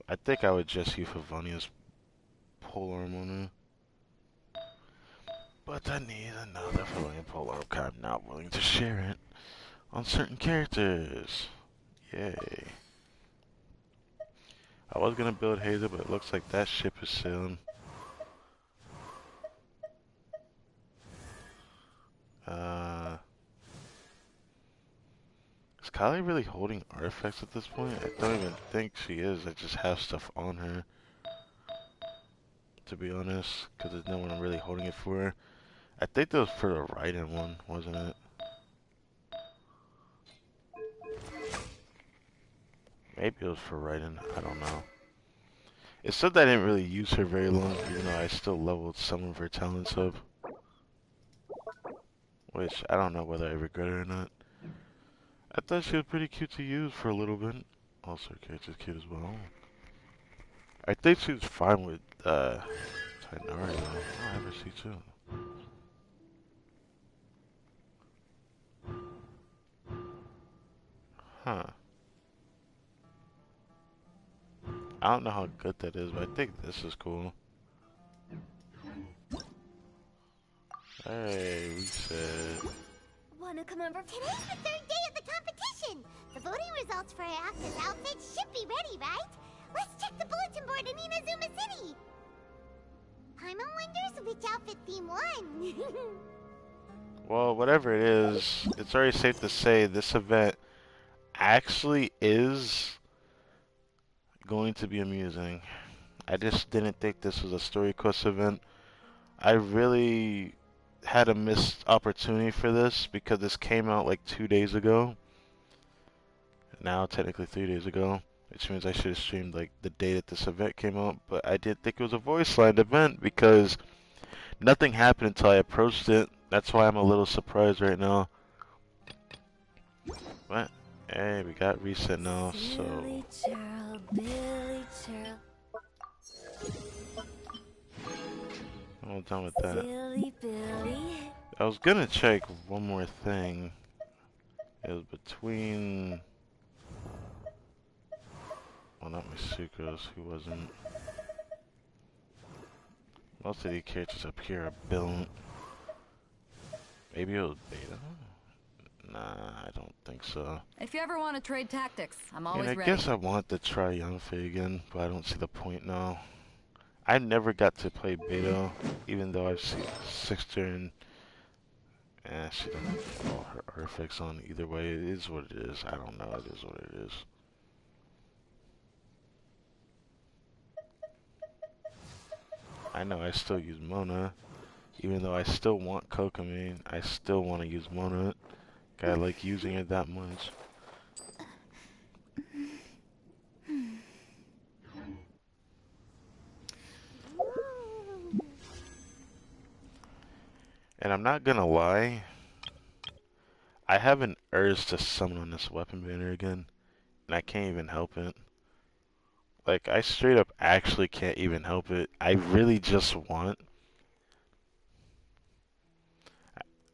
I think I would just use Favonia's polearm on her. But I need another Favonia polearm, because I'm not willing to share it on certain characters. Yay. I was going to build Hazel, but it looks like that ship is sailing. Is Kylie really holding artifacts at this point? I don't even think she is. I just have stuff on her. To be honest, because there's no one really holding it for her. I think that was for the Raiden one, wasn't it? Maybe it was for Raiden. I don't know. It said that I didn't really use her very long, even though I still leveled some of her talents up. Which, I don't know whether I regret it or not. I thought she was pretty cute to use for a little bit. Also, her character's cute as well. I think she was fine with, Tainari though. I have her see too. Huh. I don't know how good that is, but I think this is cool. Hey, reset. Wanna come over? Today's the third day of the competition! The voting results for Ayaka's outfit should be ready, right? Let's check the bulletin board in Inazuma City! Paimon wonders which outfit theme won. Well, whatever it is, it's already safe to say this event actually is going to be amusing. I just didn't think this was a story quest event. I really had a missed opportunity for this because this came out like 2 days ago. Now technically 3 days ago, which means I should have streamed like the day that this event came out, but I did think it was a voice line event because nothing happened until I approached it. That's why I'm a little surprised right now. What? Hey, we got reset now, so... Billy Gerald, Billy Gerald. I'm all done with that. Billy, Billy. I was gonna check one more thing. It was between... Well, not my sucrose, who wasn't. Most of the characters up here are built. Maybe it was beta? Nah, I don't think so. If you ever want to trade tactics, I'm always And I ready. guess I want to try Yangfei again, but I don't see the point now. I never got to play beta, even though I've seen Sixter and... she doesn't have all her artifacts on either way. It is what it is. I don't know. It is what it is. I know I still use Mona. Even though I still want Kokomine, I still want to use Mona. I like using it that much. And I'm not gonna lie, I have an urge to summon on this weapon banner again, and I can't even help it. Like, I straight up actually can't even help it. I really just want...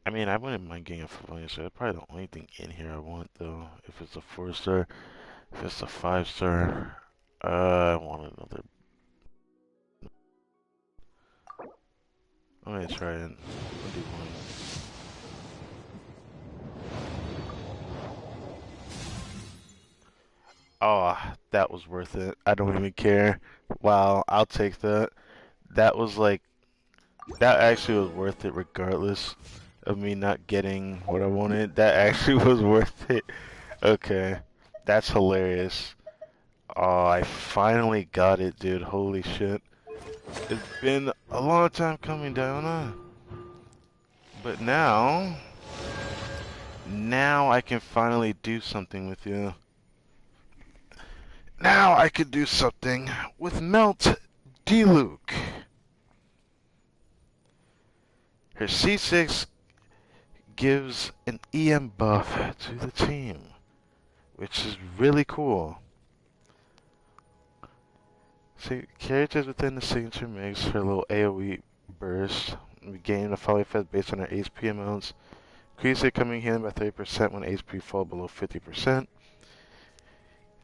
I mean, I wouldn't mind getting a familiar, so that's probably the only thing in here I want, though. If it's a 4-star, if it's a 5-star, I want another. I'm gonna try it. I'll do one. Oh, that was worth it. I don't even care. Wow, I'll take that. That was like, that actually was worth it regardless of me not getting what I wanted. That actually was worth it. Okay, that's hilarious. Oh, I finally got it, dude. Holy shit. It's been a long time coming, Diana. But now I can finally do something with you. Now I can do something with Melt Diluc. Her C6 gives an EM buff to the team, which is really cool. See, characters within the signature makes her little AoE burst. We gain a follow effect based on her HP amounts. Increase her coming healing by 30% when HP fall below 50%.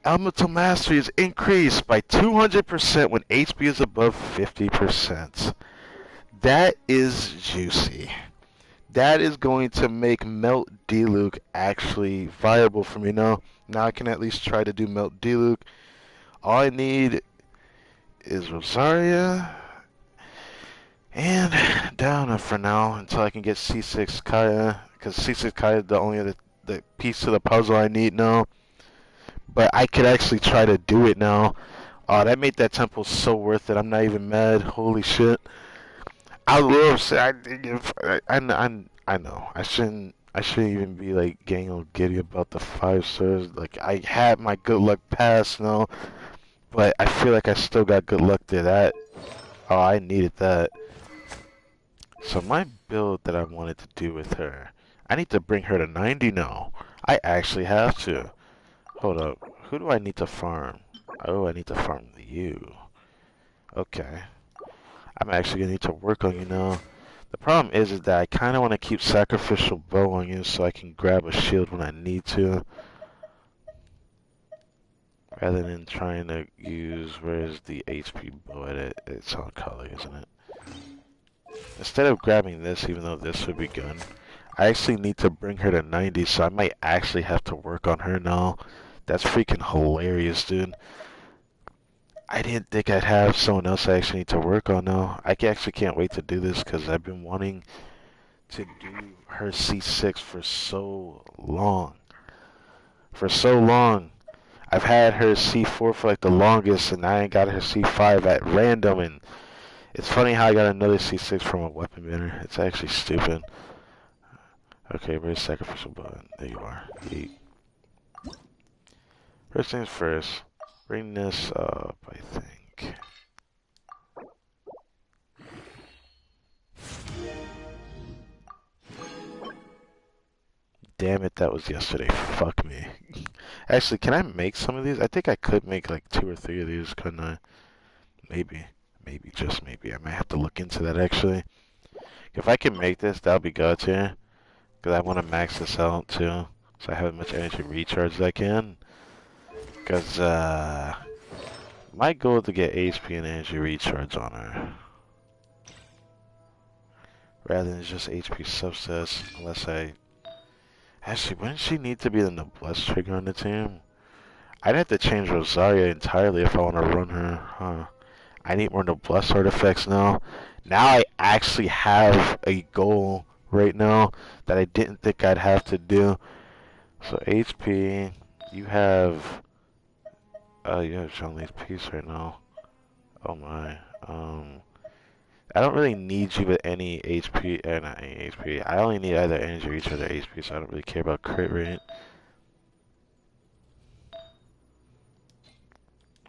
Elemental Mastery is increased by 200% when HP is above 50%. That is juicy. That is going to make Melt Diluc actually viable for me now. Now I can at least try to do Melt Diluc. All I need is Rosaria and Downa for now until I can get C6 Kaya, because C6 Kaya is the only other the piece to the puzzle I need now. But I could actually try to do it now. Oh, that made that temple so worth it. I'm not even mad. Holy shit. I love. I know. I shouldn't even be like getting all giddy about the 5 stars. Like, I had my good luck pass now, but I feel like I still got good luck to that. Oh, I needed that. So my build that I wanted to do with her, I need to bring her to 90 now. I actually have to. Hold up. Who do I need to farm? Oh, I need to farm you. Okay. I'm actually gonna need to work on you now. The problem is that I kind of want to keep sacrificial bow on you so I can grab a shield when I need to, rather than trying to use, where's the HP bow at it? It's on color, isn't it? Instead of grabbing this, even though this would be good, I actually need to bring her to 90, so I might actually have to work on her now. That's freaking hilarious, dude. I didn't think I'd have someone else I actually need to work on now. Actually can't wait to do this because I've been wanting to do her C6 for so long. For so long. I've had her C4 for like the longest, and I ain't got her C5 at random, and it's funny how I got another C6 from a weapon banner. It's actually stupid. Okay, where's sacrificial button? There you are. Yeet. First things first, bring this up, I think. Damn it, that was yesterday. Fuck me. Actually, can I make some of these? I think I could make like 2 or 3 of these, couldn't I? Maybe. Maybe, just maybe. I might have to look into that actually. If I can make this, that'll be good too. Because I want to max this out too. So I have as much energy recharge as I can. Because, my goal is to get HP and energy recharge on her. Rather than just HP subsets, unless I... Actually, wouldn't she need to be the noblesse trigger on the team? I'd have to change Rosaria entirely if I want to run her, huh? I need more noblesse artifacts now. Now I actually have a goal right now that I didn't think I'd have to do. So HP, you have Jean-Lee's piece right now. Oh my. I don't really need you with any HP, not any HP. I only need either energy recharge or HP, so I don't really care about crit rate.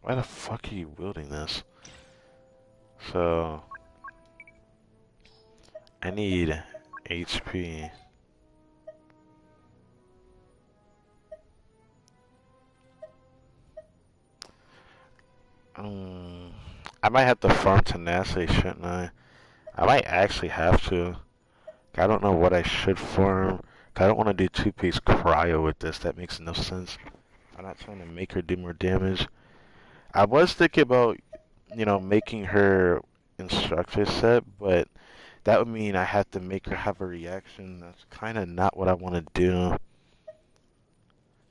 Why the fuck are you wielding this? So, I need HP. I might have to farm tenacity, shouldn't I? I might actually have to. I don't know what I should farm. I don't want to do 2-piece cryo with this. That makes no sense. I'm not trying to make her do more damage. I was thinking about, making her instructor set, but that would mean I have to make her have a reaction. That's kind of not what I want to do.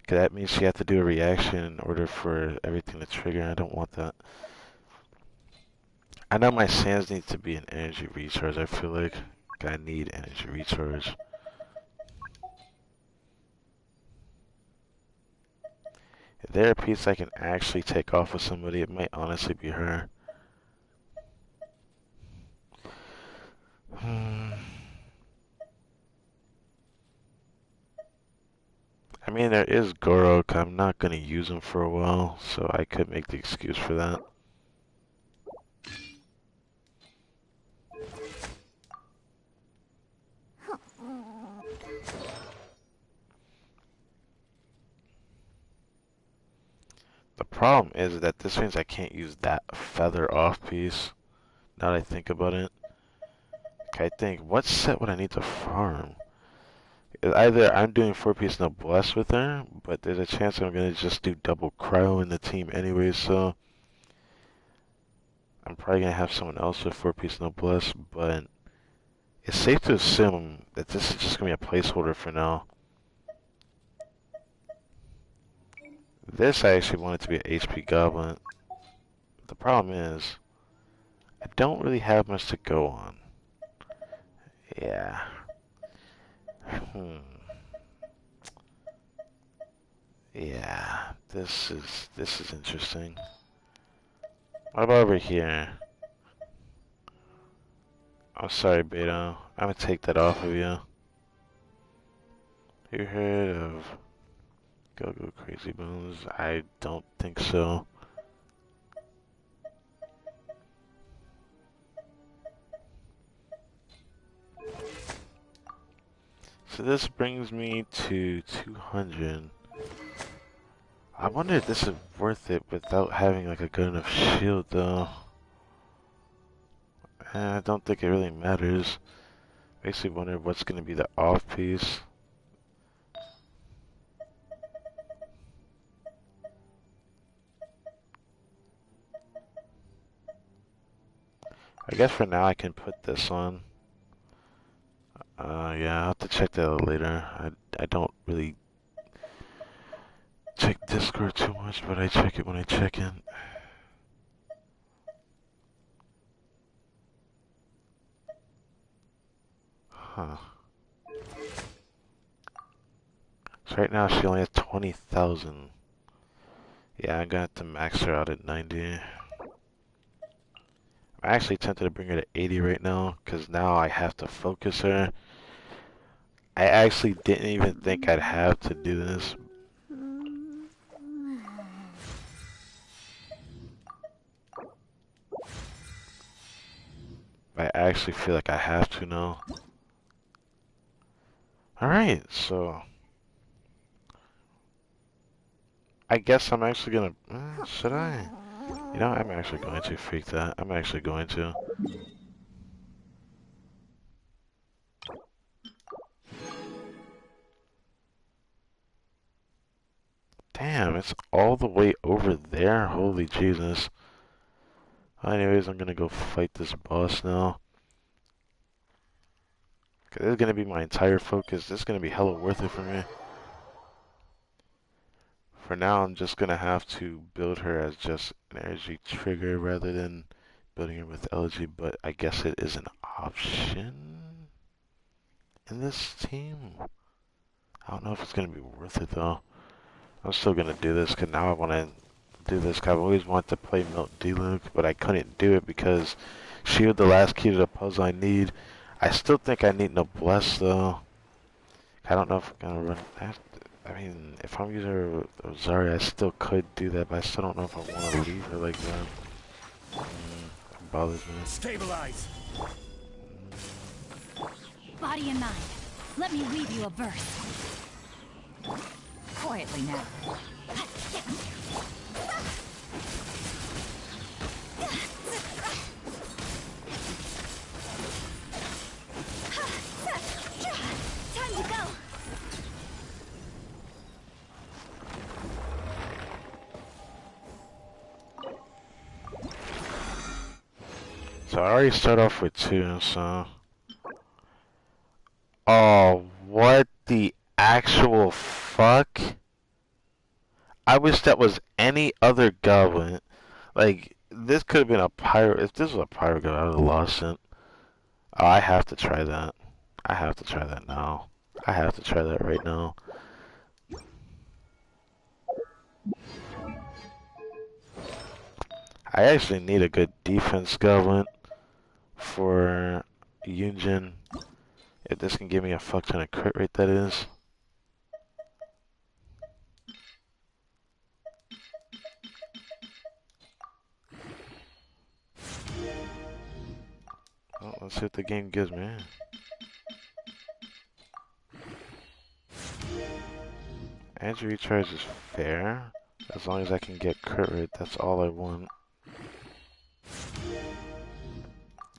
Because that means she has to do a reaction in order for everything to trigger. I don't want that. I know my sands need to be an energy recharge. I feel like I need energy recharge. If there's a piece I can actually take off with somebody, it might honestly be her. I mean, there is Gorok. I'm not going to use him for a while, so I could make the excuse for that. The problem is that this means I can't use that feather off piece. Now that I think about it. Okay, I think, what set would I need to farm? Either I'm doing 4-piece noblesse with her, but there's a chance I'm going to just do double cryo in the team anyway, so I'm probably going to have someone else with 4-piece noblesse, but it's safe to assume that this is just going to be a placeholder for now. This I actually want it to be an HP goblin. The problem is, I don't really have much to go on. Yeah. Yeah, this is interesting. What about over here? I'm sorry, Beto. I'm gonna take that off of you. You heard of Go Crazy Bones? I don't think so. So this brings me to 200. I wonder if this is worth it without having like a good enough shield though. I don't think it really matters. Basically wonder what's gonna be the off piece. I guess for now I can put this on. Yeah, I'll have to check that out later. I don't really check Discord too much, but I check it when I check in. Huh. So right now she only has 20,000. Yeah, I got to max her out at 90. I'm actually tempted to bring her to 80 right now, because now I have to focus her. I actually didn't even think I'd have to do this. I actually feel like I have to now. Alright, so I guess I'm actually gonna... should I? You know, I'm actually going to freak that. I'm actually going to. Damn, it's all the way over there. Holy Jesus. Anyways, I'm gonna go fight this boss now. This is gonna be my entire focus. This is gonna be hella worth it for me. For now, I'm just gonna have to build her as just an energy trigger rather than building her with elegy, but I guess it is an option in this team. I don't know if it's gonna be worth it though. I'm still gonna do this because now I want to do this. Cause I've always wanted to play Melt Deluxe, but I couldn't do it because she was the last key to the puzzle I need. I still think I need Noblesse though. I don't know if I'm gonna run that. I mean, if I'm using Rosaria, I still could do that, but I still don't know if I want to leave her like that. It bothers me. Stabilize. Body and mind. Let me read you a verse. Quietly now. Time to go. So I already start off with 2, so... Oh, what the actual fuck? I wish that was any other goblin. Like, this could have been a pyro. If this was a pyro goblin, I would have lost it. Oh, I have to try that. I have to try that now. I have to try that right now. I actually need a good defense goblin for Yunjin. If this can give me a fuck ton of crit rate, that is. Well, let's see what the game gives me. Energy recharge is fair. As long as I can get crit rate, that's all I want.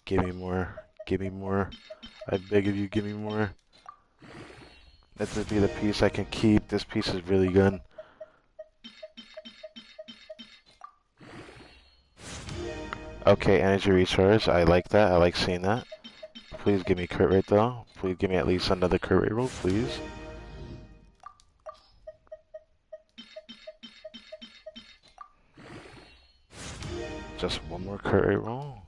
Give me more. Give me more. I beg of you, give me more. Let this be the piece I can keep. This piece is really good. Okay, energy recharge. I like that. I like seeing that. Please give me crit rate though. Please give me at least another crit rate roll, please. Just one more crit rate roll.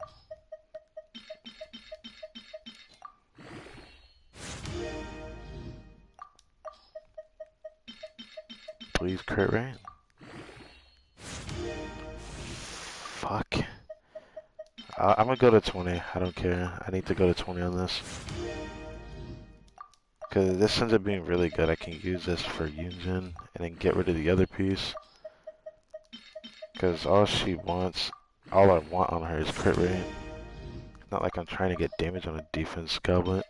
Please crit rate. Fuck. I'm gonna go to 20. I don't care. I need to go to 20 on this. Because this ends up being really good. I can use this for Yunjin and then get rid of the other piece. Because all she wants, all I want on her is crit rate. It's not like I'm trying to get damage on a defense goblin.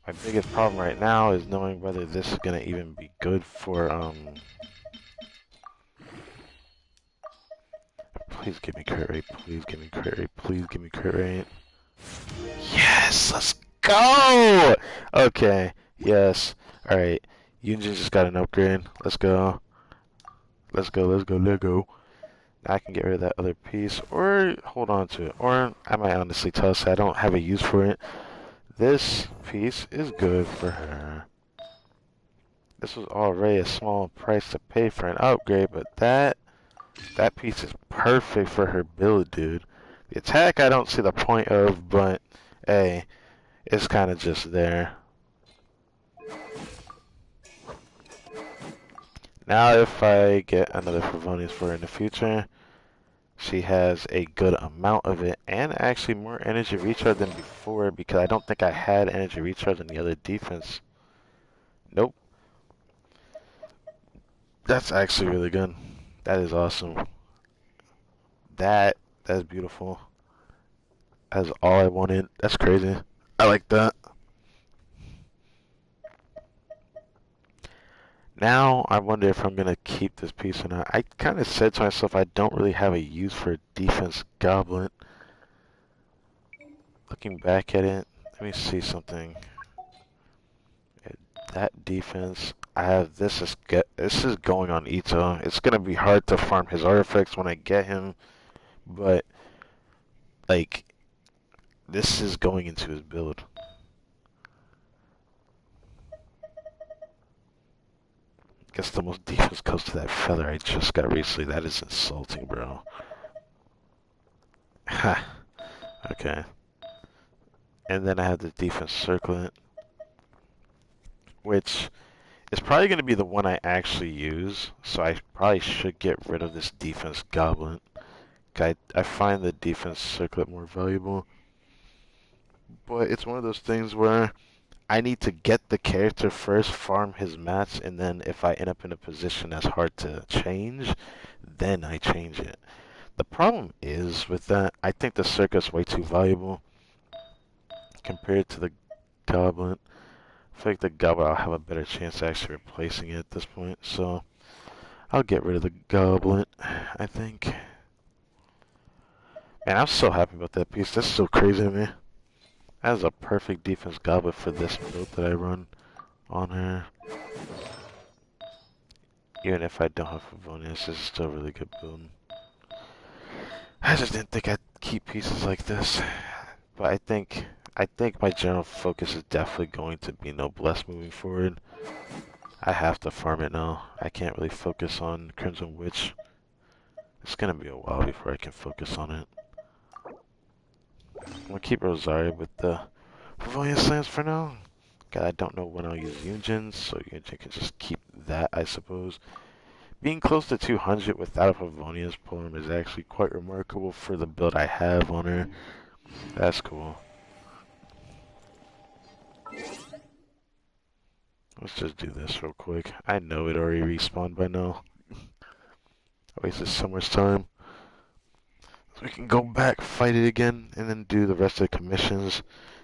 My biggest problem right now is knowing whether this is going to even be good for, Please give me crit rate, please give me crit rate, please give me crit rate. Yes, let's go! Okay, yes. Alright, Yunjin just got an upgrade. Let's go. Let's go, let's go, let's go. Now I can get rid of that other piece, or hold on to it. Or I might honestly toss it. I don't have a use for it. This piece is good for her. This was already a small price to pay for an upgrade, but that piece is perfect for her build, dude. The attack I don't see the point of, but hey, it's kind of just there. Now if I get another Favonius for her in the future, she has a good amount of it, and actually more energy recharge than before, because I don't think I had energy recharge in the other defense. Nope. That's actually really good. That is awesome. That's beautiful. That's all I wanted. That's crazy. I like that. Now I wonder if I'm gonna keep this piece or not. I kind of said to myself I don't really have a use for a defense goblin. Looking back at it, let me see something. That defense, I have this is going on Ito. It's gonna be hard to farm his artifacts when I get him, but like this is going into his build. Guess the most defense goes to that feather I just got recently. That is insulting, bro. Ha. Okay. And then I have the defense circlet, which is probably going to be the one I actually use. So I probably should get rid of this defense goblin. I find the defense circlet more valuable. But it's one of those things where I need to get the character first, farm his mats, and then if I end up in a position that's hard to change, then I change it. The problem is with that, I think the circuit's way too valuable compared to the goblin. I feel like the goblin I'll have a better chance of actually replacing it at this point, so I'll get rid of the goblin, I think. Man, I'm so happy about that piece. That's so crazy to me. That is a perfect defense goblin for this build that I run on her. Even if I don't have Favonius, this is still a really good build. I just didn't think I'd keep pieces like this. But I think my general focus is definitely going to be Noblesse moving forward. I have to farm it now. I can't really focus on Crimson Witch. It's gonna be a while before I can focus on it. I'm gonna keep Rosaria with the Pavilion Slams for now. God, I don't know when I'll use Yunjin, so Yunjin can just keep that, I suppose. Being close to 200 without a Favonius poem is actually quite remarkable for the build I have on her. That's cool. Let's just do this real quick. I know it already respawned by now. I wasted so much time. So we can go back, fight it again, and then do the rest of the commissions,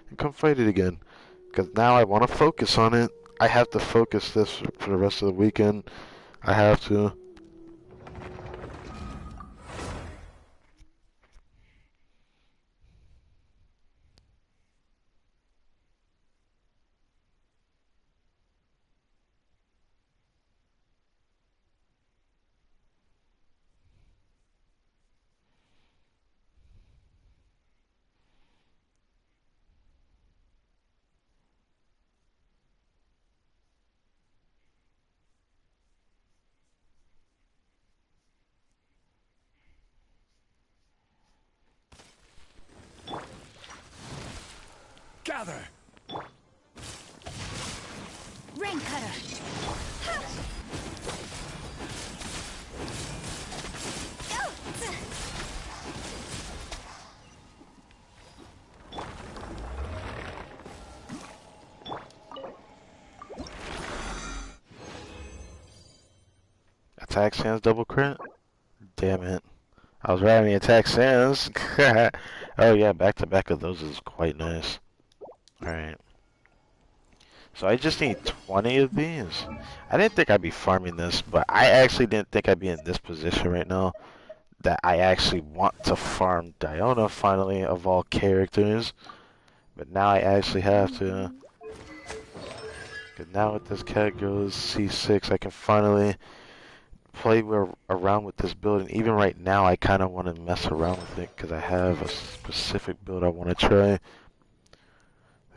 and come fight it again. Because now I want to focus on it. I have to focus this for the rest of the weekend. I have to. Gather! Rain cutter! Attack Sans double crit? Damn it. I was riding the Attack Sans. Oh yeah, back to back of those is quite nice. Alright. So I just need 20 of these. I didn't think I'd be farming this, but I actually didn't think I'd be in this position right now. That I actually want to farm Diona finally, of all characters. But now I actually have to. Because now with this cat goes C6, I can finally play around with this build. And even right now, I kind of want to mess around with it because I have a specific build I want to try.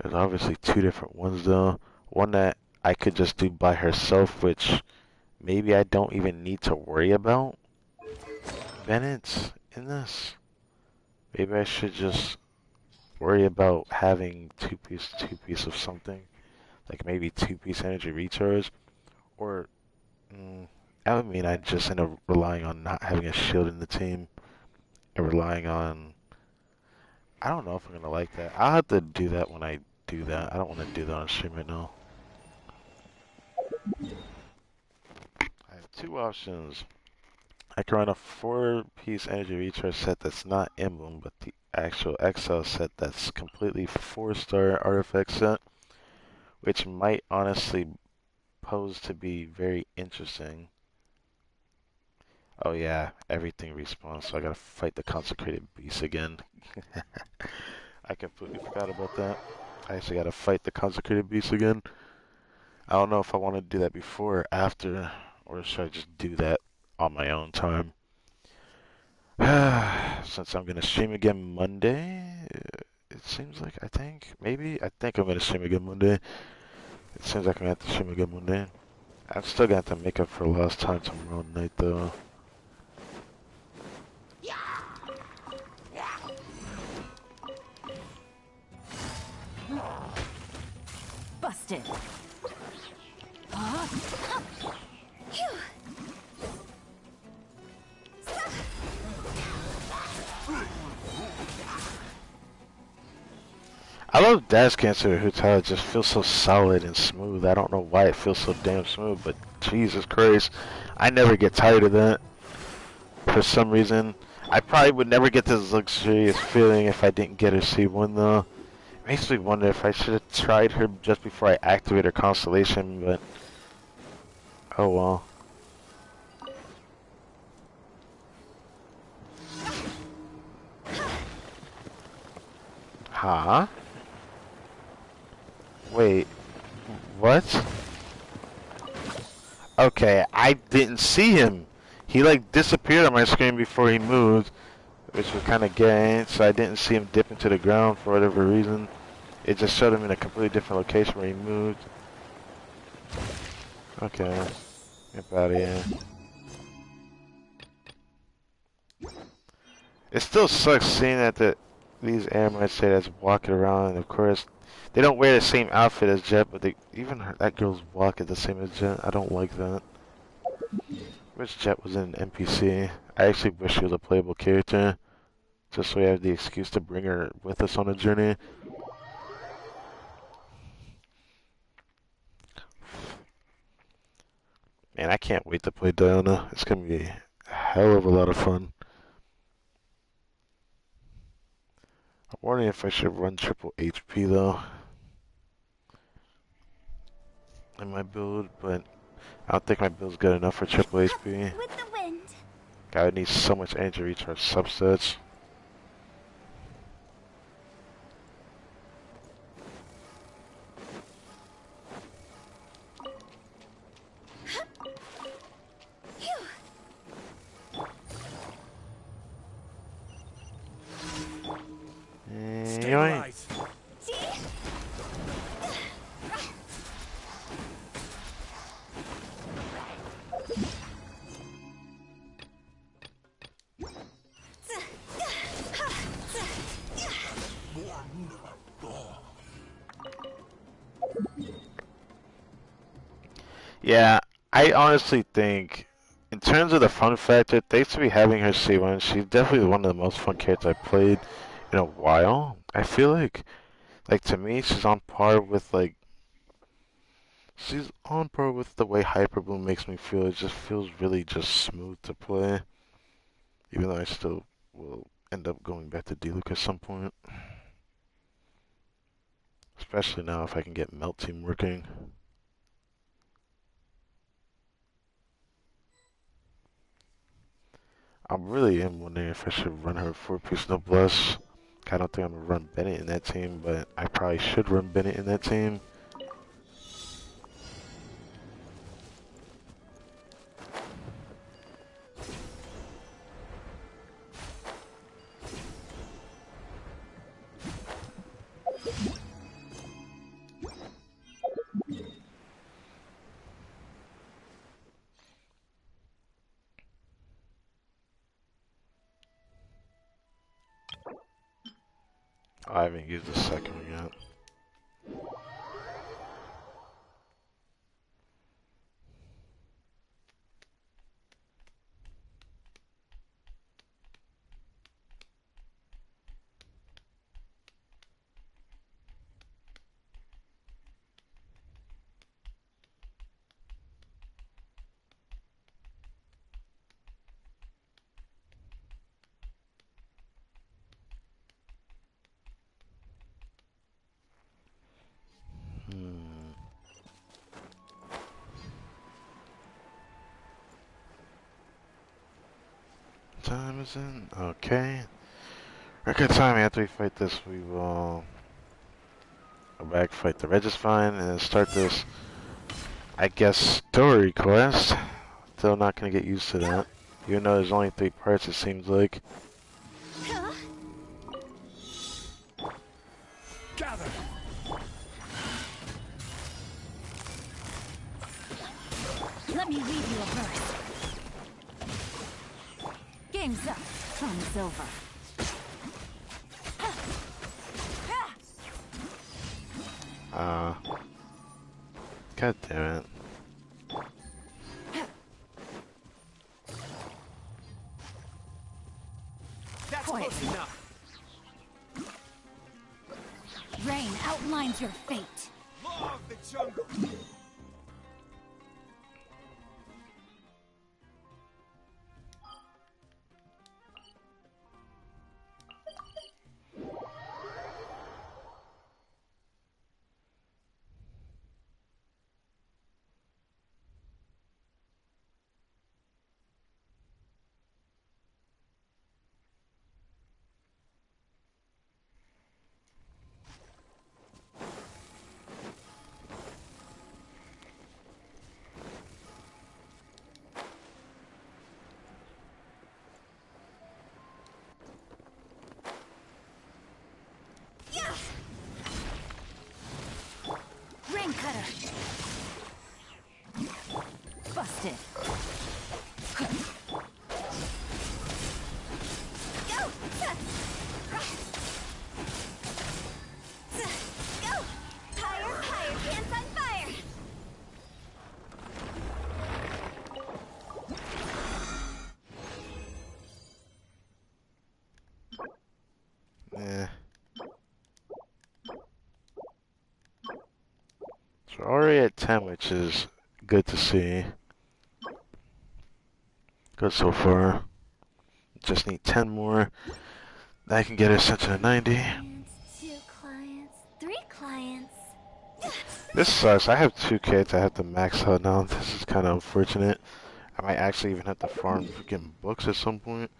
There's obviously two different ones though. One that I could just do by herself, which maybe I don't even need to worry about. Bennett's in this. Maybe I should just worry about having two-piece of something, like maybe two-piece energy recharge, or that would mean I just end up relying on not having a shield in the team and relying on. I don't know if I'm gonna like that. I'll have to do that when I do that. I don't want to do that on stream right now. I have two options. I can run a 4-piece energy recharge set that's not emblem, but the actual XL set that's completely 4-star artifact set, which might honestly pose to be very interesting. Oh yeah, everything respawns, so I gotta fight the consecrated beast again. I completely forgot about that. I actually gotta fight the consecrated beast again. I don't know if I want to do that before or after, or should I just do that on my own time? Since I'm gonna stream again Monday, it seems like I think I'm gonna stream again Monday. It seems like I'm gonna have to stream again Monday. I'm still gonna have to make up for lost time tomorrow night though. Busted. I love Dash Cancer Hotel. It just feels so solid and smooth. I don't know why it feels so damn smooth, but Jesus Christ, I never get tired of that. For some reason, I probably would never get this luxurious feeling if I didn't get her C1 though. Makes me wonder if I should have tried her just before I activate her constellation, but oh well. Huh? Wait, what? Okay, I didn't see him. He like disappeared on my screen before he moved, which was kind of gay, so I didn't see him dip into the ground for whatever reason. It just showed him in a completely different location where he moved. Okay, get out of here. It still sucks seeing that these airmen say that's walking around, and of course, they don't wear the same outfit as Jet, but that girl's walking the same as Jet. I don't like that. Wish Jet was an NPC. I actually wish she was a playable character, just so we have the excuse to bring her with us on a journey. Man, I can't wait to play Diana. It's gonna be a hell of a lot of fun. I'm wondering if I should run triple HP though in my build, but I don't think my build's good enough for triple HP. With the wind. God, it needs so much energy recharge subsets. Stabilize. Yeah, I honestly think, in terms of the fun factor, thanks to me having her C1, she's definitely one of the most fun characters I've played in a while. I feel like to me, she's on par with the way Hyperbloom makes me feel. It just feels really just smooth to play, even though I still will end up going back to D-Luke at some point. Especially now if I can get Melt Team working. I really am wondering if I should run her 4-piece noblesse. I don't think I'm gonna run Bennett in that team, but I probably should run Bennett in that team. I haven't used the second one yet. Time is in. Okay. Record time after we fight this, we will go back, fight the Registine, and start this, I guess, story quest. Still not gonna get used to that. Even though there's only 3 parts, it seems like. Gather. Let me read you a verse. Game's up. Fun's over. God damn it. That's close enough. Rain outlines your fate. Law of the jungle. Rain cutter. Busted. Go! Go! Higher, higher, pants on fire! Eh. So we're already at 10, which is good to see. Good so far. Just need 10 more. That can get us up to 90. Clients, 2 clients, 3 clients. This sucks. I have 2 kids. I have to max out now. This is kind of unfortunate. I might actually even have to farm freaking books at some point.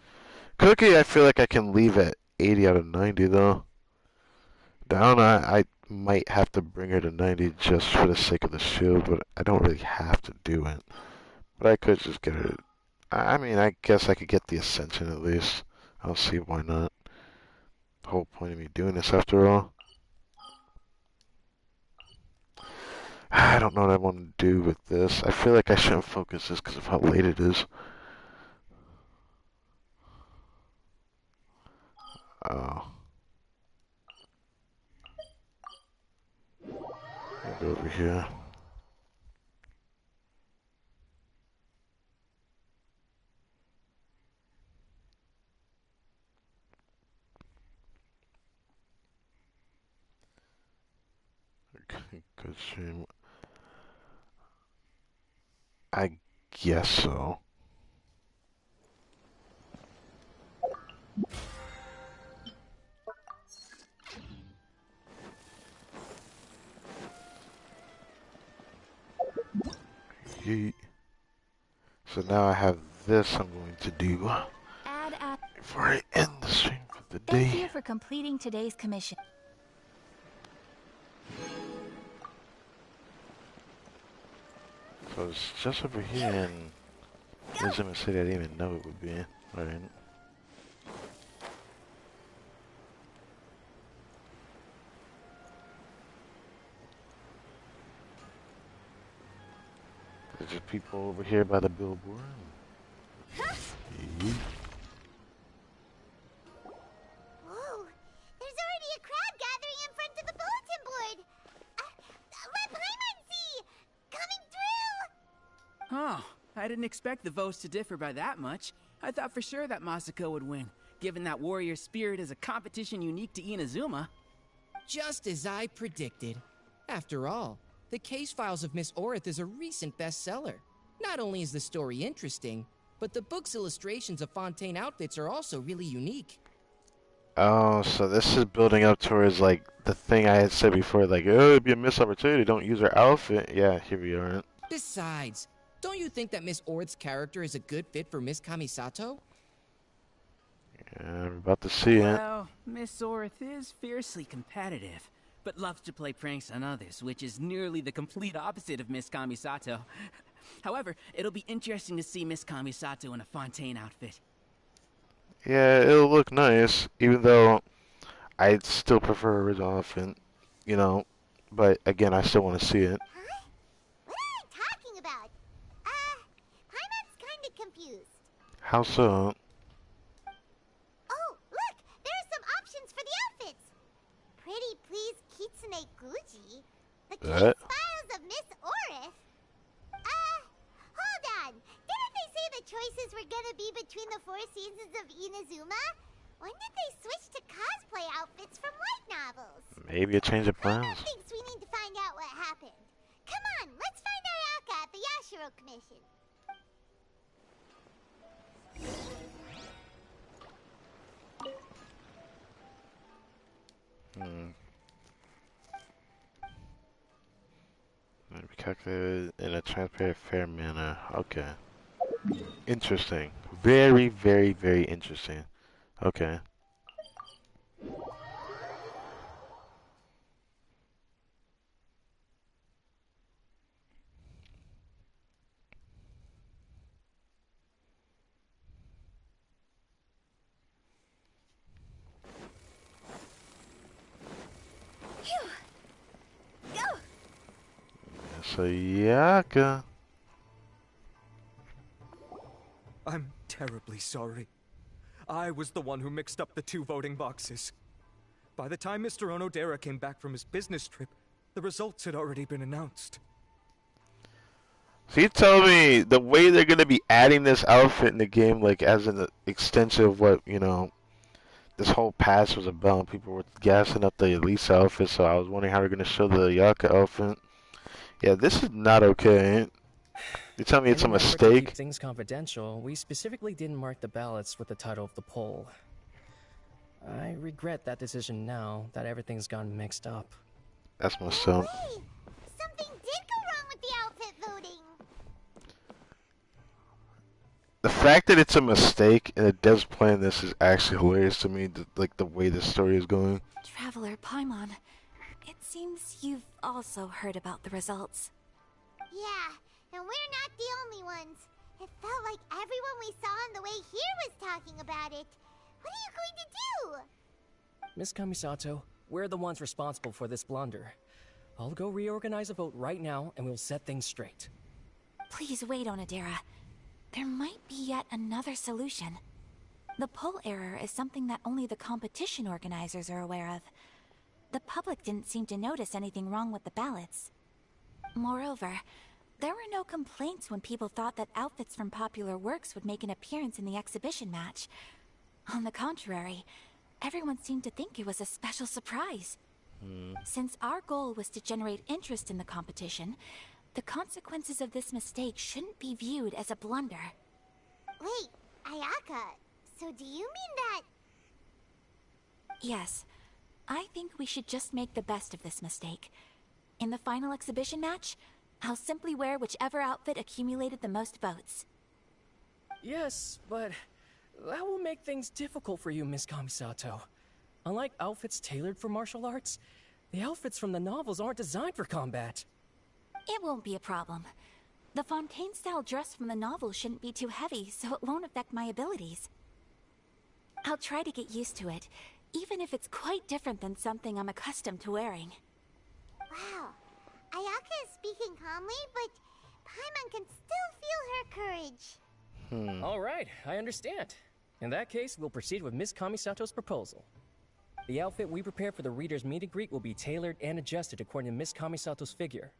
Cookie, I feel like I can leave at 80 out of 90, though. Downa, I might have to bring her to 90 just for the sake of the shield, but I don't really have to do it. But I could just get her. I mean, I guess I could get the Ascension at least. I'll see why not. The whole point of me doing this after all. I don't know what I want to do with this. I feel like I shouldn't focus this because of how late it is. Oh. I'll go over here. Good stream. I guess so. Yeet. So now I have this I'm going to do Add app. before I end the stream for the Thank day. you for completing today's commission. So it's just over here in Inazuma City. I didn't even know it would be. Alright. There's just people over here by the billboard. Whoa! There's already a crowd Oh, I didn't expect the votes to differ by that much. I thought for sure that Masako would win, given that warrior spirit is a competition unique to Inazuma. Just as I predicted. After all, the case files of Miss Orith is a recent bestseller. Not only is the story interesting, but the book's illustrations of Fontaine outfits are also really unique. Oh, so this is building up towards like the thing I had said before, like, oh, it'd be a missed opportunity. Don't use her outfit. Yeah, here we are. Besides, don't you think that Miss Orith's character is a good fit for Miss Kamisato? Yeah, I'm about to see it. Well, Miss Orith is fiercely competitive, but loves to play pranks on others, which is nearly the complete opposite of Miss Kamisato. However, it'll be interesting to see Miss Kamisato in a Fontaine outfit. Yeah, it'll look nice, even though I'd still prefer original outfit, you know. But again, I still want to see it. Huh? What are you talking about? Paimon's kinda confused. How so? Oh, look! There are some options for the outfits! Pretty please Kitsune Guji? The case files of Miss Orith? Hold on! Didn't they say the choices were gonna be between the 4 seasons of Inazuma? When did they switch to cosplay outfits from light novels? Maybe a change of plans. Paimon thinks we need to find out what happened. Come on, let's find Ayaka at the Yashiro Commission. Be calculated in a transparent, fair manner. Okay. Interesting. Very, very, very interesting. Okay. So Yaka. I'm terribly sorry. I was the one who mixed up the 2 voting boxes. By the time Mr. Onodera came back from his business trip, the results had already been announced. So you tell me the way they're gonna be adding this outfit in the game, like as an extension of what, you know, this whole patch was about. People were gassing up the Elise outfit, so I was wondering how they're gonna show the Yaka outfit. Yeah, this is not okay. You tell me it's a mistake? To keep things confidential, we specifically didn't mark the ballots with the title of the poll. I regret that decision now that everything's gone mixed up. That's messed up. Hey, something did go wrong with the outfit voting. The fact that it's a mistake and it does plan this is actually hilarious to me. Like the way this story is going. Traveler Paimon, it seems you've also heard about the results. Yeah, and we're not the only ones. It felt like everyone we saw on the way here was talking about it. What are you going to do? Miss Kamisato, we're the ones responsible for this blunder. I'll go reorganize a vote right now and we'll set things straight. Please wait, Onodera. There might be yet another solution. The poll error is something that only the competition organizers are aware of. The public didn't seem to notice anything wrong with the ballots. Moreover, there were no complaints when people thought that outfits from popular works would make an appearance in the exhibition match. On the contrary, everyone seemed to think it was a special surprise. Since our goal was to generate interest in the competition, the consequences of this mistake shouldn't be viewed as a blunder. Wait, Ayaka, so do you mean that... Yes, I think we should just make the best of this mistake. In the final exhibition match, I'll simply wear whichever outfit accumulated the most votes. Yes, but that will make things difficult for you, Miss Kamisato. Unlike outfits tailored for martial arts, the outfits from the novels aren't designed for combat. It won't be a problem. The Fontaine-style dress from the novel shouldn't be too heavy, so it won't affect my abilities. I'll try to get used to it, even if it's quite different than something I'm accustomed to wearing. Wow, Ayaka is speaking calmly, but Paimon can still feel her courage. All right, I understand. In that case, we'll proceed with Miss Kamisato's proposal. The outfit we prepare for the reader's meet and greet will be tailored and adjusted according to Miss Kamisato's figure.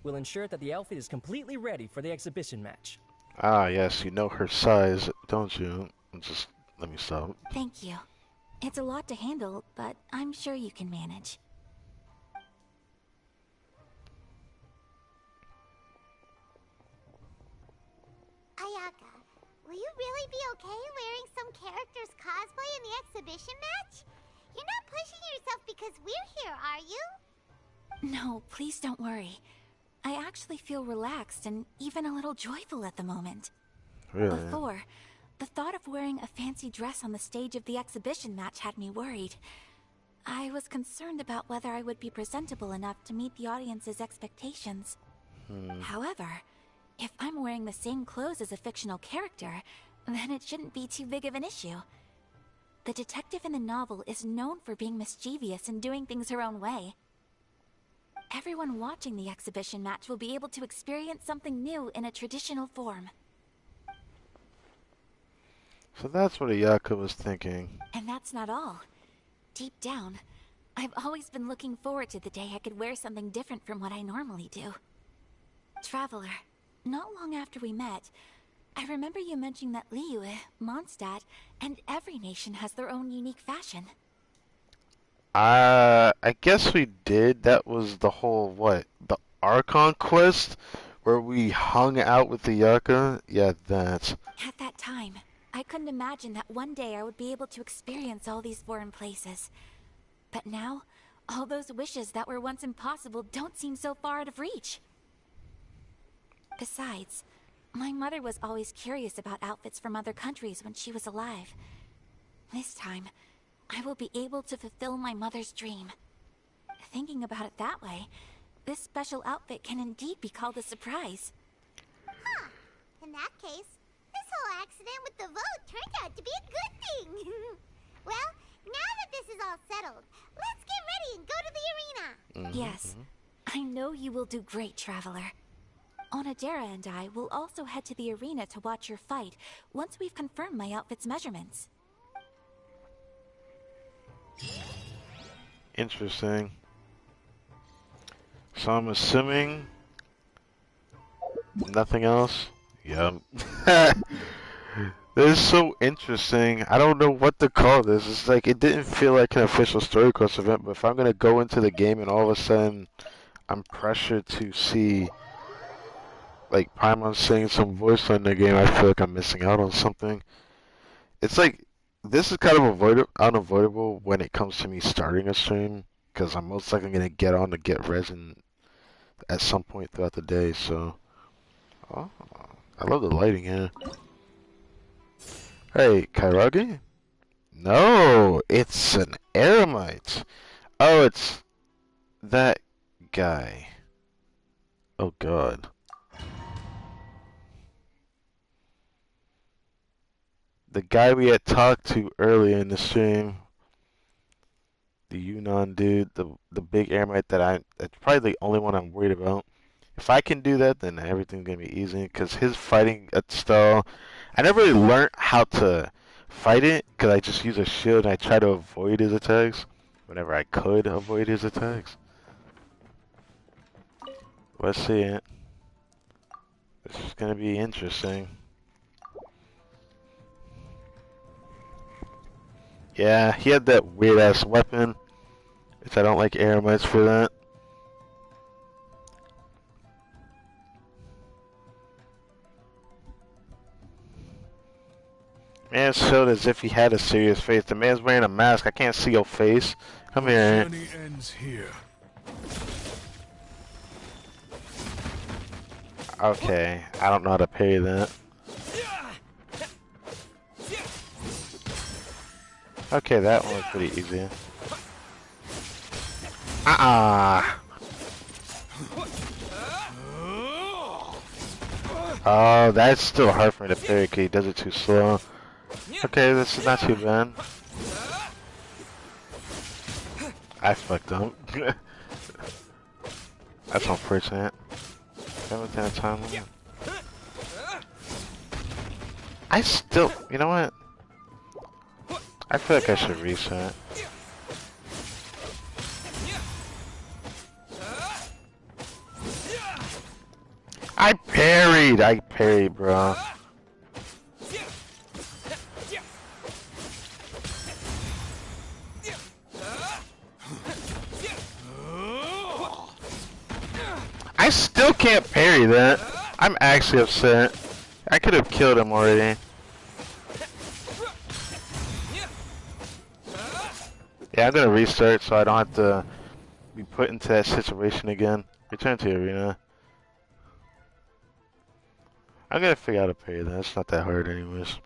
will ensure that the outfit is completely ready for the exhibition match. Ah, yes, you know her size, don't you? Just let me stop. Thank you. It's a lot to handle, but I'm sure you can manage. Ayaka, will you really be okay wearing some character's cosplay in the exhibition match? You're not pushing yourself because we're here, are you? No, please don't worry. I actually feel relaxed and even a little joyful at the moment. Really? Before, the thought of wearing a fancy dress on the stage of the exhibition match had me worried. I was concerned about whether I would be presentable enough to meet the audience's expectations. However, if I'm wearing the same clothes as a fictional character, then it shouldn't be too big of an issue. The detective in the novel is known for being mischievous and doing things her own way. Everyone watching the exhibition match will be able to experience something new in a traditional form. So that's what Ayaka was thinking. And that's not all. Deep down, I've always been looking forward to the day I could wear something different from what I normally do. Traveler, not long after we met, I remember you mentioning that Liyue, Mondstadt, and every nation has their own unique fashion. I guess we did. That was the whole, what? The Archon quest? Where we hung out with the Ayaka? Yeah, that. At that time, I couldn't imagine that one day I would be able to experience all these foreign places. But now, all those wishes that were once impossible don't seem so far out of reach. Besides, my mother was always curious about outfits from other countries when she was alive. This time, I will be able to fulfill my mother's dream. Thinking about it that way, this special outfit can indeed be called a surprise. Huh. In that case, this whole accident with the vote turned out to be a good thing. Well, now that this is all settled, let's get ready and go to the arena. Yes, I know you will do great, Traveler. Onodera and I will also head to the arena to watch your fight once we've confirmed my outfit's measurements. Interesting. So I'm assuming nothing else? Yep. This is so interesting. I don't know what to call this. It's like, it didn't feel like an official Story Quest event, but if I'm gonna go into the game and all of a sudden I'm pressured to see like Paimon saying some voice on the game, I feel like I'm missing out on something. It's like, this is kind of unavoidable when it comes to me starting a stream, because I'm most likely going to get on to get resin at some point throughout the day, so... Oh, I love the lighting here. Hey, Kairagi? No, it's an Eremite. Oh, it's that guy. Oh, God. The guy we had talked to earlier in the stream, the Yunnan dude, the big Eremite that's probably the only one I'm worried about. If I can do that, then everything's gonna be easy. Cause his fighting style, I never really learned how to fight it. Cause I just use a shield and I try to avoid his attacks whenever I could avoid his attacks. Let's see it. This is gonna be interesting. Yeah, he had that weird ass weapon, which I don't like Eremites for that. Man showed as if he had a serious face. The man's wearing a mask. I can't see your face. Come here. Journey ends here. Okay, I don't know how to parry that. Okay, that one was pretty easy. Oh, that's still hard for me to parry because he does it too slow. Okay, this is not too bad. I fucked up. That's unfortunate. 7 time. I still, you know what? I feel like I should reset. I parried, bro. I still can't parry that. I'm actually upset. I could have killed him already. Yeah, I'm gonna restart so I don't have to be put into that situation again. Return to the arena. I'm gonna figure out how to parry that. It's not that hard anyways.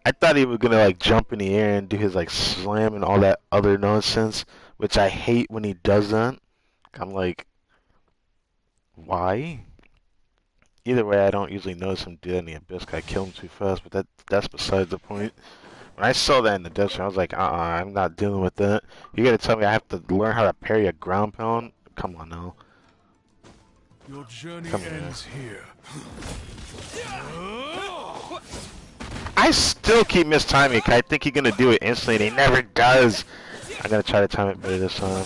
I thought he was gonna like jump in the air and do his like slam and all that other nonsense, which I hate when he does that. I'm like, why? Either way, I don't usually notice him do that in the abyss 'cause I kill him too fast, but that's besides the point. When I saw that in the depths, I was like, I'm not dealing with that. You gotta tell me I have to learn how to parry a ground pound? Come on now. Your journey Come ends here. I still keep mistiming. I think he's gonna do it instantly, and he never does. I'm gonna try to time it better this time.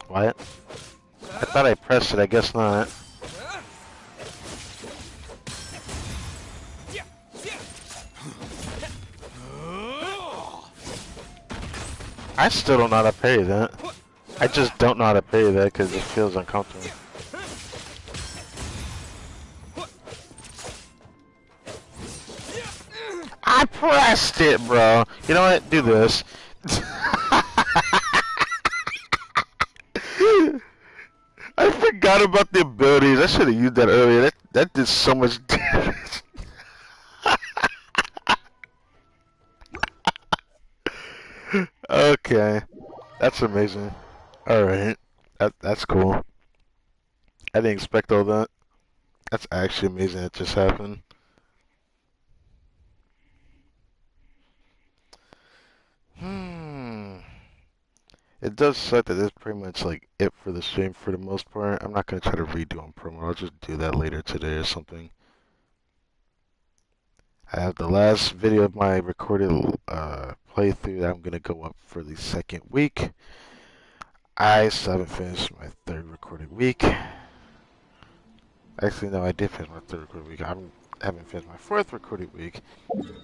What? I thought I pressed it, I guess not. I still don't know how to parry that. I just don't know how to parry that because it feels uncomfortable. I pressed it, bro. You know what? Do this. I forgot about the abilities. I should have used that earlier. That did so much damage. Okay. That's amazing. Alright. That's cool. I didn't expect all that. That's actually amazing that just happened. It does suck that this is pretty much like it for the stream for the most part. I'm not gonna try to redo on promo. I'll just do that later today or something. I have the last video of my recorded playthrough that I'm gonna go up for the second week. I still haven't finished my third recorded week. Actually, no, I did finish my third recorded week. I haven't finished my fourth recorded week,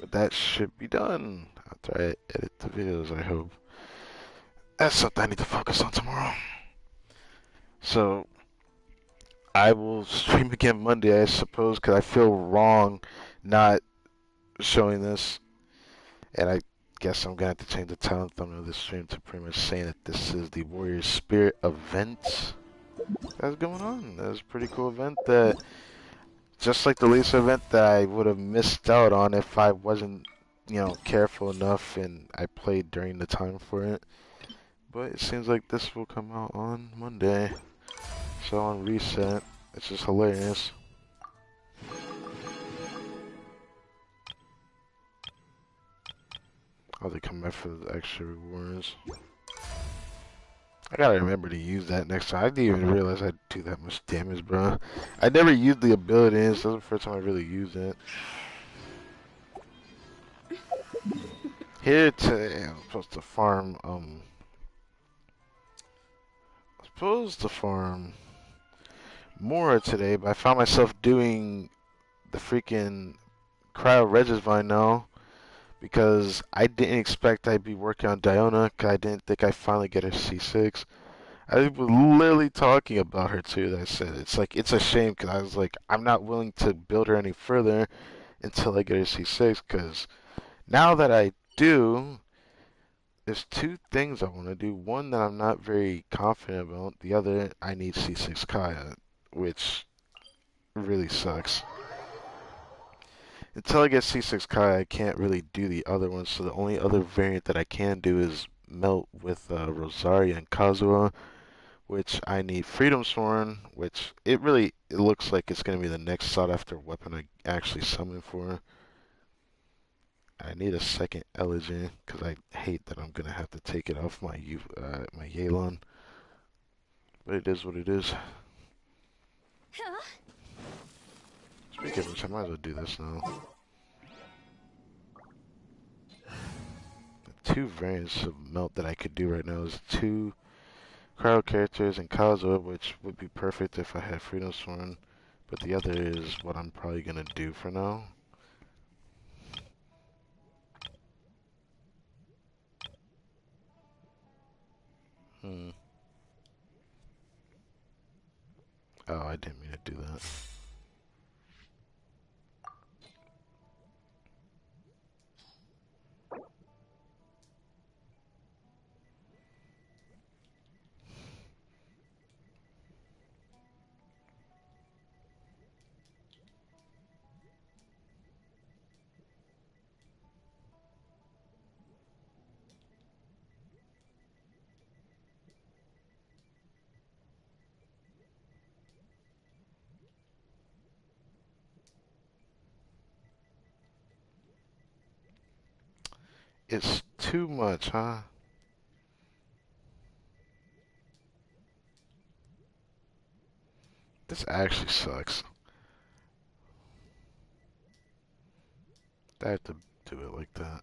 but that should be done after I edit the videos, I hope. That's something I need to focus on tomorrow. So, I will stream again Monday, I suppose, because I feel wrong not showing this. And I guess I'm going to have to change the title and thumbnail of this stream to pretty much saying that this is the Warrior Spirit event that's going on. That's a pretty cool event that, just like the Lisa event, that I would have missed out on if I wasn't, careful enough and I played during the time for it. But it seems like this will come out on Monday. So on reset, it's just hilarious. Oh, they come back for the extra rewards. I gotta remember to use that next time. I didn't even realize I'd do that much damage, bro. I never used the abilities. This was the first time I really used it. Here today, I'm supposed to farm, more today, but I found myself doing the freaking Cryo Regisvine now because I didn't expect I'd be working on Diona because I didn't think I'd finally get her C6. I was literally talking about her too. I said it's a shame because I was like, I'm not willing to build her any further until I get her C6 because now that I do, there's two things I want to do. One that I'm not very confident about. The other, I need C6 Kaya, which really sucks. Until I get C6 Kaya, I can't really do the other ones. So the only other variant that I can do is melt with Rosaria and Kazuha, which I need Freedom Sworn, which it looks like it's going to be the next sought after weapon I actually summon for. I need a second Elegy because I hate that I'm going to have to take it off my Yelan. But it is what it is. Speaking of which, I might as well do this now. two variants of melt that I could do right now. Is two cryo characters and Kazuha, which would be perfect if I had Freedom Sworn. But the other is what I'm probably gonna do for now. Oh, I didn't mean to do that. It's too much, huh? This actually sucks. I have to do it like that.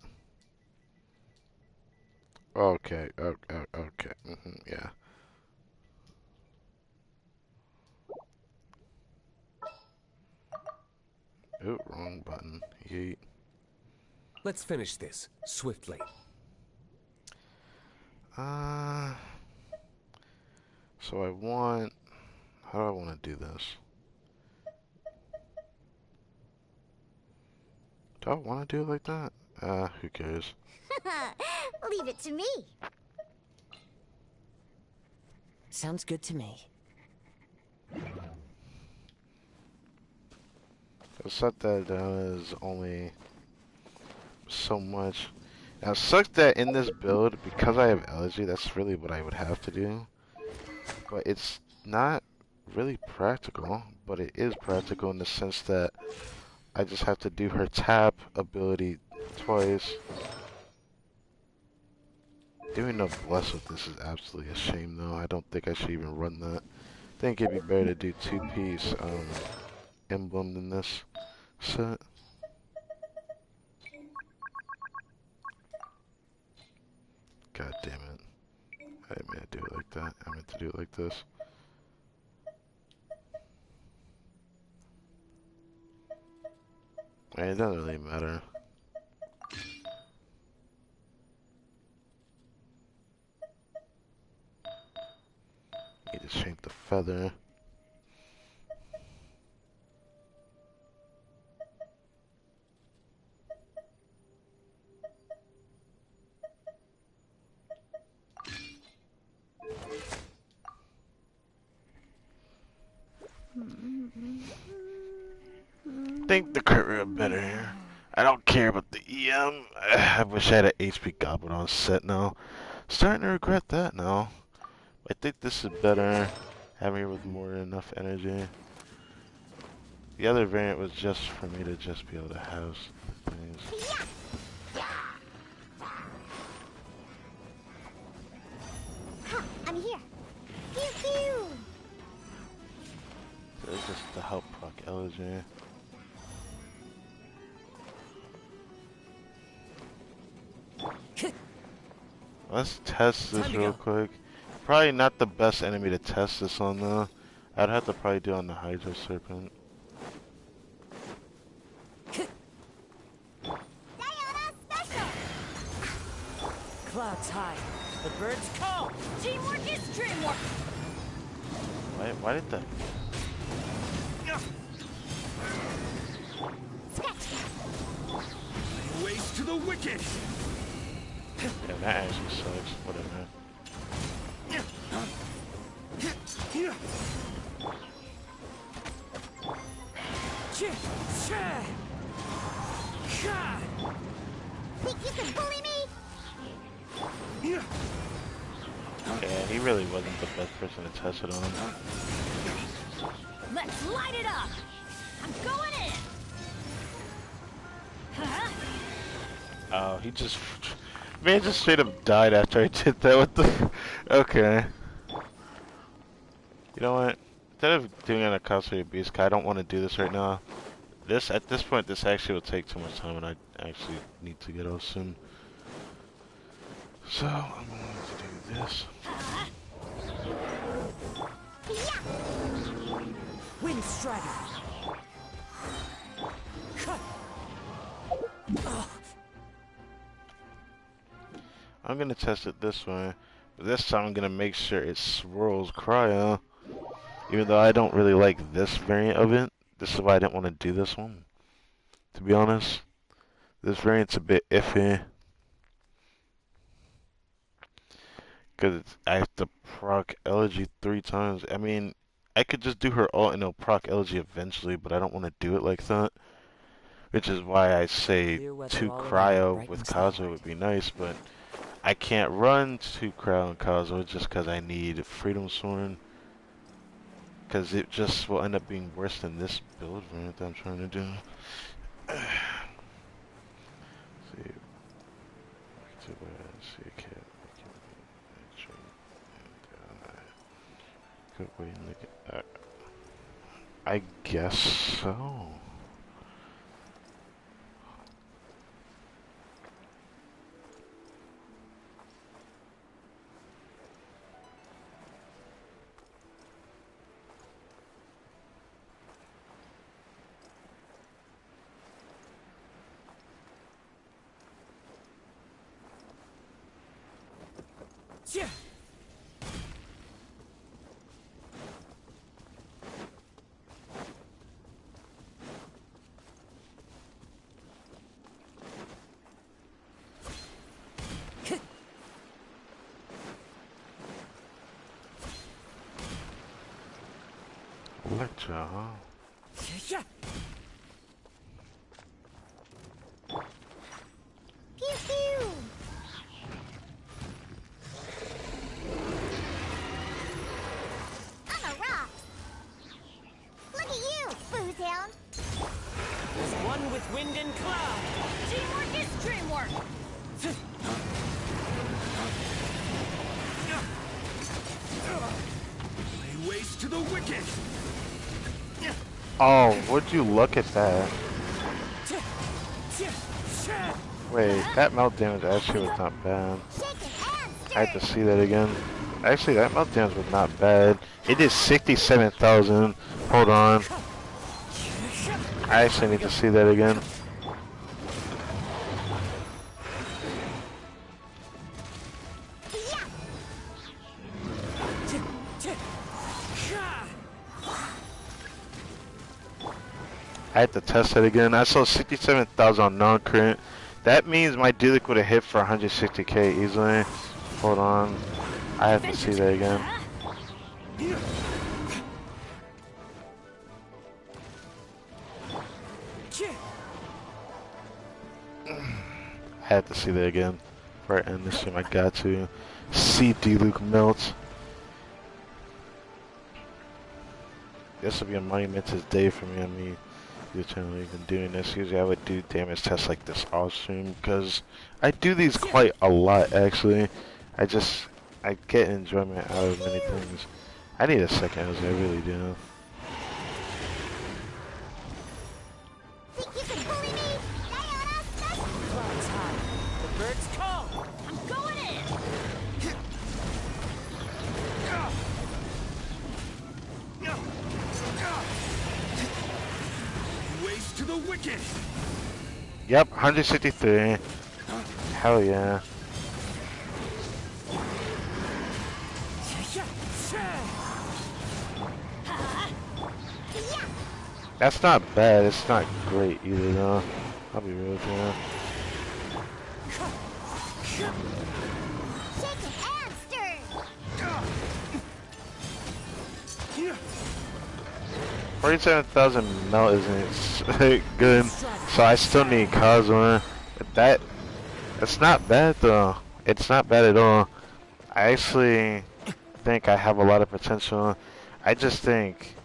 Okay, okay, yeah. Oh, wrong button. Yeet. Let's finish this swiftly. So I want... How do I want to do this? Do I want to do it like that? Who cares? Leave it to me. Sounds good to me. I'll set that down as only so much. Now, it sucks that in this build, because I have elegy, that's really what I would have to do. But it's not really practical, but it is practical in the sense that I just have to do her tap ability twice. Doing no bless with this is absolutely a shame, though. I don't think I should even run that. I think it'd be better to do two-piece emblem than this set. God damn it. I didn't mean to do it like that. I meant to do it like this. It doesn't really matter. Need to change the feather. Think the career better here. I don't care about the EM. I wish I had an HP Goblin on set now. Starting to regret that now. I think this is better. Having her with more than enough energy. The other variant was just for me to just be able to have things. I'm here. Pew pew. So it's just to help proc elegy. Let's test this real quick. Probably not the best enemy to test this on though. I'd have to probably do on the Hydro Serpent. Clouds high. The birds call. Teamwork is dreamwork. Why did that? Ways to the wicked. Yeah, that actually sucks. Whatever. Think you can bully me? Yeah, he really wasn't the best person to test it on. Let's light it up. I'm going in. Oh, he just... Man just straight up died after I did that. What the... Okay. You know what? Instead of doing it on a concentrated beast, I don't want to do this right now. At this point, this actually will take too much time, and I actually need to get off soon. So I'm going to do this. Wind Strider. I'm gonna test it this way, but this time I'm gonna make sure it swirls cryo. Even though I don't really like this variant of it, this is why I didn't want to do this one. To be honest, this variant's a bit iffy because I have to proc Elegy 3 times. I mean, I could just do her ult and it'll proc Elegy eventually, but I don't want to do it like that. Which is why I say 2 cryo with Kazuha would be nice, but I can't run 2 cryo and Kazuha just because I need Freedom Sworn. Because it just will end up being worse than this build variant that I'm trying to do. See. I guess so. Yeah. Electra, huh? Yeah. Pew pew! I'm a rock! Look at you, booze hound! There's one with wind and cloud. Teamwork is dreamwork. Lay waste to the wicked! Oh, would you look at that? Wait, that melt damage actually was not bad. I had to see that again. Actually, that melt damage was not bad. It did 67,000. Hold on. I actually need to see that again. I had to test it again. I saw 67,000 on non-crit. That means my Dulik would have hit for 160k easily. Hold on. I have to see that again. I had to see that again. Before I end this stream, I got to see Dulik melt. This will be a monumentous day for me. I mean, your channel even doing this. Usually I would do damage tests like this off stream because I do these quite a lot actually. I get enjoyment out of many things. I need a second, I really do. Think you can bully me? Clouds high. The birds call. I'm going in. Waste to the wicked! Yep, 163. Hell yeah. That's not bad, it's not great either though. I'll be real with you. Shaken and stirred! 47,000 melt isn't good, so I still need Kazuha. But that's not bad though. It's not bad at all. I actually think I have a lot of potential. I just think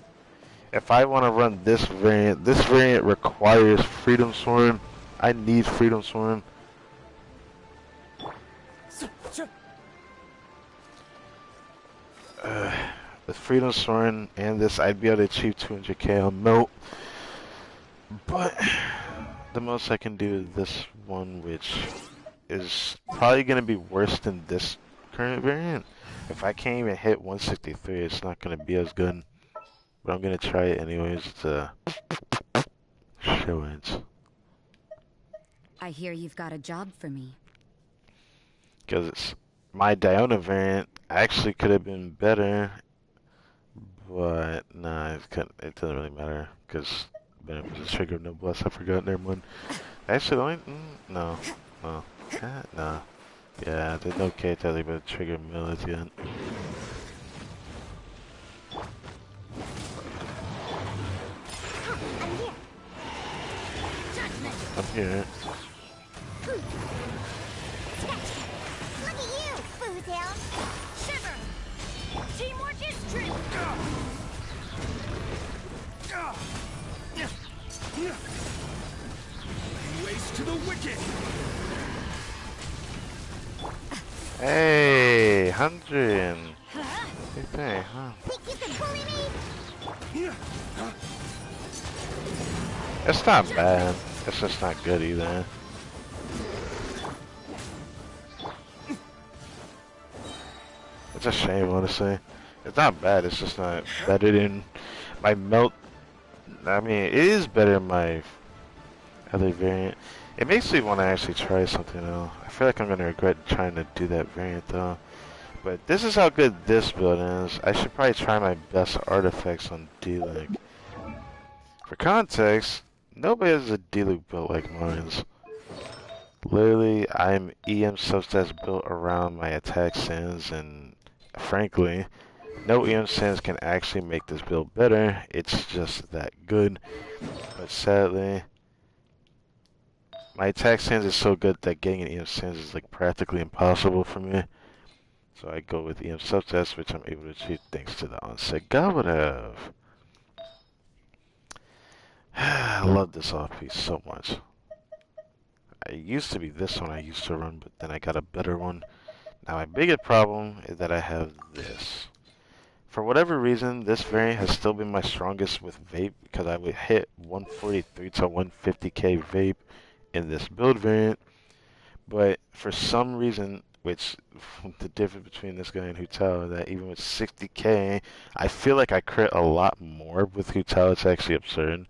if I want to run this variant requires Freedom Sworn. I need Freedom Sworn. With Freedom Sworn and this, I'd be able to achieve 200k on melt. But the most I can do is this one, which is probably gonna be worse than this current variant. If I can't even hit 163, it's not gonna be as good. But I'm gonna try it anyways to show it. I hear you've got a job for me. Because it's my Diona variant actually could have been better, but nah, it doesn't really matter because it was a trigger of noblesse. I forgot. Never mind. Actually, the only no, no. Yeah, there's no K tell you about trigger millet yet. I'm here. Look at you, Bootown! Shiver! Teamwork is true! Waste to the wicked! Hey, 100. Okay, huh? Think you can bully me? It's not bad. It's just not good either. It's a shame, honestly. It's not bad. It's just not better than my melt. I mean, it is better than my other variant. It makes me want to actually try something though. I feel like I'm gonna regret trying to do that variant though. But this is how good this build is. I should probably try my best artifacts on D-Link. For context, nobody has a D-Link built like mine's. Literally, I'm EM substats built around my attack sins, and frankly, no EM sins can actually make this build better. It's just that good. But sadly, my attack sins is so good that getting an EM sins is like practically impossible for me. So I go with EM substats, which I'm able to achieve thanks to the onset Goblet. I love this off piece so much. It used to be this one I used to run, but then I got a better one. Now my biggest problem is that I have this. For whatever reason, this variant has still been my strongest with vape because I would hit 143 to 150k vape in this build variant. But for some reason, which the difference between this guy and Hutao, that even with 60k, I feel like I crit a lot more with Hutao. It's actually absurd.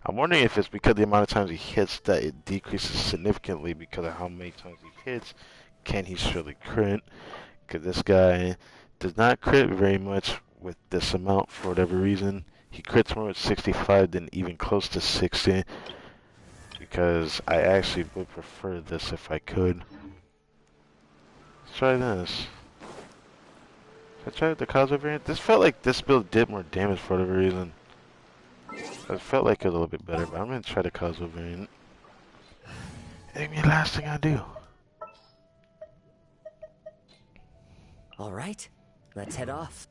I'm wondering if it's because the amount of times he hits that it decreases significantly because of how many times he hits. Can he surely crit? Because this guy does not crit very much with this amount for whatever reason. He crits more with 65 than even close to 60. Because I actually would prefer this if I could. Let's try this. Should I try the Kazuo variant? This felt like this build did more damage for whatever reason. It felt like it was a little bit better, but I'm going to try the Kazuo variant. It'll be the last thing I do. Alright, let's head off.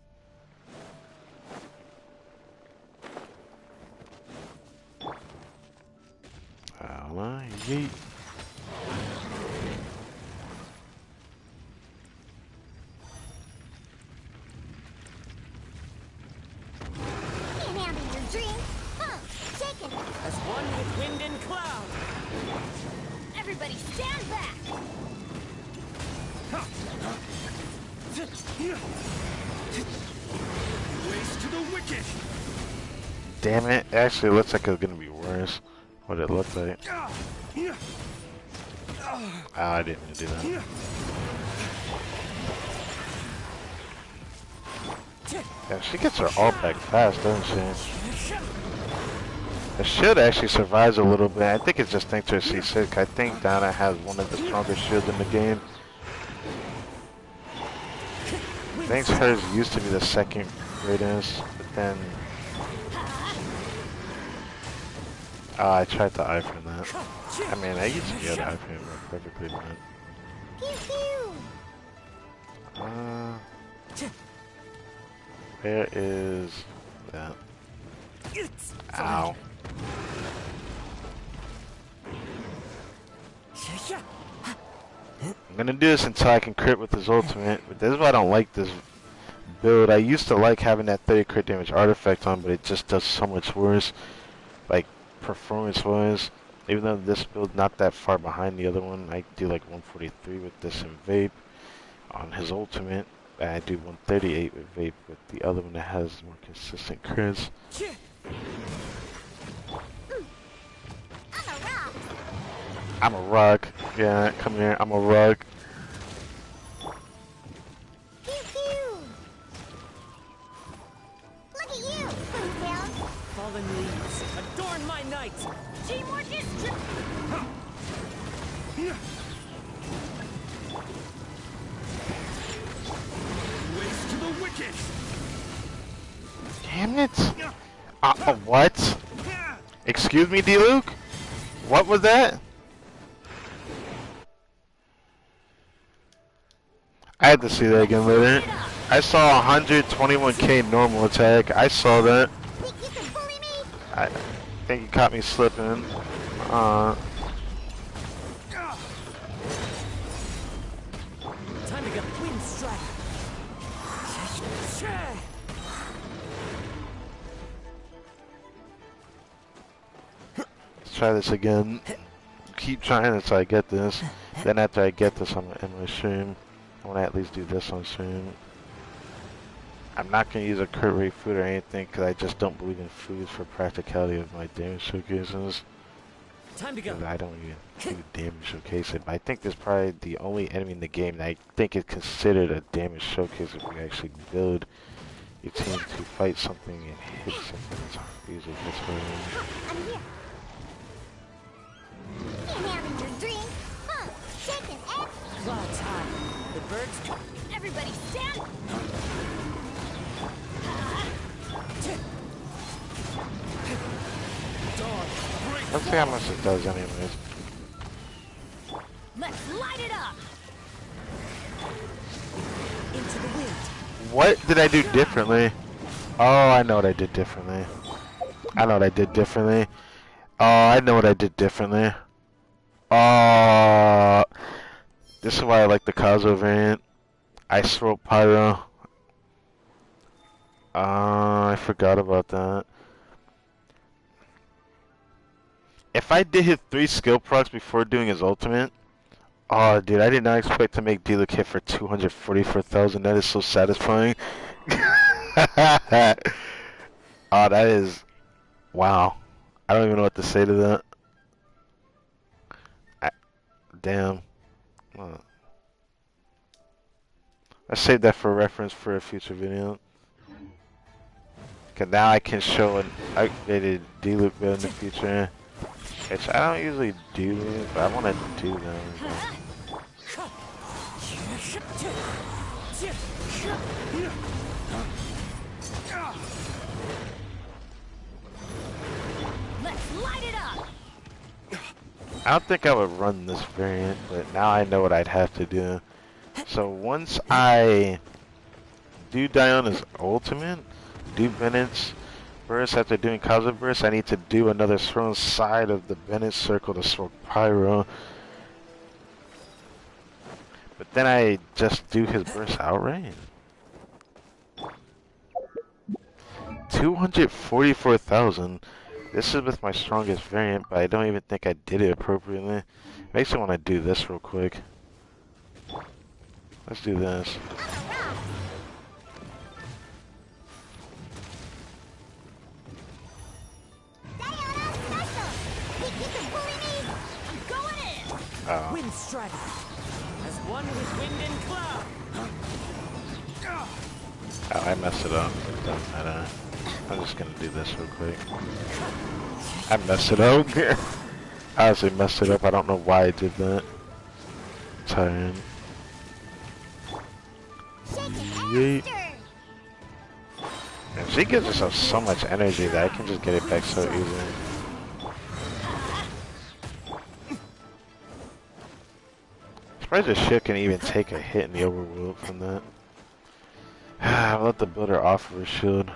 Yeet. Can't handle your dream. Huh, shaking. As one with wind and cloud. Everybody stand back! Waste to the wicked! Damn it. Actually, it looks like it's going to be worse. What it looked like. Oh, I didn't mean to do that. Yeah, she gets her all back fast, doesn't she? The shield actually survives a little bit. I think it's just thanks to her C6. I think Dana has one of the strongest shields in the game. I think hers used to be the second greatest, but then... I tried to eye from that. I mean, I used to be able to eye from it perfectly, but... Pew pew. Where is that? Ow. I'm gonna do this until I can crit with his ultimate, but this is why I don't like this build. I used to like having that 30 crit damage artifact on, but it just does so much worse, like performance-wise. Even though this build not that far behind the other one, I do like 143 with this and Vape on his ultimate. And I do 138 with Vape with the other one that has more consistent crits. I'm a rock. Yeah, come here. I'm a rock. Pew pew. Look at you, Boomtail. Fallen leaves, adorn my night. Teamwork is Waste to the wicked. Damn it! What? Excuse me, D-Luke? What was that? I had to see that again later. I saw 121k normal attack. I saw that. I think he caught me slipping. time to get wind strike. Let's try this again. Keep trying until I get this. Then after I get this, I'm gonna end my stream. I want to at least do this on stream. I'm not going to use a crit rate food or anything because I just don't believe in foods for practicality of my damage showcases. Time to go. I don't even do damage showcase it, but I think this is probably the only enemy in the game that I think is considered a damage showcase if you actually build your team to fight something and hit something. It's usually this way. I'm here. You're having your dream, huh? Shaking egg. Clouds high. The birds come. Everybody stand. Let's see how much it does anyways. Let's light it up. Into the wind. What did I do differently? Oh, I know what I did differently. I know what I did differently. Oh, I know what I did differently. Oh, this is why I like the Kazo variant. Ice Rope Pyro. I forgot about that. If I did hit 3 skill procs before doing his ultimate, oh, dude, I did not expect to make D-Luke hit for 244,000. That is so satisfying. Oh, that is... Wow. I don't even know what to say to that. Damn. I saved that for reference for a future video. Cause now I can show an updated D-Luke build in the future. Which I don't usually do, but I want to do them. Let's light it up. I don't think I would run this variant, but now I know what I'd have to do. So once I do Diana's ultimate, do Bennett's burst after doing Kaza burst, I need to do another throne side of the Bennett circle to smoke Pyro. But then I just do his burst outright. 244,000. This is with my strongest variant, but I don't even think I did it appropriately. Makes me want to do this real quick. Let's do this. Oh. Wind strike. As one with wind and cloud. Oh, I messed it up. It doesn't matter. I'm just gonna do this real quick. I messed it up. I honestly messed it up. I don't know why I did that. Tired. Yeet. And she gives herself so much energy that I can just get it back so easily. Surprised the ship can even take a hit in the overworld from that. I'll let the builder offer her shield.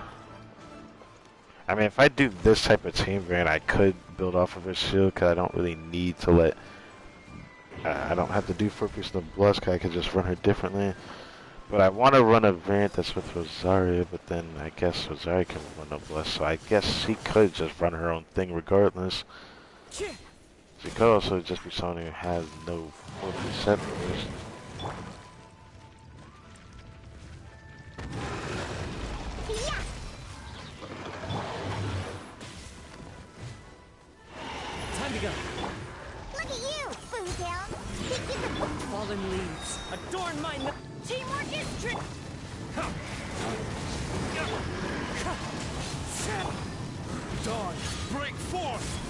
I mean, if I do this type of team variant, I could build off of her shield because I don't really need to let... I don't have to do focus the blast because I could just run her differently. But I want to run a variant that's with Rosaria, but then I guess Rosaria can run a blast, so I guess she could just run her own thing regardless. It could also just be someone who has no full set first. Time to go. Look at you, Boomtail. Fallen leaves. Adorn my teamwork is trick. Dawn, break forth.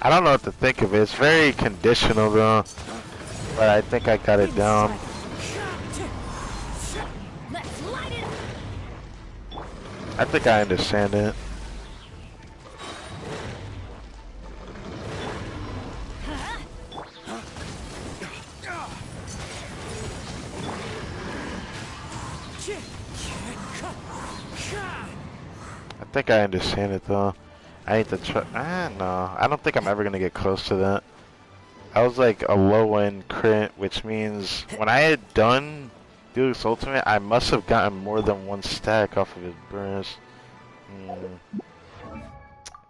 I don't know what to think of it. It's very conditional though, but I think I got it down. Let's light it up. I think I understand it. I think I understand it though. I need to try. No, I don't think I'm ever gonna get close to that. I was like a low end crit, which means when I had done Deluxe Ultimate, I must have gotten more than one stack off of his burst.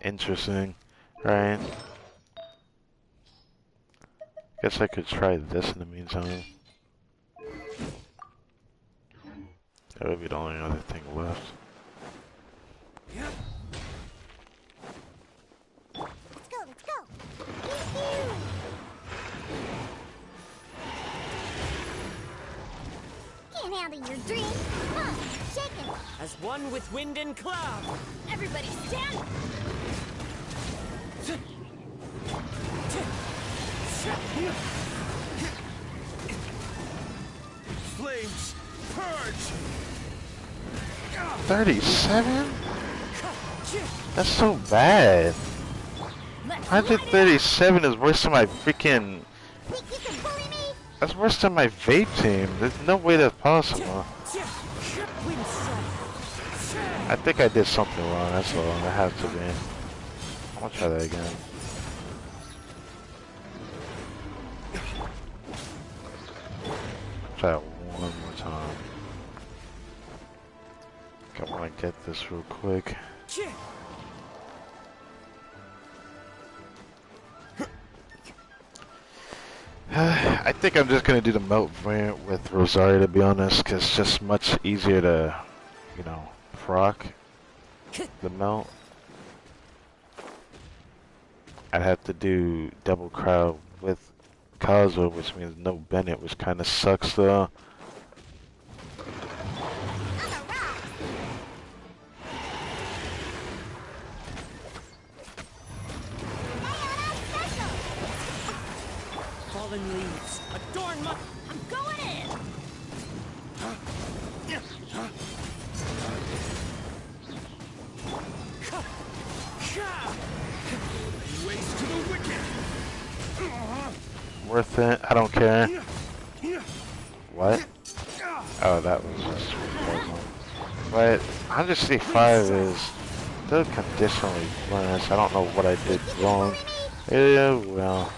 Interesting, right? Guess I could try this in the meantime. That would be the only other thing left. Let's go, let's go. Yoo-hoo. Can't handle your dream. Come on, shake it. As one with wind and cloud. Everybody stand. Flames, purge. 37? That's so bad. 137 is worse than my freaking... That's worse than my vape team. There's no way that's possible. I think I did something wrong, that's all. I have to be. I'll try that again. Try it one more time. I want to get this real quick. I think I'm just gonna do the melt variant with Rosario, to be honest, because it's just much easier to, you know, proc the melt. I'd have to do double crowd with Kazuo, which means no Bennett, which kind of sucks though. Fallen leaves. Adorn my. I'm going in. Waste to the wicked. Worth it. I don't care. What? Oh, that was just puzzle. But 165 is still conditionally bonus. I don't know what I did wrong. Yeah, well.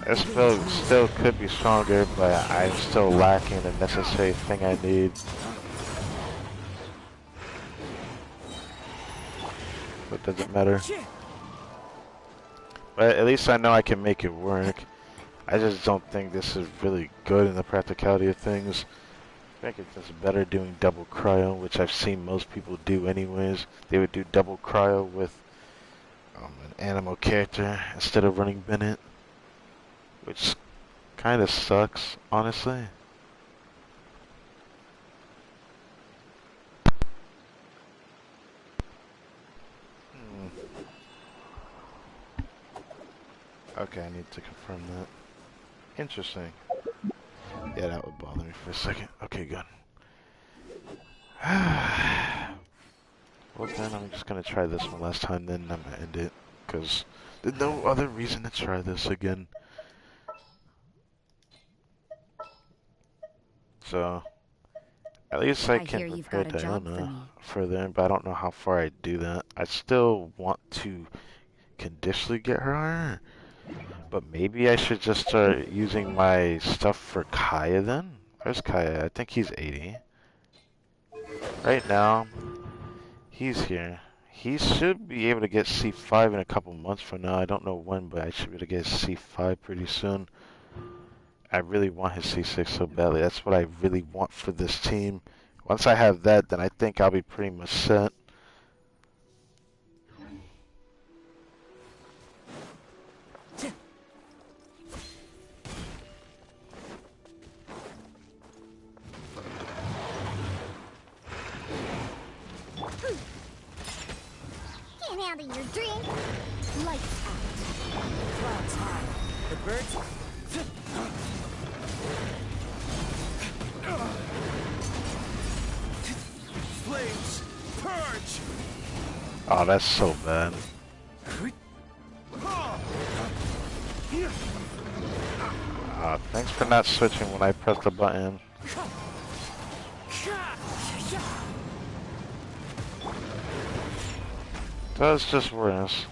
This build still could be stronger, but I'm still lacking the necessary thing I need. But does it matter? But at least I know I can make it work. I just don't think this is really good in the practicality of things. I think it's just better doing double cryo, which I've seen most people do anyways. They would do double cryo with an animal character instead of running Bennett. Which kind of sucks, honestly. Okay, I need to confirm that. Interesting. Yeah, that would bother me for a second. Okay, good. Well then, I'm just gonna try this one last time, then I'm gonna end it. Because there's no other reason to try this again. So, at least I can prepare Diana further, but I don't know how far I do that. I still want to conditionally get her higher, but maybe I should just start using my stuff for Kaya then? Where's Kaya? I think he's 80. Right now, he's here. He should be able to get C5 in a couple months from now. I don't know when, but I should be able to get C5 pretty soon. I really want his C6 so badly. That's what I really want for this team. Once I have that, then I think I'll be pretty much set. Can't handle your drink. Lights out. Clouds high. The birds. Flames, purge! Oh, that's so bad. Thanks for not switching when I pressed the button. That's just worse.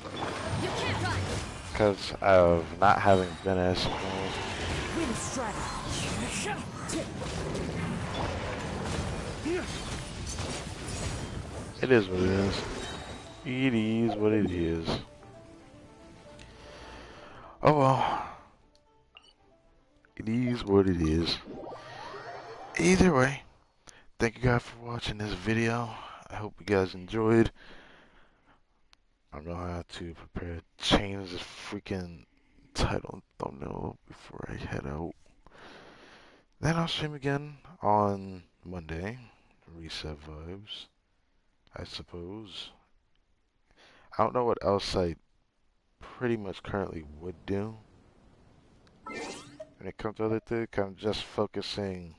Because of not having been as smooth. It is what it is. It is what it is. Oh well. It is what it is. Either way, thank you guys for watching this video. I hope you guys enjoyed. I don't know how to prepare to change this freaking title and thumbnail before I head out. Then I'll stream again on Monday. Reset vibes, I suppose. I don't know what else I pretty much currently would do. When it comes to other things, I'm just focusing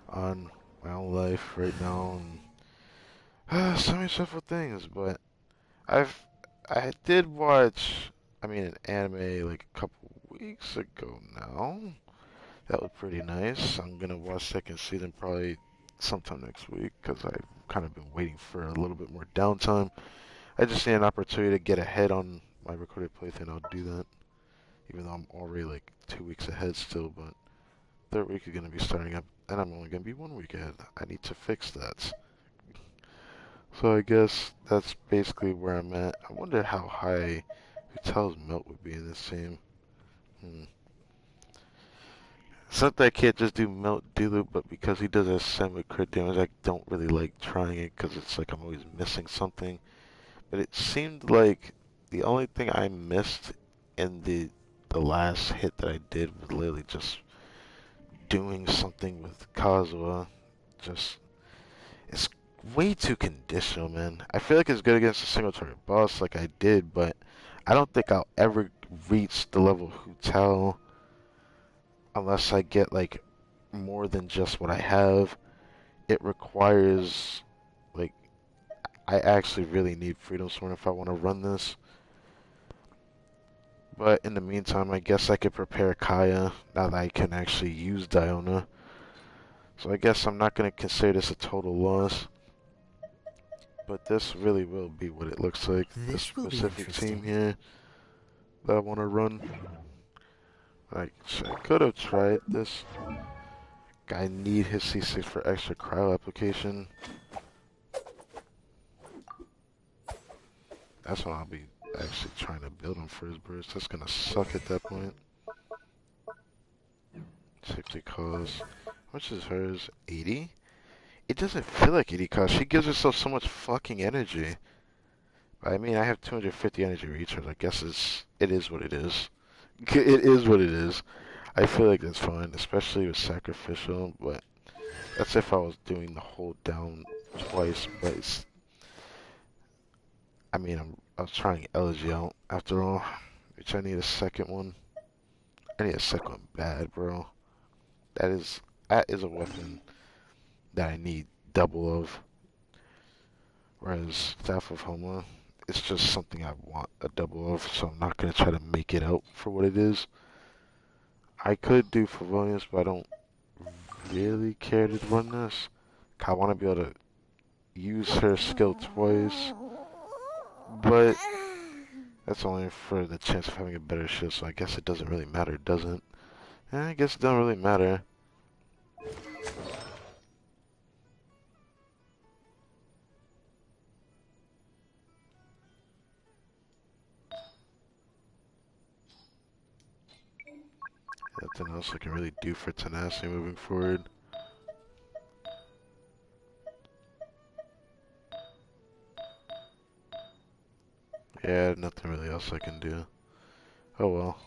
on my own life right now and so many simple things. But I did watch, an anime like a couple weeks ago now. That was pretty nice. I'm gonna watch second season probably sometime next week because I've kind of been waiting for a little bit more downtime. I just need an opportunity to get ahead on my recorded playthrough. I'll do that, even though I'm already like 2 weeks ahead still. But third week is gonna be starting up, and I'm only gonna be 1 week ahead. I need to fix that. So I guess that's basically where I'm at. I wonder how high Hotel's melt would be in this team. Something I can't just do melt dilute, but because he does a 7 crit damage, I don't really like trying it because it's like I'm always missing something. But it seemed like the only thing I missed in the last hit that I did was literally just doing something with Kazuha. It's way too conditional, man. I feel like it's good against a single target boss like I did, but I don't think I'll ever reach the level of Hotel unless I get like more than just what I have. It requires like I actually really need Freedom Sword if I want to run this. But in the meantime, I guess I could prepare Kaya now that I can actually use Diona. So I guess I'm not going to consider this a total loss. But this really will be what it looks like. This specific team here that I want to run. I could have tried this. I need his C6 for extra cryo application. That's when I'll be actually trying to build him for his burst. That's gonna suck at that point. 60 cost. How much is hers? 80? It doesn't feel like 80 cost. She gives herself so much fucking energy. I mean, I have 250 energy recharge. I guess it is what it is. It is what it is. I feel like that's fine, especially with sacrificial, but that's if I was doing the hold down twice, but it's, I was trying Elegy out after all, which I need a second one. I need a second one bad, bro. That is a weapon that I need double of. Whereas Staff of Homa, it's just something I want a double of, so I'm not going to try to make it out for what it is. I could do Favonius, but I don't really care to run this. I want to be able to use her skill twice, but that's only for the chance of having a better shield, so I guess it doesn't really matter, does it? I guess it doesn't really matter. Nothing else I can really do for tenacity moving forward. Yeah, nothing really else I can do. Oh well.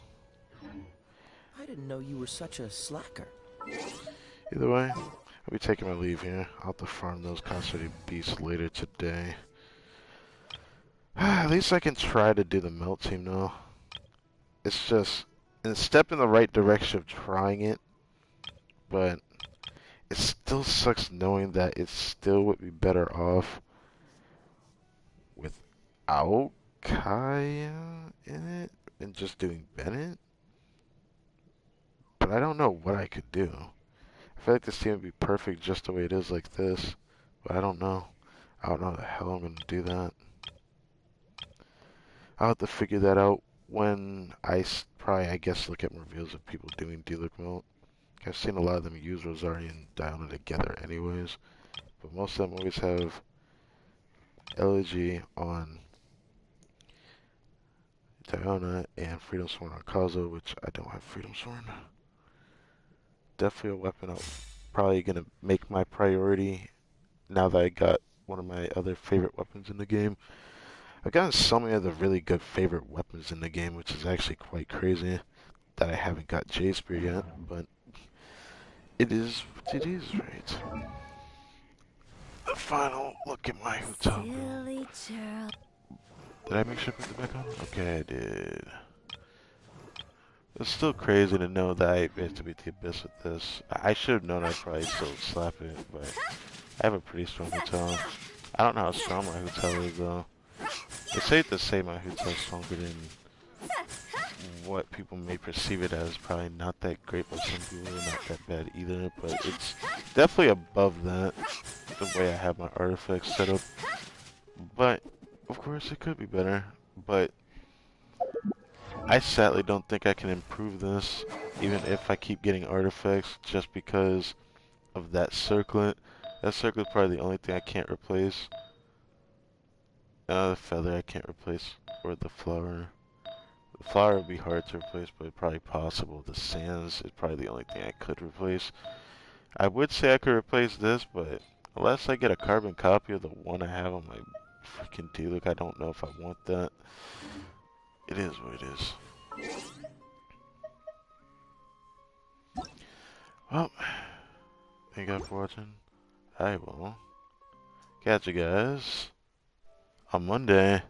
I didn't know you were such a slacker. Either way, I'll be taking my leave here. I'll have to farm those concentrated beasts later today. At least I can try to do the melt team though. It's just a step in the right direction of trying it, but it still sucks knowing that it still would be better off without Kaya in it and just doing Bennett. But I don't know what I could do. I feel like this team would be perfect just the way it is like this, but I don't know. I don't know how the hell I'm going to do that. I'll have to figure that out when I probably, I guess, look at more videos of people doing D-Look melt. I've seen a lot of them use Rosaria and Diona together anyways, but most of them always have Elegy on Diona and Freedom Sworn on Kazo, which I don't have Freedom Sworn. Definitely a weapon I'm probably going to make my priority now that I got one of my other favorite weapons in the game. I've gotten so many of the really good favorite weapons in the game, which is actually quite crazy that I haven't got J-Spear yet, but it is what it is, right? The final look at my hotel room. Did I make sure I put it back on? Okay, I did. It's still crazy to know that I have to beat the Abyss with this. I should have known I'd probably still slap it, but I have a pretty strong hotel. I don't know how strong my hotel is, though. It's safe to say my hotel is stronger than what people may perceive it as. Probably not that great, but some people are not that bad either. But it's definitely above that, the way I have my artifacts set up. But, of course, it could be better. But I sadly don't think I can improve this, even if I keep getting artifacts, just because of that circlet. That circlet is probably the only thing I can't replace. The feather I can't replace, or the flower. The flower would be hard to replace, but probably possible. The sands is probably the only thing I could replace. I would say I could replace this, but unless I get a carbon copy of the one I have on my freaking D-Look, I don't know if I want that. It is what it is. Well, thank you guys for watching. I will catch you guys on Monday.